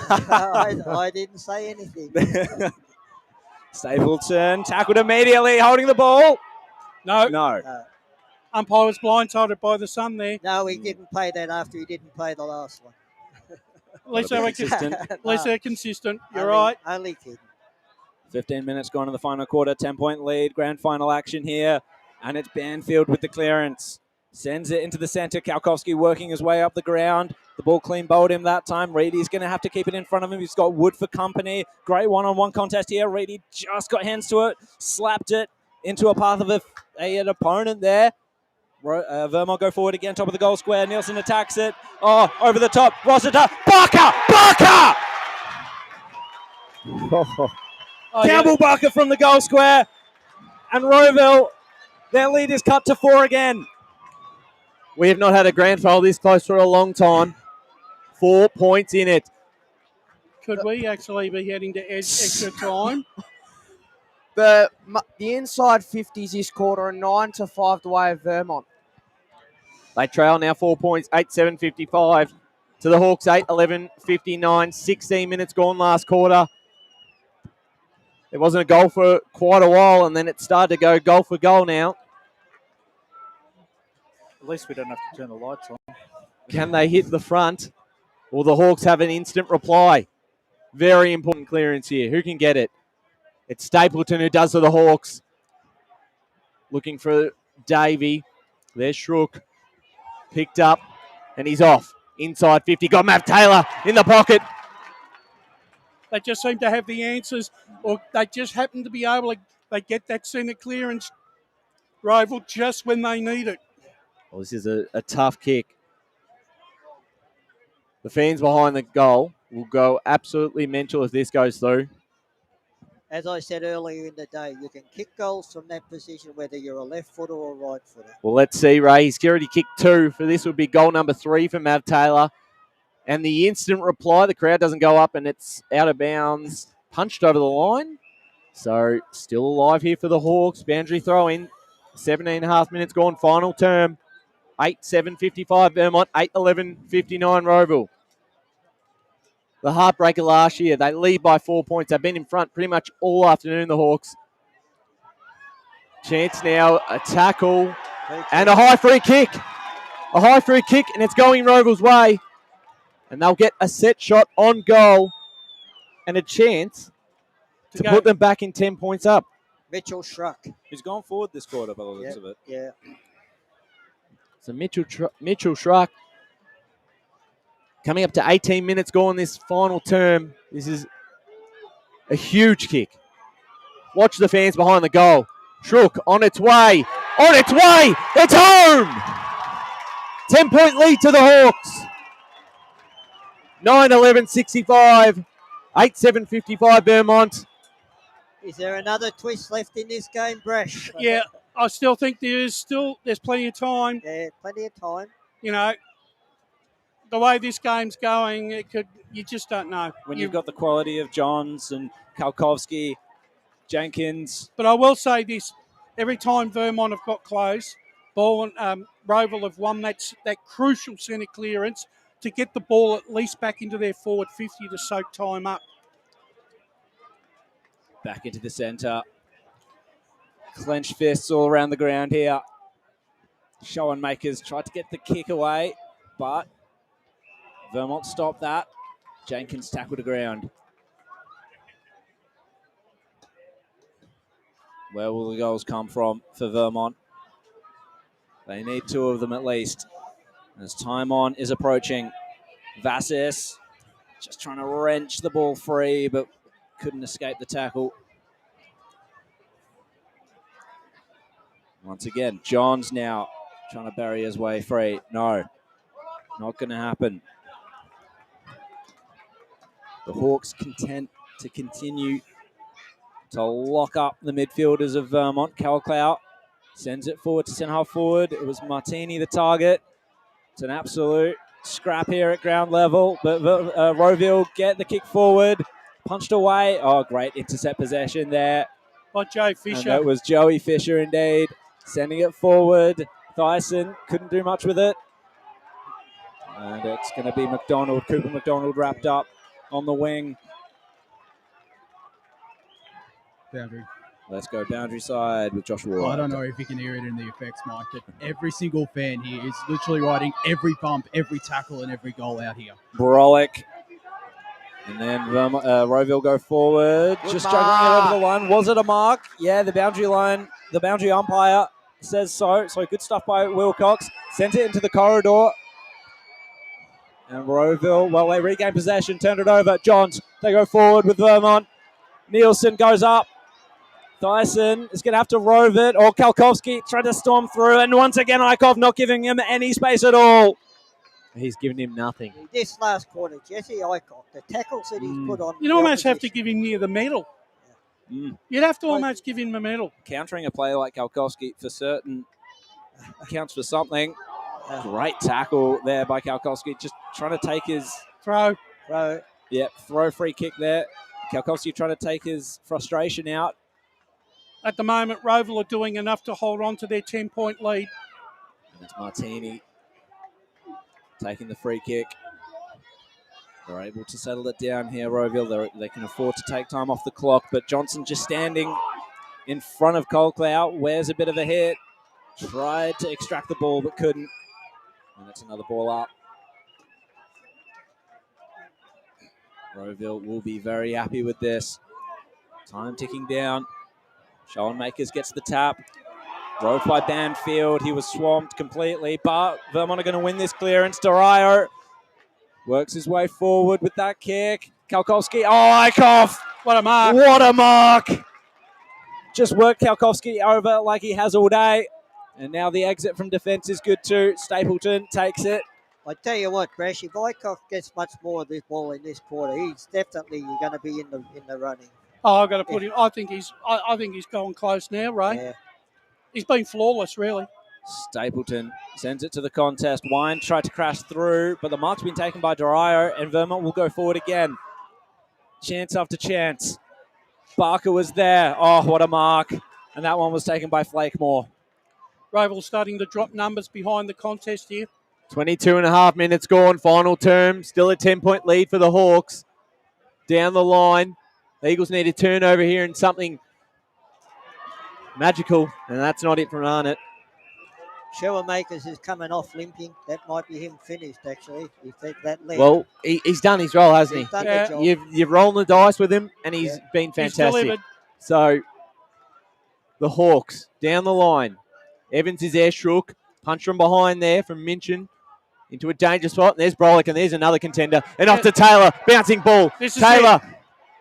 I didn't say anything. Stapleton tackled immediately, holding the ball. No. Umpire was blindsided by the sun there. No, he didn't play that after he didn't play the last one. At least they're consistent. You're only, right. Only kidding. 15 minutes gone in the final quarter. 10-point lead. Grand final action here. And it's Banfield with the clearance. Sends it into the centre. Kalkowski working his way up the ground. The ball clean bowled him that time. Reedy's going to have to keep it in front of him. He's got Wood for company. Great one-on-one contest here. Reedy just got hands to it. Slapped it into a path of an opponent there. Vermont go forward again, top of the goal square. Nielsen attacks it. Oh, over the top. Rossiter. Barker! Campbell Barker from the goal square. And Rowville, their lead is cut to 4 again. We have not had a grand final this close for a long time. 4 points in it. Could we actually be heading to extra time? The inside 50s this quarter are 9-5 the way of Vermont. They trail now 4 points, 8-7-55 to the Hawks, 8-11-59. 16 minutes gone last quarter. It wasn't a goal for quite a while, and then it started to go goal for goal now. At least we don't have to turn the lights on. Can they hit the front? Will the Hawks have an instant reply? Very important clearance here. Who can get it? It's Stapleton who does for the Hawks. Looking for Davey. There's Shrook. Picked up, and he's off. Inside 50. Got Matt Taylor in the pocket. They just seem to have the answers, or they just happen to be able to they get that centre clearance, Rowville, just when they need it. Well, this is a tough kick. The fans behind the goal will go absolutely mental if this goes through. As I said earlier in the day, you can kick goals from that position, whether you're a left footer or a right footer. Well, let's see, Ray. He's already kicked 2. For this would be goal number 3 for Mav Taylor. And the instant reply, the crowd doesn't go up and it's out of bounds. Punched over the line. So still alive here for the Hawks. Boundary throw in. 17.5 minutes gone, final term. 8-7-55 Vermont, 8-11-59 Rowville. The heartbreaker last year, they lead by 4 points. They've been in front pretty much all afternoon, the Hawks. Chance now, a tackle, and a high free kick. A high free kick, and it's going Rowville's way. And they'll get a set shot on goal and a chance to put them back in 10 points up. Mitchell Schruck. Who's gone forward this quarter by the looks of it. Yeah. So Mitchell Schruck coming up to 18 minutes gone this final term. This is a huge kick. Watch the fans behind the goal. Schruck on its way. On its way. It's home. 10-point lead to the Hawks. 9-11-65. 8-7-55 Vermont. Is there another twist left in this game, Brash? Yeah, I still think there's plenty of time. Yeah, plenty of time. You know, the way this game's going, you just don't know. When you've got the quality of Johns and Kalkowski, Jenkins. But I will say this, every time Vermont have got close, Ball and Rowville have won that crucial centre clearance to get the ball at least back into their forward 50 to soak time up. Back into the centre. Clenched fists all around the ground here. Showen Makers tried to get the kick away, but Vermont stopped that. Jenkins tackled the ground. Where will the goals come from for Vermont? They need 2 of them at least. As time on is approaching, Vassis just trying to wrench the ball free, but couldn't escape the tackle. Once again, Johns now trying to bury his way free. No, not going to happen. The Hawks content to continue to lock up the midfielders of Vermont. Calclout sends it forward to centre half forward. It was Martini the target. It's an absolute scrap here at ground level, but Rowville get the kick forward. Punched away. Oh, great intercept possession there. By Joe Fisher. And that was Joey Fisher indeed. Sending it forward. Thyssen couldn't do much with it. And it's going to be McDonald. Cooper McDonald wrapped up on the wing. Boundary. Let's go boundary side with Joshua. I don't know if you can hear it in the effects, Mike, but every single fan here is literally writing every bump, every tackle, and every goal out here. Brolick. And then Rowville go forward. Just struggling it over the line. Was it a mark? Yeah, the boundary line. The boundary umpire says so. So good stuff by Wilcox. Sent it into the corridor. And Rowville, well, they regain possession, turned it over. Johns, they go forward with Vermont. Nielsen goes up. Dyson is going to have to rove it. Or Kalkowski trying to storm through. And once again, Eichhoff not giving him any space at all. He's given him nothing. This last quarter, Jesse Eichhoff, the tackles that he's put on. You'd almost have to give him near the medal. You'd have to almost give him a medal. Countering a player like Kalkowski for certain counts for something. Great tackle there by Kalkowski. Just trying to take his... Throw. Yep, throw free kick there. Kalkowski trying to take his frustration out. At the moment, Rowville are doing enough to hold on to their 10-point lead. And it's Martini taking the free kick. They're able to settle it down here, Rowville. They can afford to take time off the clock, but Johnson just standing in front of Colclough, wears a bit of a hit, tried to extract the ball but couldn't. And that's another ball up. Rowville will be very happy with this. Time ticking down. Schoenmakers gets the tap. Roved by Banfield. He was swamped completely, but Vermont are going to win this clearance. Durayo works his way forward with that kick. Kalkowski. Oh, Eichhoff. What a mark. What a mark. Just worked Kalkowski over like he has all day. And now the exit from defence is good too. Stapleton takes it. I tell you what, Brash, if Eichhoff gets much more of this ball in this quarter, he's definitely going to be in the running. Oh, I've got to put him. I think he's going close now, Ray. Yeah. He's been flawless, really. Stapleton sends it to the contest. Wine tried to crash through, but the mark's been taken by Durayo, and Vermont will go forward again. Chance after chance. Barker was there. Oh, what a mark. And that one was taken by Flakemore. Rowville starting to drop numbers behind the contest here. 22 and a half minutes gone, final term. Still a 10-point lead for the Hawks. Down the line. The Eagles need a turnover here and something magical, and that's not it from Arnott. Schoenmakers is coming off limping. That might be him finished, actually. If that leg. Well, he's done his role, hasn't He's done he? the job. You've rolled the dice with him, and he's been fantastic. delivered. So, the Hawks, down the line. Evans is there, shook. Punch from behind there from Minchin into a dangerous spot. And there's Brolick, and there's another contender. And off to Taylor. Bouncing ball. Taylor,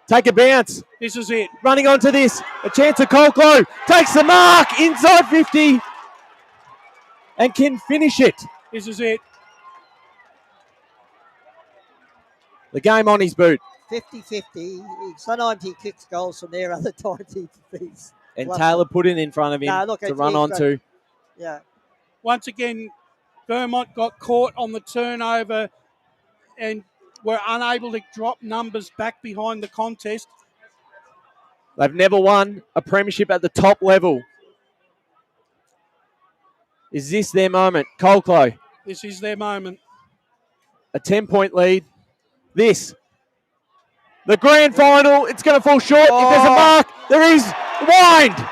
take a bounce. This is it. Running onto this. A chance of Colclough. Takes the mark. Inside 50. And can finish it. This is it. The game on his boot. 50-50. Sometimes he kicks goals from there, other times he's... And Taylor put it in front of him to run onto. Yeah. Once again, Vermont got caught on the turnover and were unable to drop numbers back behind the contest. They've never won a premiership at the top level. Is this their moment? Colclough. This is their moment. A 10-point lead. This. The grand final. It's going to fall short. If there's a mark, there is. Wind.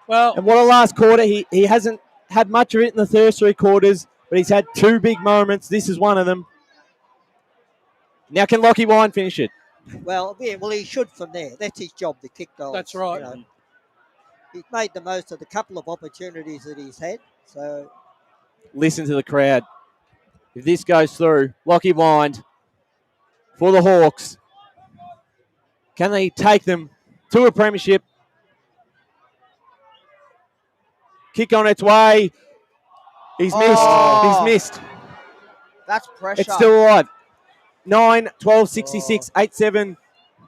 Well, and what a last quarter. He hasn't had much of it in the first three quarters, but he's had two big moments. This is one of them. Now can Lockie Wine finish it? Well, he should from there. That's his job, to kick goals. That's right. He's made the most of the couple of opportunities that he's had. So, listen to the crowd. If this goes through, Lockie Wind for the Hawks. Can they take them to a premiership? Kick on its way. He's missed. He's missed. That's pressure. It's still alive. 9, 12, 66, 8, 7,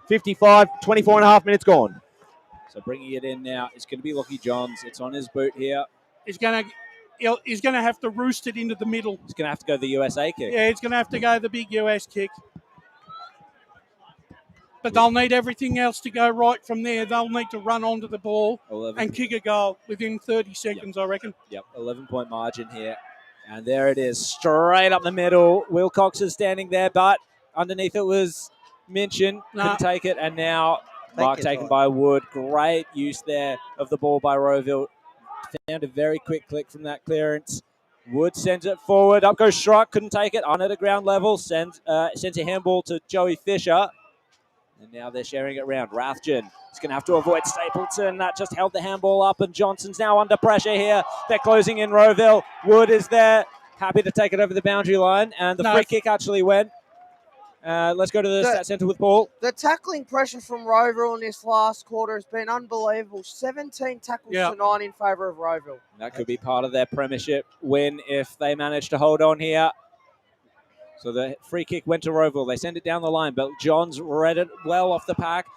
55, 24 and a half minutes gone. So bringing it in now, it's going to be Lockie Johns. It's on his boot here. He's going to have to roost it into the middle. He's going to have to go the USA kick. Yeah, he's going to have to go the big US kick. But they'll need everything else to go right from there. They'll need to run onto the ball and kick a goal within 30 seconds, I reckon. Yep, 11-point margin here. And there it is, straight up the middle. Wilcox is standing there, but underneath it was Minchin. Couldn't take it, and now mark taken by Wood. Great use there of the ball by Rowville. Found a very quick click from that clearance. Wood sends it forward. Up goes Schrock. Couldn't take it. On at a ground level. Sends a handball to Joey Fisher. And now they're sharing it around. Rathjen is going to have to avoid Stapleton. That just held the handball up, and Johnson's now under pressure here. They're closing in Rowville. Wood is there, happy to take it over the boundary line, and the free kick actually went. Let's go to the stat centre with Paul. The tackling pressure from Rowville in this last quarter has been unbelievable. 17 tackles to 9 in favour of Rowville. That could be part of their premiership win if they manage to hold on here. So the free kick went to Rowville. They send it down the line, but Johns read it well off the pack.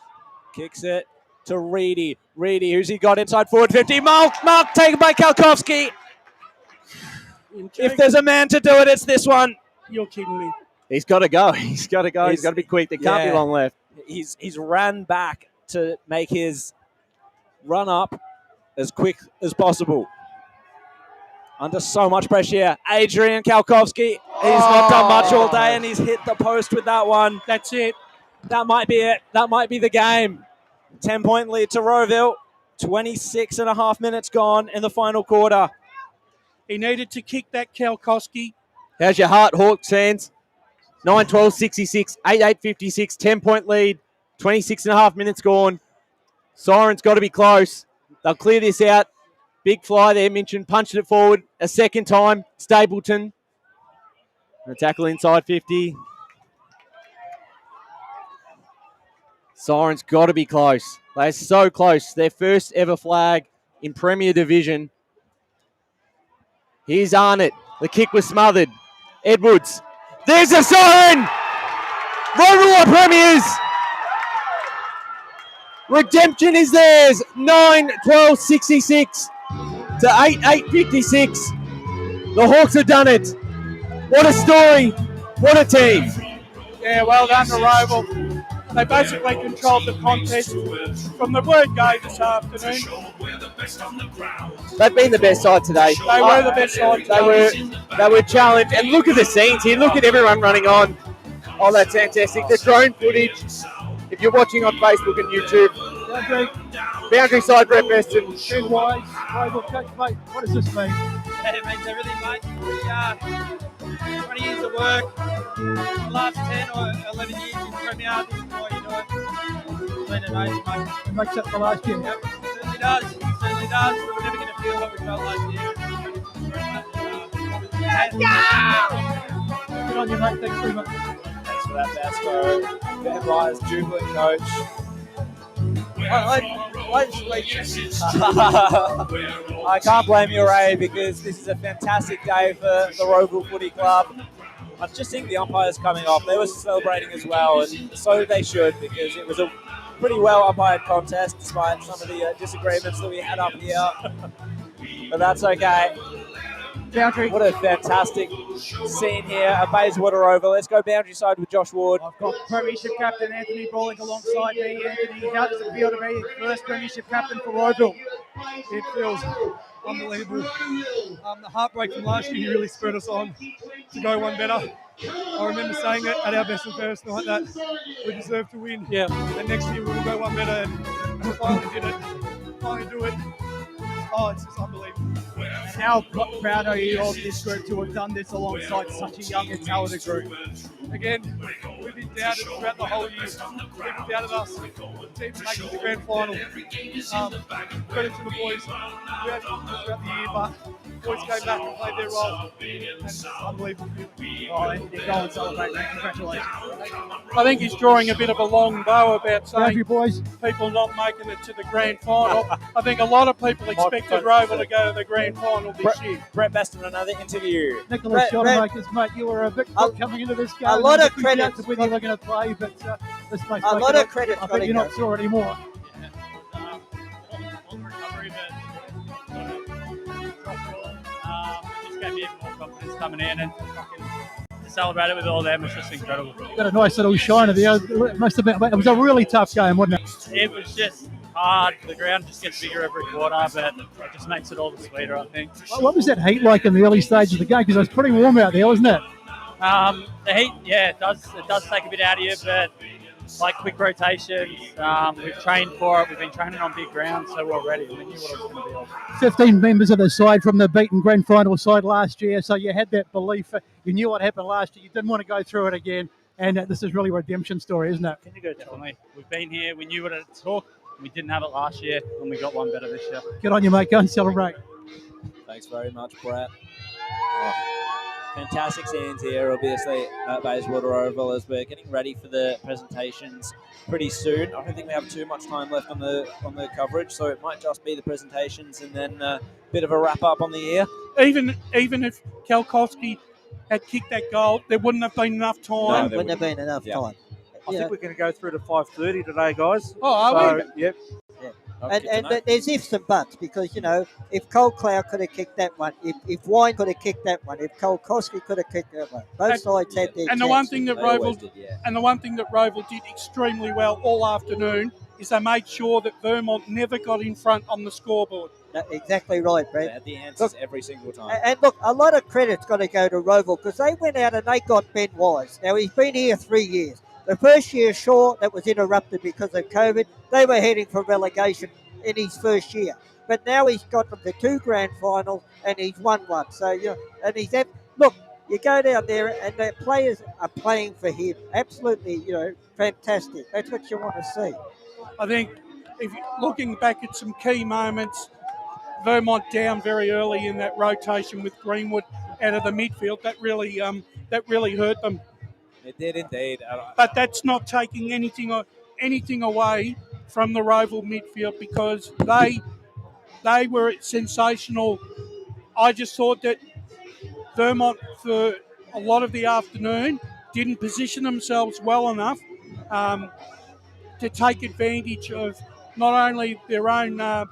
Kicks it to Reedy. Reedy, who's he got inside forward 50? Mark taken by Kalkowski. If there's a man to do it, it's this one. You're kidding me. He's got to go. He's got to go. He's got to be quick. There can't be long left. He's ran back to make his run up as quick as possible. Under so much pressure here. Adrian Kalkowski. He's not done much all day, and he's hit the post with that one. That's it. That might be it. That might be the game. 10-point lead to Rowville. 26 and a half minutes gone in the final quarter. He needed to kick that, Kalkowski. How's your heart, Hawks fans? 9-12-66, 8-8-56, 10-point lead, 26 and a half minutes gone. Siren's got to be close. They'll clear this out. Big fly there, Minchin punched it forward a second time. Stapleton. And a tackle inside 50. Siren's got to be close. They're so close. Their first ever flag in Premier Division. Here's Arnott. The kick was smothered. Edwards. There's a siren! Rowville are premiers! Redemption is theirs. 9-12-66 to 8-8-56. The Hawks have done it. What a story. What a team. Yeah, well done to Rowville. They basically controlled the contest from the word go this afternoon. They've been the best side today. They were the best side today. They were challenged. And look at the scenes here. Look at everyone running on. Oh, that's fantastic. The drone footage. If you're watching on Facebook and YouTube. Boundary side, Brett Beston. Two wides. Rowville coach, mate. What does this mean? It means everything, mate. 20 years of work, the last 10 or 11 years in Premier, this is why you do it. It's been amazing, mate. It makes up for last year. Yep, it certainly does. It certainly does. We're never going to feel what we felt last year. Good on you, mate. Thanks very much. Thanks for that, Basco. Ben Ryer's jubilant coach. I can't blame you, Ray, because this is a fantastic day for the Rowville Footy Club. I just think the umpires coming off, they were celebrating as well, and so they should, because it was a pretty well umpired contest despite some of the disagreements that we had up here. But that's okay. Boundary. What a fantastic scene here at Bayswater Oval. Let's go boundary side with Josh Ward. I've got Premiership captain Anthony Brawling alongside me. Anthony, how does it feel to be first Premiership captain for Rowville? It feels unbelievable. The heartbreak from last year really spurred us on to go one better. I remember saying it at our best and fairest night that we deserve to win. Yeah. And next year we will go one better, and we finally did it. Finally do it. Oh, it's just unbelievable. And how proud are you of this group to have done this alongside such a young and talented group? Again, we've been doubted throughout the whole year. People doubted us. The team making the grand final. Credit to the boys. We had problems throughout the year, but the boys came back and played their role. And it's unbelievable. Oh, and go and celebrate, mate. Congratulations. I think he's drawing a bit of a long bow about saying Boundary boys. people not making it to the grand final. I think a lot of people expected Rowville to go to the grand final this year. Brett Beston, another interview. Nicholas Shottermakers, mate, you were a bit quick coming into this game. A lot of credit to whether you were going to play, but this makes a lot of credit. I bet you're not sure anymore. Just gave me even more confidence coming in, and to celebrate it with all them was just incredible. You got a nice little shiner there. It must have been. It was a really tough game, wasn't it? It was just hard. The ground just gets bigger every quarter, but it just makes it all the sweeter, I think. What was that heat like in the early stages of the game? Because it was pretty warm out there, wasn't it? The heat, yeah, it does take a bit out of you, but like quick rotations, we've trained for it. We've been training on big ground, so we're ready. We knew what it was going to be like. 15 members of the side from the beaten grand final side last year, so you had that belief. You knew what happened last year. You didn't want to go through it again. And this is really a redemption story, isn't it? Can you go definitely? We've been here. We knew what it took. We didn't have it last year, and we got one better this year. Good on you, mate. Go and celebrate. Thanks very much, Brett. Fantastic scenes here, obviously, at Bayswater Oval as we're getting ready for the presentations pretty soon. I don't think we have too much time left on the coverage, so it might just be the presentations and then a bit of a wrap up on the year. Even if Kalkowski had kicked that goal, there wouldn't have been enough time. Wouldn't have been enough time. I think we're going to go through to 5:30 today, guys. Oh, are we? Yep. And there's ifs and buts because, if Cole Cloud could have kicked that one, if Wine could have kicked that one, if Kolkowski could have kicked that one, both sides had their And the chance. one thing that Rowville did extremely well all afternoon is they made sure that Vermont never got in front on the scoreboard. Exactly right, Brett. They had the answers every single time. And look, a lot of credit's got to go to Rowville because they went out and they got Ben Wise. Now, he's been here 3 years. The first year, sure, that was interrupted because of COVID. They were heading for relegation in his first year. But now he's got them to 2 grand finals and he's won one. So, look, you go down there and the players are playing for him. Absolutely, fantastic. That's what you want to see. I think if looking back at some key moments, Vermont down very early in that rotation with Greenwood out of the midfield, that really hurt them. It did indeed. But that's not taking anything away from the Rowville midfield because they were sensational. I just thought that Vermont, for a lot of the afternoon, didn't position themselves well enough to take advantage of not only their own ruck.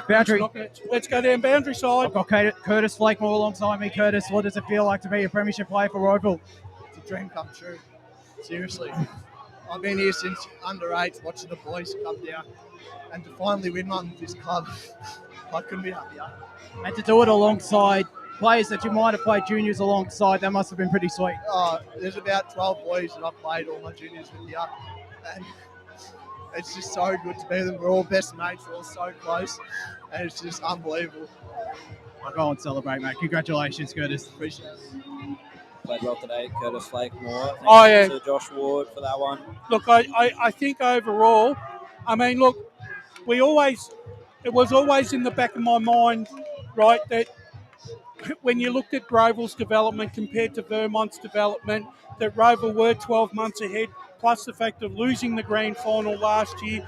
Boundary. Let's go down boundary side. I've got Curtis Flakemore alongside me. Curtis, what does it feel like to be a premiership player for Rowville? It's a dream come true. Seriously. I've been here since under 8, watching the boys come down. And to finally win one with this club, I couldn't be happier. And to do it alongside players that you might have played juniors alongside, that must have been pretty sweet. There's about 12 boys that I've played all my juniors with here. And it's just so good to be with them. We're all best mates. We're all so close. And it's just unbelievable. I'll go and celebrate, mate. Congratulations, Curtis. Appreciate it. Played well today, Curtis Flakemore. Thanks to Josh Ward for that one. Look, I think overall, it was always in the back of my mind, right, that when you looked at Rowville's development compared to Vermont's development, that Rowville were 12 months ahead, plus the fact of losing the grand final last year,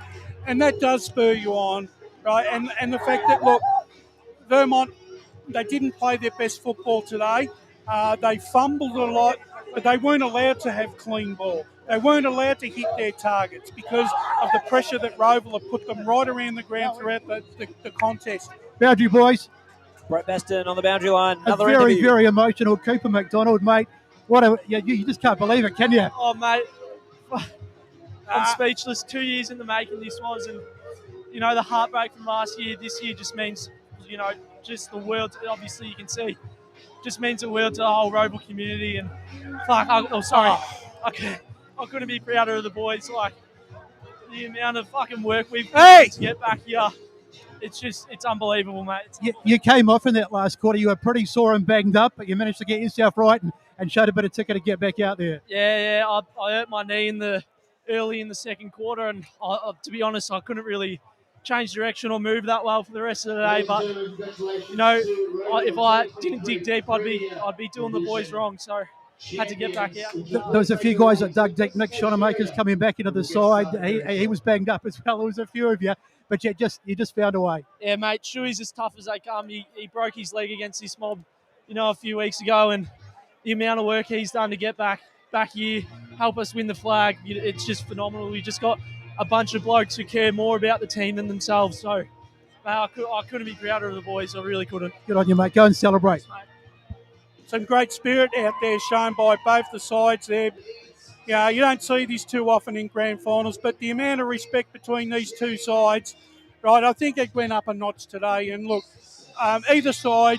and that does spur you on, right? And the fact that, look, Vermont, they didn't play their best football today. They fumbled a lot, but they weren't allowed to have clean ball. They weren't allowed to hit their targets because of the pressure that Rowville have put them right around the ground throughout the contest. Boundary boys. Brett Beston on the boundary line. A very, very emotional Cooper McDonald, mate. You just can't believe it, can you? Oh, mate. I'm speechless. 2 years in the making this was, and, the heartbreak from last year, this year just means, just the world, obviously you can see, just means the world to the whole Rowville community. And I couldn't be prouder of the boys. Like, the amount of fucking work we've done to get back here, it's unbelievable, mate. You came off in that last quarter. You were pretty sore and banged up, but you managed to get yourself right and showed a bit of ticker to get back out there. Yeah, I hurt my knee early in the second quarter, and to be honest, I couldn't really change direction or move that well for the rest of the day. But if I didn't dig deep, I'd be doing the boys wrong. So had to get back out. There was a few guys that dug deep. Nick Shonemaker's coming back into the side. He was banged up as well. There was a few of you, but you just found a way. Yeah, mate. Shuey's as tough as they come. He broke his leg against this mob, a few weeks ago, and the amount of work he's done to get back here, help us win the flag, it's just phenomenal. We just got a bunch of blokes who care more about the team than themselves. So, I couldn't be prouder of the boys. I really couldn't. Good on you, mate. Go and celebrate. Some great spirit out there shown by both the sides there. You don't see this too often in grand finals, but the amount of respect between these two sides, right, I think it went up a notch today. And look, either side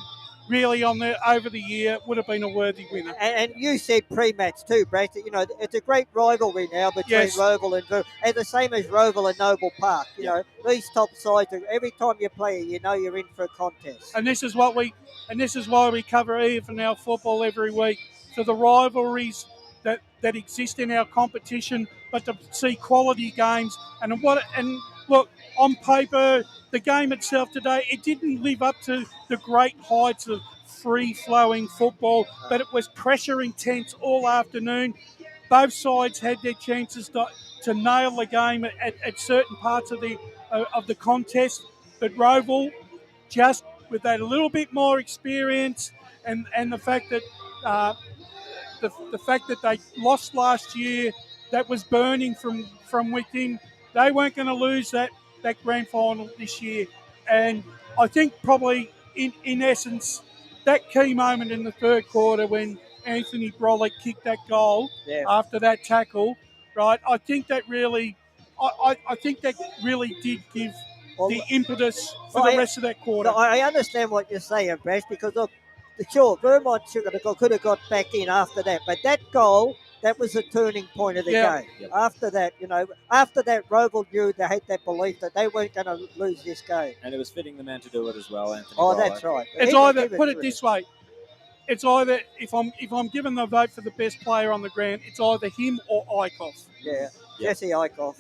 really over the year would have been a worthy winner. And you said pre-match too, Brad. It's a great rivalry now between Rowville and Vermont, and the same as Rowville and Noble Park. These top sides, every time you play, you're in for a contest. And this is why we cover EFNL football every week. So the rivalries that that exist in our competition, but to see quality games. And look, on paper, the game itself today, it didn't live up to the great heights of free-flowing football, but it was pressure intense all afternoon. Both sides had their chances to nail the game at certain parts of the contest, but Rowville, just with that a little bit more experience and the fact that the fact that they lost last year, that was burning from within. They weren't going to lose that grand final this year. And I think probably in essence, that key moment in the third quarter when Anthony Brolick kicked that goal after that tackle, right? I think that really did give the impetus for the rest of that quarter. I understand what you're saying, Brash, because look, sure, Vermont could have got back in after that, but that goal, that was the turning point of the game. Yep. After that, Rowville knew they had that belief that they weren't going to lose this game. And it was fitting the man to do it as well, Anthony. That's right. It's either, put it this way, it's either, if I'm given the vote for the best player on the ground, it's either him or Eichhoff. Yeah, Jesse Eichhoff,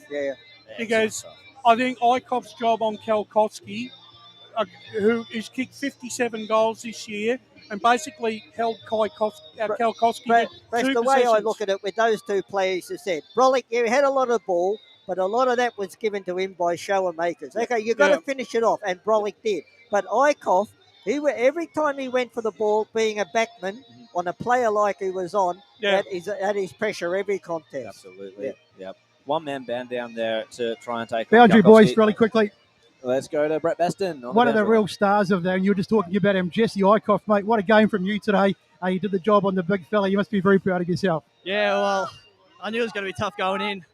Because I think Eichhoff's job on Kalkowski, who has kicked 57 goals this year, and basically held Kalkowski to the way I look at it with those two players, as said, Brolick, you had a lot of ball, but a lot of that was given to him by shower makers. Okay, you've got to finish it off, and Brolick did. But Eichhoff, every time he went for the ball, being a backman on a player like he was on, that is pressure every contest. Absolutely. Yep. One man band down there to try and take Boundary boys, really quickly. Let's go to Brett Beston. One of the real stars of that, and you were just talking about him, Jesse Eichhoff, mate. What a game from you today. You did the job on the big fella. You must be very proud of yourself. Yeah, well, I knew it was going to be tough going in.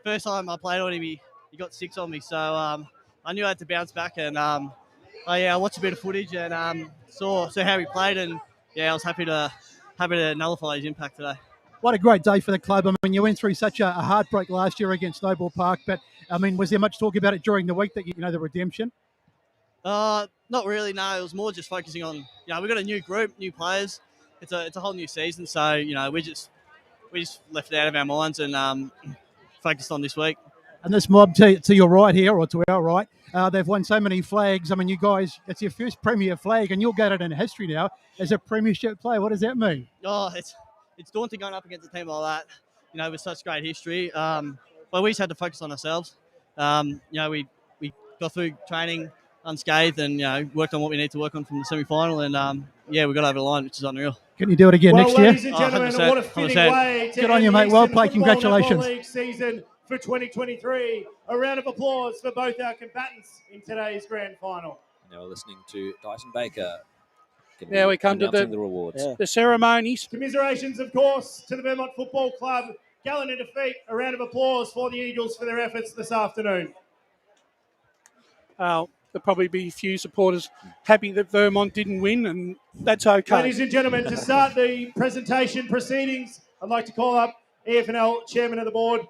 First time I played on him, he got 6 on me. So I knew I had to bounce back. And I watched a bit of footage and saw how he played. And, I was happy to nullify his impact today. What a great day for the club. I mean, you went through such a heartbreak last year against Snowball Park, but, I mean, was there much talk about it during the week that, the redemption? Not really, no. It was more just focusing on, we've got a new group, new players. It's a whole new season, so, we just left it out of our minds and focused on this week. And this mob to your right here, or to our right, they've won so many flags. I mean, you guys, it's your first Premier flag, and you'll get it in history now as a Premiership player. What does that mean? Oh, it's daunting going up against a team like that, with such great history. But we just had to focus on ourselves. We got through training unscathed and, worked on what we need to work on from the semi-final. And, we got over the line, which is unreal. Can you do it again next year? Ladies and gentlemen, what a fitting way to Good on you, mate. Well played. Congratulations. League season for 2023. A round of applause for both our combatants in today's grand final. Now we're listening to Dyson Baker. Now we come to the rewards. The ceremonies. Commiserations, of course, to the Vermont Football Club. Gallant in defeat. A round of applause for the Eagles for their efforts this afternoon. There'll probably be a few supporters happy that Vermont didn't win, and that's okay. Ladies and gentlemen, to start the presentation proceedings, I'd like to call up EFNL Chairman of the Board,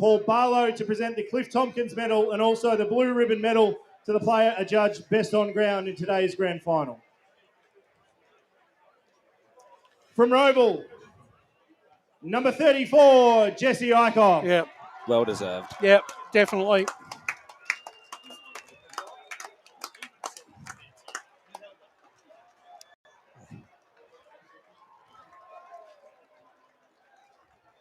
Paul Barlow, to present the Cliff Tompkins Medal and also the Blue Ribbon Medal to the player adjudged best on ground in today's grand final. From Rowville, number 34, Jesse Eichhoff. Yep. Well deserved. Yep, definitely.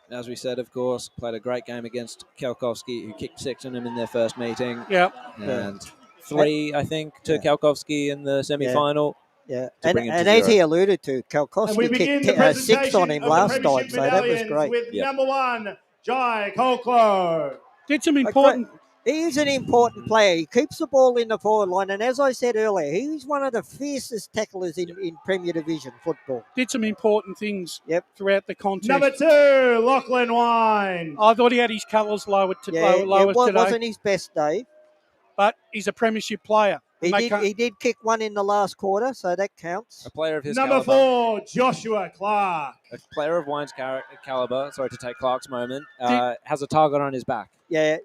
As we said, of course, played a great game against Kalkowski, who kicked 6 on him in their first meeting. Yep. And 3, I think, to Kalkowski in the semi-final. Yeah, and as he alluded to, Kalkowski kicked 6 on him last time, so that was great. With number 1, Jai Kolklo. Did some important... He's an important player. He keeps the ball in the forward line, and as I said earlier, he's one of the fiercest tacklers in Premier Division football. Did some important things throughout the contest. Number 2, Lachlan Wine. I thought he had his colours lowered today. It wasn't his best day. But he's a premiership player. He did kick 1 in the last quarter, so that counts. A player of his Number caliber. 4, Joshua Clark. A player of Wine's caliber, sorry to take Clark's moment, has a target on his back. Yeah.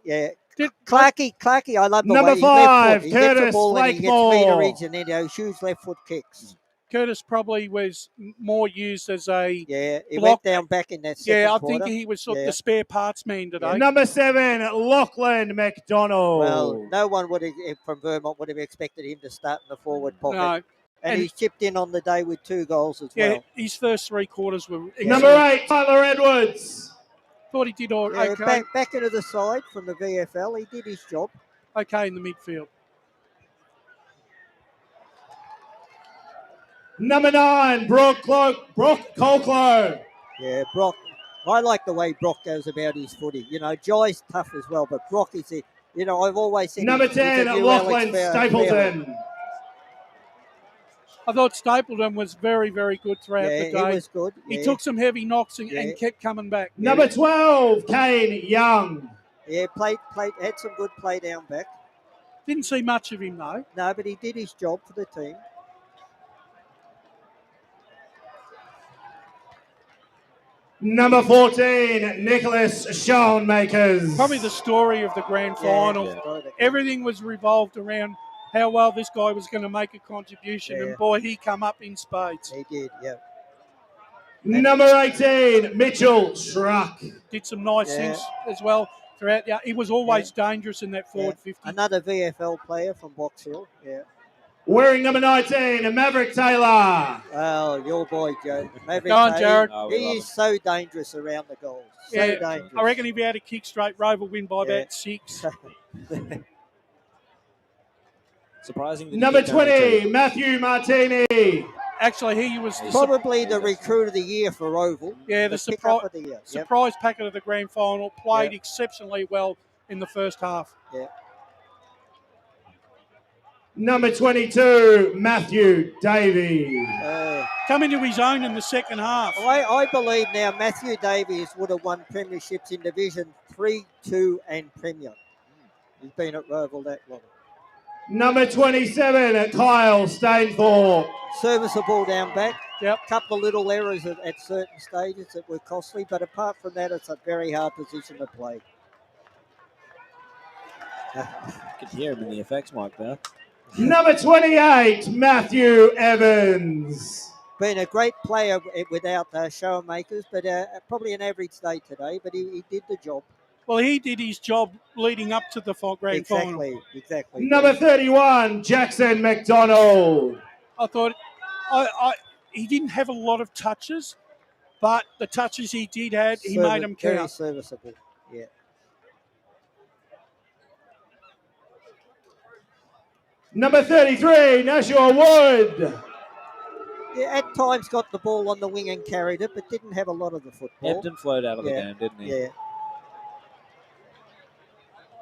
Clarky, I love the Number way 5, he gets the Curtis ball and he gets Blakemore. meterage and then those huge left foot kicks. Curtis probably was more used as a he block. went down back in that second I quarter. think he was sort of the spare parts man today. Number 7, Lachlan McDonald. Well, no one would have, from Vermont would have expected him to start in the forward pocket. No. And he's chipped in on the day with 2 goals as well. His first 3 quarters were excellent. Number 8, Tyler Edwards. Thought he did all okay. Back into the side from the VFL. He did his job. Okay in the midfield. Number 9, Brock Colclough. Yeah, Brock. I like the way Brock goes about his footy. You know, Jai's tough as well, but Brock is the, I've always said Number 10, Lachlan Stapleton. I thought Stapleton was very, very good throughout the day. He was good. He took some heavy knocks and kept coming back. Number 12, Kane Young. Yeah, had some good play down back. Didn't see much of him though. No, but he did his job for the team. Number 14, Nicholas Schoenmakers. Probably the story of the grand final. Everything was revolved around how well this guy was going to make a contribution, and boy, he come up in spades. He did, yeah. Number 18, Mitchell Schruck. Did some nice things as well throughout. Yeah, he was always dangerous in that forward 50. Another VFL player from Box Hill, Wearing number 19, Maverick Taylor. Well, your boy, Joe. Maverick Go on, Taylor, Jared. he is so dangerous around the goals. So dangerous. I reckon he'd be able to kick straight. Rowville win by about 6. Surprising. Number 20, Matthew Martini. Actually, he was probably the recruit of the year for Oval. Yeah, the surprise packet of the grand final. Played exceptionally well in the first half. Yeah. Number 22, Matthew Davies. Come into his own in the second half. I believe now Matthew Davies would have won premierships in Division 3, 2 and Premier. He's been at Rowville that long. Number 27, Kyle Stainthorpe. Serviceable down back. Yep. Couple of little errors at certain stages that were costly, but apart from that, it's a very hard position to play. You can hear him in the effects mic there. Number 28, Matthew Evans. Been a great player without show makers, but probably an average day today, but he did the job. Well, he did his job leading up to the grand final. Exactly. Number 31, Jackson McDonald. I thought he didn't have a lot of touches, but the touches he did have, he made them count. Very serviceable, yeah. Number 33, Nashua Wood. Yeah, at times got the ball on the wing and carried it, but didn't have a lot of the football. Ebbed and flowed out of the game, didn't he? Yeah.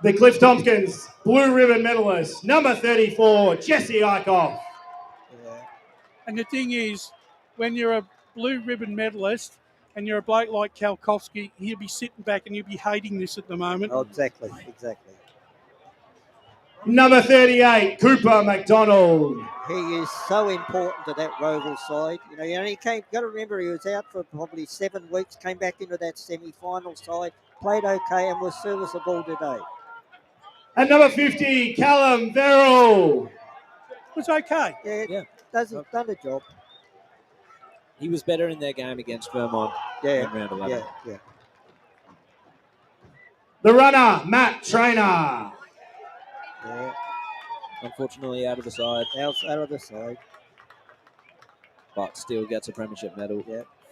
The Cliff Tompkins Blue Ribbon medalist, number 34, Jesse Eichhoff. And the thing is, when you're a blue ribbon medalist and you're a bloke like Kalkowski, he'll be sitting back and you'll be hating this at the moment. Oh, exactly. Number 38, Cooper McDonald. He is so important to that Rowville side. He came. Got to remember, he was out for probably 7 weeks. Came back into that semi-final side, played okay, and was serviceable today. And number 50, Callum Verrill. Was okay. Yeah. Done the job. He was better in their game against Vermont in round 11. Yeah. The runner, Matt Trainer. Yeah. Unfortunately, out of the side. Out of the side. But still gets a premiership medal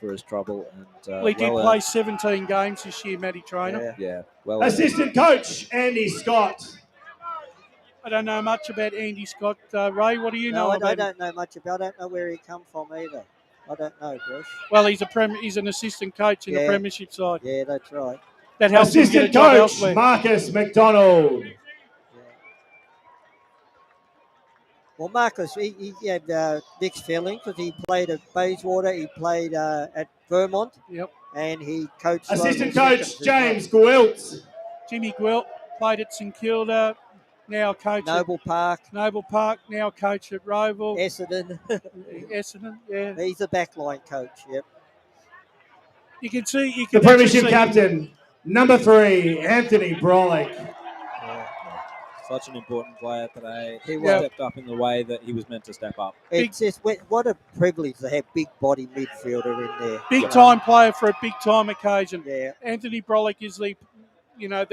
for his trouble. And he did play 17 games this year, Matty Trainer. Yeah. Well, assistant coach, Andy Scott. I don't know much about Andy Scott. Ray, what do you know about I don't know much about it. I don't know where he come from either. I don't know, Bruce. Well, he's an assistant coach in the premiership side. Yeah, that's right. That helps assistant him get a job coach, elsewhere. Marcus McDonald. Well, Marcus, he had mixed feelings because he played at Bayswater, he played at Vermont, and he coached. Assistant coach James Gwilt. Jimmy Gwilt played at St Kilda, now coach Noble Park, now coach at Rowville. Essendon. Essendon, yeah. He's a backline coach, You can see the premiership captain, number 3, Anthony Brolick. Such an important player today. He was. stepped up in the way that he was meant to step up. It's just what a privilege to have big body midfielder in there. Big time player for a big time occasion. Yeah. Anthony Brolick is the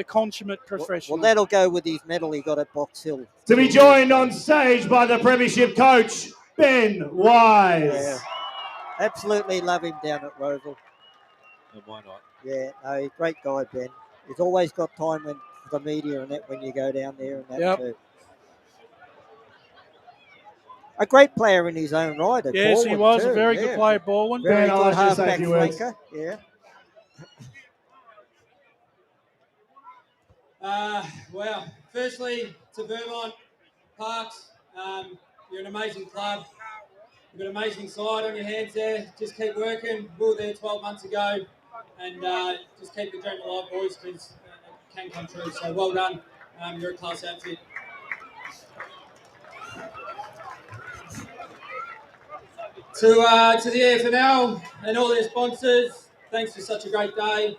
consummate professional. Well, that'll go with his medal he got at Box Hill. To be joined on stage by the Premiership coach, Ben Wise. Yeah. Absolutely love him down at Rowville. And why not? Yeah, no, great guy, Ben. He's always got time for the media and that when you go down there and that too. A great player in his own right. Yes, he was a very good player, Baldwin. Very Ben, I'll good let you say a halfback few words. flanker. Yeah. Well, firstly, to Vermont Parks, you're an amazing club. You've got an amazing side on your hands there. Just keep working. We were there 12 months ago, and just keep the dream alive, boys, because it can come true. So well done. You're a class outfit. To the EFNL and all their sponsors, thanks for such a great day.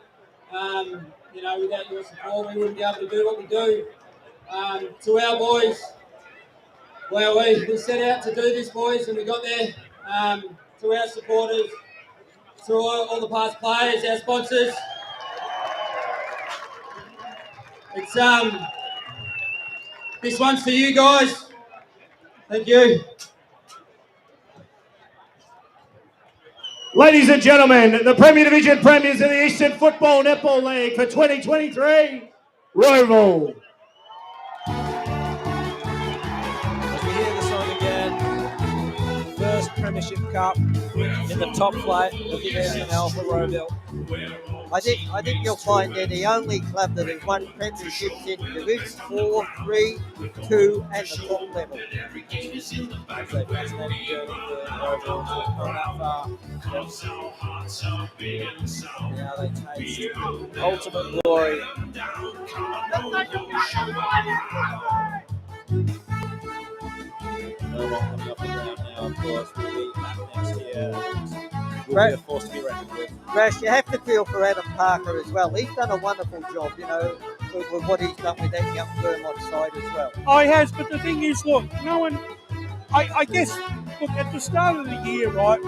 Without your support, we wouldn't be able to do what we do. To our boys, well, we set out to do this, boys, and we got there. To our supporters, to all the past players, our sponsors. It's this one's for you guys. Thank you. Ladies and gentlemen, the Premier Division premiers of the Eastern Football Netball League for 2023, Rowville. As we hear the song again, first Premiership Cup in the top flight of the EFNL for Rowville. I think you'll find they're the only club that has won premierships in Division 4, 3, 2 and the top level. It's a fascinating journey for Rowville to have gone that far. Now they taste ultimate glory. Vermont coming up the ground now, of course, will be back next year. Will be a force to be reckoned with. Rash, you have to feel for Adam Parker as well. He's done a wonderful job, with what he's done with that young Vermont side as well. Oh, he has, but the thing is, look, no one, I guess, look, at the start of the year, right,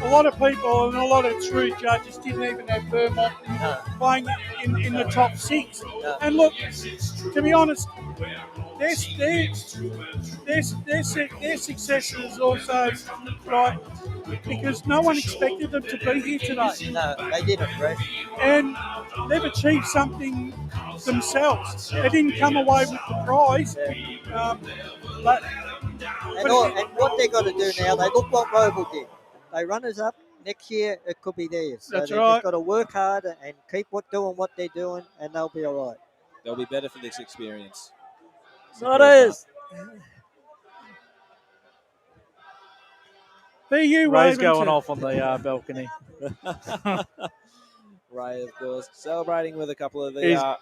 a lot of people and a lot of true judges didn't even have Vermont playing in the top 6. And look, to be honest, their success is also right because no one expected them to be here today. No, they didn't, Rash. And they've achieved something themselves. They didn't come away with the prize, but what they've got to do now, they look what Rowville did. They runners up. Next year, it could be theirs. So That's they've right. just got to work hard and keep doing what they're doing, and they'll be all right. They'll be better for this experience. So it is. Ray's going off on the balcony. Ray, of course, celebrating with a couple of the...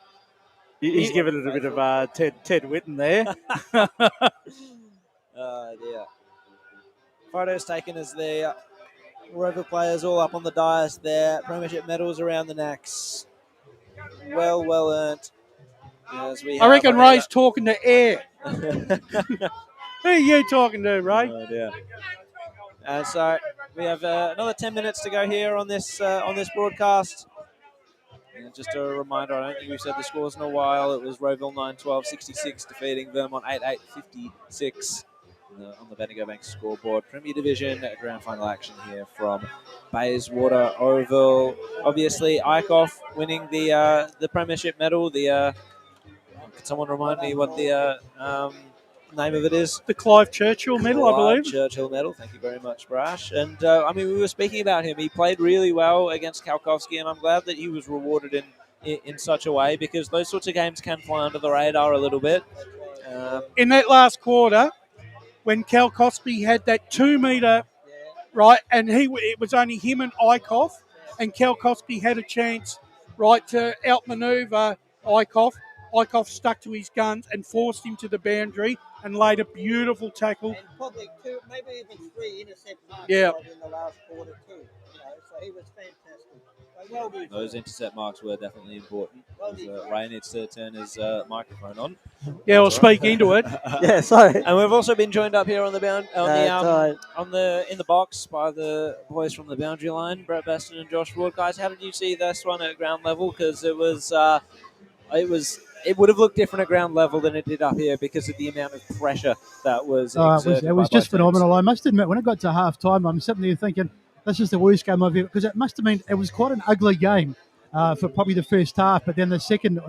He's given it a bit of Ted Whitten there. Dear. Photos taken as the Rowville players all up on the dais there. Premiership medals around the necks. Well earned. I reckon Ray's talking to air. Who are you talking to, Ray? Oh, dear. And so we have another 10 minutes to go here on this broadcast. And just a reminder, I don't think we've said the scores in a while. It was Rowville 9-12-66 defeating Vermont 8-8-56 on the Bendigo Bank scoreboard. Premier Division grand final action here from Bayswater Oval. Obviously, Eichhoff winning the premiership medal. Could someone remind me what the name of it is? The Clive Churchill medal, I believe. Churchill medal. Thank you very much, Brash. And we were speaking about him. He played really well against Kalkowski, and I'm glad that he was rewarded in such a way because those sorts of games can fly under the radar a little bit. In that last quarter, when Kalkowski had that 2 metre, right, and it was only him and Eichhoff, and Kalkowski had a chance, right, to outmanoeuvre Eichhoff. Eichhoff stuck to his guns and forced him to the boundary and laid a beautiful tackle. And probably 2, maybe even 3 intercept marks Yeah. in the last quarter too. So he was fantastic. Those intercept marks were definitely important. Ray needs to turn his microphone on. Yeah, we'll That's all right. speak into it. Yeah, sorry. And we've also been joined up here on the right. in the box by the boys from the boundary line, Brett Beston and Josh Ward. Guys, how did you see this one at ground level? Because it would have looked different at ground level than it did up here because of the amount of pressure that was exerted. It was by just both phenomenal. teams. I must admit, when it got to half time, I'm sitting there thinking, this is the worst game I've ever, because it must have been, it was quite an ugly game for probably the first half, but then the second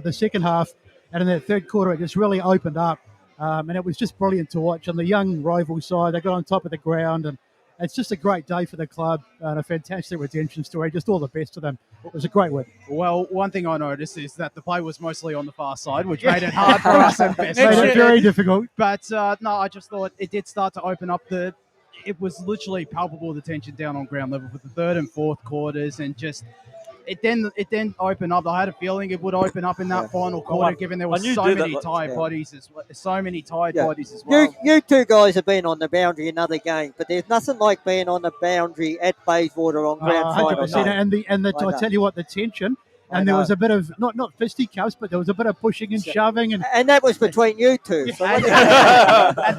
half and in that third quarter, it just really opened up. And it was just brilliant to watch. And the young rival side, they got on top of the ground, and it's just a great day for the club and a fantastic redemption story. Just all the best to them. It was a great win. Well, one thing I noticed is that the play was mostly on the far side, which made it hard for us and best. Made it very difficult. But no, I just thought it did start to open up it was literally palpable, the tension down on ground level for the third and fourth quarters, and just it then opened up. I had a feeling it would open up in that final quarter, given there were so many tired bodies as well. You two guys have been on the boundary in other games, but there's nothing like being on the boundary at Bayswater on grand final 100%. night. And I tell you what, the tension. And there was a bit of, not fisticuffs, but there was a bit of pushing and shoving. And that was between you two. So and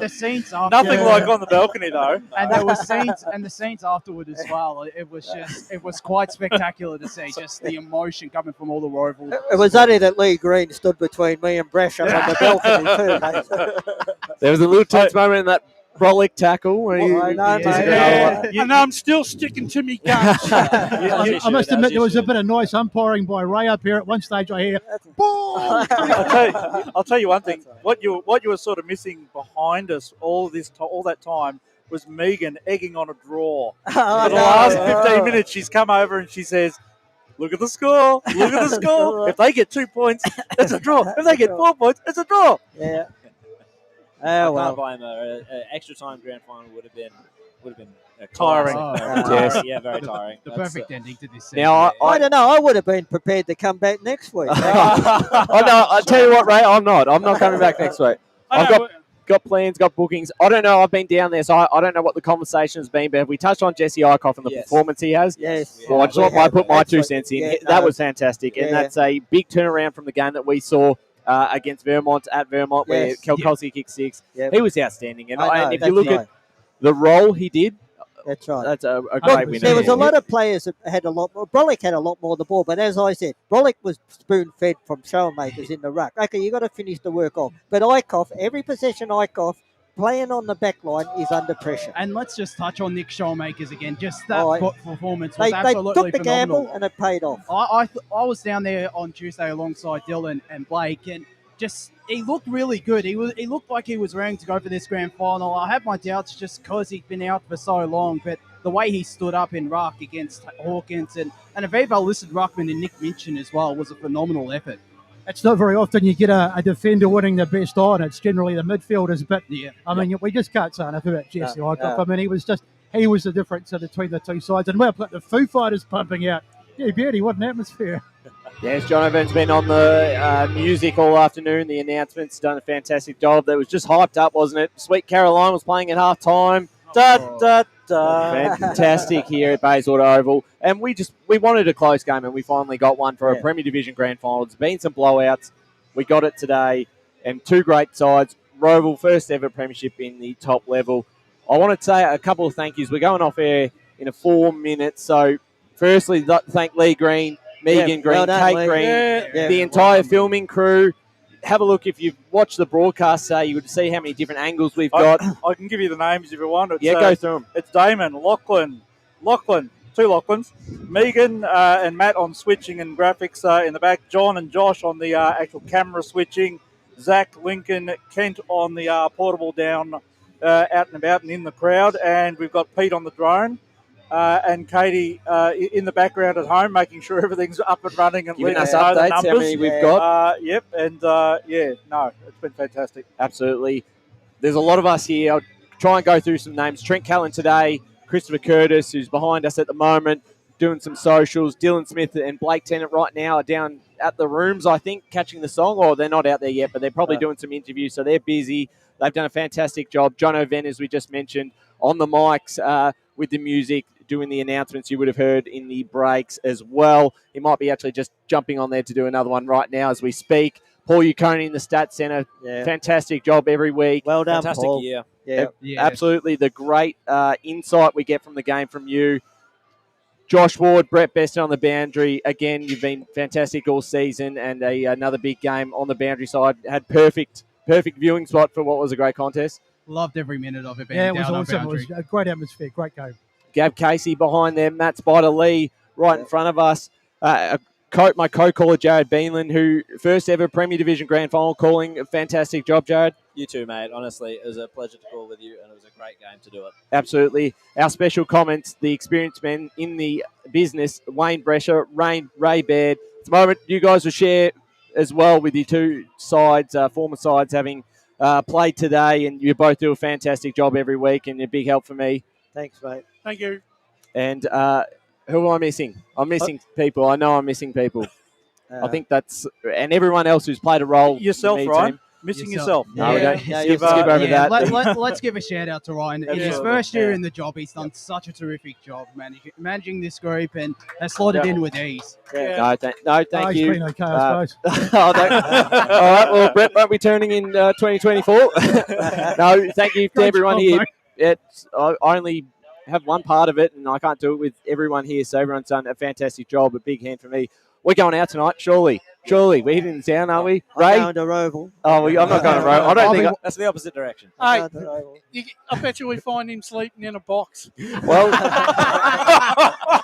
the scenes after. Nothing like on the balcony, though. And there was the scenes afterward as well. It was quite spectacular to see, just the emotion coming from all the rivals. It was only that Lee Green stood between me and Brasham on the balcony too, mate. There was a little tense moment in that Brolick tackle. Where And I'm still sticking to me guns. I must admit, there was a bit of nice umpiring by Ray up here. At one stage, I hear, ball! I'll tell you one thing. What you were sort of missing behind us all that time was Megan egging on a draw. For the last 15 minutes, she's come over and she says, "Look at the score! Look at the score! If they get 2 points, it's a draw. If they get 4 points, it's a draw." Yeah. I can't blame her. Extra time grand final would have been tiring. Yeah, very tiring. The perfect ending to this season. Now, I don't know. I would have been prepared to come back next week. I'll tell you what, Ray, I'm not coming back next week. I've got plans, got bookings. I don't know. I've been down there, so I don't know what the conversation has been. But have we touched on Jesse Eichhoff and the performance he has? Yes. Well, I just want to put my 2 cents in. Yeah, that was fantastic, and that's a big turnaround from the game that we saw against Vermont at Vermont, where Kelkowski kicked 6. Yep. He was outstanding, and if you that's look right. at the role he did, that's right. That's a great win. There was a lot of players that had a lot more. Brolick had a lot more of the ball, but as I said, Brolick was spoon-fed from showmakers in the ruck. Okay, you got to finish the work off. But Eichhoff, every possession Eichhoff, playing on the back line is under pressure. And let's just touch on Nick Showmakers again. Just that performance was They absolutely took the phenomenal. gamble and it paid off. I was down there on Tuesday alongside Dylan and Blake, and just he looked really good. He looked like he was raring to go for this grand final. I had my doubts just because he'd been out for so long, but the way he stood up in ruck against Hawkins and a very well-listed ruckman in Nick Minchin as well was a phenomenal effort. It's not very often you get a defender winning the best on. It's generally the midfielders. But, I mean, we just can't say enough about Jesse Eichhoff. I mean, he was the difference between the two sides. And we've got the Foo Fighters pumping out. Yeah, beauty, what an atmosphere. Yes, John O'Byrne's been on the music all afternoon. The announcements, done a fantastic job. That was just hyped up, wasn't it? Sweet Caroline was playing at half time. Fantastic here at Bayswater Oval. And we wanted a close game, and we finally got one for a Premier Division Grand Final. There's been some blowouts. We got it today, and 2 great sides. Rowville, first ever premiership in the top level. I want to say a couple of thank yous. We're going off air in 4 minutes. So, firstly, thank Lee Green, Megan Green, well done, Kate Lee. Green, the entire filming crew. Have a look. If you've watched the broadcast, you would see how many different angles we've got. I can give you the names if you want. It's, go through them. It's Damon, Lachlan, 2 Lachlans, Megan and Matt on switching and graphics in the back, John and Josh on the actual camera switching, Zach, Lincoln, Kent on the portable down out and about and in the crowd, and we've got Pete on the drone. And Katie in the background at home, making sure everything's up and running and giving letting us us know the updates, numbers. how many we've got. Yep, and it's been fantastic. Absolutely. There's a lot of us here. I'll try and go through some names. Trent Callan today, Christopher Curtis, who's behind us at the moment, doing some socials. Dylan Smith and Blake Tennant right now are down at the rooms, I think, catching the song, or they're not out there yet, but they're probably doing some interviews, so they're busy. They've done a fantastic job. John O'Ven, as we just mentioned, on the mics with the music. doing the announcements you would have heard in the breaks as well. He might be actually just jumping on there to do another one right now as we speak. Paul Uconi in the Stats Centre, fantastic job every week. Well done, Fantastic Paul. year. Yeah. Absolutely, the great insight we get from the game from you. Josh Ward, Brett Beston on the boundary. Again, you've been fantastic all season, and another big game on the boundary side. Had perfect viewing spot for what was a great contest. Loved every minute of it. Being Yeah, it was down on awesome. It boundary. was a great atmosphere, great game. Gab Casey behind them, Matt Spider-Lee right in front of us. My co-caller, Jared Beanland, who first ever Premier Division Grand Final calling. A fantastic job, Jared. You too, mate. Honestly, it was a pleasure to call with you, and it was a great game to do it. Absolutely. Our special comments, the experienced men in the business, Wayne Brescia, Ray Baird. It's a moment you guys will share as well with your two sides, former sides, having played today, and you both do a fantastic job every week, and a big help for me. Thanks, mate. Thank you. And who am I missing? I'm missing people. I know I'm missing people. I think that's... And everyone else who's played a role. Yourself, in the Ryan. Team. Missing yourself. No, we don't. Skip over that. Let's give a shout out to Ryan. In his first year in the job, he's done such a terrific job managing this group and has slotted in with ease. No, thank you. Been okay, I suppose. All right, well, Brett won't be turning in 2024. No, thank you to everyone here. I only have one part of it, and I can't do it with everyone here, so everyone's done a fantastic job. A big hand for me. We're going out tonight, surely. We're hitting the town, are we? Ray? I'm going to Rowville. Oh, I'm not going to Rowville. I don't think... That's the opposite direction. Hey, I bet you we find him sleeping in a box. Well,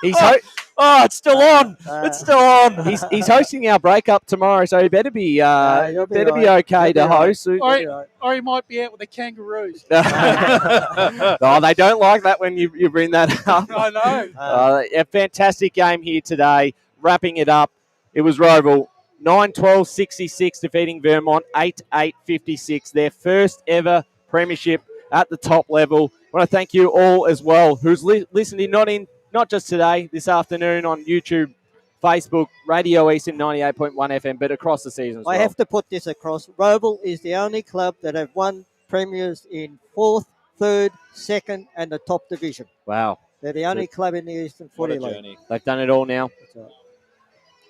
he's it's still on. It's still on. He's hosting our breakup tomorrow, so he better be okay to host. Or he might be out with the kangaroos. No, they don't like that when you bring that up. I know. A fantastic game here today. Wrapping it up, it was Rowville 9-12-66 defeating Vermont 8-8-56. Their first ever premiership at the top level. I want to thank you all as well who's listening, not just today, this afternoon on YouTube, Facebook, Radio Eastern 98.1 FM, but across the season as well. I have to put this across. Rowville is the only club that have won premiers in 4th, 3rd, 2nd, and the top division. Wow. They're the only club in the Eastern Footy League. They've done it all now.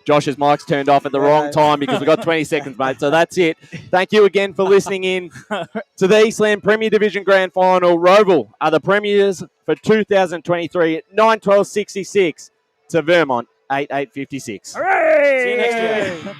Josh's mic's turned off at the wrong time because we've got 20 seconds, mate. So that's it. Thank you again for listening in to the Eastland Premier Division Grand Final. Rowville are the premiers for 2023 at 9-12-66 to Vermont 8-8-56. Hooray! See you next year.